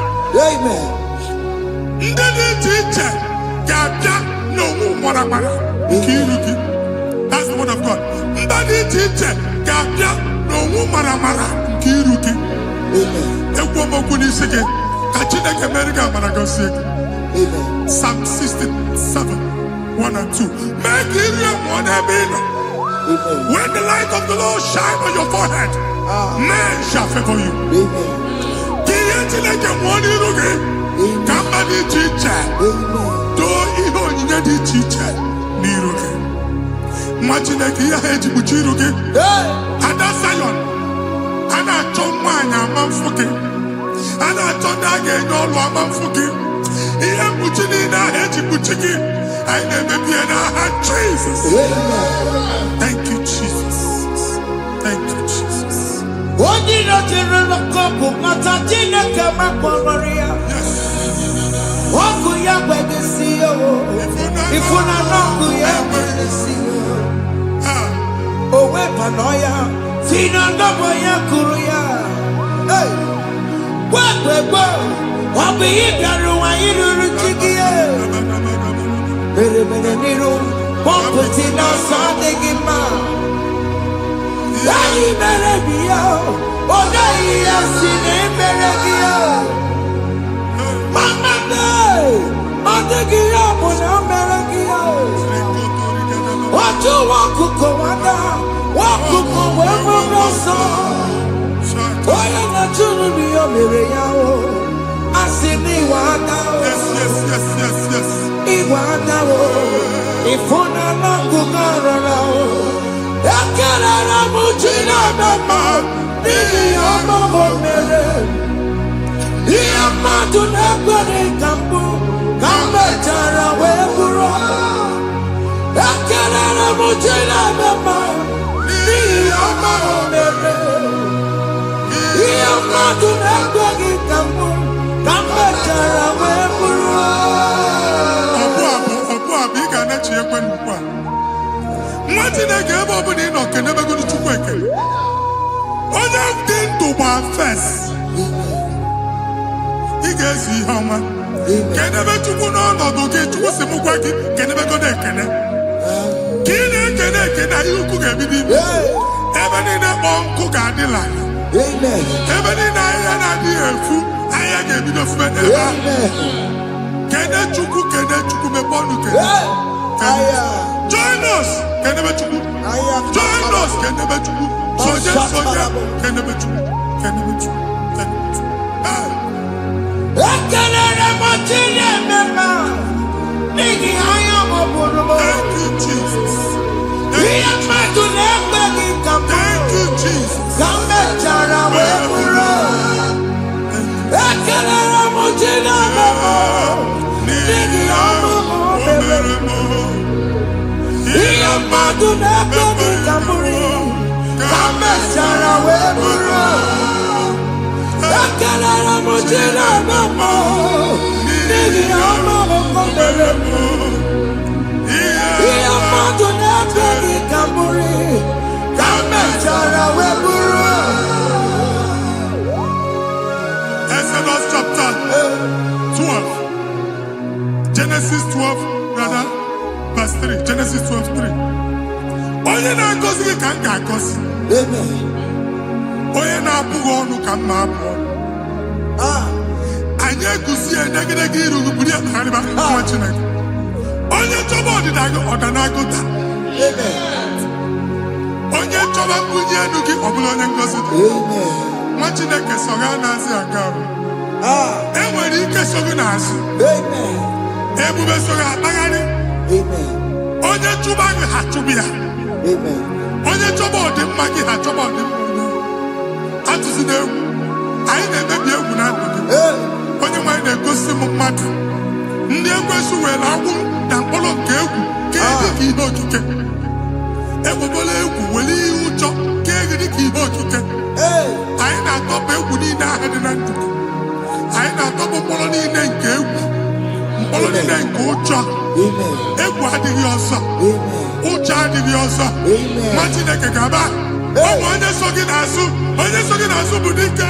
Ndị dị iche iche ga-abịa n'onwe mara nke iru gị. That's the word of God. Ndị dị iche iche ga-abịa n'onwe mara nke iru gị. Ekwu okwu n'isi gị ka Chineke mere gị amara gọzie gị. Psalm 67, 1 and 2. Mee ka iru ya mụọ n'ebe ị nọ. When the light of the Lord shine on your forehead, men shall favor you. Ka ihe Chineke mụọ n'iru gị. Ka mba dị iche iche doo ihe onyinye dị iche iche n'iru gị. Nwa Chineke ihe ha eji kpuchi iru gị. Ada Zion, a na-achọ nwaanyị ama mfụ gị, a na-achọ ndị a ga-enye ọlụ ama mfụ gị. Ihe mkpuchi niile ahụ eji kpuchi gị, anyị na-emebi ya n'aha Jesus. Thank you, Jesus. Thank you, Jesus. Onye nọjere n'ọkọpụ mata Chineke makpọrọ ya. Ọkụ ya gbedesi ya o. Ifuna n'ọkụ ya gbedesi ya. O wepụnọ ya. Si na ndọbọ ya kụrụ ya. Gwagbegbo. Ọ bụ ihe bịara ụwa iruru chi gị ya. Mere n'iru. Pọmpụti n'ọsọ adịghị mma. Anyị mere gị ya. Ọ gaghị ya si na emere gị ya. Mama ọ dịghị ya bụ na o mere gị ya. Otu nwakuko nwada, nwakuko wee bụrụ ọsọ. Onye na-achụrụ m ya mere ya o. Asị m iwe ada o. Iwe ada o. Ịfụna n'akụkụ arara o. Ekelere m Chineke ma n'ihi ya ọma o mere. Ihe mmadụ na-ekwere ka mbụ ka m mechara wee bụrụ. Ekelere m Chineke ma n'ihi ọma o mere. Ihe mmadụ na-ekweghị ka mbụ ka m mechara wee bụrụ. Ọbụ abụ ị ga-anachi ekwe n'ukwu a. Nwa Chineke ebe ọ bụla ị nọ kenebegoro Chukwu ekele. Onye dị ndụ gba fes. Ị ga-ezi ihe ọma. Kenebe Chukwu n'ọnọdụ gị, Chukwu si m gwa gị kenebegodo ekele. Ka ị na-ekene ekene ihe ukwu ga-ebido ime. Ebe niile kpọọ nkụ ga-adịla. Ebe niile ahịhịa na-adịghị efu, ahịhịa ga-ebido fube n'ebe ahụ. Kene Chukwu mepe ọnụ kene. Join us, kenebe Chukwu. Join us, kenebe Chukwu. Soje, kenebe Chukwu. Kenebe Chukwu. Ekelere m Chineke ma n'ihi anya m bụrụ m. Thank you, Jesus. Ihe mmadụ na-ekweghị ka m Thank you, Jesus. ka m mechara wee bụrụ. Ekelere m Chineke ma n'ihi ọrụ m mere. Ihe mmadụ na-ekweghị ka m bụrụ ka m mechara wee bụrụ. Ekelere m Chineke ma n'ihi ọrụ m mere. Ihe mmadụ na-ekweghị ka m bụrụ ka m mechara wee bụrụ. Genesis 12:3. Onye na-agọzi gị ka m ga-agọzi. Onye na-abụghị ọnụ ka m na-abụ ọnụ. Anyị eguzie edegedege iru gị buru ya kpagharịba nwa Chineke. Onye chọba ọdịda gị ọdanagụta. Onye chọba mbunye elu gị ọ bụla onye ngọzi dị. Nwa Chineke so gị anaghịzi aga arụ. Enwere ike so gị n'azụ. Ebube so gị akpagharị. Onye chụba gị ha chụba ya. Onye chọba ọdịmma gị ha chọba ọdịmma onye. Atụzina egwu. Anyị na-emebi egwu na ndụ gị. Onye nwanyị na-egosi m mmadụ. Ndị ekwensu were agwụ na mkpụrụ nke egwu kee dị ka ihe okike. Egbebola egwu were ihe ụjọ kee gị dị ka ihe okike. Anyị na-atọpụ egwu niile ahụ dị na ndụ gị. Anyị na-atọpụ mkpọrọ niile nke egwu. Mkpọrọ niile nke ụjọ. Egwu adịghị ọzọ. Ụjọ adịghị ọzọ. Nwa Chineke ga-aba. Ọ bụ onye so gị n'azụ. Onye so gị n'azụ bụ dike.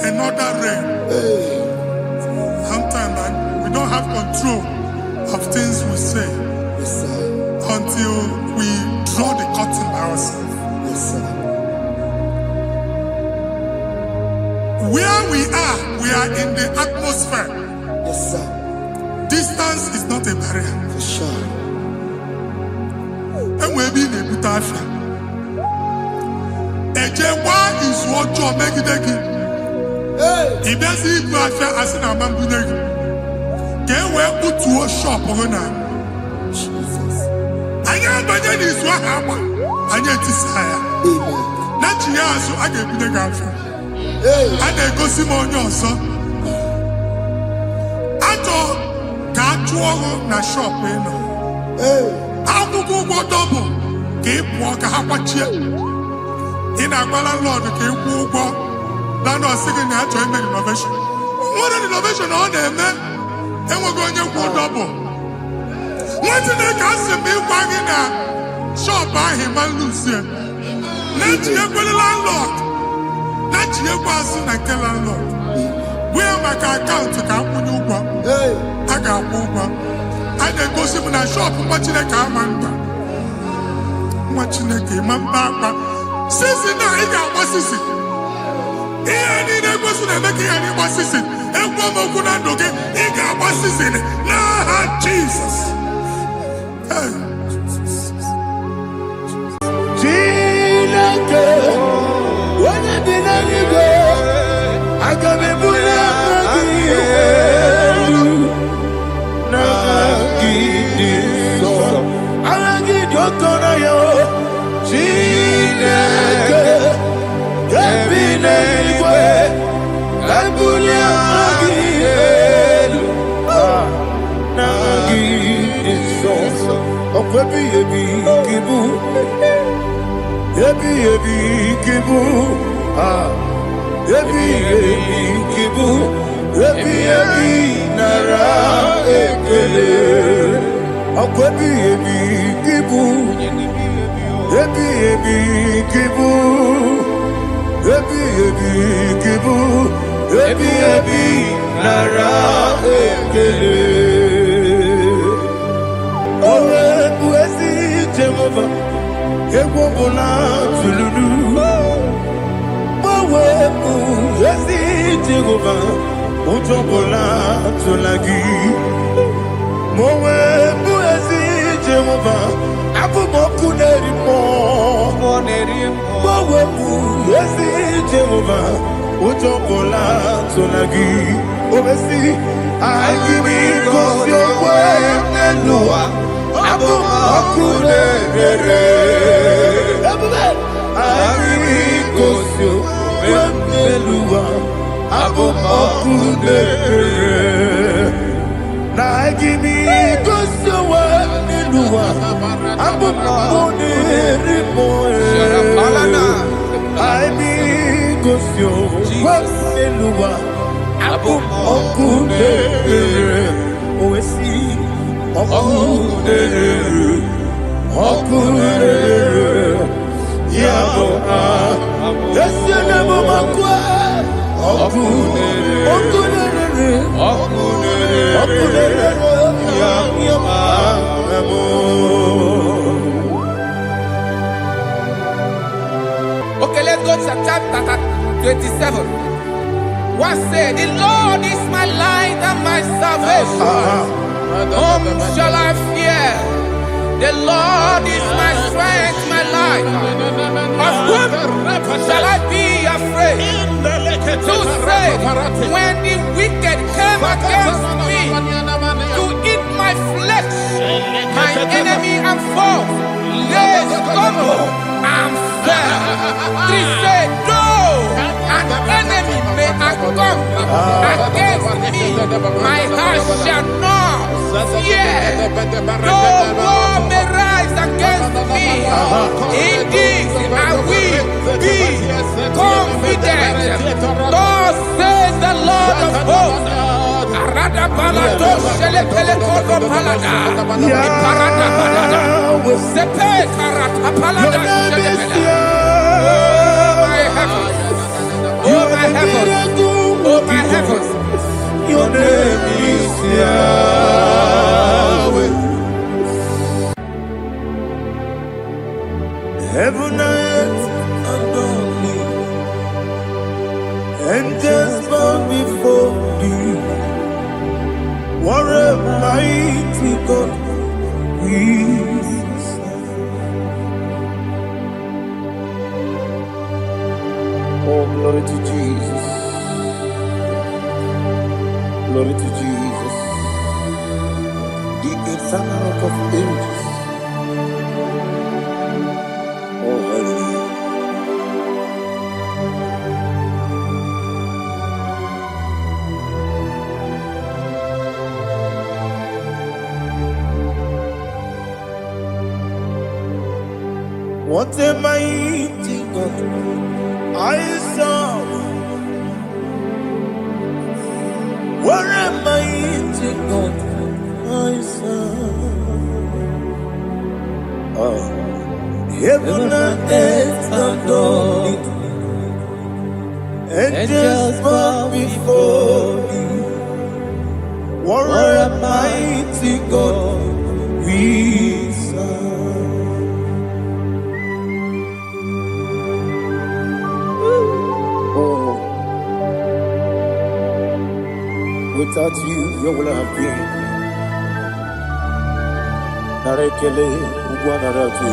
Another realm. Sometimes we don't have control of things we say until we draw the curtain by ourselves. Where we are in the atmosphere. Distance is not a barrier. For sure. And we'll be in a butafia. Ejewa is what you make it. If there's a butafia as in a mambuneg, can we put to a shop or not? I am by that is what happened. I get desire. Not you, so I get the gafia. And they go Simon also. Na shop eno. Akwụkwọ double ka ị pụọ ka ha kwachie. Ị na-agbala Lord ka ị kwụọ ụgwọ. Lana ọsị gị na achọ ime renovation. Nwere renovation ọ na-eme enweghị onye kwụọ double. Nwetị na-eke asị m ịgwa gị na shop ahụ ịma luzie. Na-etinyekwele landlord. Na-etinyekwa azụ na nke landlord. Wee maka akaụntụ ka akwụnye ụgwọ. A ga-akwụ ụgwọ. A na-egosi m na shọpụ nwa Chineke ama mba. Nwa Chineke ma mba akpa. Sisi na ị ga-agba sisi. Ihe niile egosi na-eme ka ihe n'ịgba sisi. Ekwu m okwu na ndụ gị, ị ga-agba sisi n'aha Jizọs. Chineke, onye bi n'eluigwe, aga m ebuli aka gị elu. Chineke, ebi n'eluigwe, ebuli aka gị elu. N'aha gị dị nsọ, ọkwa ebighị ebi gị bụ, ebighị ebi gị bụ, ebighị ebi gị bụ, ebighị ebi nara ekele. Ọkwa ebighị ebi gị bụ, ebighị ebi gị bụ, ebighị ebi gị bụ, ebighị ebi nara ekele. O wepụ ezi Jehova, egwu ọbụla tụlụrụ. O wepụ ezi Jehova, ujobola tulagi. Mowe buezi Jehovah, abu moku nerimo. Mowe buezi Jehovah, ujobola tulagi. Obesi, IGBO Nelua, abu moku nerere. IGBO Nelua, abu moku nerere. Na IGBO Nelua, abu moku nerimo. IGBO Nelua, abu moku nerere. Oesi, moku nerere, moku nerere. Yabo Yesu na moku moku nerere, moku nerere. Okay, let's go to chapter 27. What said? The Lord is my light and my salvation. Whom shall I fear? The Lord is my strength, my life. Of whom shall I be afraid? To say, when the wicked came against me to eat my flesh, my enemy and foe, they stumble and fell. Three said, though an enemy may come against me, my heart shall not fear. Though war may rise against me, in this I will be confident. Thus says the Lord of hosts. Oh my heavens, oh my heavens, your name is Yahweh. Heaven and earth adore me, angels bow before thee. What a mighty God we serve. Oh, glory to Jesus. Glory to Jesus. The eternal rock of ages. Oh, hallelujah. What a mighty God I serve. What a mighty God I serve. Heaven and earth adore it. Angels bow before thee. What a mighty God we serve. Without you, where will I have been? Narekele, Ugwanaratu.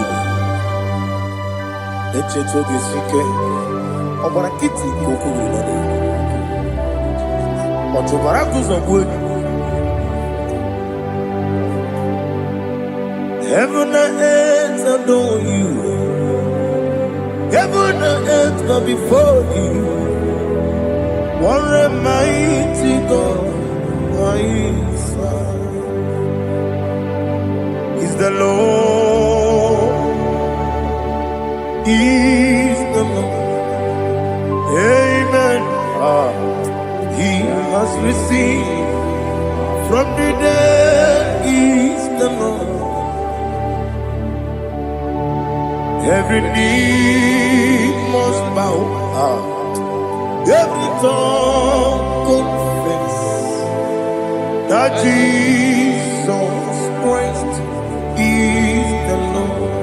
Echecho Gisike, Obarakiti, Kokuru. Otobarakus of wood. Heaven and earth adore you. Heaven and earth bow before you. What a mighty God I serve. Is the Lord, is the Lord. Amen. He has received from the dead, is the Lord. Every knee must bow. Every tongue confess that Jesus Christ is the Lord.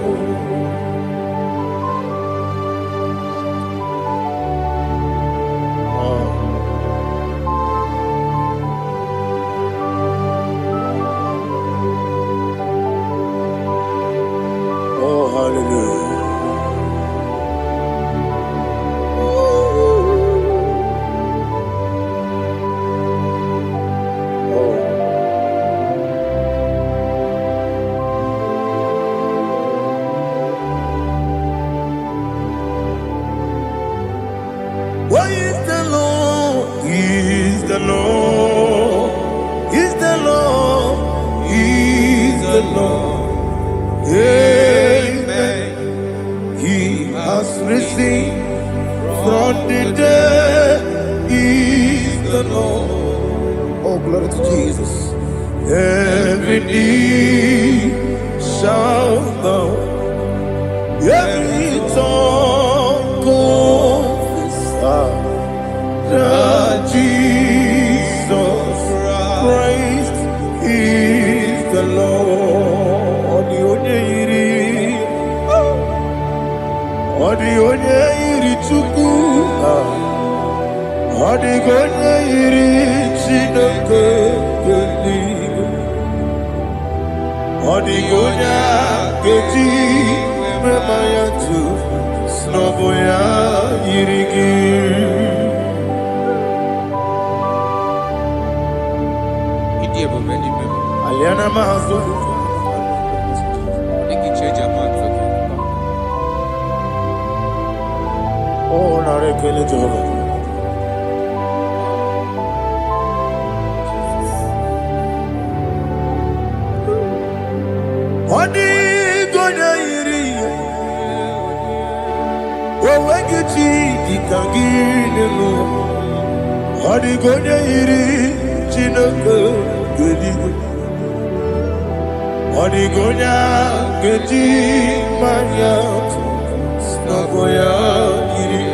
Lord. Amen. He has risen from the dead. He is the Lord. Oh, glory to Jesus. Every knee shall bow, every tongue confess that Jesus Christ is the Lord. Odi onye iri Chukwu, odi onye iri Chineke eluigwe, odi onye ga-eji mema ya tu n'ọbụ ya yiri gị. Aliana mahazo. Oh, narekele Jehovah. Odi gonya iri, owegiti dikagilelo. Odi gonya iri, Chineke geligo. Odi gonya geti manya, snagoya iri.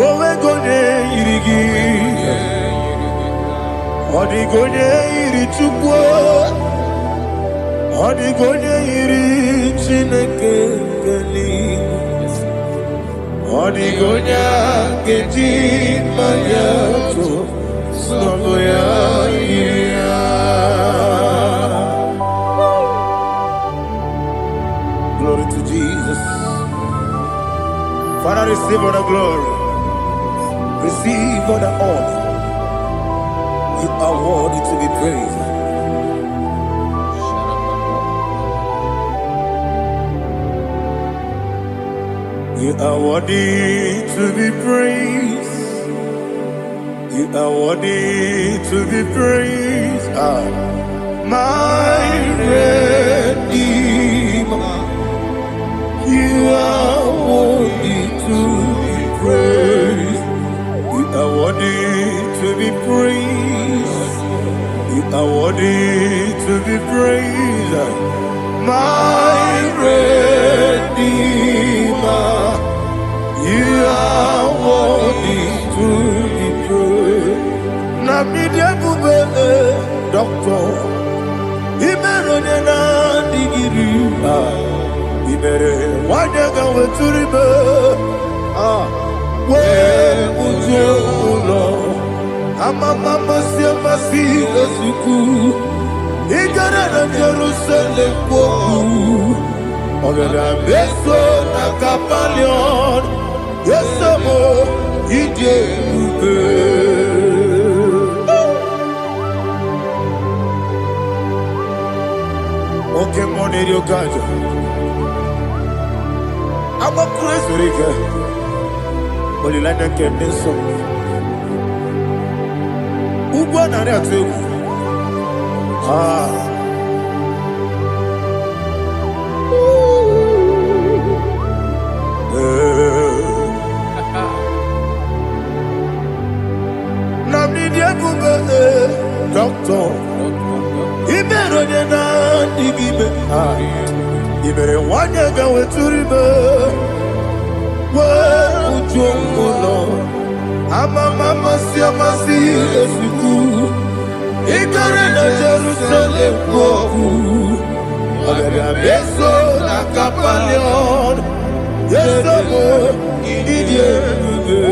Owegonya irigi, odi gonya iri Chukwu. Odi gonya iri Chineke eluigwe, odi gonya geti manya to n'ọbụ ya yiri ya. Glory to Jesus. Father, receive all the glory, receive all the honor. You are worthy to be praised. You are worthy to be praised. You are worthy to be praised. My Redeemer. You are worthy to be praised. You are worthy to be praised. You are worthy to be praised. My Redeemer. You are worthy to be praised. Namidebube, Doctor. Imeronena digiri. Ibere wanyaga weturibe. We ujo ulo. Amama siamasi esuku. Igara na Jerusalem kwoku. Ogara beso na kapalion. Yesamo ije ube. Okay, money yo kaja. Amo Kristo rike. Olilanya keneso. Ugwa na re ategu. Doctor, Ibero na digibe. Ibere wanyaga weturibe. We ujongulo. Amama siamasi esuku. Igare na Jerusalem kwoku. Ogara beso na kapalion. Yesamo idie ube.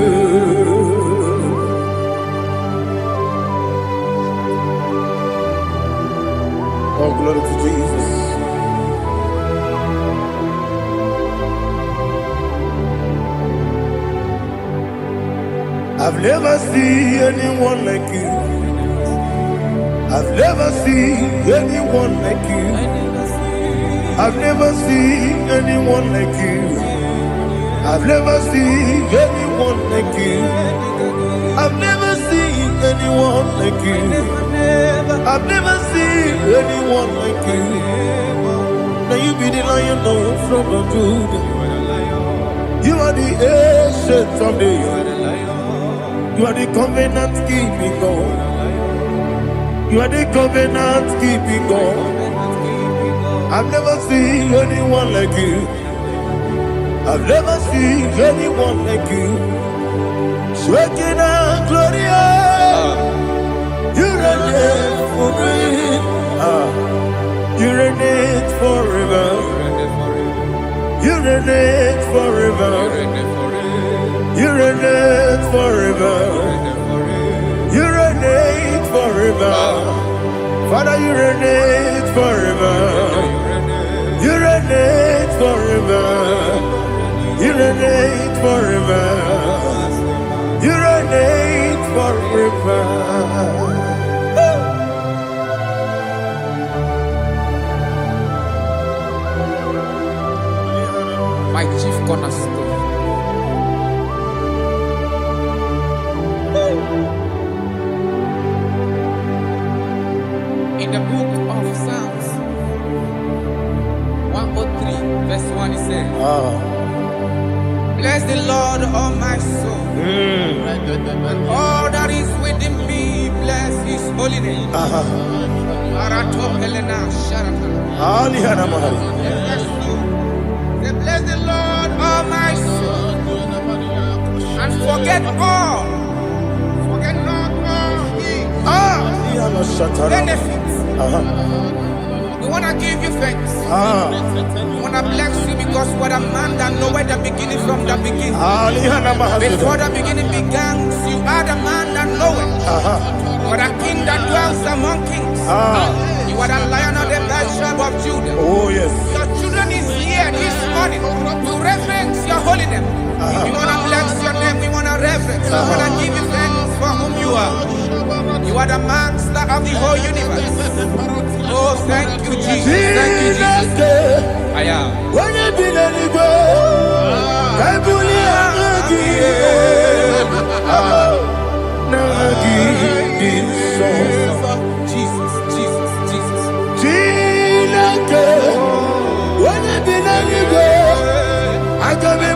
Oh, glory to Jesus. I've never seen anyone like you. I've never seen anyone like you. I've never seen anyone like you. I've never seen anyone like you. I've never seen anyone like you. I've never seen anyone like you. Now you be the lion from the Judah. You are the ancient of days. You are the covenant keeping God. You are the covenant keeping God. I've never seen anyone like you. I've never seen anyone like you. Shaking and glorious. You reign for me. You reign forever. You reign forever. You reign forever. You reign forever. Father, you reign forever. You reign forever. You reign forever. You reign forever. My chief cornerstone. In the book of Psalms 103, verse 1, it says, bless the Lord, all my soul. All that is within me, bless his holy name. Say, bless the Lord, all my soul, and forget not all his benefits. We want to give you thanks. We want to bless you because what a man that knoweth the beginning from the beginning. Before the beginning began, you are the man that knoweth. What a king that dwells among kings. You are the lion of the tribe of Judah. Oh yes. Your children is here this morning to reverence your holiness. We want to bless your name. We want to reverence. We want to give you thanks for whom you are. You are the master of the whole universe. Oh, thank you, Jesus. Thank you, Jesus. I am. When you be the Jesus, Jesus, Jesus. When you be the I can be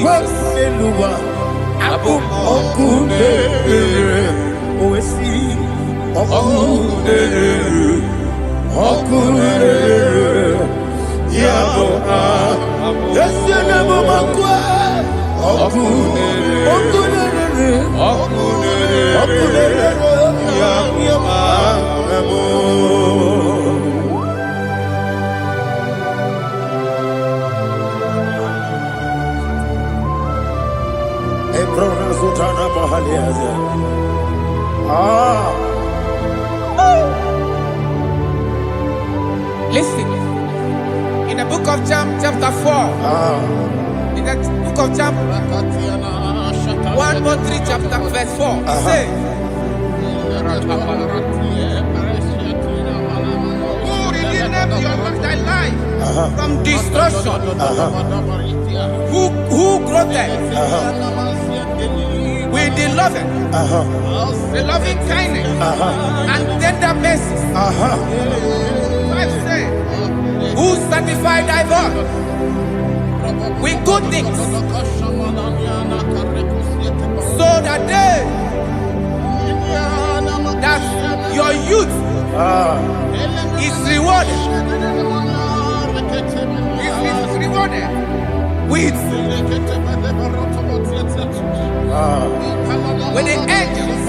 Jesus. Abu Listen, in the book of John, chapter 4, in the book of John 1:3, chapter verse 4, it says, who redeemed thy life from destruction, who groweth with the loving kindness and tender mercies. Who sanctify thy voice with good things, so that your youth is rewarded. Is rewarded with the angels.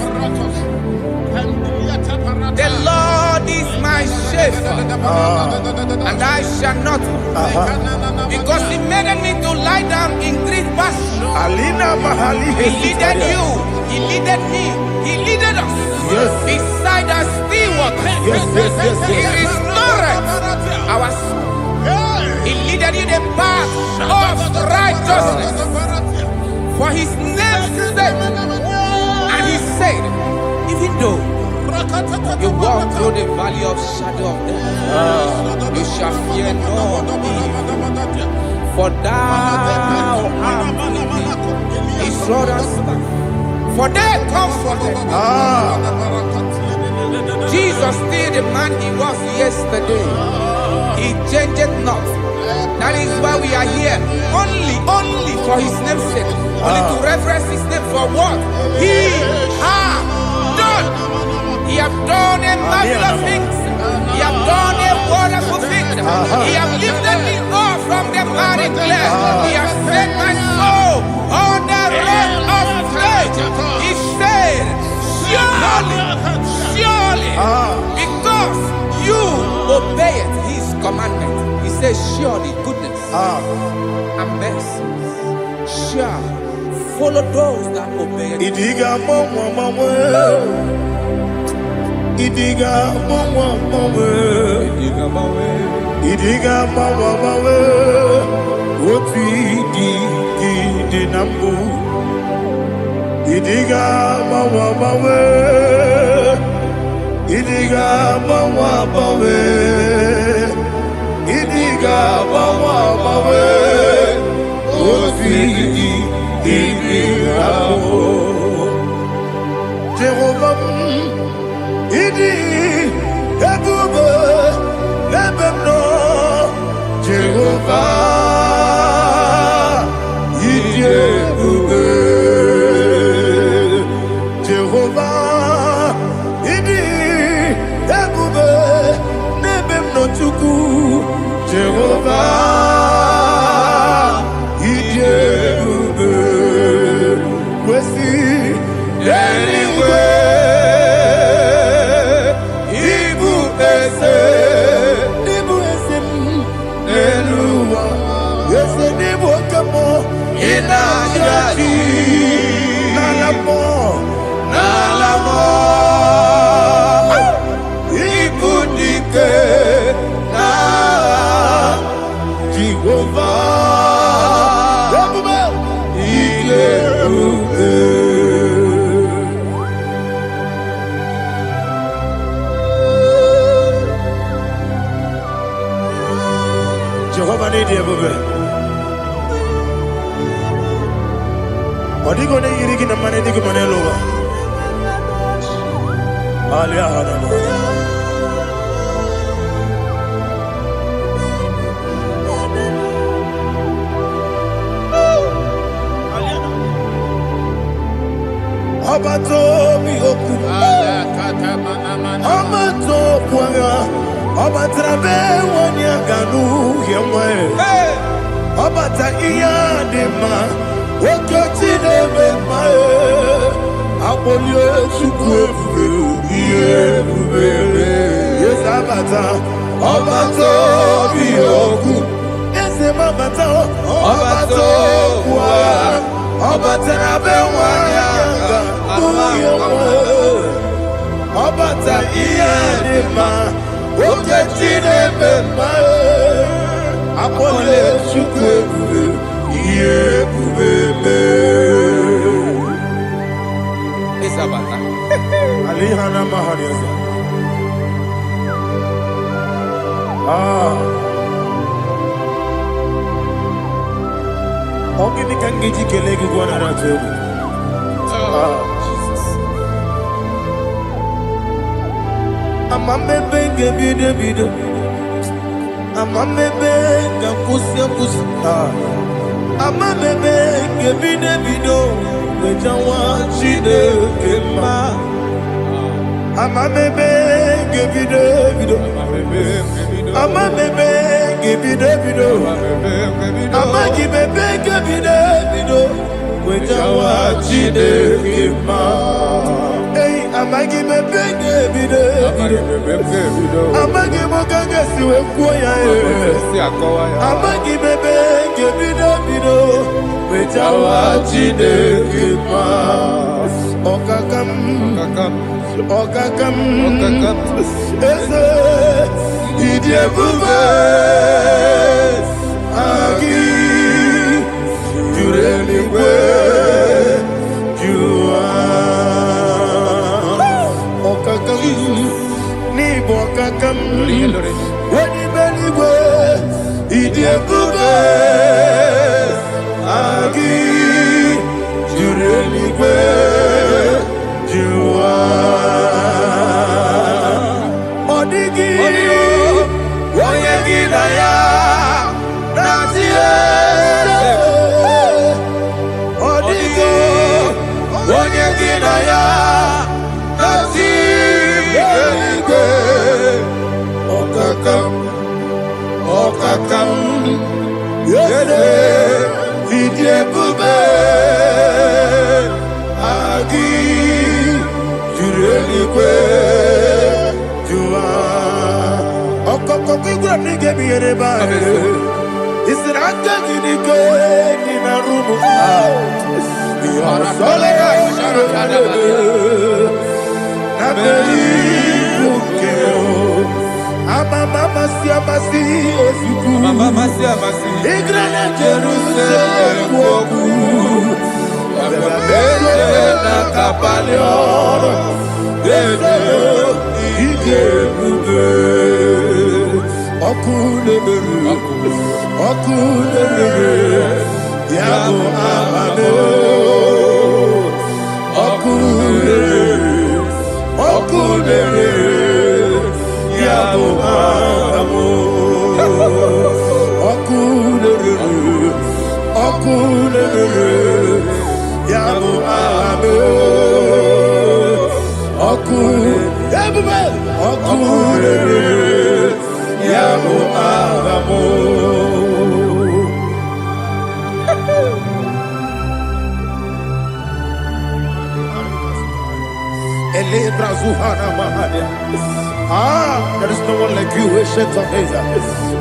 The Lord is my shepherd, and I shall not want, because He made me to lie down in green pastures. He leaded you, He leaded me, He leaded us beside the still waters. He restored our soul. He leaded you the path of righteousness for His name's sake. And He said, even though you walk through the valley of shadow of death, you shall fear no evil, for thou art with me. His rod and staff, for they comforted. Jesus still the man He was yesterday. He changed not. That is why we are here, only for His name's sake, only to reverence His name for what He has done. He has done a marvelous things. He has done a wonderful thing. He has lifted me up from the miry clay. He has set my soul on the rock of faith. He said, surely, because you obeyed His commandment. He says, surely goodness and mercy shall follow those that obey. Idiga mawe oti di nambu. Idiga mawe Idiga mawe Idiga mawe oti di nambu. Jehovah Idi Ebube Ebemno Jehovah Idi Ebube Jehovah Idi Ebube Nebemno Chuku Jehovah Idi Ebube Kwesi anyway. Jehovah need you, baby. What are you going to eat in the money? You can lower. Obato Bioku, Obato Puanga, Obatrabe, Wanyaganu, Yamwe, Obata Iyadema, Okotine Bemae, Abolio Chukwe, yes, Abata, Obato Bioku, yes, Mabata, Obato Puanga, Obatrabe, Wanyaga, Obata Iyadema, Okotine Bemae, Apole Chukwe, Isabata. Alihana Mahariaza. Ogini Kangiji Kelegi Guanarato. Jesus. Amame Benge Bide Bide. Amame Benga Pusia Pusia. Amame Benge Bide Bido. Bejawa Chide Kema. Amame Benge Bide Bido. Amame Benge Bide Bido. Amagi Benge Bide Bido. Bejawa Chide Kema. Hey, Amagi Benge Bide Bido. Amagi Mokanga Siwe Kuya. Amagi Benge Bide Bido. Bejawa Chide Kema. Okakam. Eze Idie Bube Agi Jureligwe Jua Okakam Ni Bokakam Wadi Beligwe Idie Bube Agi Jureligwe Jua Odigi Oyegi Naya Nazie Odigi Oyegi Naya Nazie Okakam Yede Idie Bube Agi Jureligwe Jua Okokokigwa nige biyereba Isiraka gidike Nina rumu Yasole Nabeli Bukeo Mama Siamasi Osuku Mama Siamasi. Igrana Jerusalem Woku Bebe na Kapalion Bebe Ige Bube Okulere Yabo Amado Okulere Yabo Amado Okulere Yabo Amado Okulere Yabo Amado There is no one like you, Ancient of Days.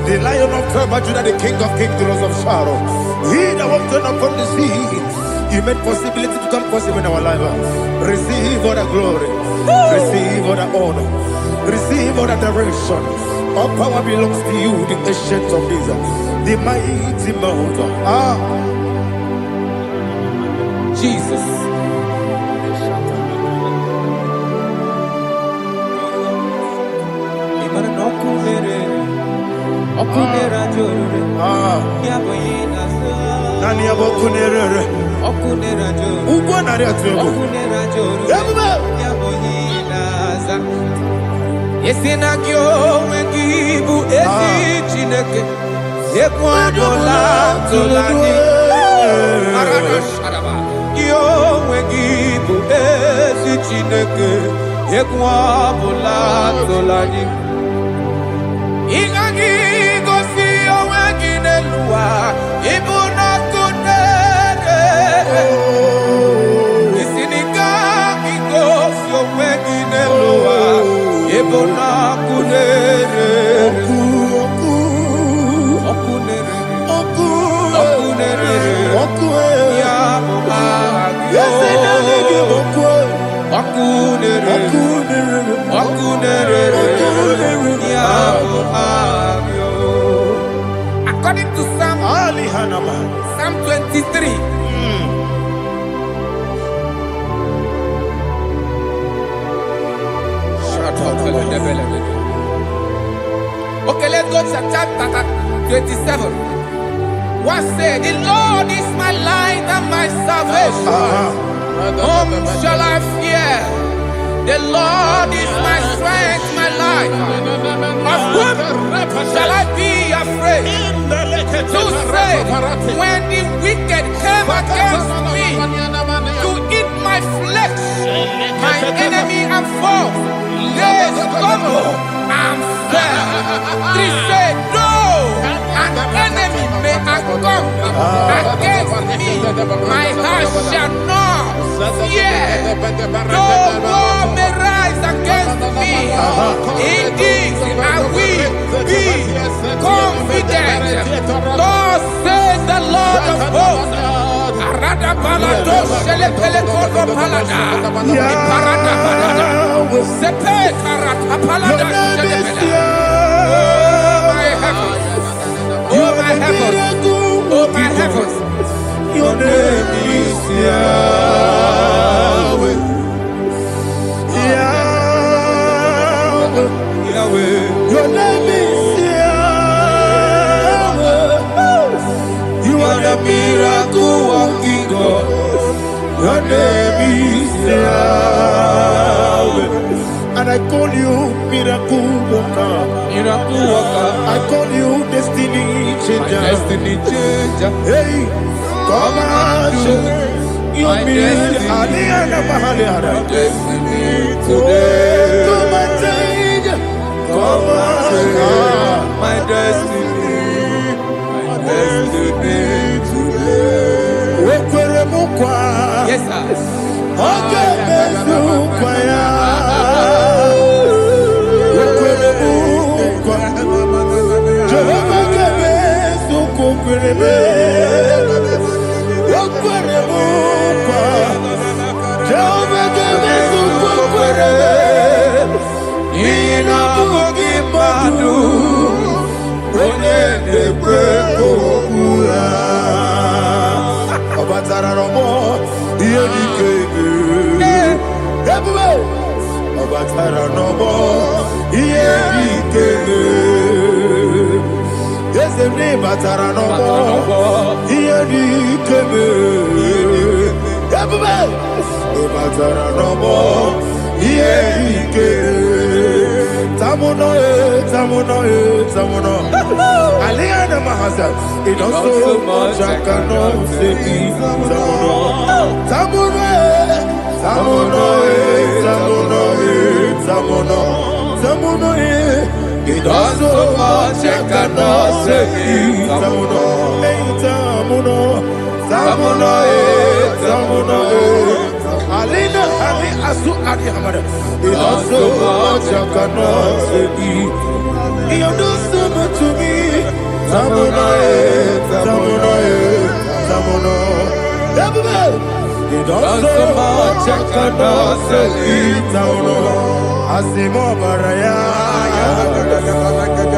The Lion of tribe of Judah, the King of Kings, the Rose of Sharon. He that walked upon the sea. You made possibility to come possible in our life. Receive all the glory. Receive all the honor. Receive all the direction. All power belongs to you, the Ancient of Days, the mighty mountain. Jesus. Okunera jorore. Yaboyina so. Nani abokunere. Okunera jorore. Ugwa nari atuego. Okunera jorore. Yaboyina za. Yesina kyo wengibu esi chineke. Ekwadola tolani. Arado sharaba. Yonwegi bu ezi Chineke Egwa bula tolani Ingagi gosi onwegi nelua Ibu na kunere Isiniga gosi onwegi nelua Ibu na kunere According to Psalm 23. Okay, let's go to chapter 27. What said, the Lord is my light and my salvation. Whom shall I fear? The Lord is my strength, my life. Of whom shall I be afraid? To say, when the wicked came against me to eat my flesh, my enemy and foe, they stumble and fell. Three said, no, an enemy may come against me, my heart shall not fear. No war may rise against me. In this I will be confident. Thus says the Lord of hosts. Oh my heavens, oh my heavens, your name is Yahweh. Yahweh, Yahweh, your name is Yahweh. You are the miracle working God. Your name is Yahweh. And I call you miracle worker. Miracle worker. I call you destiny changer. My destiny changer. Hey, come on, your destiny. My destiny today. Come on, change. Come on, my destiny. My destiny today. Yes, sir. Okay, it does so much I cannot say. It does so much I cannot say. Alina Ali Asu Adi Hamada. It does so much I cannot say. You do so much to me. Samuno. It does so much I cannot say. Samuno. Asimo Baraya.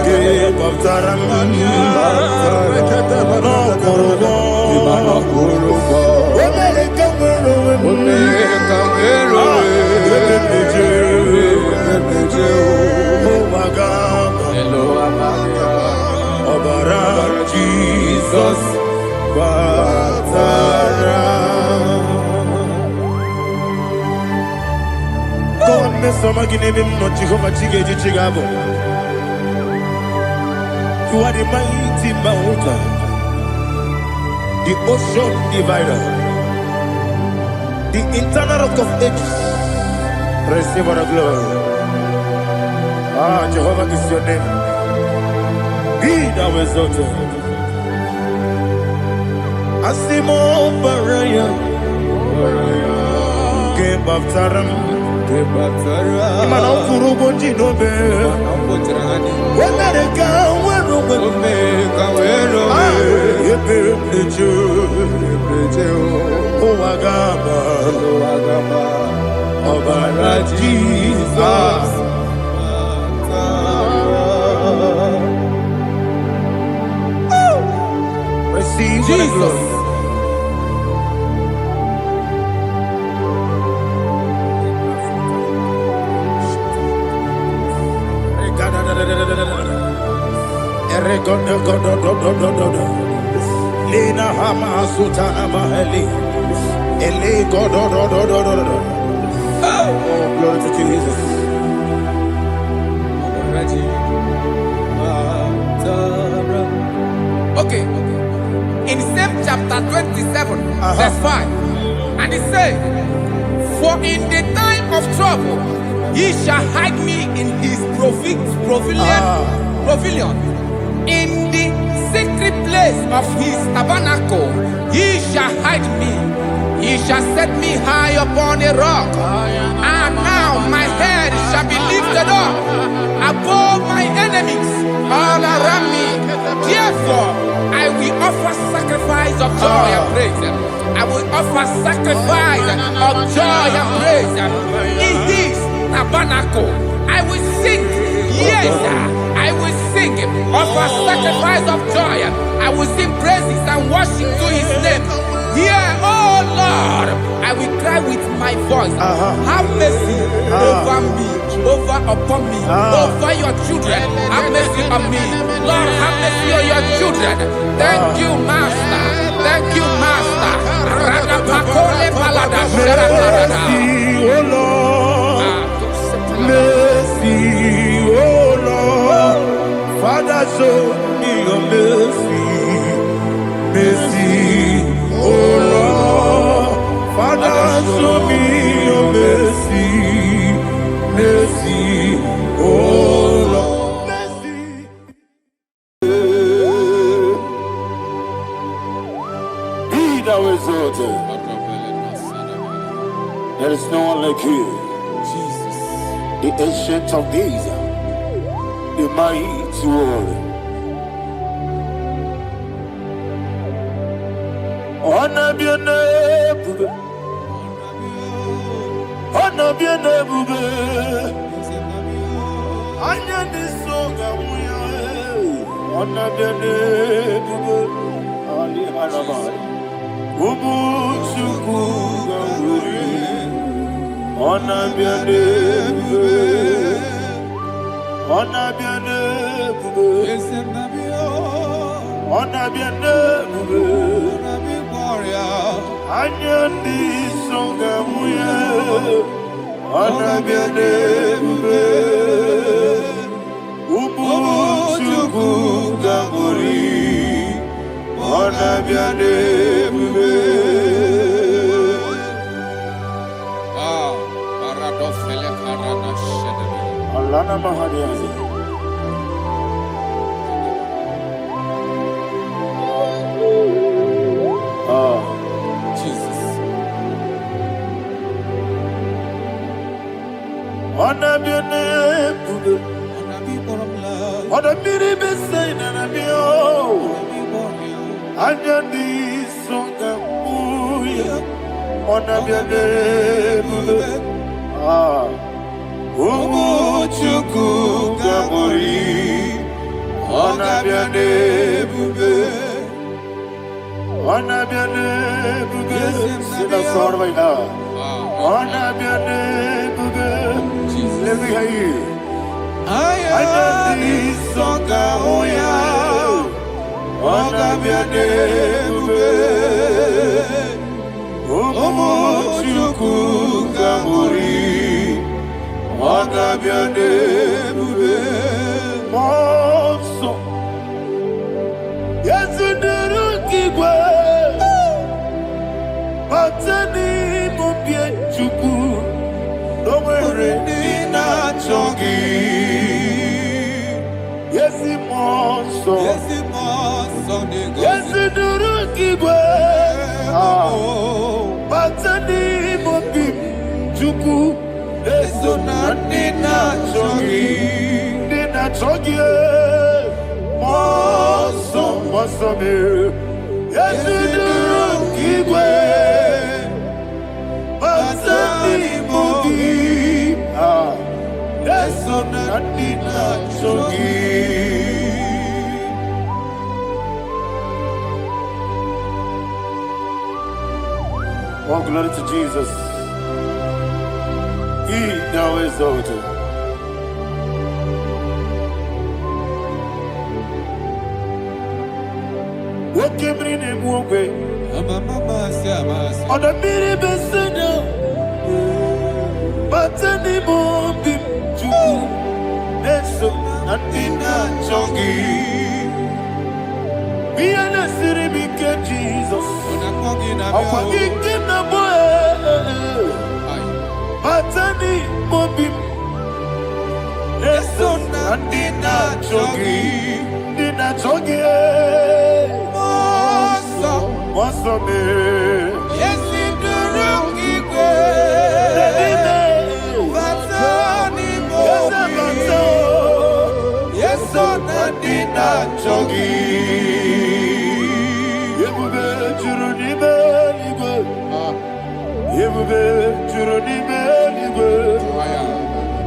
Give up Taram. No Kurubo. Jesus, God, Mr. Maginevim, not Jehovah Chigage Chigabo. You are the mighty mountain, the ocean divider. the internal rock of ages. Receive all the glory. Ah, Jehovah is your name. Be thou exalted. Asimo Baraya. Give up Taram. Imana Kurubo Jinobe. When they go, where Jesus. Receive Jesus. Lina Hama Sutana Mahali. Ele God. Oh, glory to Jesus. Okay. In same chapter 27, verse 5. And it says, for in the time of trouble, he shall hide me in his pavilion. In the secret place of his tabernacle, he shall hide me. He shall set me high upon a rock. And now my head shall be lifted up above my enemies all around me. Therefore, I will offer sacrifice of joy and praise. I will offer sacrifice of joy and praise. In his tabernacle, I will sing. Yes, I will sing. Offer sacrifice of joy. I will sing praises and worship to his name. Here, oh Lord, I will cry with my voice. Have mercy over me, upon me, over your children. Have mercy on me. Lord, have mercy on your children. Thank you, Master. Thank you, Master. Mercy, oh Lord. Mercy, oh Lord. Father, show me your mercy. Mercy, oh Lord. Father, show me your mercy. Mercy, oh Lord. Mercy. Be thou exalted. There is no one like you. Jesus. The ancient of days, the mighty warrior. Honor be your name, honor be your name, honor this song, honor be your name, Ali Hanabai, Ubu Chuku Gamburi, honor be your name, honor be your name, honor be your name. Anyandi songa muya, anabiane bube, ubu chuku gamburi, anabiane bube. Paradofele karana shedebe. Alana mahadiyazi. Jesus. Anabiane bube, anabiri besaina nabio, anyandi songa muya, anabiane bube. Umuchuku gamburi, anabiane bube. Anabiane bube, sida sorvai na. Anabiane bube, let me hear you. Ayandi songa oya, anabiane bube. Umuchuku gamburi, anabiane bube. Monso, yesu nuru kigwe. Batani bien chuku. No mere nina chongi. Yesi monso. Yesi monso de go. Yesi duru kigwe. Batani mobi chuku. Eso na nina chongi. Nina chongi. Monso monso me. Yesi duru kigwe. Batani mobi. Eso na nina chongi. Oh, glory to Jesus. He now exalted. What came in him one way? On the mini beside, but any more bim to Neso and Nina Chongi. Be an assyri big Jesus. I'm forgetting the boy. But any more bim Neso and Nina Chongi. Nina Chongi. What's the name? Yes, in the room, yes, on the dinner, Chogi. You will be Juruni Beligo. You will be Juruni Beligo.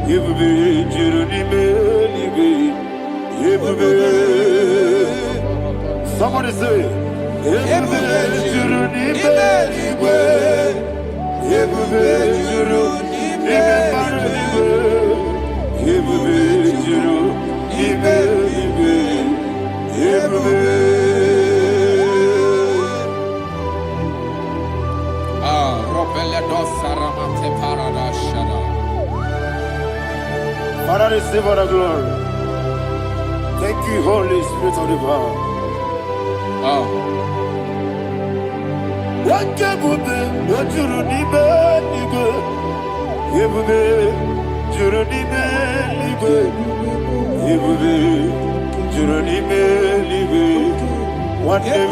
You will be Juruni Beligo. You will be. Somebody say. You will be Juruni Beligo. You will be Juruni Beligo. You will be Juruni Beligo. You will be. Father, receive all the glory. Thank you, Holy Spirit of the power. What can we do? What you need, nigga? You will be, you need, nigga. You will be, you need, nigga. What day?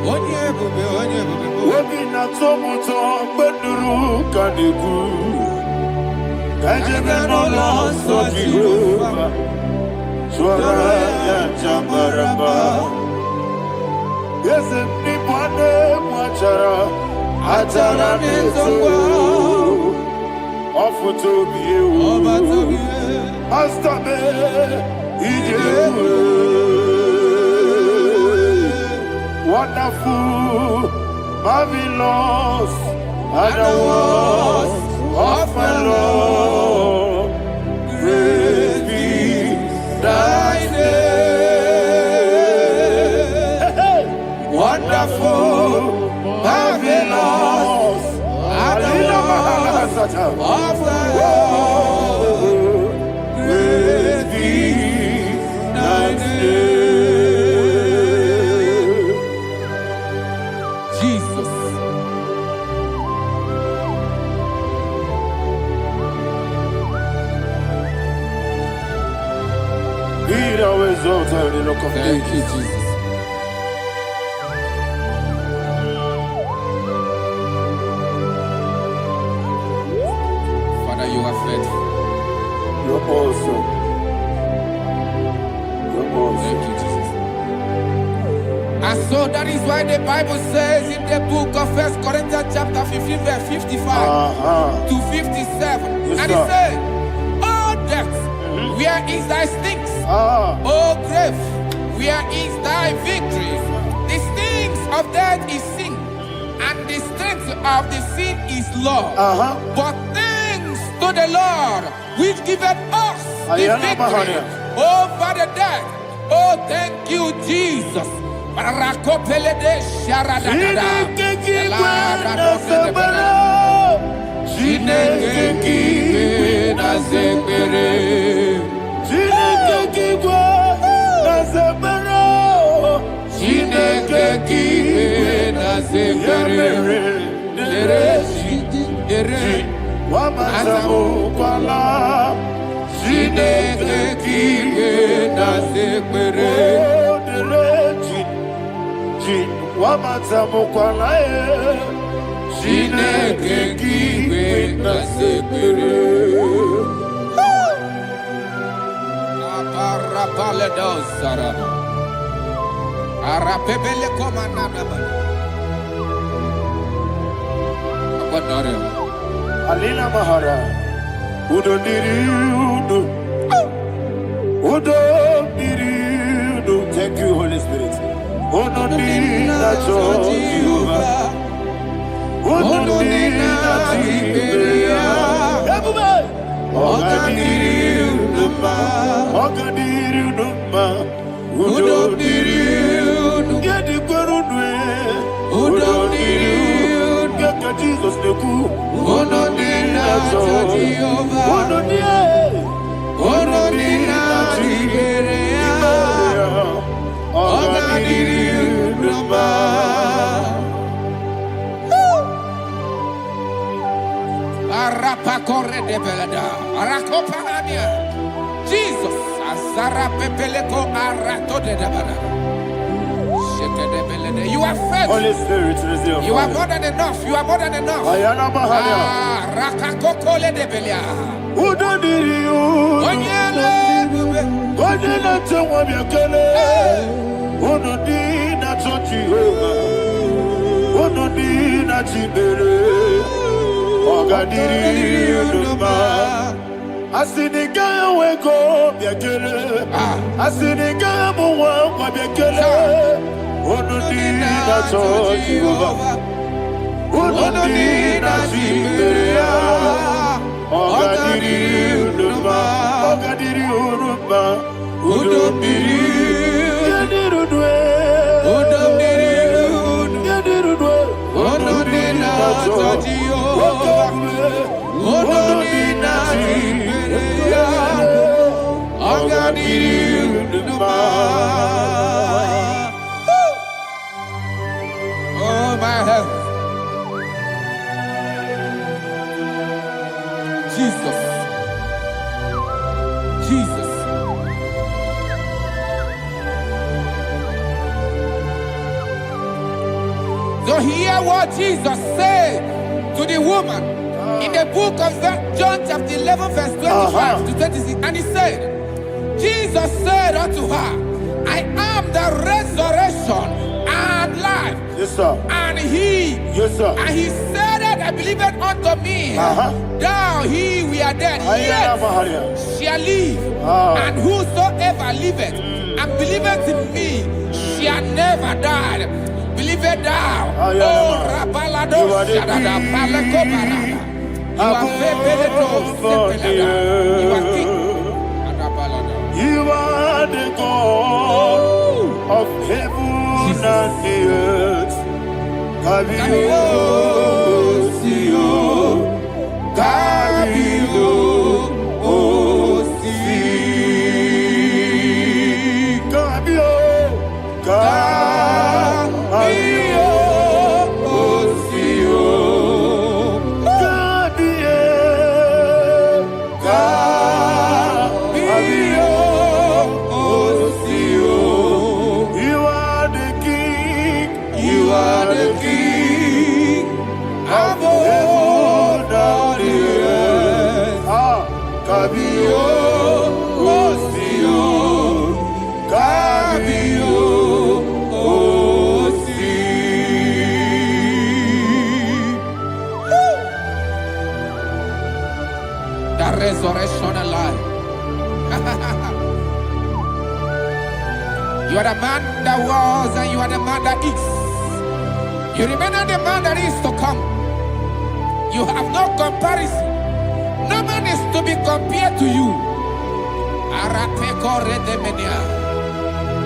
What be not so much on, but the rook can do. Can't you no loss of you? Swara Jambaraba. Yes, if Nipane Machara, Atara Nezo, offer to be you, Master Me, wonderful, marvelous, and the was of my Lord, great be thy name. Wonderful, marvelous, and the was of my Lord, great be thy name. Jesus. Be thou exalted in the rock of Thank you, ages. Jesus. Father, you are faithful. You're awesome. You're awesome. Thank you, Jesus. And so that is why the Bible says in the book of 1 Corinthians chapter 15, verse 55 to 57. Yes, And sir. it says, "Oh death, where is thy stings? Oh grave, where is thy victory? The stings of death is sin, and the strength of the sin is law. But thanks to the Lord, which giveth us the victory over the death. Oh, thank you, Jesus." Barakopelede sharadadada. Chineke na zekere. Chineke na zekere. Wamatamu kwala Chineke kiwe na sekpere. Wamatamu kwala Chineke kiwe na sekpere. Aparapale dosara. Arapebele komanana bana. Apanare. Alina Mahara, Udo Diriudo, Udo Diriudo. Thank you, Holy Spirit. Udo Diriudo, Udo Jesus the cool. Ono nina Jehovah. Ono nina Tiberea. Oga diriuduma. Arapa corre de belada. Arakopania. Jesus. Azara pepeleko arato de dabana. You are faithful. Holy Spirit, you are more than enough. You are more than enough. Rakakokole de belia. Udo diriu. Onyele. Onyele tewa biakele. Uno dina Jehovah. Uno dina Tibere. Oga diriu ma. Asiniga weko biakele. Asiniga muwa biakele. Ono dina Jehovah, ono dina Tiberea, oga diri unuma, oga diri unuma, udo diri, yadirudwe, Udo diri, yadirudwe, ono dina Jehovah, ono dina Tiberea, oga diri unuma. My health. Jesus. Jesus. So hear what Jesus said to the woman in the book of John chapter 11 verse 25 to 26. And he said, Jesus said unto her, I am the resurrection and life. Yes, sir. And he, yes, sir. And he said that I believed unto me, thou he we are dead, yet shall live, and whosoever liveth and believeth in me shall never die. Believeth thou, oh Rabalado Shadada Palako Barada. You are you are king. You are the God of heaven and the earth. Kabio, Sio, Kabio, Si, Kabio, Kabio, Sio, Kabio, Sio. You are the king. You are the king. Above the earth. Kabio, Sio, Kabio, Si. The resurrection alive. You are the man that was and you are the man that is. You remain the man that is to come. You have no comparison. No man is to be compared to you.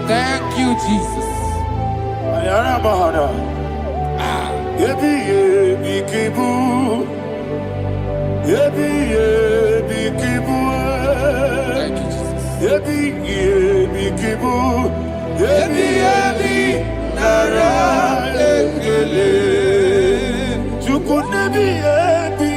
Thank you, Jesus. Ayana Mahana. Yebi yebi kibu. Yebi yebi kibu. Thank you, Jesus. Yebi yebi kibu. Yebi yebi nara ekele. Chukunebi yebi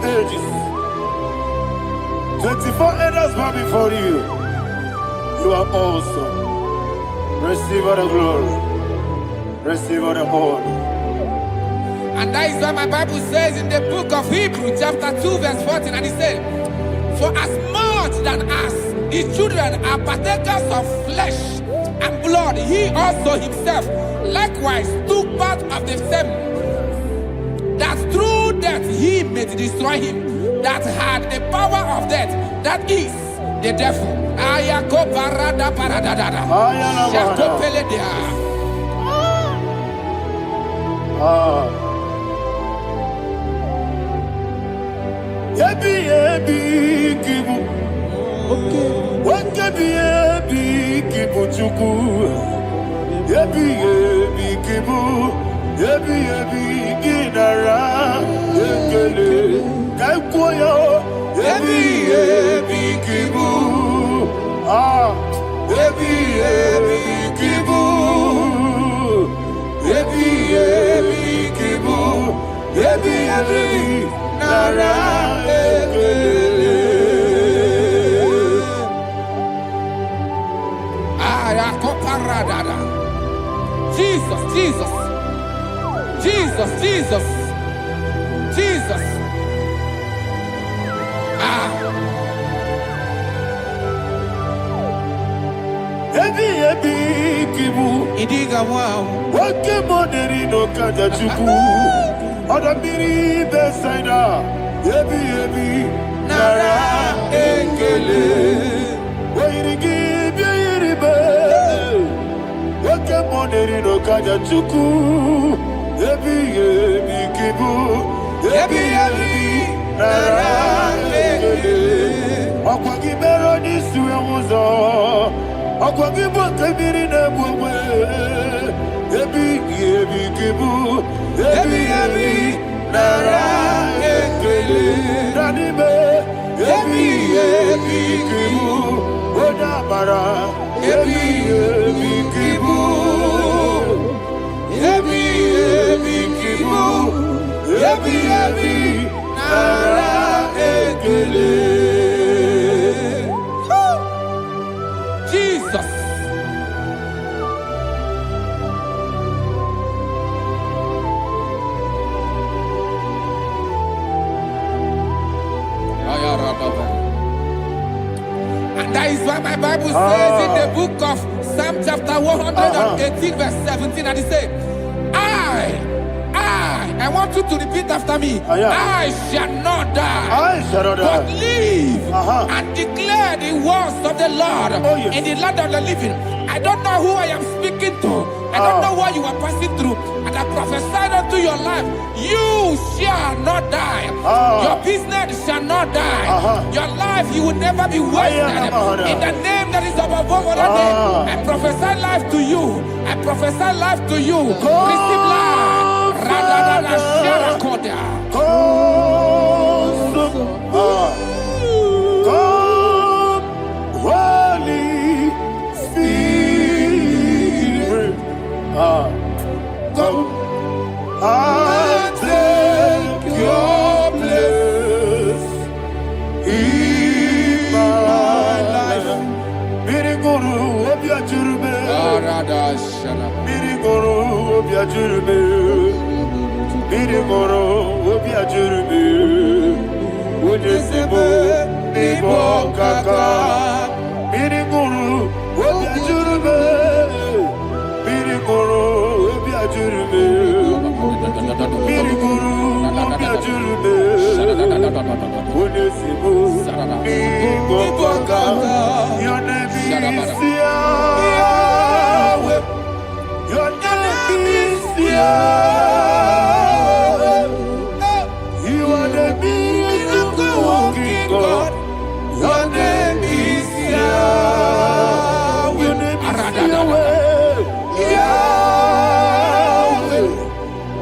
ages. 24 elders bow before you. You are awesome. Receive all the glory. Receive all the honor. And that is what my Bible says in the book of Hebrews chapter 2 verse 14. And it said, for as much than us, his children are partakers of flesh and blood, he also himself likewise took part of the same, that through death he may destroy him that had the power of death, that is the devil. Yebi yebi kibu, wakebi yebi kibu chuku. Yebi yebi kibu, yebi yebi ginara yekele kaikoyo. Yebi yebi kibu, yebi yebi kibu, yebi yebi kibu, yebi yebi nara yekele. Jesus, Jesus, Jesus, Jesus, Jesus. Yebi yebi kibu, Idiga wow. wake moneri no kaja chuku. Odamiri besaida. Yebi yebi nara ekele. Wairigi biiribe. Wake moneri no kaja chuku. Yebi yebi kibu. Yebi yebi nara ekele. Okwagi mero ni suwe muzo. Okwagi bote biri ne bwe. Yebi yebi kibu. Yebi yebi nara ekele. Nanibe. Yebi yebi kibu. Odabara. Yebi yebi kibu. Yebi yebi kibu. Yebi yebi nara ekele. Jesus. And that is why my Bible says in the book of Psalm chapter 118 verse 17, and it says, I want you to repeat after me. I shall not die, but live and declare the words of the Lord in the land of the living. I don't know who I am speaking to. I don't know what you are passing through. And I prophesy unto your life, you shall not die. Your business shall not die. Your life, you will never be wasted. In the name that is above all other name, I prophesy life to you. I prophesy life to you. Receive life. Holy Spirit, come and take your place in my life. Miriguru obya jurbe, miriguru obya jurbe, miriguru obya jurbe. Unyesibo nibo kaka, miriguru obya jurbe, miriguru obya jurbe, miriguru obya jurbe. Unyesibo nibo kaka, your name is Yahweh, your name is Yahweh. You are the miracle working God. Your name is Yahweh. Your name is Yahweh. Yahweh.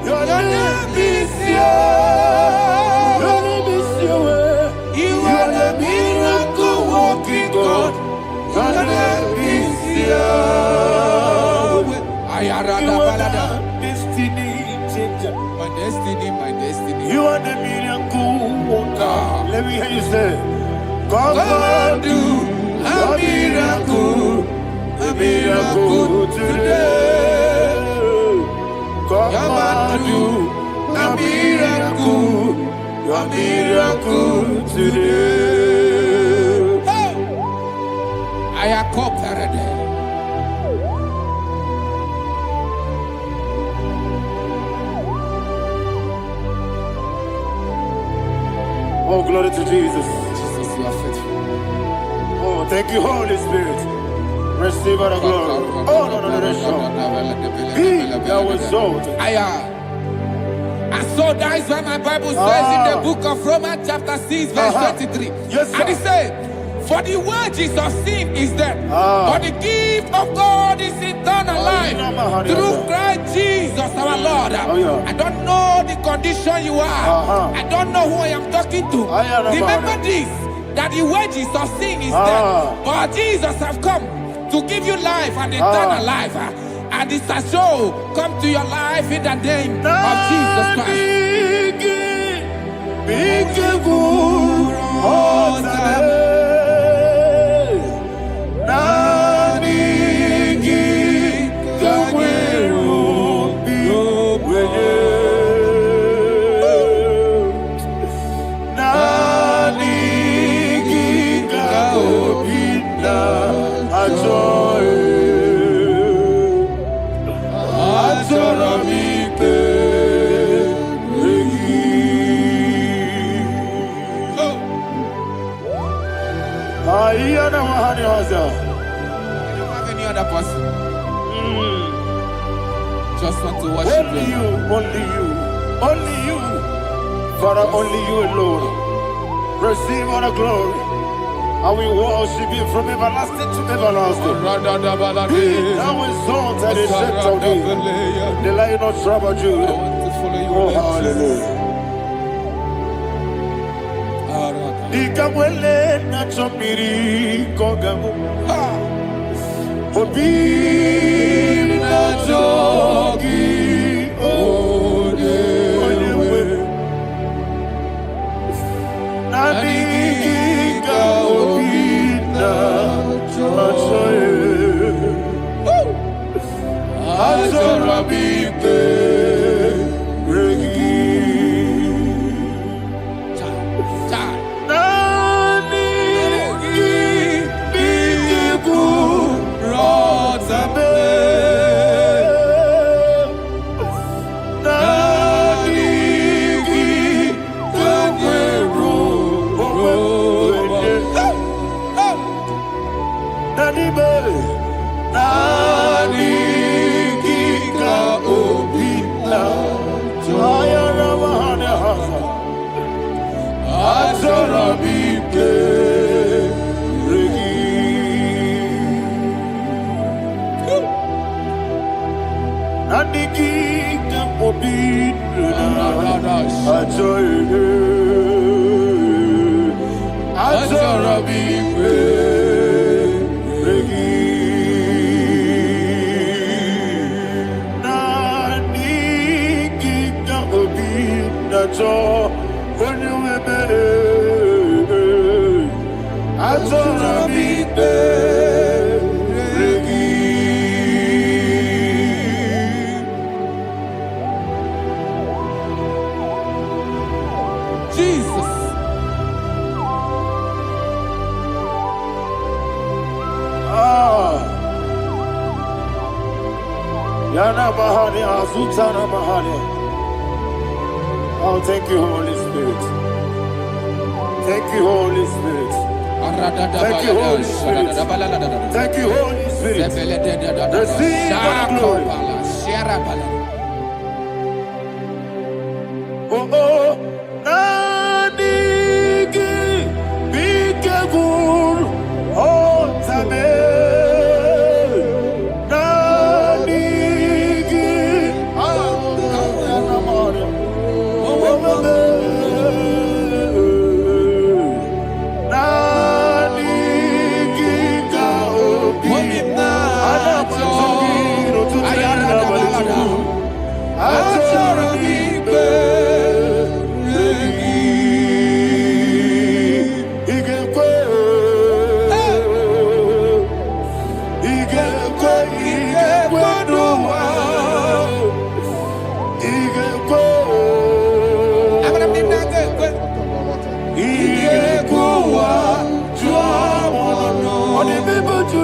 Your name is Yahweh. Your name is Yahweh. You are the miracle working God. Your name is Yahweh. You are the destiny changer. My destiny, my destiny. You are the miracle worker. Let me hear you say, come and do a miracle today. Come and do a miracle today. Hey! I am cooperated. Oh, glory to Jesus. Jesus, you are faithful. Oh, thank you, Holy Spirit. Receive all the glory. Oh, no, Be thou exalted. And so that is why my Bible says in the book of Romans chapter 6 verse 23. Yes, sir. And it says, for the wages of sin is death, but the gift of God is eternal life through Christ Jesus our Lord. I don't know the condition you are. I don't know who I am talking to. Remember this, that the wages of sin is death, but Jesus have come to give you life and eternal life. And this shall show come to your life in the name of Jesus Christ. You don't have any other person. Just want to worship only you, only you, Father, only you alone. Receive all the glory, and we worship you from everlasting to everlasting. Be thou exalted and set of thee, the Lion of tribe of Judah. Oh, hallelujah. Ikamwele na chomiri kogamu Obi na jogi odewe Nabigika obi na choye Azorabike regi Oh, thank you, Holy Spirit. Thank you, Holy Spirit. Thank you, Holy Spirit. Thank you, Holy Spirit. Receive the glory. Oh, oh, Nanigi, Bikagur, oh, Tame.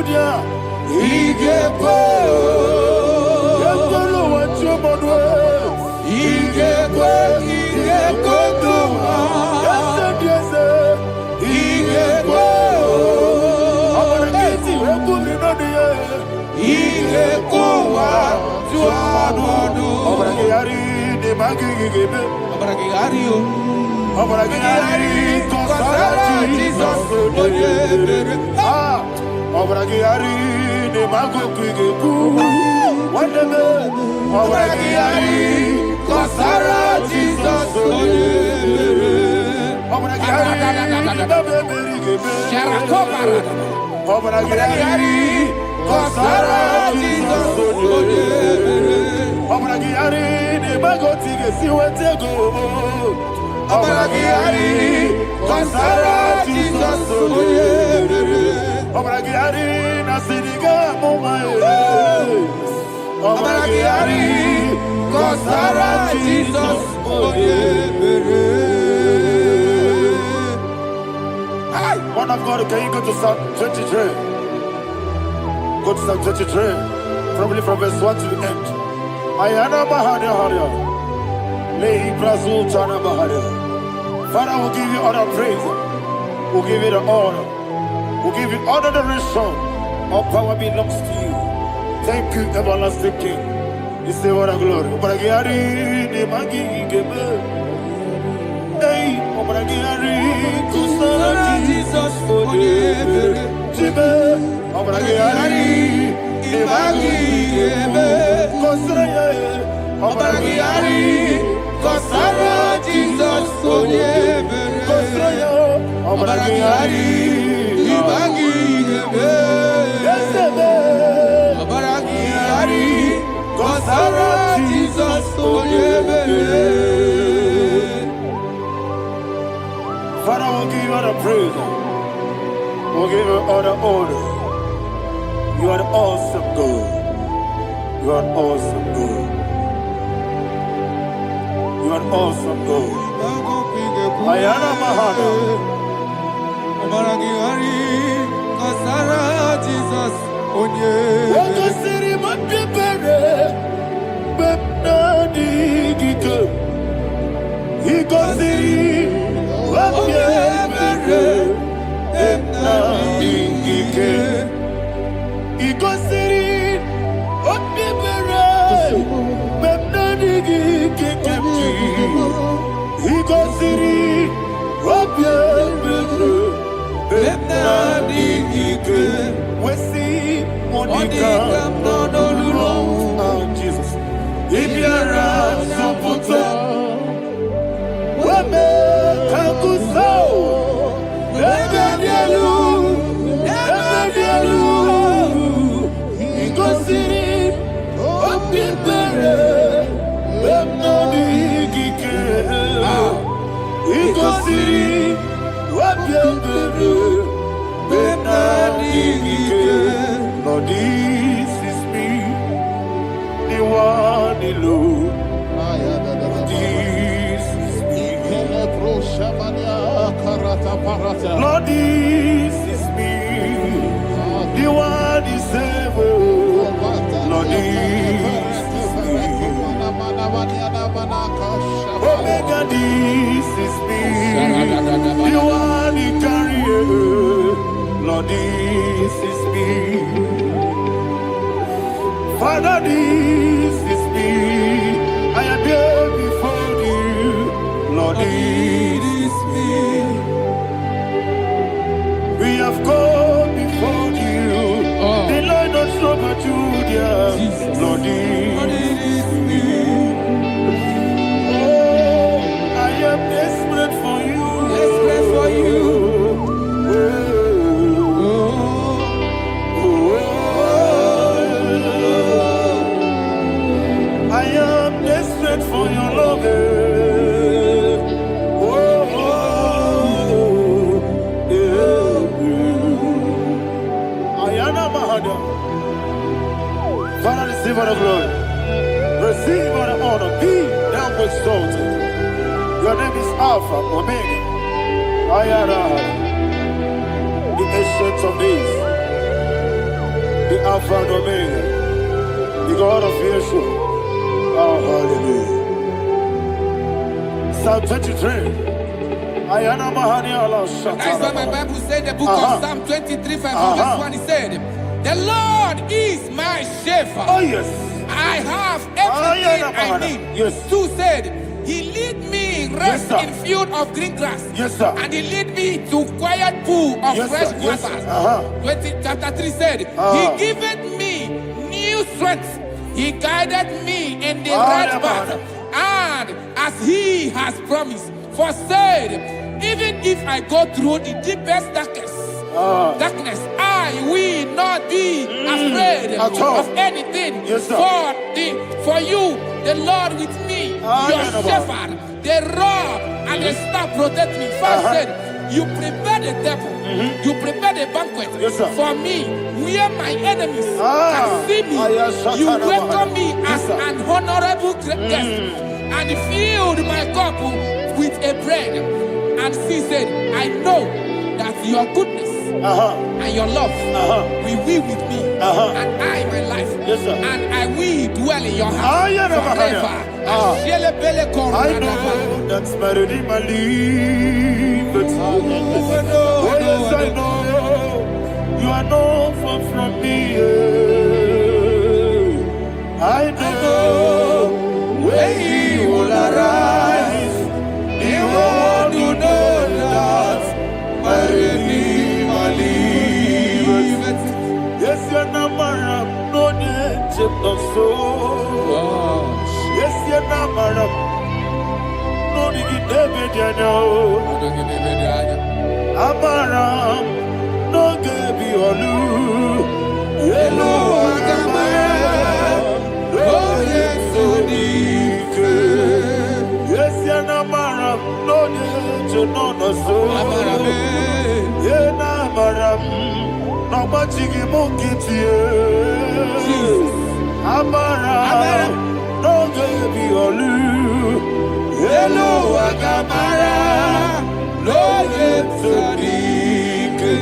Judia. IGBO. Yekolo wachomodwe. IGBO. IGBO. Yese. IGBO. Abarakiti wekumi nodiye. IGBO. Tuanono. Abarakiyari de magigigebe. Abarakiyari o. Abarakiyari kosara Jesus. Abarakiyari de magigigebe. Wandeme. Abarakiyari kosara Jesus. Abarakiyari de beberigebe. Abarakiyari kosara Jesus. Abarakiyari de magotige siwetego. Abarakiyari kosara Jesus. Abarakiyari nasiriga mumaye. Abarakiyari kosara Jesus. Man of God, can you go to Psalm 23? Go to Psalm 23, probably from verse 1 to the end. Ayana Bahania Haria. Lehi Brazil Chana Bahania. Father, we'll give you all the praise. We'll give you the honor. We'll give you all the adoration. All power belongs to you. Thank you, everlasting King. You say what a glory. Obragiari, the Magi, Gebe. Hey, Obragiari, Kusara, Jesus, for you. Jibe, Obragiari, the Magi, Gebe. Kosara, Obragiari, Kosara, Jesus, for you. Kosara, Obragiari, the Magi, Gebe. Yes, Obragiari, Kosara, Jesus, for you. Father, we'll give you all the praise. We'll give you all the honor. You are the awesome God. You are awesome God. You are awesome God. Ayana Mahana. Abarakiyari Kosara Jesus. Waka siri mapipere. Bepnadi gike. Iko siri mapipere. Bepnadi gike. Iko siri mapipere. Bepnadi gike kemji. Iko siri mapipere. Bepnadi gike. Wesi Monica. Oh, Jesus. Ibiara Soputo. Wame Kakuso. Ebedielu. Ebedielu. Igosiri. Opipere. Bemnodi Gike. Igosiri. Opipere. Bemnodi Gike. Lord, this is me. The one alone. This is me. Lord, this is me. The one is able. Lord, this is me. Omega, this is me. The one in carrier. Lord, this is me. Father, this is me. I am here before you. Lord, this is me. We have come before you. The Lord of Struggle Julia. Lord, this is me. Oh, I am desperate for you. Desperate for you. I am desperate for your love. Ayana Mahada. Father, receive all the glory. Receive all the honor. Be thou exalted. Your name is Alpha, Omega. Ayana. The ancient of days. Alpha and Omega, the God of Yeshua. Oh, hallelujah. Psalm 23. Ayana Mahani Allah That's why my Bible said the book of Psalm 23, verse 1, it said, the Lord is my shepherd. Oh, yes. I have everything I need. Yes. 2 said, He lead me in rest in field of green grass. Yes, sir. And He lead me to quiet pool of fresh waters. 20, chapter 3 said, He giveth me new strength. He guided me in the right path. And as He has promised, for said, even if I go through the deepest darkness, I will not be afraid of anything. Yes, sir. For you, the Lord with me, your shepherd, the rod and the staff protect me. First said, you prepare the table, you prepare the banquet for me, where my enemies can see me. You welcome me as an honorable guest, and filled my cup with a bread. And she said, I know that your goodness and your love will be with me, and I, my life, and I will dwell in your house forever. I know that's my Redeemer liveth. Oh, yes, I know you are not far from me. I know when He will arise, the world will know that my Redeemer liveth. Yes, you're not married, no need to so. Yes, you're not married, no need to be Amaram, no gebi olu. Hello, Agamara, no yesodike. Yes, you're not married, no need to know no so. Yena maram, no machigi mukiti. Amaram, no gebi olu. Hello, Agamara, no yesodike.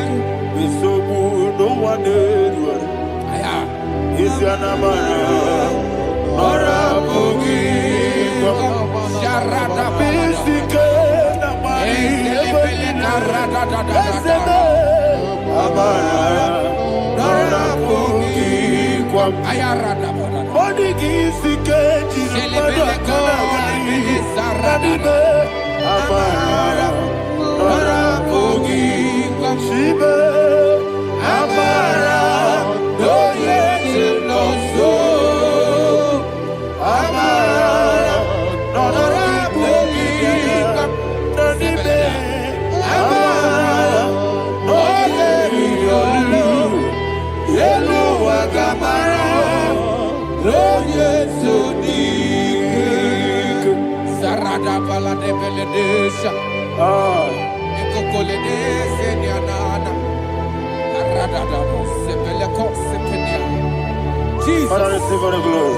Bisobu no one edward. Is your namara, Nora Bogi, Sharada Bisike, Namari, Amara, Nora Bogi, Ayarada Bodigi Sike, Amara, Nora Bogi, Shibe, Amara, no yes, no so, Amara, Nora Bogi, Nanibe, Amara, no yes, Yellow Agamara, no yes, so deep. Sarada Bala de Beledesha, Ecocoledese, Nianana, Arada, Sepeleco, Sepenia. Jesus. Father, receive all the glory.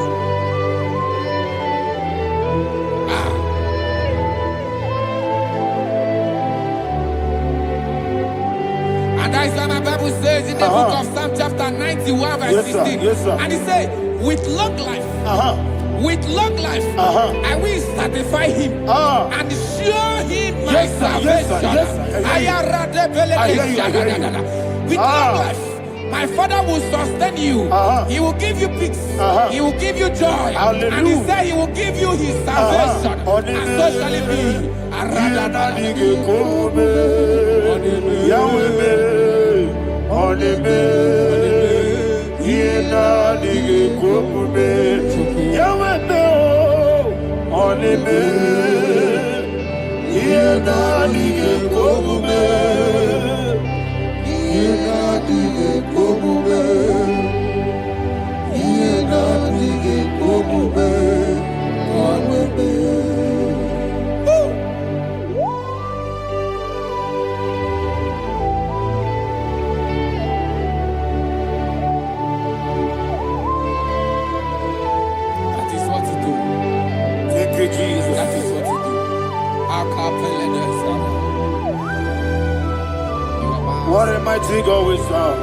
And that's why my Bible says in the book of Psalm chapter 91 verse 16. And it says, with long life, I will satisfy him and show him my salvation. With long life, my Father will sustain you. He will give you peace. He will give you joy. And He said He will give you His salvation. And so shall it be. That is what to do. Thank you, Jesus. That is what to do. What a mighty God we serve.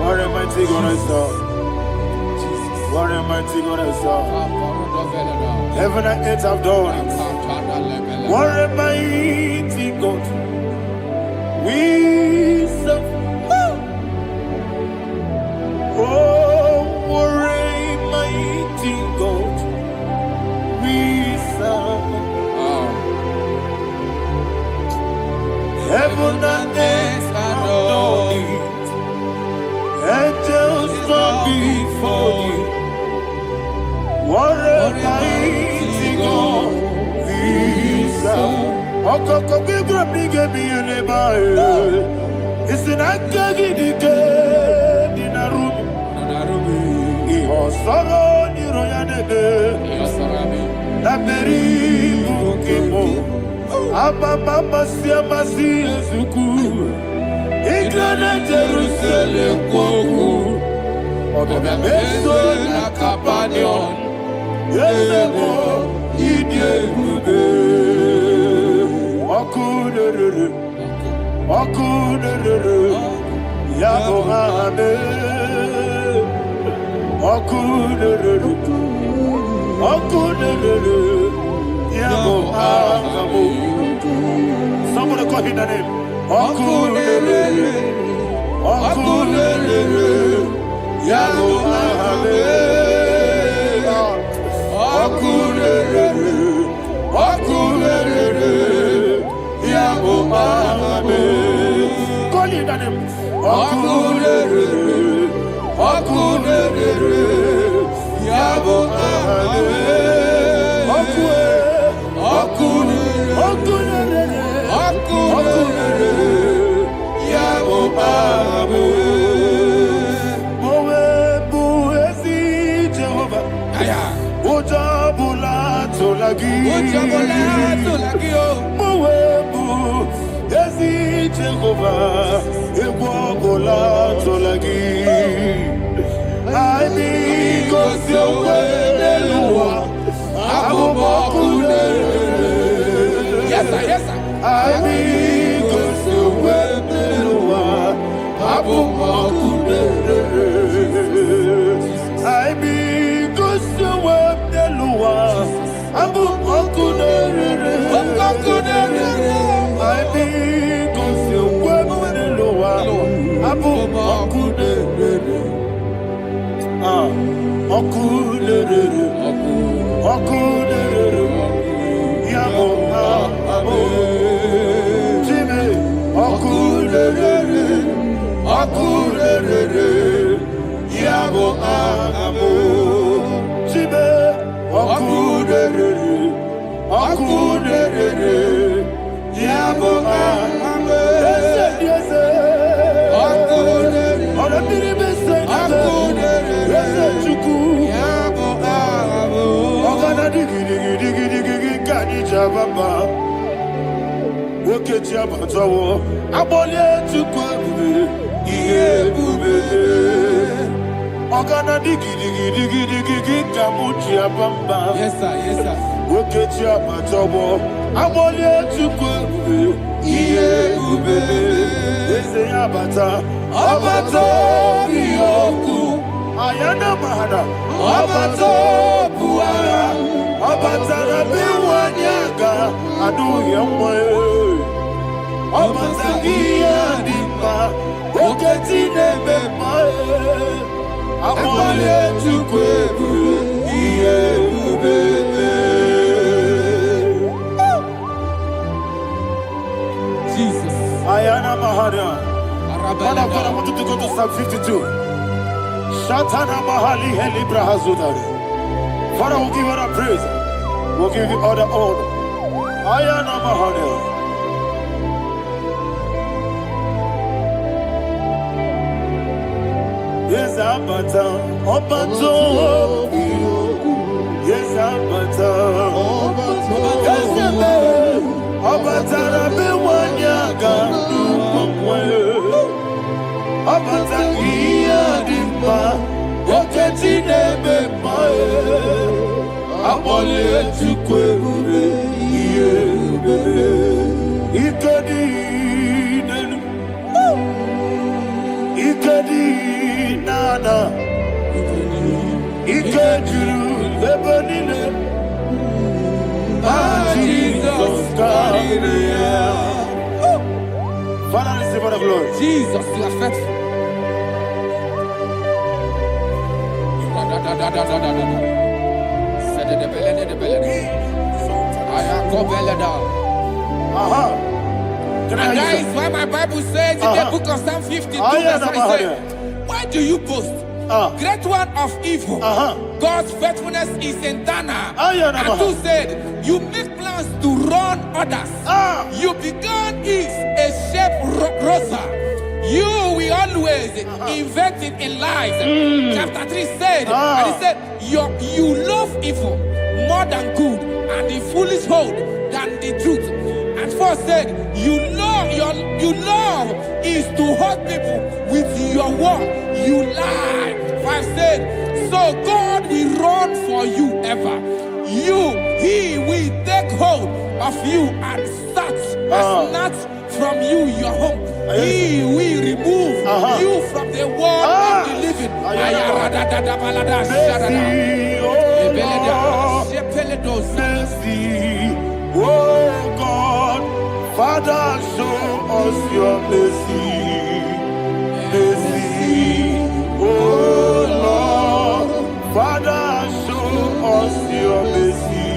What a mighty God I serve. What a mighty God I serve. Heaven and earth have done it. What a mighty God we serve. Oh, what a mighty God we serve. Heaven and earth adore it. Angels bow before you. What a mighty God we serve. Okoko bigro bige bi elebae. Isina kagi dike dinaru. Iho soro ni royanebe. La beri bukimo. Ababa masia masi ezuku. Igrana Jerusalem koku. Obe meso na kapanion. Yesemo idye gube. Okunere. Okunere. Yabo hame. Okunere. Okunere. Yabo hame. Somebody call him the name. Okunere. Okunere. Yabo hame. Okunere. Okunere. Yabo hame. Call him the name. Okunere. Okunere. Yabo hame. Mowebu ezi Jehovah egwogola tolagi. Ani kosyowe neluwa abubokune. Yes sir, yes sir. Ani kosyowe neluwa abubokune. Ani kosyowe neluwa abubokune. I think of your word, Abu Okudere. Okudere. Yabo Abu Jimmy. Okudere. Okudere. Yabo Abu Jimmy. Okudere. Okudere. Yabo ame. Yes, Okudere. Ona biri bese. Okudere. Yes, chuku. Yabo ame. Ogana digi kani jababa. Woke chaba tawo. Abole chuku bube. Iye bube. Ogana digi kamu jababa. Yes sir, yes sir. Woke chaba tawo. Abole chukwu iye ube. Eze abata. Abata biyoku. Ayana mahana. Abata buara. Abata na biwanyaga. Adu yamwe. Abata iya dimba. Oketi nebe mae. Abole chukwu iye ube. Ayana Mahara. Man of God, I want you to go to Psalm 52. Shatana Mahali Helibra Hazudari. Father, we'll give you all the praise. We'll give you all the honor. Ayana Mahara. Yes, Abata. Obato. Yes, Abata. Yes, Abata. Abata be wanyaga numwe. Abata iya dimba. Oketi nebe mae. Abole chukwe ube. Iye ube. Ikadi nenu. Ikadi Nana. Ikejuru Lebanine. Jesus carried the air. Father, receive the glory. Jesus, you are faithful. And that is why my Bible says in the book of Psalm 52, verse 3 says, why do you boast? Great one of evil. God's faithfulness is eternal. And 2 said, you make plans to run others. You began is a shape rosa. You will always invent it in lies. Chapter 3 said, and he said, you love evil more than good, and the foolish hold than the truth. And 4 said, you love is to hurt people with your word. You lie. 5 said, so God will run for you ever. He will take hold of you and snatch from you your home. He will remove you from the world of the living. Oh God, Father, show us your mercy. Mercy, oh Lord, Father, show us your mercy.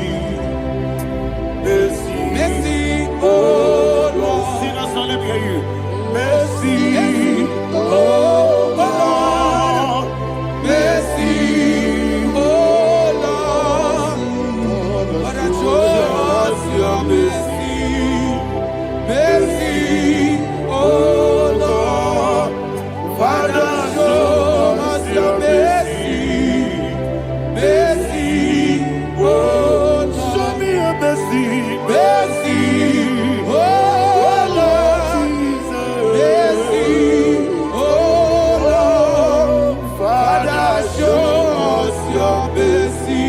Mercy, Mercy, oh Lord, sinners only hear you. Mercy, oh Lord, mercy, oh Lord, Father, show us your mercy. Mercy, oh Lord, Father, show us your mercy. Mercy, oh Lord, show me your mercy. Mercy, oh Lord, mercy, oh Lord, Father, show us your mercy.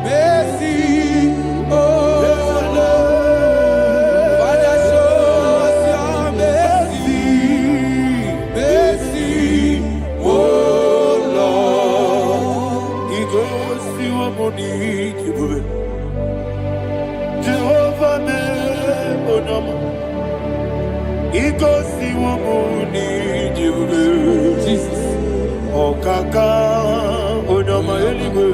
Mercy, oh Lord, Father, show us your mercy. Mercy, oh Lord. He goes to a monique, Jehovah me onama. He goes to a monique, Jesus. O kaka onama eligwe.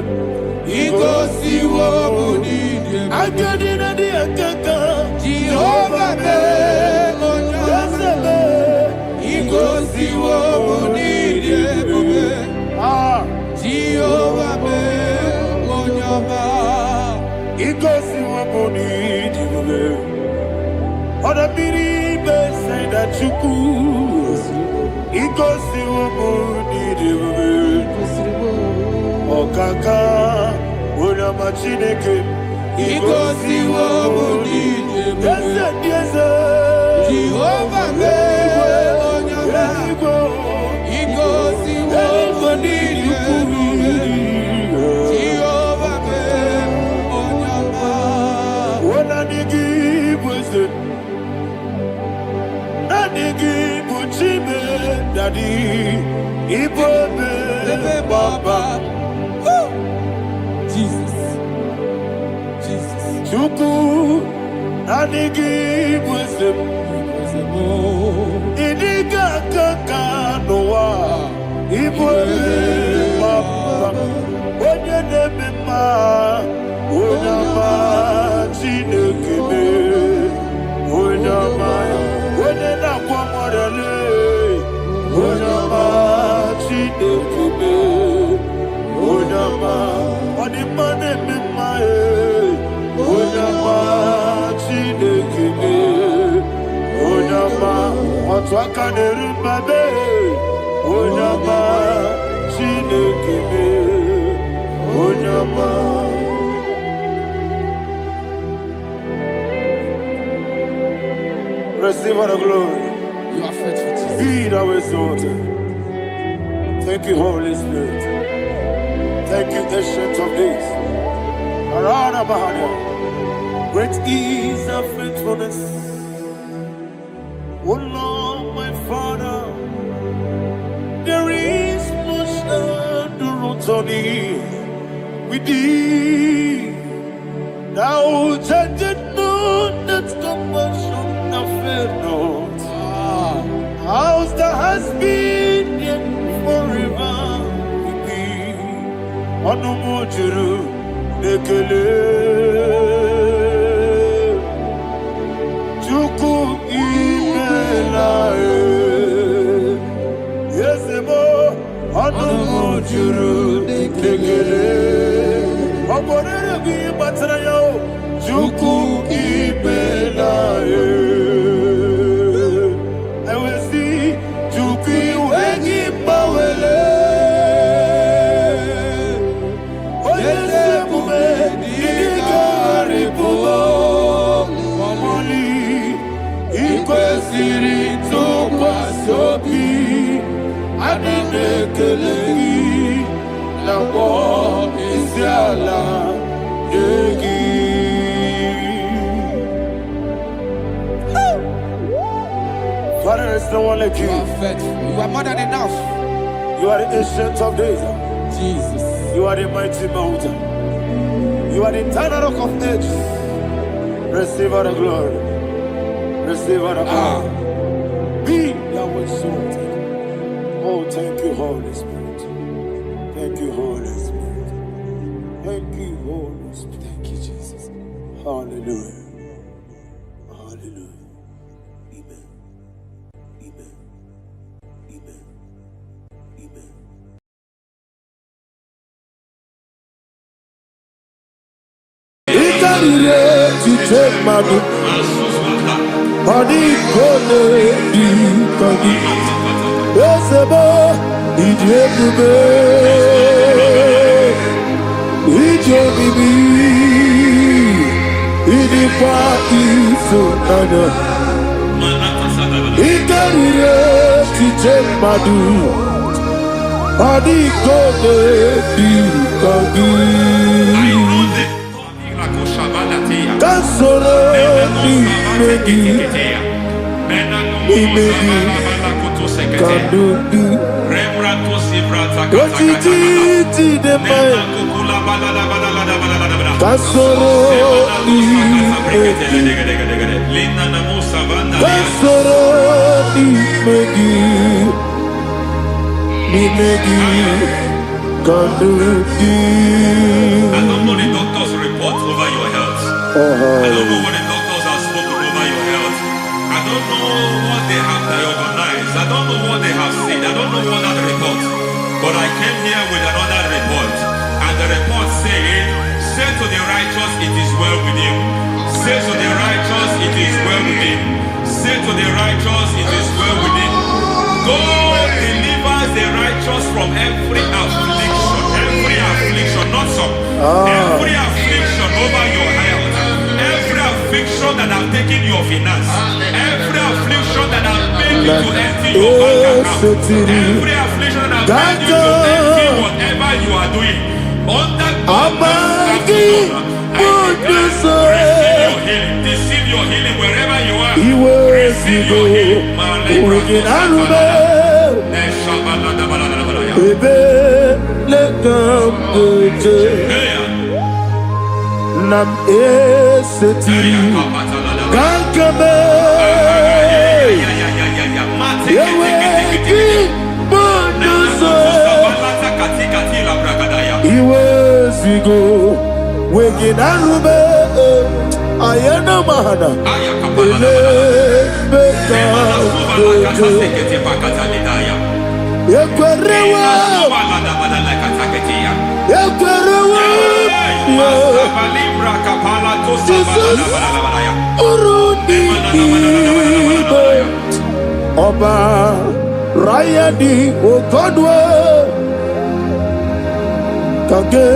He goes to a monique. I get in the kaka. Jehovah me onama. He goes to a monique. Jehovah me onama. He goes to a monique. Oda biribe say that you could. He goes to a monique. O kaka onama chineke. He goes to a monique. Yes, Jehovah me onama. He goes to a monique. Jehovah me onama. When I give wisdom, I give Chime Daddy, Ibobe Baba. Jesus. Jesus. Chuku, I give wisdom. Iniga kaka noa, Ibobe Baba. Onye nebe ma, Onama Chinekebe, Onama, Onena kwa morele, Onama Chinekebe, Onama, Onimane Mimae, Onama Chinekebe, Onama, Otwaka Nerumbabe, Onama Chinekebe, Onama. Receive all the glory. You are faithful, Jesus. Be thou exalted. Thank you, Holy Spirit. Thank you, Ancient of Days. Arana Bahania. Great is our faithfulness. Oh Lord, my Father, there is Johnny, we did. Now judged not that compassion affair not. House that has been yet forever we be. Onomojuru nekele. Juku imelae. Yesemo onomojuru nekele. Oborere bi batrayo. Juku imelae. I will see Juku wegi bawele. Oyesemume igari pumo. Momoli ikwesiri tukwasobi. Adinekelehi nabo isiala yegi. Father, there is no one like you. You are faithful. You are more than enough. You are the ancient of days. Jesus. You are the mighty mountain. You are the eternal rock of ages. Receive all the glory. Receive all the honor. Be thou exalted. Oh, thank you, Holy Spirit. Thank you, Holy Spirit. Thank you, Holy Spirit. Thank you, Jesus. Hallelujah. Hallelujah. Amen. Amen. Amen. Amen. Ikarire ti take my book. Body gone di kagi. Esebo idebube. Ijo bibi. Idipa isunana. Ikarire ti take my book. Body gone di kagi. Kansoro ni megi, kadudu. Ojiji de mai. Kansoro ni megi, kansoro ni megi, kadudu. I don't know the doctor's report over your health. I don't know what the doctors have spoken over your health. I don't know what they have diagnosed. I don't know what they have said. I don't know what that report. But I came here with another report. And the report saying, say to the righteous, it is well with him. Say to the righteous, it is well with him. Say to the righteous, it is well with him. God delivers the righteous from every affliction. Every affliction, not some. Every affliction over your health. Every affliction that have taken your finance. Every affliction that have made you to empty your bank account. Every affliction that have made you to empty whatever you are doing. Under receive your healing wherever you are. Receive your healing. Nam esetiri kankame yeweki bonuso iwezigo weginarube ayana mahana ele beka yekwerewa Jesus Urudi Ibe Oba Rayadi Okodwe Kage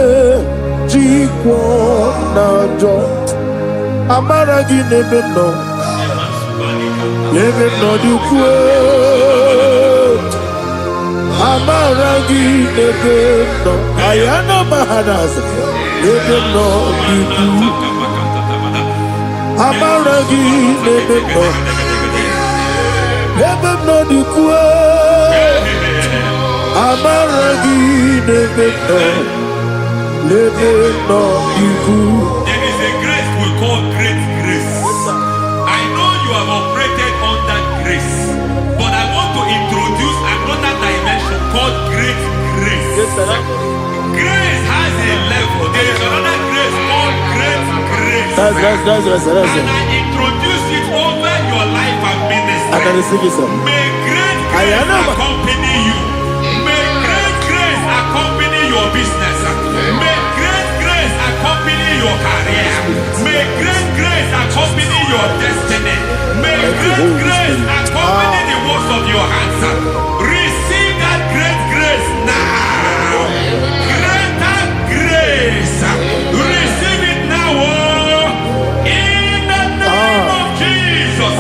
Jikwo Najo Amaragi Nebeno Nebeno Dukwe Amaragi Nebeno Ayana Mahanas Nebeno Dukwe Amaragi Nebeno Nebeno Dukwe Amaragi Nebeno There is a grace we call great grace. I know you have operated under grace, but I want to introduce another dimension called great grace. Grace has a level. There is another grace called great grace. And I introduce it over your life and ministry. May great grace accompany you. May great grace accompany your business. May great grace accompany your career. May great grace accompany your destiny. May great grace accompany the works of your hands. Receive that great grace now. Greater grace. Receive it now. In the name of Jesus.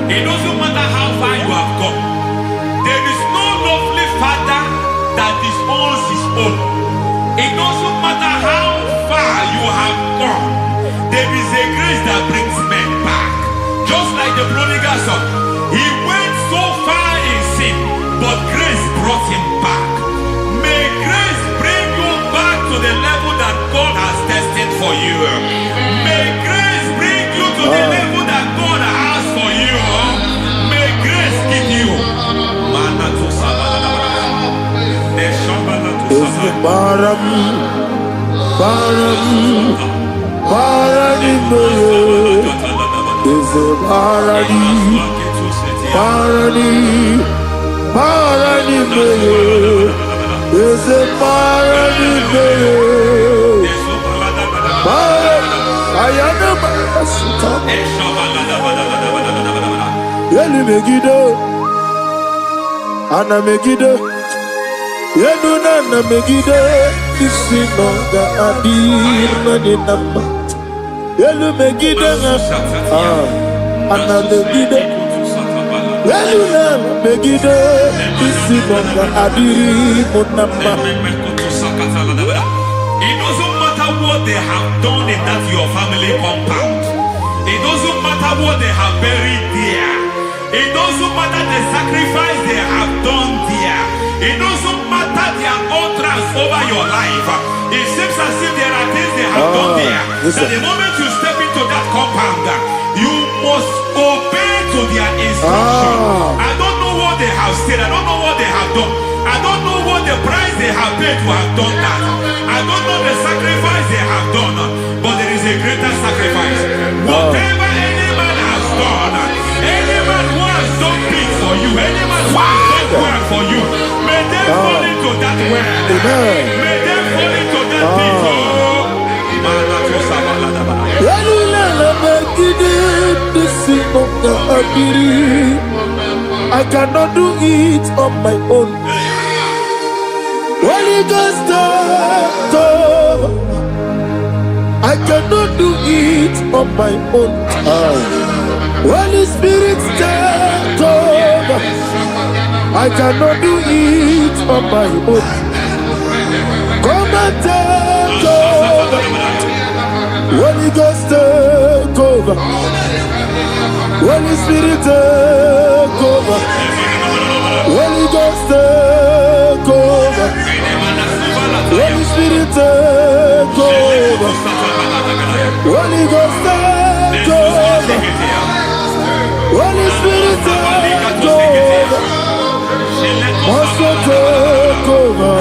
It doesn't matter how far you have gone. There is no lovely father that disowns his own. It doesn't matter how far you have gone. There is a grace that brings men back. Just like the prodigal son. He went so far in sin, but grace brought him back. May grace bring you back to the level that God has destined for you. May grace bring you to the level that God has for you. May grace give you. Ana Megiddo, Yenuna Megiddo, Isinonga Adir Maninama, Yelu Megiddo, Ana Megiddo, Yenuna Megiddo, Isinonga Adir Munama. It doesn't matter what they have done in that your family compound. It doesn't matter what they have buried there. It doesn't matter the sacrifice they have done there. It doesn't matter their utterance over your life. It seems as if there are things they have done there. That the moment you step into that compound, you must obey to their instruction. I don't know what they have said. I don't know what they have done. I don't know what the price they have paid to have done that. I don't know the sacrifice they have done. But there is a greater sacrifice. Whatever any man has done, any man who has done big for you, any man who has done well for you, may they fall into that well. May they fall into that pit. I cannot do it on my own. Holy Ghost, I cannot do it on my own. Holy Spirit, take over. I cannot do it on my own. Come and take over. Holy Ghost, take over. Holy Spirit, take over. Holy Ghost, take over. Holy Spirit, take over. Holy Ghost, take over. Holy Spirit, take over. Master, take over.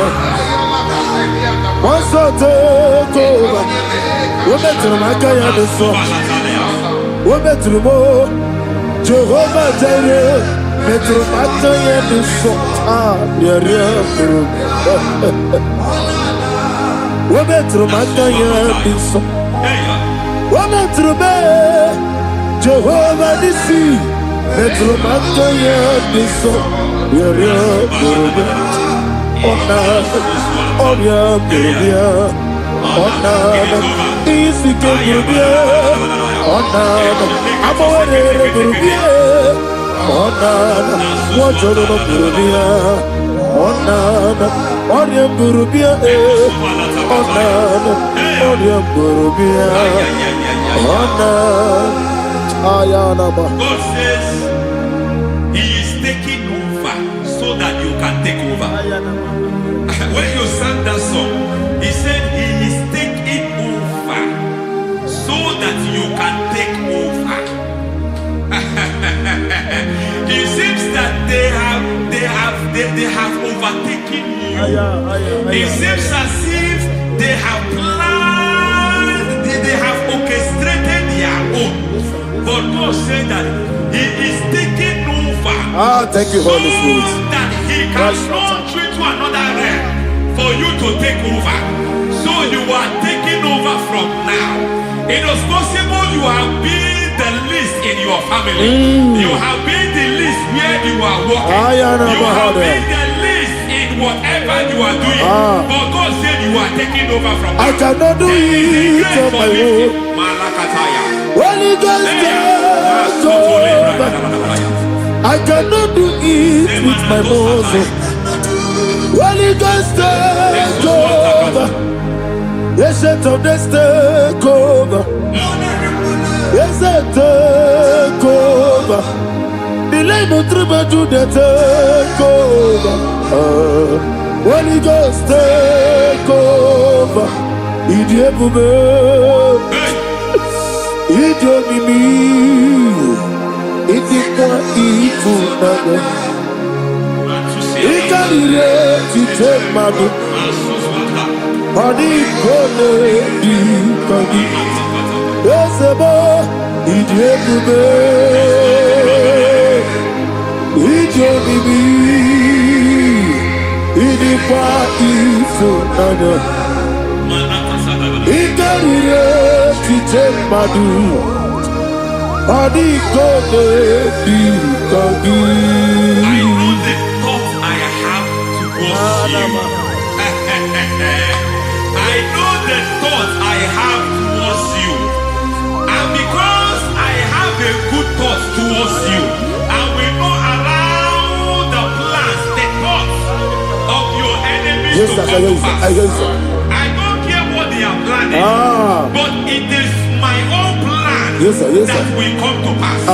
Master, take over. We're better than I can have this song. We're better than more. Jehovah Jireh, Metro Mataya de Sota, Yaria, Metro Mataya de Sota, Metro Jehovah Nissi, Metro Mataya de Sota, Yaria, Onya, Ona, Isi Gurubia, Ona, Amore Gurubia, Ona, Wajoro Gurubia, Ona, Onya Gurubia, Ona, Onya Gurubia, Ona, Ayanaba. God says He is taking over so that you can take over. When you sang that song, He said He is taking over so that you can take over. It seems that they have overtaken you. It seems as if they have planned, they have orchestrated their own. But God said that He is taking over. Thank you, Holy Spirit. So that He can launch you to another realm for you to take over. So you are taking over from now. It is possible you have been the least in your family. You have been the least where you are working. You have been the least in whatever you are doing. But God said you are taking over from now. I cannot do it on my own. Holy Ghost, take over. I cannot do it with my muscle. Holy Ghost, take over. Yes, of this take over. Yes, take over. Delay no trouble to the take over. Holy Ghost, take over. Idiebube, Idiomimi, Idikwa Ifunade. Ikarire Titemadu. Adi kone di kagi, esebo idiebube, idionibi, idikwa ifunanya, ikarire titemadu, adi kone di kagi. I know the thoughts I have towards you. I know the thoughts I have towards you. And because I have a good thought towards you, I will not allow the plans, the thoughts of your enemies to come to pass. I don't care what they are planning, but it is my own plan that will come to pass.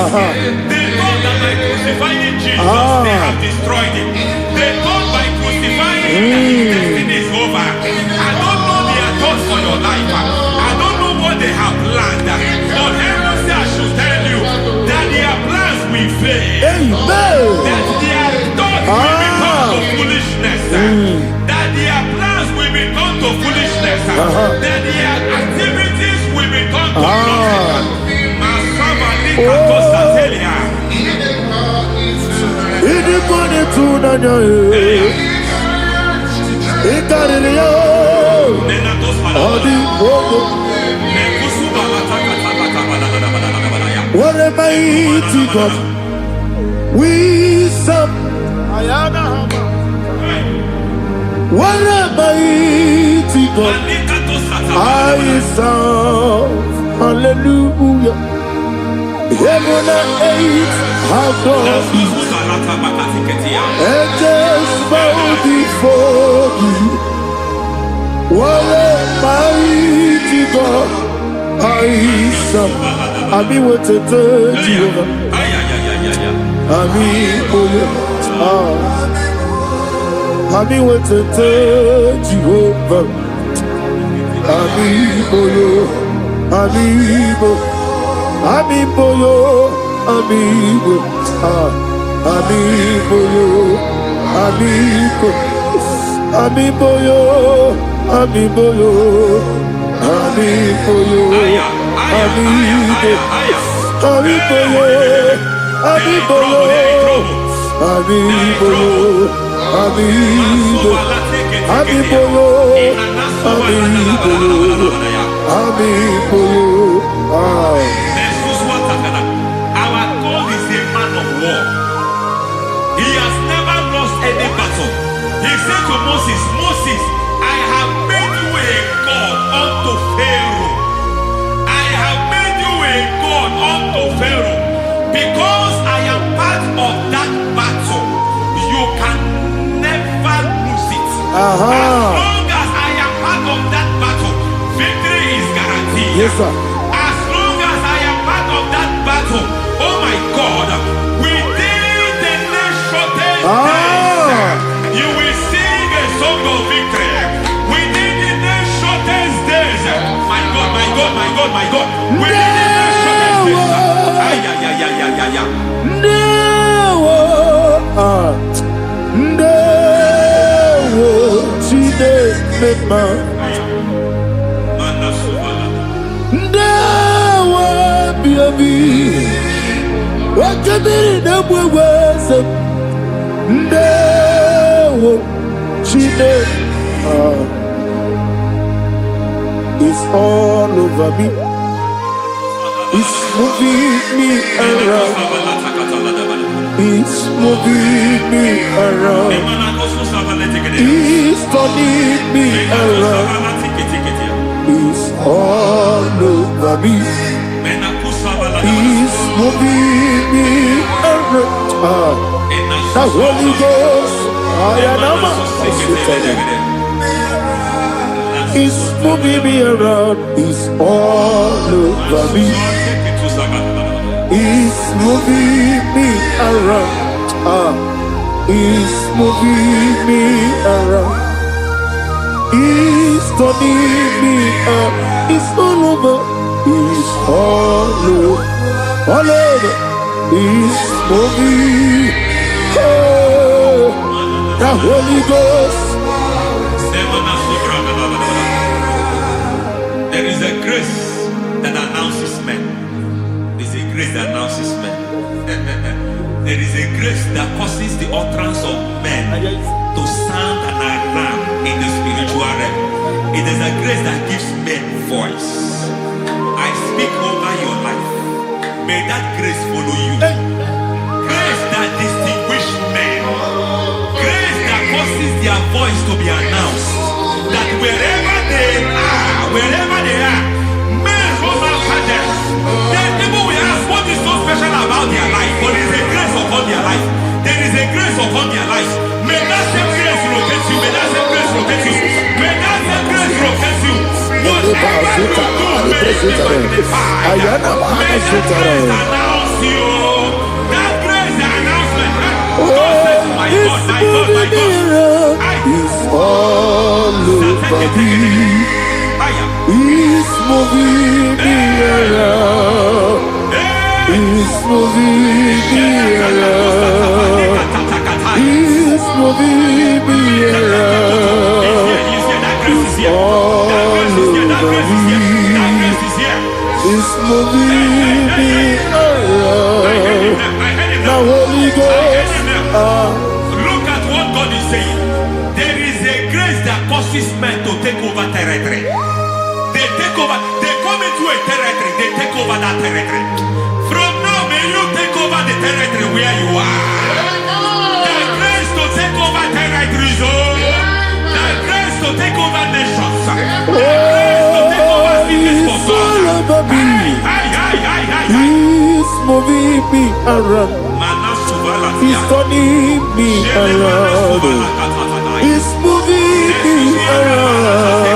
They thought that by crucifying Jesus, they have destroyed him. They thought by crucifying him that his destiny is over. I don't know their thoughts for your life. I don't know what they have planned. But heaven says I should tell you that their plans will fail. That their thoughts will become to foolishness. That their plans will become to foolishness. That their activities will become to nonsense. What a mighty God we serve. What a mighty God I serve. Hallelujah. Heaven and earth have done it. Angels bow before you. What a mighty God I serve. Ami wetete Jehovah. Ami oyo. Ami wetete Jehovah. Ami oyo. Ami bo. Ami boyo. Ami bo. Ami boyo. Ami bo. Ami boyo. Ami boyo. Ami boyo. Ami boyo. Ami boyo. Our God is a man of war. He has never lost any battle. He said to Moses, Moses, I have made you a God unto Pharaoh. I have made you a God unto Pharaoh. Because I am part of that battle, you can never lose it. As long as I am part of that battle, victory is guaranteed. Yes, sir. As long as I am part of that battle, oh my God, within the next shortest days, you will sing a song of victory. Within the next shortest days, my God, my God, my God, my God, within the next shortest days, ay, ay, ay, ay, ay, ay, ay. It's all over me. It's moving me around. It's moving me around. It's turning me around. It's all over me. It's moving me around. The Holy Ghost, it's moving me around. It's all over me. It's moving me around. It's moving me around. It's turning me up. It's all over. It's all over. All over. It's moving. Oh, the Holy Ghost. There is a grace that announces men. There's a grace that announces men. There is a grace that causes the utterance of men to sound an alarm in the spiritual realm. It is a grace that gives men voice. I speak over your life. May that grace follow you. Grace that distinguishes men. Grace that causes their voice to be announced. That wherever they are, men from after them. Then people will ask, what is so special about their life? But there is a grace upon their life. There is a grace upon their life. May that same grace locate you. May that same grace locate you. May that same grace locate you. Whatever you do, may it be magnified. May that grace announce you. That grace announcement. God says, my God, my God, my God. It's all over me. It's moving me around. It's moving me around. It's moving me around. It's all over me. It's moving me around. The Holy Ghost. Look at what God is saying. There is a grace that causes men to take over territory. They take over, they come into a territory, they take over that territory. From now, may you take over the territory where you are. The grace to take over territories, the grace to take over nations, the grace to take over cities for God. He's moving me around. He's turning me around. He's moving me around.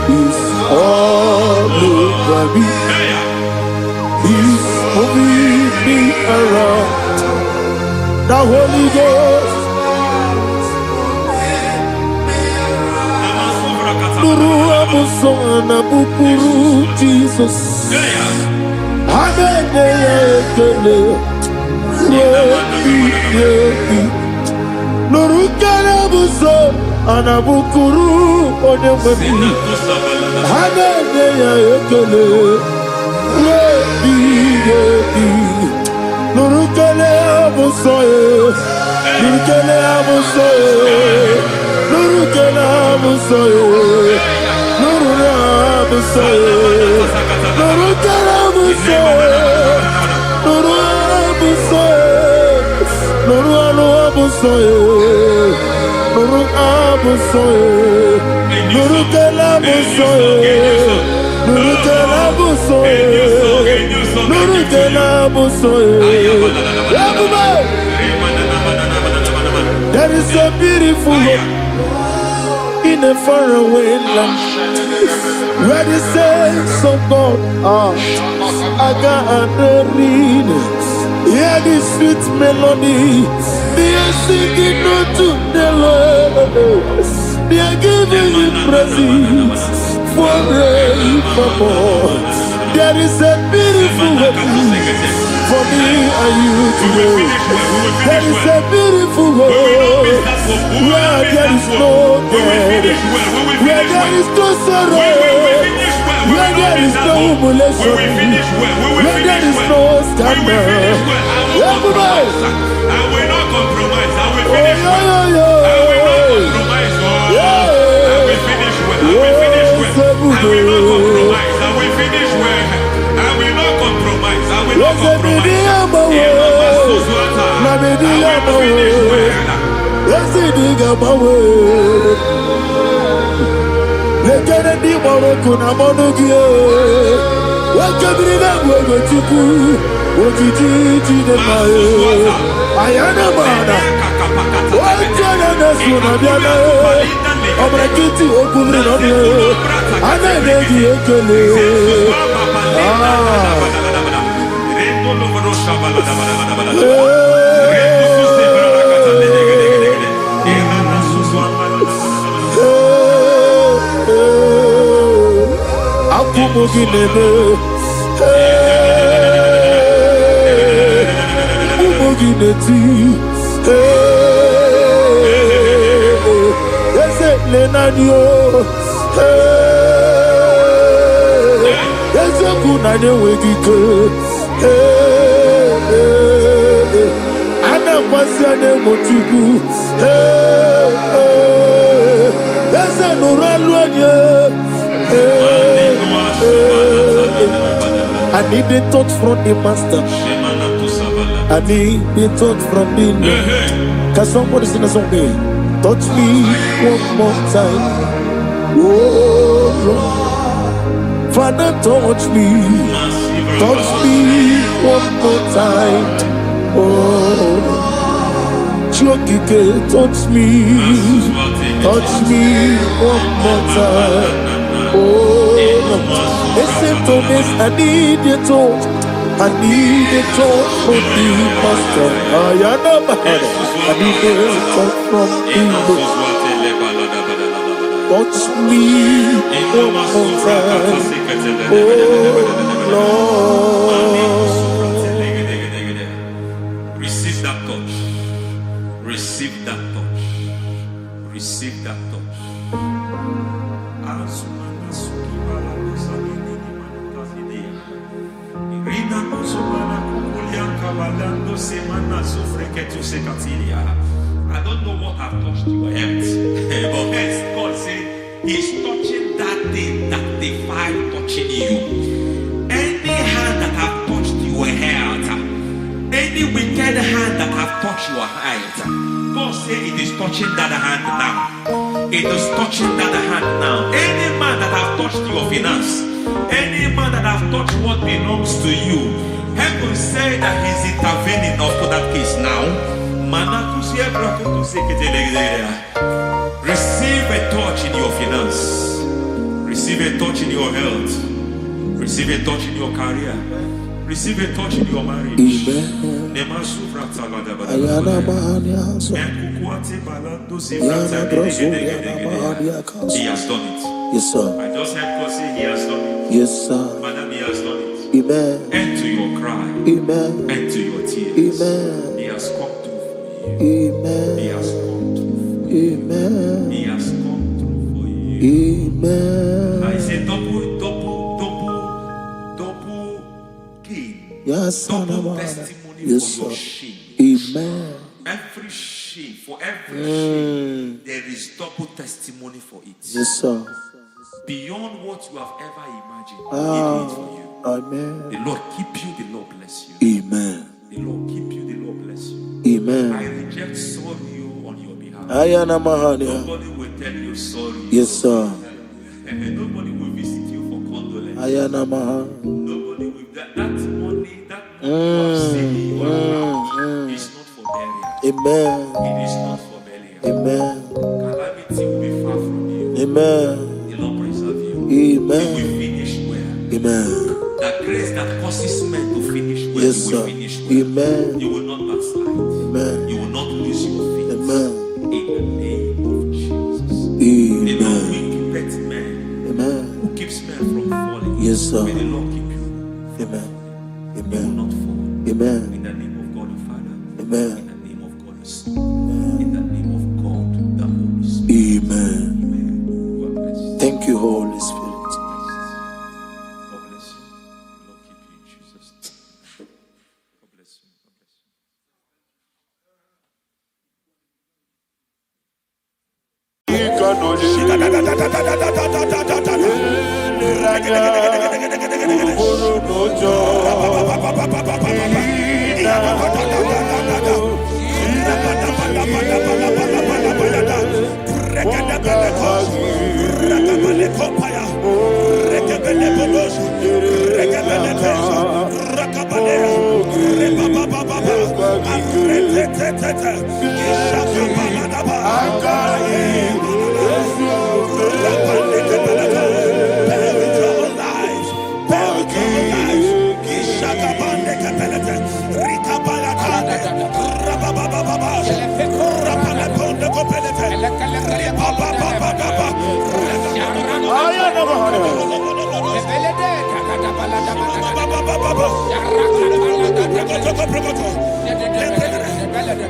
He's all over me. He's moving me around. The Holy Ghost. Nuru amusona bukuru Jesus. Amen. Nurukana buso anabukuru onemani hanene ya ekele rebi nuru amusoye. Nurukele amusoye. Nurukele amusoye. Nurukele amusoye. Nurukele amusoye. Nurukele amusoye. Nurukele amusoye. Nurukele amusoye. Nurukele amusoye. Nurukele amusoye. Nurukele amusoye. There is a beautiful hope in a faraway land where the saints of God are. I got the reading. Hear the sweet melody. They are singing unto the Lord. They are giving you praise forevermore. There is a beautiful hope for me and you today. There is a beautiful world where there is no death, where there is no sorrow, where there is no humiliation, where there is no scandal. Everybody, I will not compromise. I will oh, finish well. I will not compromise. I will finish well. I will finish well. I will not compromise. I will finish well. I will not compromise. I will not compromise. I need the touch from the master. I need the touch from the Lord. Can somebody sing a song here? Touch me one more time. Oh Lord. Father, touch me. Touch me one more time. Oh Chokike, touch me. Touch me one more time. Oh listen to this, I need your touch. I need a touch from the master. I need a touch from the Lord. Touch me one more time. Oh Lord. Receive that touch. Receive that touch. Receive that touch. I don't know what I've touched your health, but yes, God said He's touching that thing that defied touching you. Any hand that have touched your health, any wicked hand that have touched your health, God said it is touching that hand now. It is touching that hand now. Any man that have touched your finance, any man that have touched what belongs to you, heaven said that He's intervening of that case now. Receive a touch in your finance. Receive a touch in your health. Receive a touch in your career. Receive a touch in your marriage. He has done it. Yes, sir. I just heard God say He has done it. Yes, sir. Madam, He has done it. Amen. End to your cry. Amen. End to your tears. Amen. He has come through for you. Amen. He has come through for you. Amen. He has come through for you. Amen. I say double gain. Yes, Double sir. testimony Yes, for your sir. shame. Amen. Every shame, for every shame, there is double testimony for it. Yes, sir. Beyond what you have ever imagined, He did it for you. Amen. The Lord keep you, the Lord bless you. Amen. The Lord keep you, the Lord bless you. Amen. I reject sorry on your behalf. Ayana Mahania. Nobody will tell you sorry. Yes, sir. And nobody will visit you for condolence. Ayana Maha. Nobody will. That money you have saved in your account is not for burial. Amen. It is not for burial. Amen. Calamity will be far from you. Amen. The Lord preserve you. Amen. You will finish well. Amen. The grace that causes men to finish well, Yes, you will sir. finish well. Amen. You will not backslide. Amen. You will not lose your faith. Amen. In the name of Jesus. Amen. The Lord will keep men. Amen. Who keeps men from falling. Yes, sir. May the Lord keep you. Amen. You will Amen. not fall. Amen. In the name of God the Father. Amen. In the name of God the Son. In the name of God the Holy Spirit. Amen. Amen. God bless you. Thank you, Holy Spirit. God bless you. The Lord keep you in Jesus' name. God bless you. God bless you.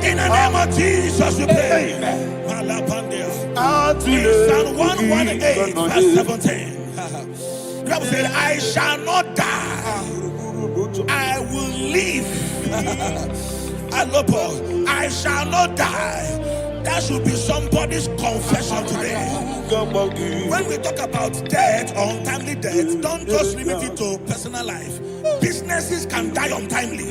In the name of Jesus, we pray. In Psalm 118, verse 17, the Bible said, I shall not die, I will live. I shall not die. That should be somebody's confession today. When we talk about death or untimely death, don't just limit it to personal life. Businesses can die untimely.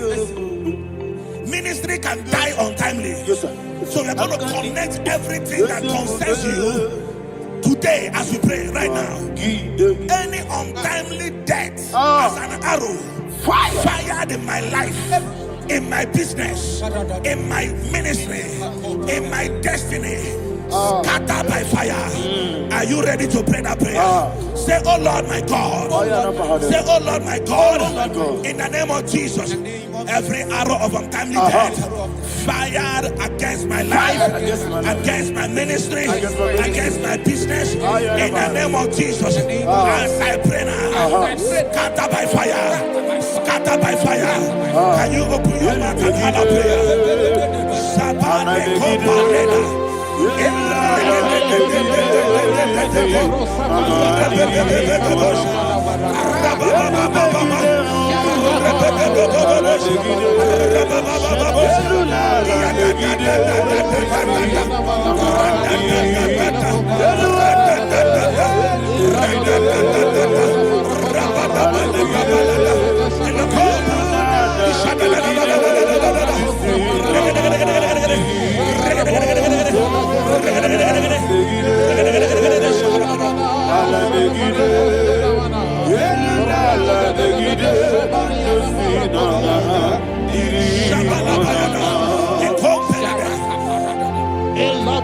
Ministry can die untimely. Yes, sir. So we're going to connect everything that concerns you today as we pray right now. Any untimely death as an arrow fired in my life, in my business, in my ministry, in my destiny, scattered by fire. Are you ready to pray that prayer? Say, oh Lord my God. Say, oh Lord my God. In the name of Jesus, every arrow of untimely death fired against my life, against my ministry, against my business, in the name of Jesus, as I pray now, scatter by fire, scatter by fire. Can you open your mouth and have a prayer? Sabane Koparena.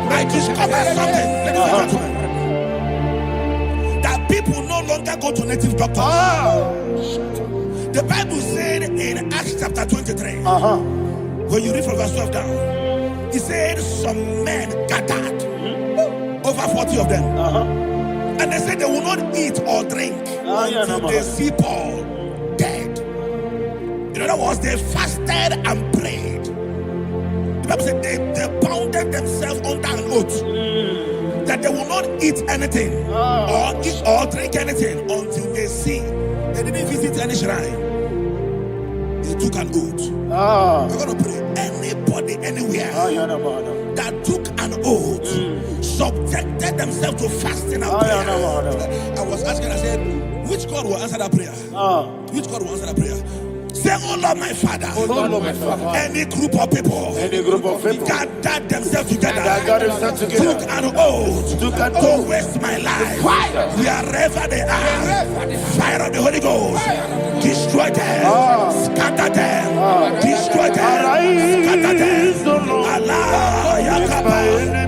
I discovered something, that people no longer go to native doctors. The Bible said in Acts chapter 23, when you read from verse 12 down, it said some men gathered, over 40 of them, and they said they will not eat or drink until they see Paul dead. In other words, they fasted and prayed. The Bible said they bounded themselves under an oath that they will not eat anything or eat or drink anything until they see. They didn't visit any shrine. They took an oath. We're going to pray. Anybody, anywhere that took an oath, subjected themselves to fasting and prayer. I was asking, I said, which God will answer that prayer? Which God will answer that prayer? Say, oh Lord, my Father. Oh Lord, my Father. Any group of people gathered themselves together, took an oath to waste my life. Wherever they are, fire of the Holy Ghost, destroy them, scatter them, destroy them, scatter them. Allah, Yakaba,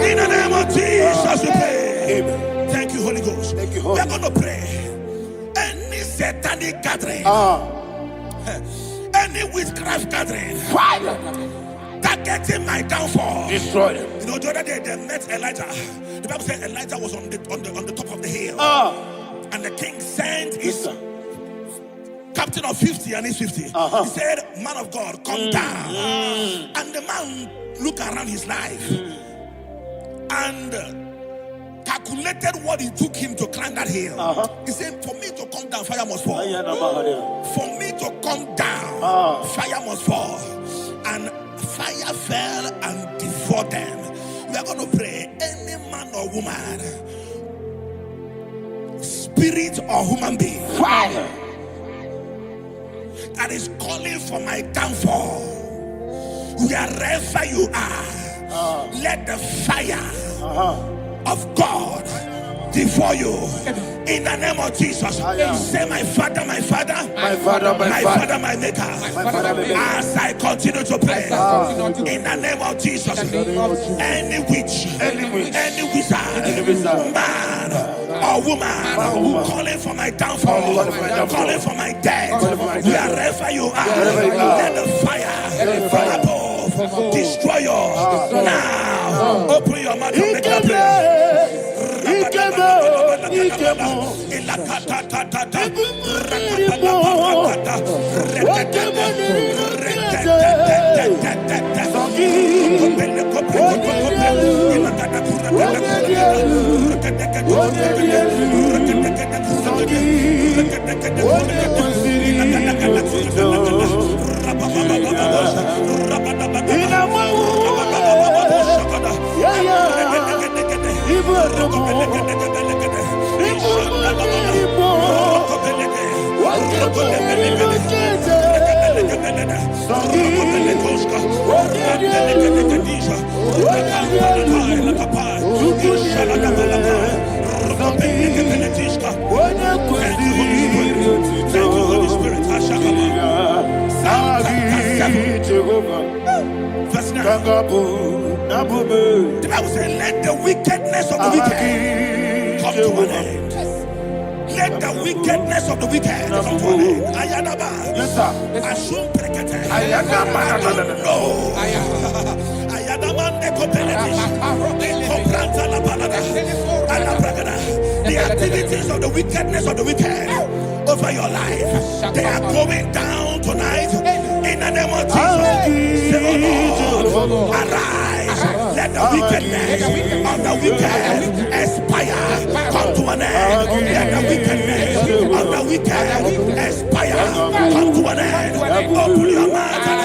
in the name of Jesus, we pray. Thank you, Holy Ghost. We are going to pray. Any satanic gathering, any witchcraft gathering, targeting my downfall, destroy them. You know, the other day they met Elijah. The Bible said Elijah was on the top of the hill, and the king sent his captain of 50 and his 50. He said, man of God, come down. And the man looked around his life and calculated what it took him to climb that hill. He said, for me to come down, fire must fall. For me to come down, fire must fall. And fire fell and devoured them. We are going to pray. Any man or woman, spirit or human being, that is calling for my downfall, wherever you are, let the fire of God devour you in the name of Jesus. Say, my Father, my Father, my Father, my Father, my Maker. As I continue to pray in the name of Jesus, any witch, any wizard, man or woman calling for my downfall, calling for my death, wherever you are, let the fire from above destroy you now. Open your mouth and make a prayer. The Bible says, let the wickedness of the wicked come to an end. Let the wickedness of the wicked come to an end. Ayadaba. Yes, sir. Assume prekete. Ayadaba. No. Ayadaba. The activities of the wickedness of the wicked over your life, they are going down tonight in the name of Jesus. Say, oh Lord, arise. Let the wickedness of the wicked expire, come to an end. Let the wickedness of the wicked expire, come to an end. Open your mouth and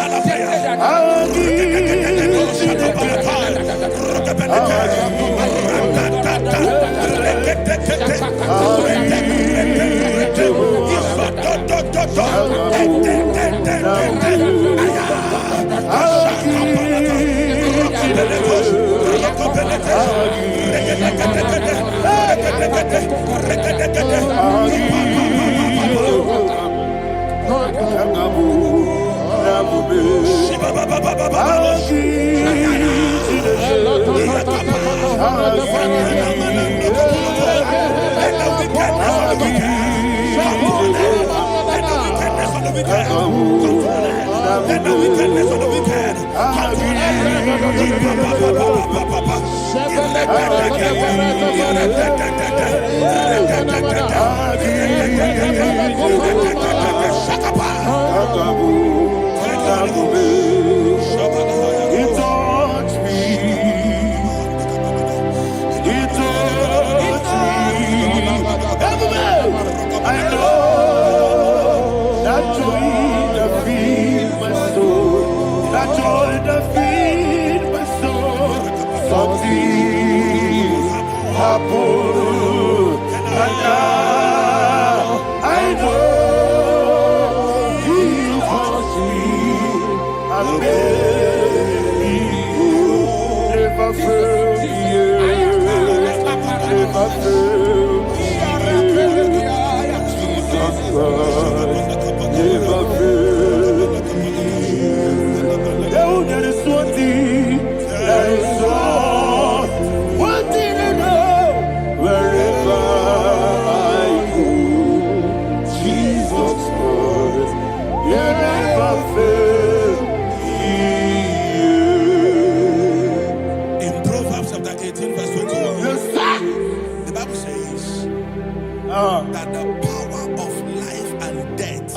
That the power of life and death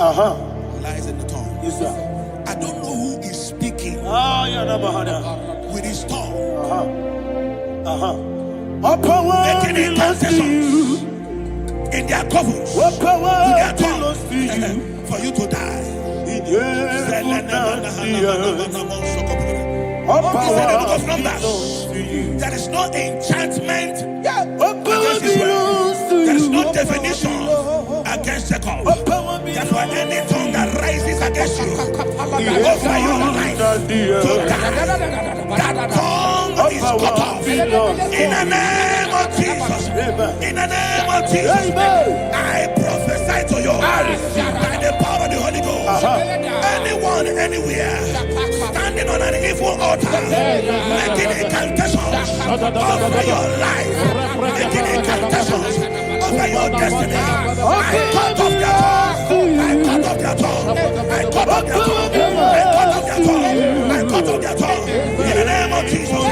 lies in the tongue. Yes, sir. I don't know who is speaking with his tongue, making incantations in their covens with their tongue for you to die. He said in the book of Numbers, there is no enchantment against Israel. There is no definition against Jacob. Therefore, any tongue that rises against you over your life to die, that tongue is cut off. In the name of Jesus. In the name of Jesus. I prophesy to you by the power of the Holy Ghost. Anyone, anywhere, standing on an evil altar, making incantations over your life, making incantations over your destiny, I cut off their tongue. I cut off their tongue. I cut off their tongue. I cut off their tongue. I cut off their tongue. In the name of Jesus.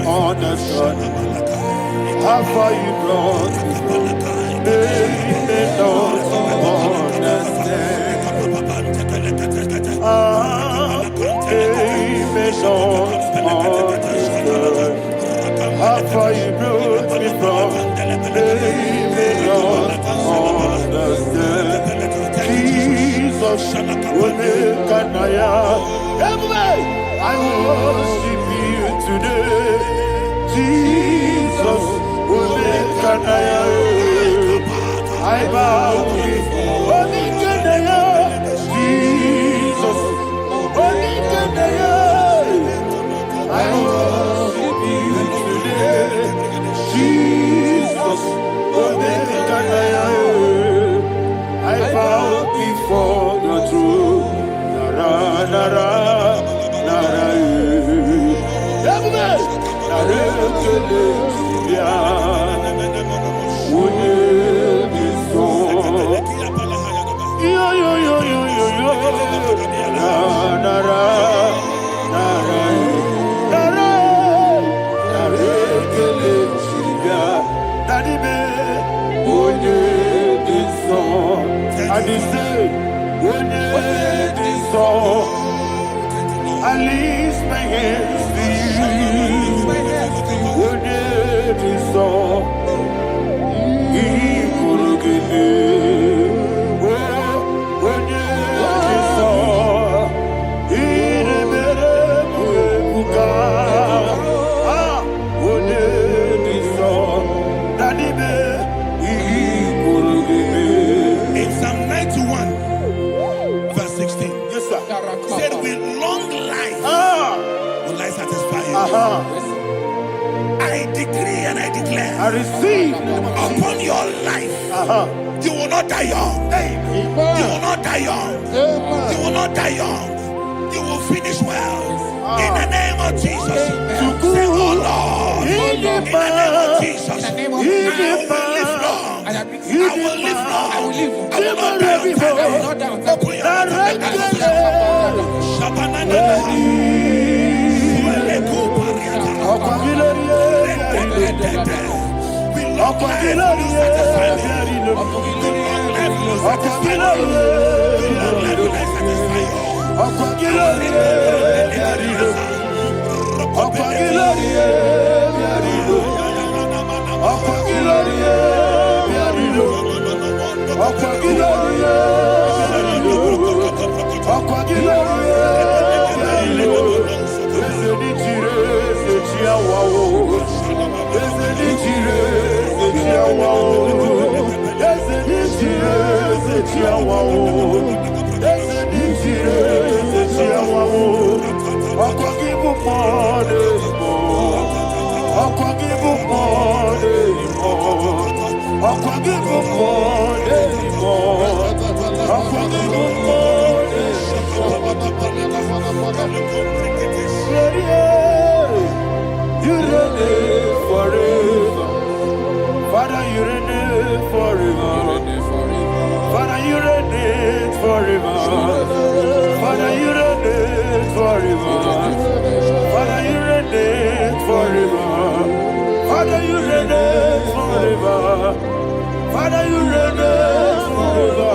Understand how far you brought me. They don't understand. They don't understand how far you brought me from. They don't understand. Jesus will make an everybody, I worship you today. Jesus will make an I bow before Jesus will make an I worship you today. Jesus will make an I bow before your throne. Nara, nara, nara. hands to you. When it is all, he could give me. When it is all, he never will when it is all, that he could give me. In Psalm 91, verse 16, Yes, sir. it said, with long life will I satisfy you. I decree and I declare I receive upon your life, you will not die young. You will not die young. You will not die young. You will finish well. In the name of Jesus. Say, oh Lord, in the name of Jesus, I will live long. I will live long. I will not die on time. Open your you reign forever. Father, you reign forever. Father, you reign forever. Father, you reign forever. Father, you reign forever. Father, you reign forever. Father, you reign forever.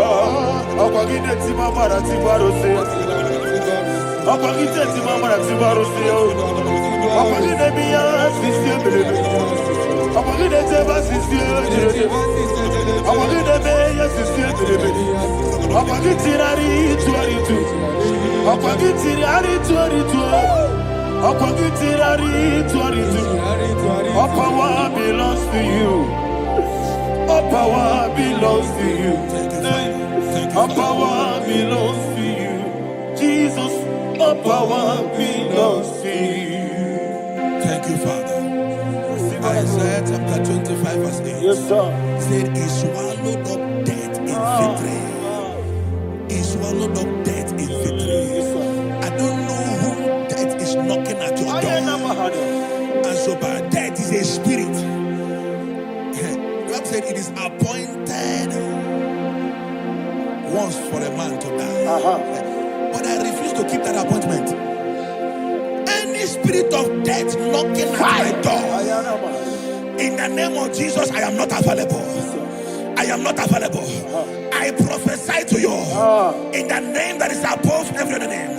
Akwagide timamara tibarose. Akwagide timamara tibarose. Akwagide biya sisiye. Akwagide teba sisiye. Akwagide beya sisiye. Akwagide tirari tuaritu. Akwagide tirari tuaritu. Akwagide tirari tuaritu. All power belongs to you. All power belongs to you. All power belongs to you. Jesus, all power belongs to you. Thank you, Father. Isaiah chapter 25, verse 8. Yes, sir. Said, he swallowed up death in victory. He swallowed up death in victory. I don't know who death is knocking at your door. And so, but death is a spirit. God said it is appointed once for a man to die. But I refuse to keep that appointment. Any spirit of death knocking at my door, in the name of Jesus, I am not available. I am not available. I prophesy to you in the name that is above every other name.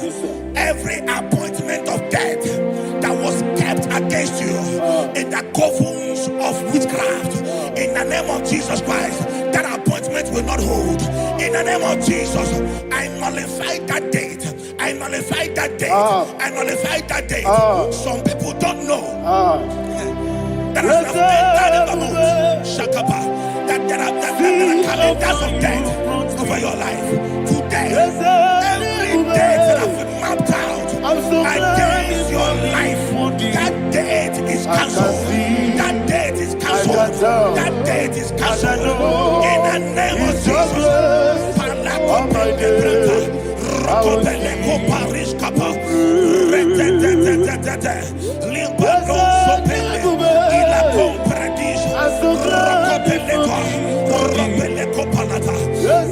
Every appointment of death that was kept against you in the covens of witchcraft, in the name of Jesus Christ, that appointment will not hold. In the name of Jesus, I nullify that date. I nullify that date. I nullify that date. Some people don't know that as I've entered in the mood, Shakapa, that there are calendars of death over your life. Today, every date that I've mapped out against your life, that date is cancelled. That date is cancelled. That date is cancelled. In the name of Jesus.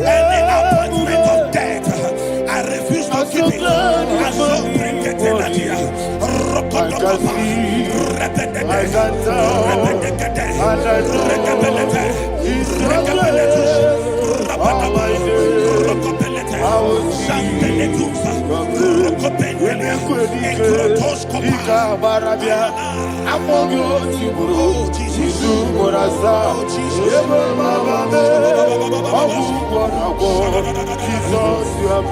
Any appointment of death, I refuse to keep it. I so bring it in the year. I Eletusa, Rocopendelia, Ekrotos Copa, Barabia, Amogo, Tiburo, Tisu, Morasa, Eva Baba, Jesus, you are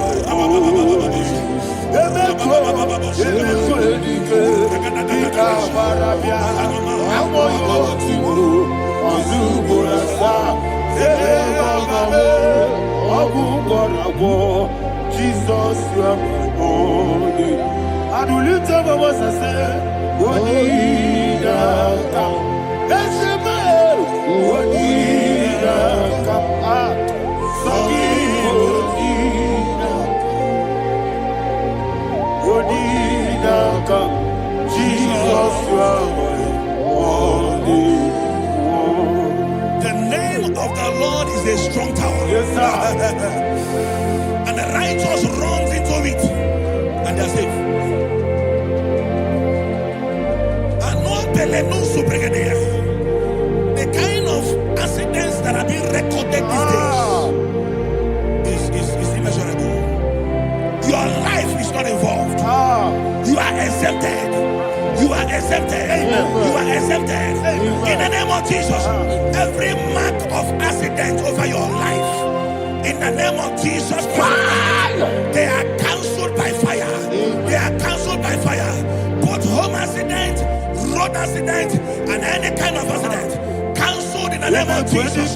Barabia, Amogo, Tiburo, Tisu, Morasa, Eva Baba, Jesus, you are holy. I do lift up my voice and say, Wodida come. That's the man. Wodida come. Wodida come. Jesus, you are holy. The name of the Lord is a strong tower. Yes, sir. And the righteous runs into it and they're safe. The kind of accidents that are being recorded these days is immeasurable. Your life is not involved. You are exempted. You are exempted. You are exempted. In the name of Jesus, every mark of accident over your life, in the name of Jesus Christ, they are cancelled by fire. They are cancelled by fire. Both home accident, road accident, and any kind of accident, cancelled in the name of Jesus.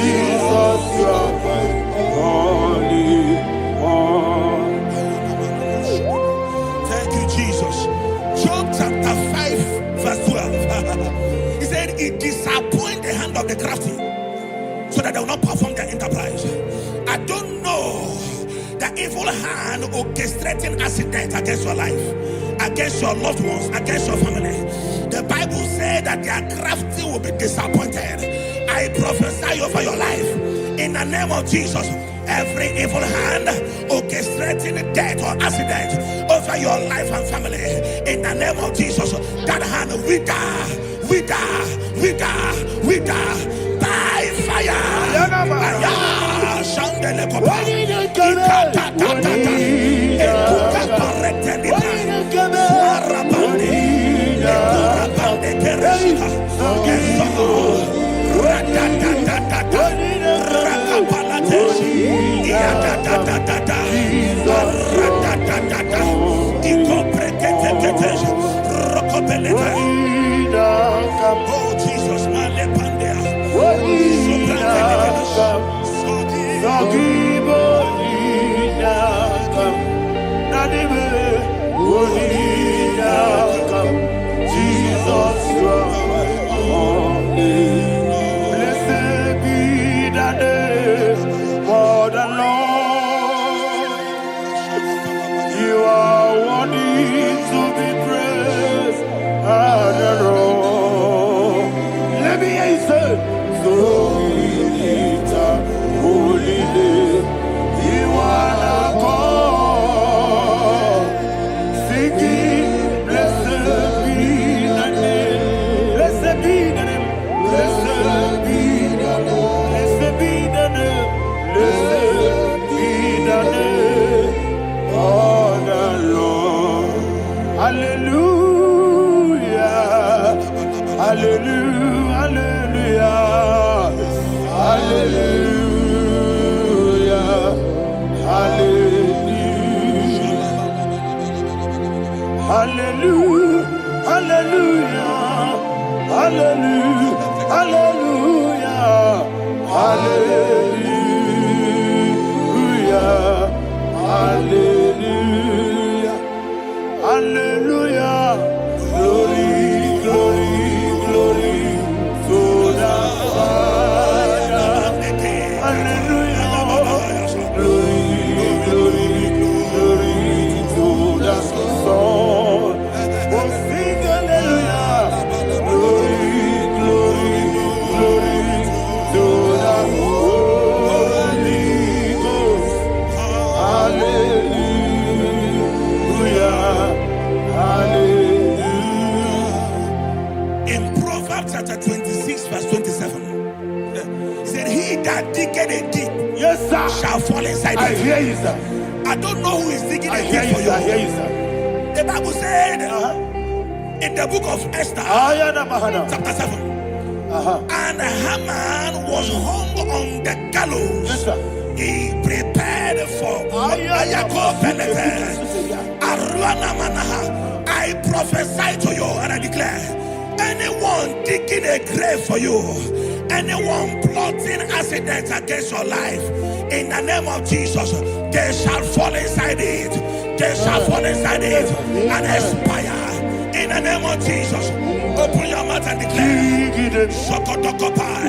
Jesus, you are holy. Thank you, Jesus. Job chapter 5, verse 12. He said, it disappoints the hand of the crafty, so that they will not perform their enterprise. I don't know the evil hand orchestrating accident against your life, against your loved ones, against your family. The Bible said that their crafty will be disappointed. I prophesy over your life in the name of Jesus. Every evil hand orchestrating death or accident over your life and family, in the name of Jesus, that hand wither by fire. Oh Jesus, blessed be the name for the Lord. You are worthy to be praised and adored. Let me hear you say, so we lift up holy name. You are the God. Singing, blessed be the name. Blessed be the name. Blessed be the name. Blessed be the name. Blessed be the name of the Lord. Hallelujah. Hallelujah. Hallelujah. Hallelujah. Hallelujah. Hallelujah. Hallelujah. Hallelujah. Hallelujah. Hallelujah. Hallelujah. Glory, glory, glory to the Father. Hallelujah. Glory, glory, glory to the Son. Oh, sing hallelujah. Glory, glory, glory to the Holy Ghost. Hallelujah. Hallelujah. In Proverbs chapter 26, verse 27, he said, he that diggeth a deep, Yes, sir. shall fall inside I it. hear you, sir. I don't know who is digging I a hear deep you, for sir. I you. hear you, sir. The Bible said in the book of Esther, Ayana Mahana. chapter 7, and Haman was hung on the gallows. Yes, sir. He prepared for Ayako Benete. Aruana Manaha. I prophesy to you and I declare, anyone digging a grave for you, anyone plotting accidents against your life, in the name of Jesus, they shall fall inside it. They shall fall inside it and expire. In the name of Jesus, open your mouth and declare. Shokotokopai.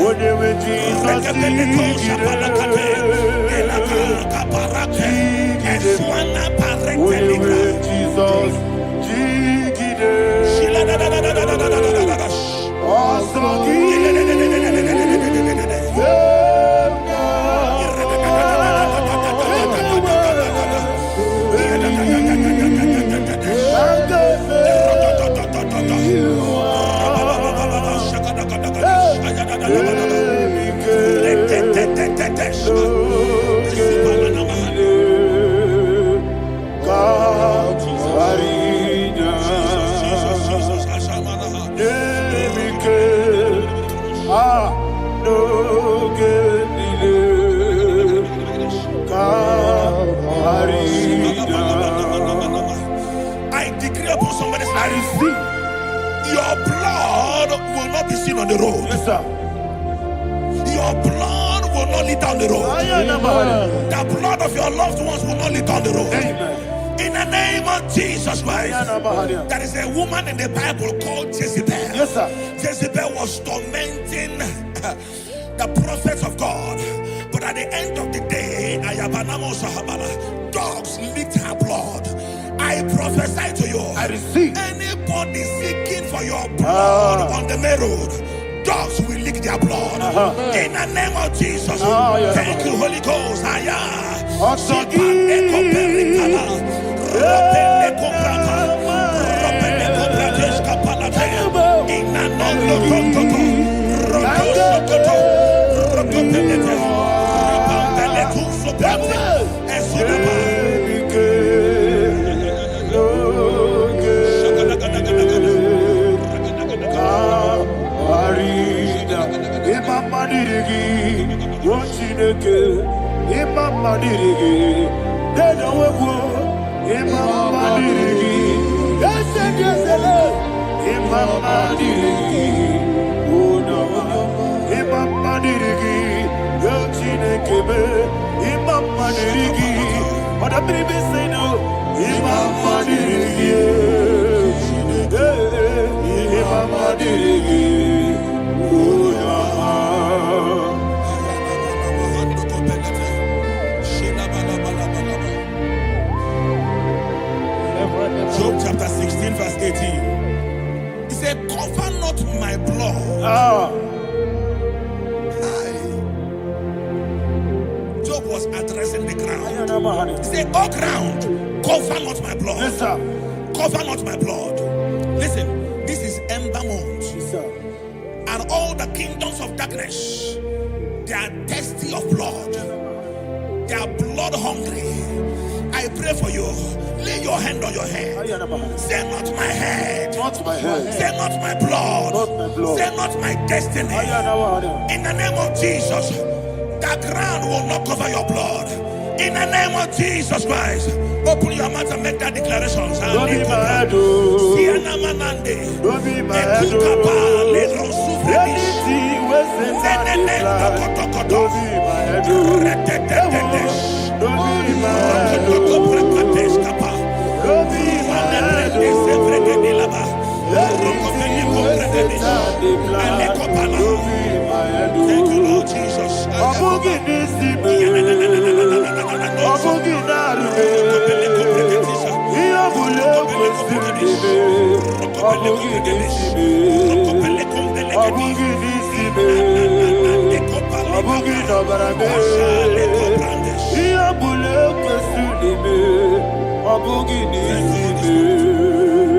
I decree upon somebody's life, your blood will not be seen on the road. Yes, sir. Your blood will not lead down the road. The blood of your loved ones will not lead down the road. Amen. In the name of Jesus Christ. There is a woman in the Bible called Jezebel. Yes, sir. Jezebel was tormenting the prophets of God. But at the end of the day, dogs licked her blood. I prophesy to you. I receive. Anybody seeking for your blood on the main road, dogs will lick their blood. In the name of Jesus. Thank you, Holy Ghost. Job chapter 16 verse 18. He said, cover not my blood. Job was addressing the ground. He said, oh ground, cover not my blood. Yes, sir. Cover not my blood. Listen, this is ember month. Yes, sir. And all the kingdoms of darkness, they are thirsty of blood. They are blood hungry. I pray for you. Lay your hand on your head. Say not my head. Not my head. Say not my blood. Not my blood. Say not my destiny. In the name of Jesus, the ground will not cover your blood. In the name of Jesus Christ, open your mouth and make that declaration. Don't be mad, don't be mad, anything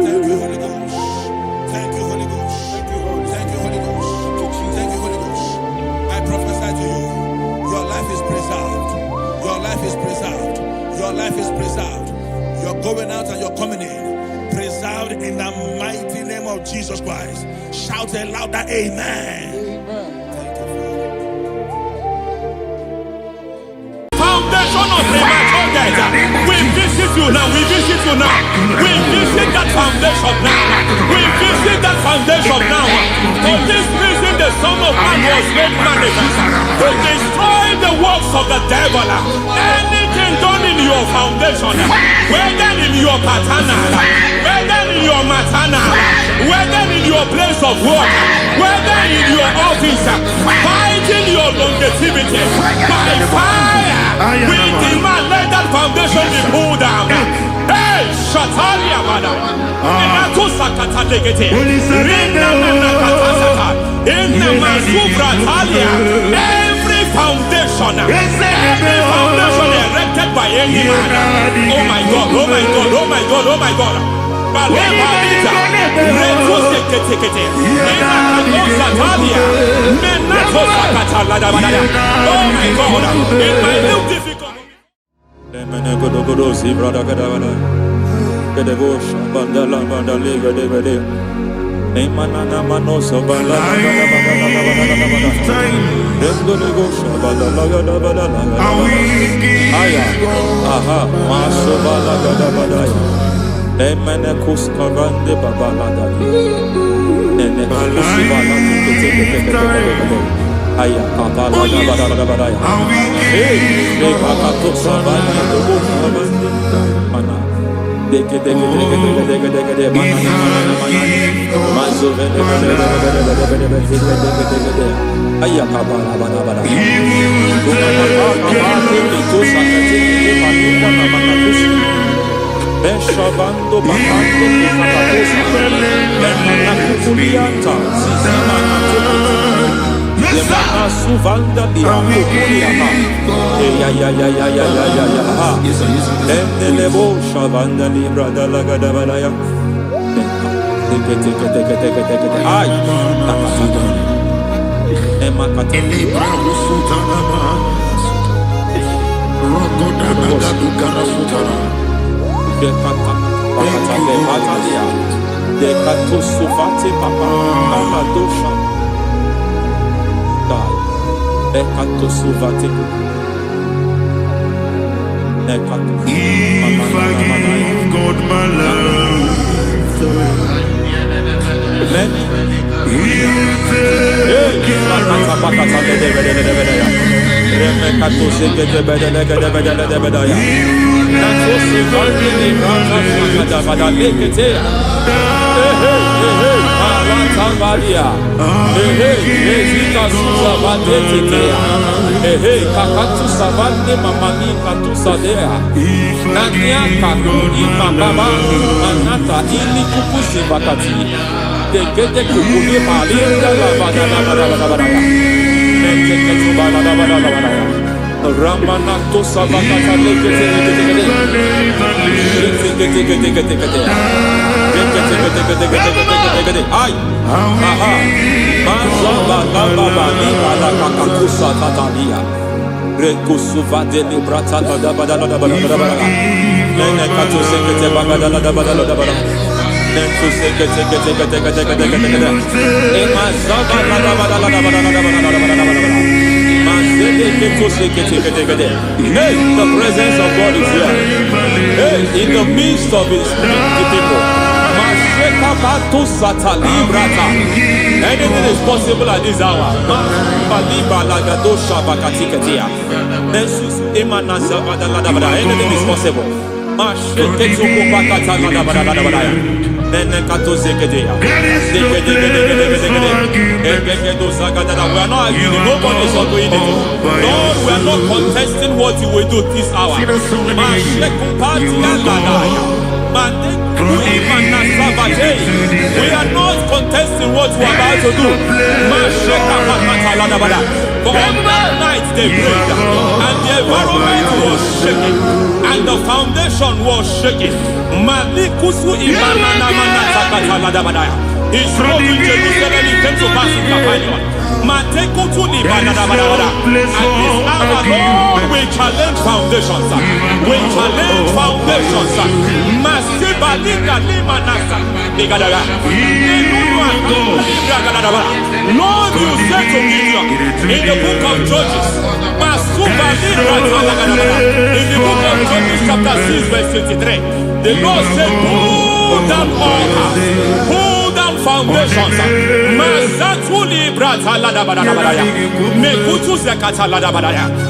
Thank you, Lord Jesus. Thank you, Holy Ghost. Thank you, Holy Ghost. Thank you, Holy Ghost. I prophesy to you, your life is preserved. Your life is preserved. Your life is preserved. You're going out and you're coming in. Preserved in the mighty name of Jesus Christ. Shout a louder amen. Foundation of premature death. We visit you now. We visit you now. We visit that foundation now. We visit that foundation now. For this reason, the Son of Man was made manifest to destroy the works of the devil. Anything done in your foundation, whether in your paternal, whether in your maternal, whether in your place of work, whether in your office, fighting your longevity by fire. We demand let that foundation be pulled down. Hey, Shatalia Bada. Enato Sakata Legete. Rina Nakatasata. Inna Masubra Talia. Every foundation erected by any man. Oh my God, oh my God, oh my God, oh my God. Balebita. Reto Sekete. Inna Satalia. Menato Sakata Ladabada. Oh my God. In my new difficult. Aya kapala da bada ya. Hey, de kakato sabani do sabani mana. Deke mana. Mazo vede. Aya kapala bada. To sakati mana kusi. Beshabando bakando kakato. Mana kulianta. Yemana suvanda dia kukulia ha. Ya. Lebo shavanda libra da la gada balaya. Teke. Ay. Nakasata. Emakata. Libra usutana ma. Rogoda nagadu karasutana. Dekata. Bakata le batalia. Dekato suvate papa. Amadosha. Ekato suvate. Ekato. If I give God my love, Ramanato Savakata Ay, aha, Mazaba Baba, Nibala Kakakusa Tatalia, Rekusuva de Librata, Nenekato Sekete Bagada, Nentu Sekete, Emazaba, Hey, the presence of God is here. Hey, in the midst of his people. Anything is possible at this hour. Anything is possible. We are not arguing. Nobody is arguing it. Lord, we are not contesting what you will do this hour. We are not contesting what you are about to do. For on that night they prayed, and the environment was shaking, and the foundation was shaking. He spoke in Jerusalem, he came to pass in Capernaum. And this hour, Lord, we challenge foundations. We challenge foundations. Lord, you said to Gideon in the book of Judges, in the book of Judges chapter 6 verse 23, the Lord said, pull down altars, pull down foundations.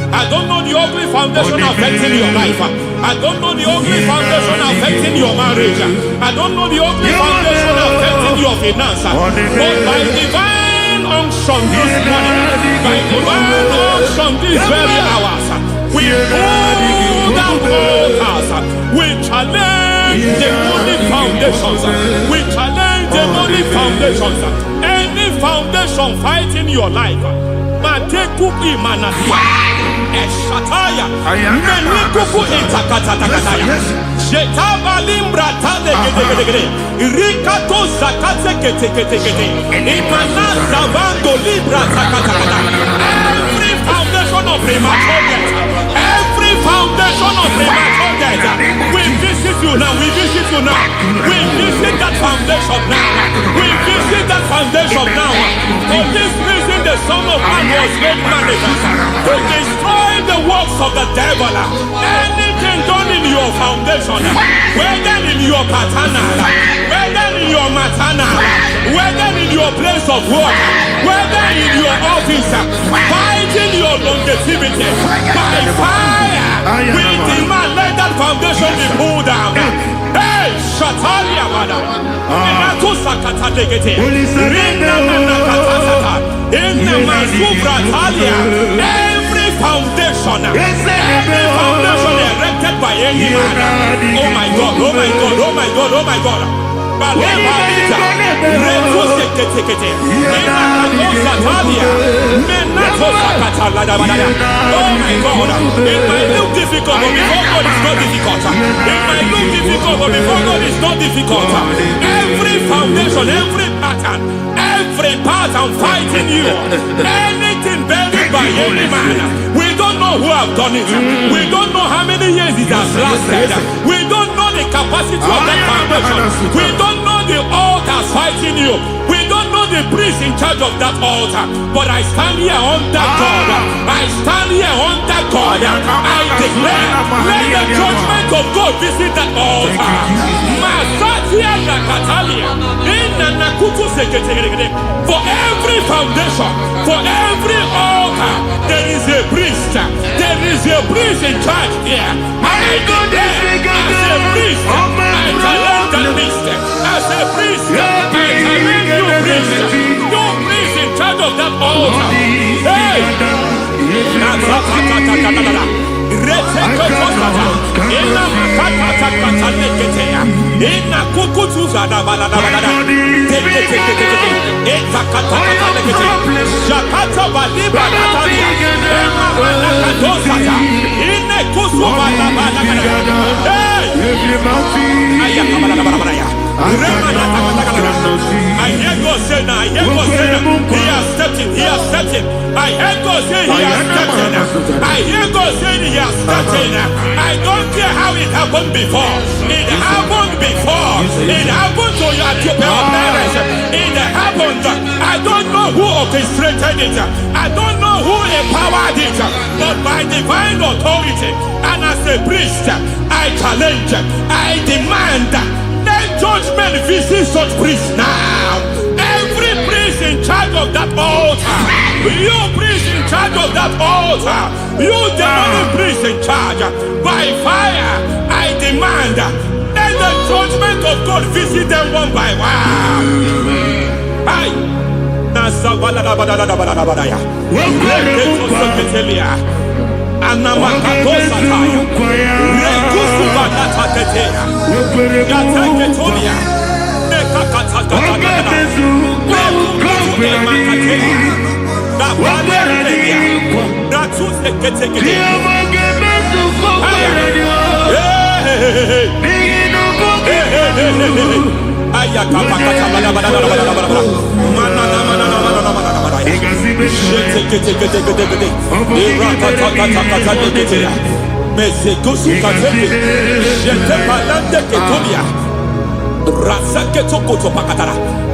I don't know the ugly foundation affecting your life. I don't know the ugly foundation affecting your marriage. I don't know the ugly foundation affecting your finance. But by divine unction this morning, by divine unction these very hours, we pull down altars. We challenge demonic foundations. We challenge demonic foundations. Any foundation fighting your life, Matekuki Manasia, Eshataya, Menikuku Itakataya, Shetabalim Bratane, Rikato Zakate, Imanasa Bando Libra Zakata. Every foundation of premature death, every foundation of premature death, we visit you now, we visit you now, we visit that foundation now, we visit that foundation now. For this reason, the Son of Man was made manifest to destroy the works of the devil. Anything done in your foundation, whether in your paternal, whether in your maternal, whether in your place of work, whether in your office, fighting your longevity by fire, we demand let that foundation be pulled down. Hey, Shatalia Mada, Sakata Legate, in the Masufra Talia, every foundation erected by any man. Oh my God, oh my God, oh my God, oh my God. Oh my God, it might look difficult, but before God it's not difficult. It might look difficult, but before God it's not difficult. Every foundation, every pattern fighting you, anything buried by any man, we don't know who have done it. We don't know how many years it has lasted. We don't know the capacity of that foundation. We don't know the altars fighting you. We don't know the priest in charge of that altar. But I stand here under God. I stand here under God. I declare, let the judgment of God visit that altar. For every foundation, for every altar, there is a priest. There is a priest in charge here. I declare, as a priest, I challenge the priest. As a priest, I challenge you priest. You priest in charge of that altar. Hey! I hear God say now, I hear God say now, he has stepped in, he has stepped in. I hear God say he has stepped in. I hear God say he has stepped in. I don't care how it happened before. It happened before. It happened to your parents. It happened. I don't know who orchestrated it. I don't know who empowered it. But by divine authority and as a priest, I challenge, I demand, let judgment visit such priests now. Every priest in charge of that altar, you priest in charge of that altar, you demonic priest in charge, by fire, I demand, let the judgment of God visit them one by one. Aye. Anamakatosataya, Rekusubanatetea, Yataketonia, Nekakatakataka, Nekukutuemakatea, Napaletea, Natuseketekea.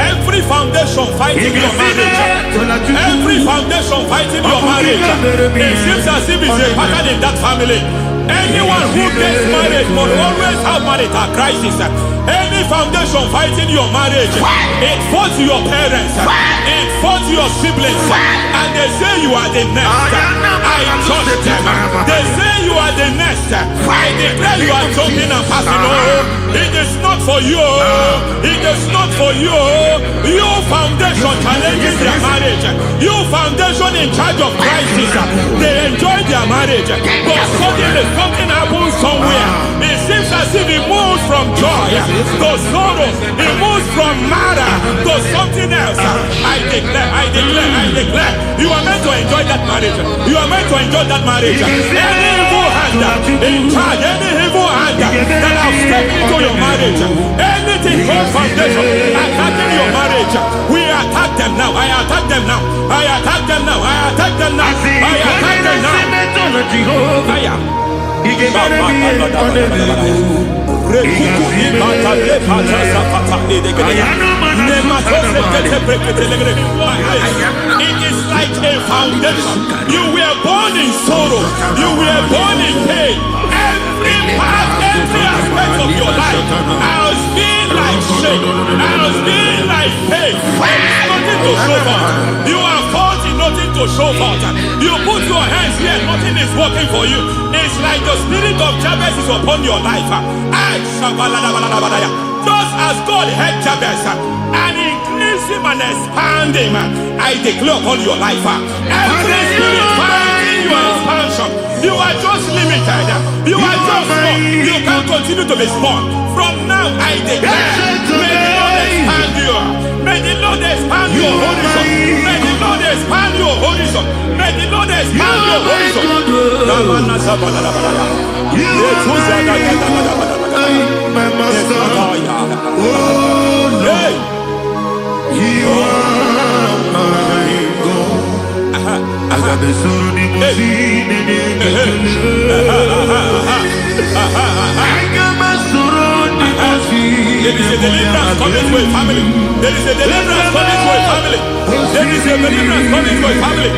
Every foundation fighting your marriage, every foundation fighting your marriage, it seems as if it's a pattern in that family. Anyone who gets married must always have marital crisis. Any foundation fighting your marriage, it fought your parents, it fought your siblings, and they say you are the next. I judge them. They say you are the next. I declare you are jumping and passing over. It is not for you. It is not for you. You foundation challenging their marriage. You foundation in charge of crisis. They enjoy their marriage, but suddenly something happens somewhere. It seems as if it moves from joy to sorrow. It moves from matter to something else. I declare, you are meant to enjoy that marriage. You are meant to enjoy that marriage. Any evil hand in charge, any evil hand that have stepped into your marriage, anything called foundation attacking your marriage, we attack them now. I attack them now. I attack them now. I attack them now. I attack them now. Fire. It is like a foundation. You were born in sorrow. You were born in pain. Every part, every aspect of your life has been like shame. Has been like pain. Nothing to show for. You are faulty, nothing to show for. You put your hands here, nothing is working for you. It's like the spirit of Jabez is upon your life. Just as God had Jabez and increased him and expand him, I declare upon your life. Every spirit fighting your expansion, you are just limited. You are just small. You can't continue to be small. From now, I declare, may the Lord expand you. May the Lord expand your horizon. May the Lord expand your horizon. May the Lord expand your horizon. My master, oh Lord, you are my God. I got the soul in my feet, I got my soul in my feet. There is a deliverance coming to a family. There is a deliverance coming to a family. There is a deliverance coming to a family.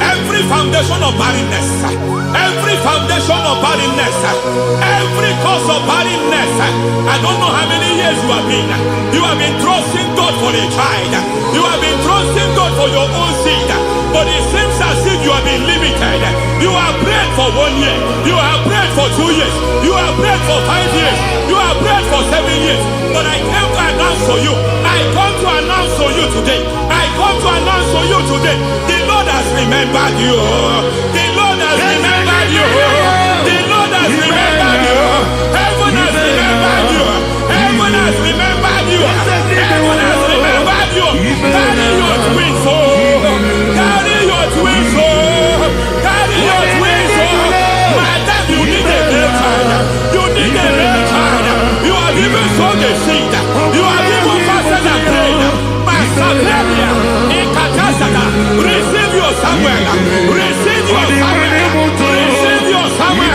Every foundation of barrenness, every foundation of barrenness, every foundation of barrenness, every foundation of barrenness, every cause of barrenness. I don't know how many years you have been trusting God for a child. You have been trusting God for your own seed, but it seems as if you have been limited. You have prayed for 1 year, you have prayed for 2 years, you have prayed for 5 years, you have prayed for 7 years. But I came to announce to you, I come to announce to you remembered you. The Lord has remembered you. The Lord has remembered you. Heaven has remembered you. Heaven has remembered you. Heaven has remembered you. Carry your twins, oh. Carry your twins, oh. Carry your twins, oh. Madam, you need a real child. You need a real child. You have even sown the seed. You have even fasted and prayed. Masaperia, Ikatasaka, receive your Samuel. Receive your Samuel. Receive your Samuel.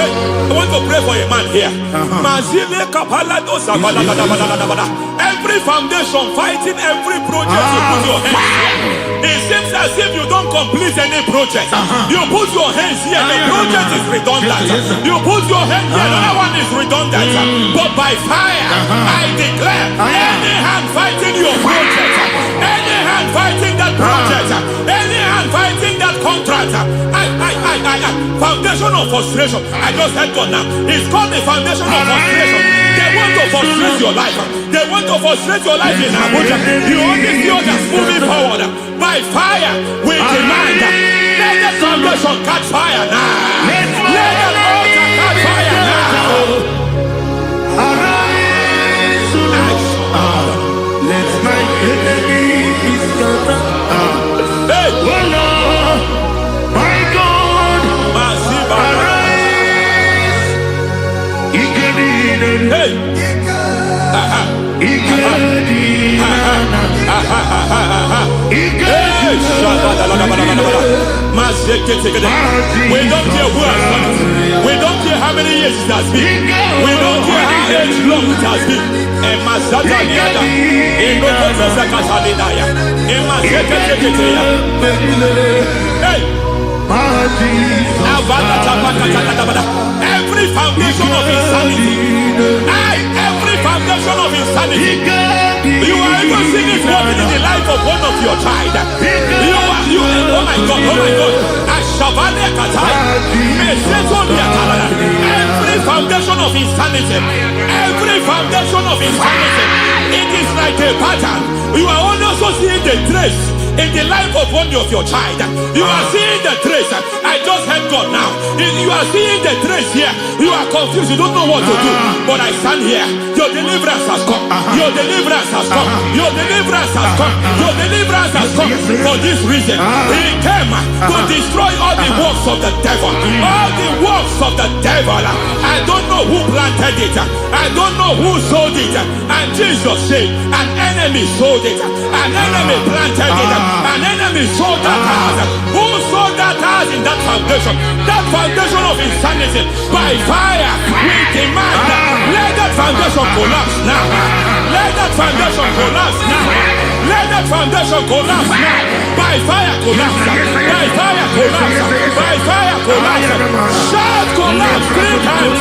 I want to pray for a man here. Every foundation fighting every project you put your hands here. It seems as if you don't complete any project. You put your hands here, the project is redundant. You put your hand here, another one is redundant. But by fire, I declare, any hand fighting your project, any hand fighting that project, any hand fighting that contract, foundation of frustration. I just heard God now. It's called the foundation of frustration. They want to frustrate your life. They want to frustrate your life in Abuja. You only see others moving forward. By fire, we demand. Let the foundation catch fire now. Let the altar catch fire now. Arise, let my enemies scatter. Hey, Oh Lord, my God, arise. hey. We don't care who has done it. We don't care how many years it has been. We don't care how long it has been. Every foundation of insanity. Every foundation of insanity. You are even seeing it working in the life of one of your child. Oh my God, oh my God. Every foundation of insanity. Every foundation of insanity. It is like a pattern. You are also seeing the trace in the life of one of your child. You are seeing the trace. I just heard God now. You are seeing the trace here. You are confused. You don't know what to do. But I stand here. Your deliverance has come. Your deliverance has come. Your deliverance has come. Your deliverance has come. For this reason, He came to destroy all the works of the devil. All the works of the devil. I don't know who planted it. I don't know who sold it. And Jesus said, an enemy sold it. An enemy planted it. An enemy sold that house. Who sold that house in that foundation? That foundation of insanity. By fire, we demand, let that foundation collapse now. Let that foundation collapse now. Let that foundation collapse now. By fire collapse. By fire collapse. By fire collapse. Shout collapse 3 times.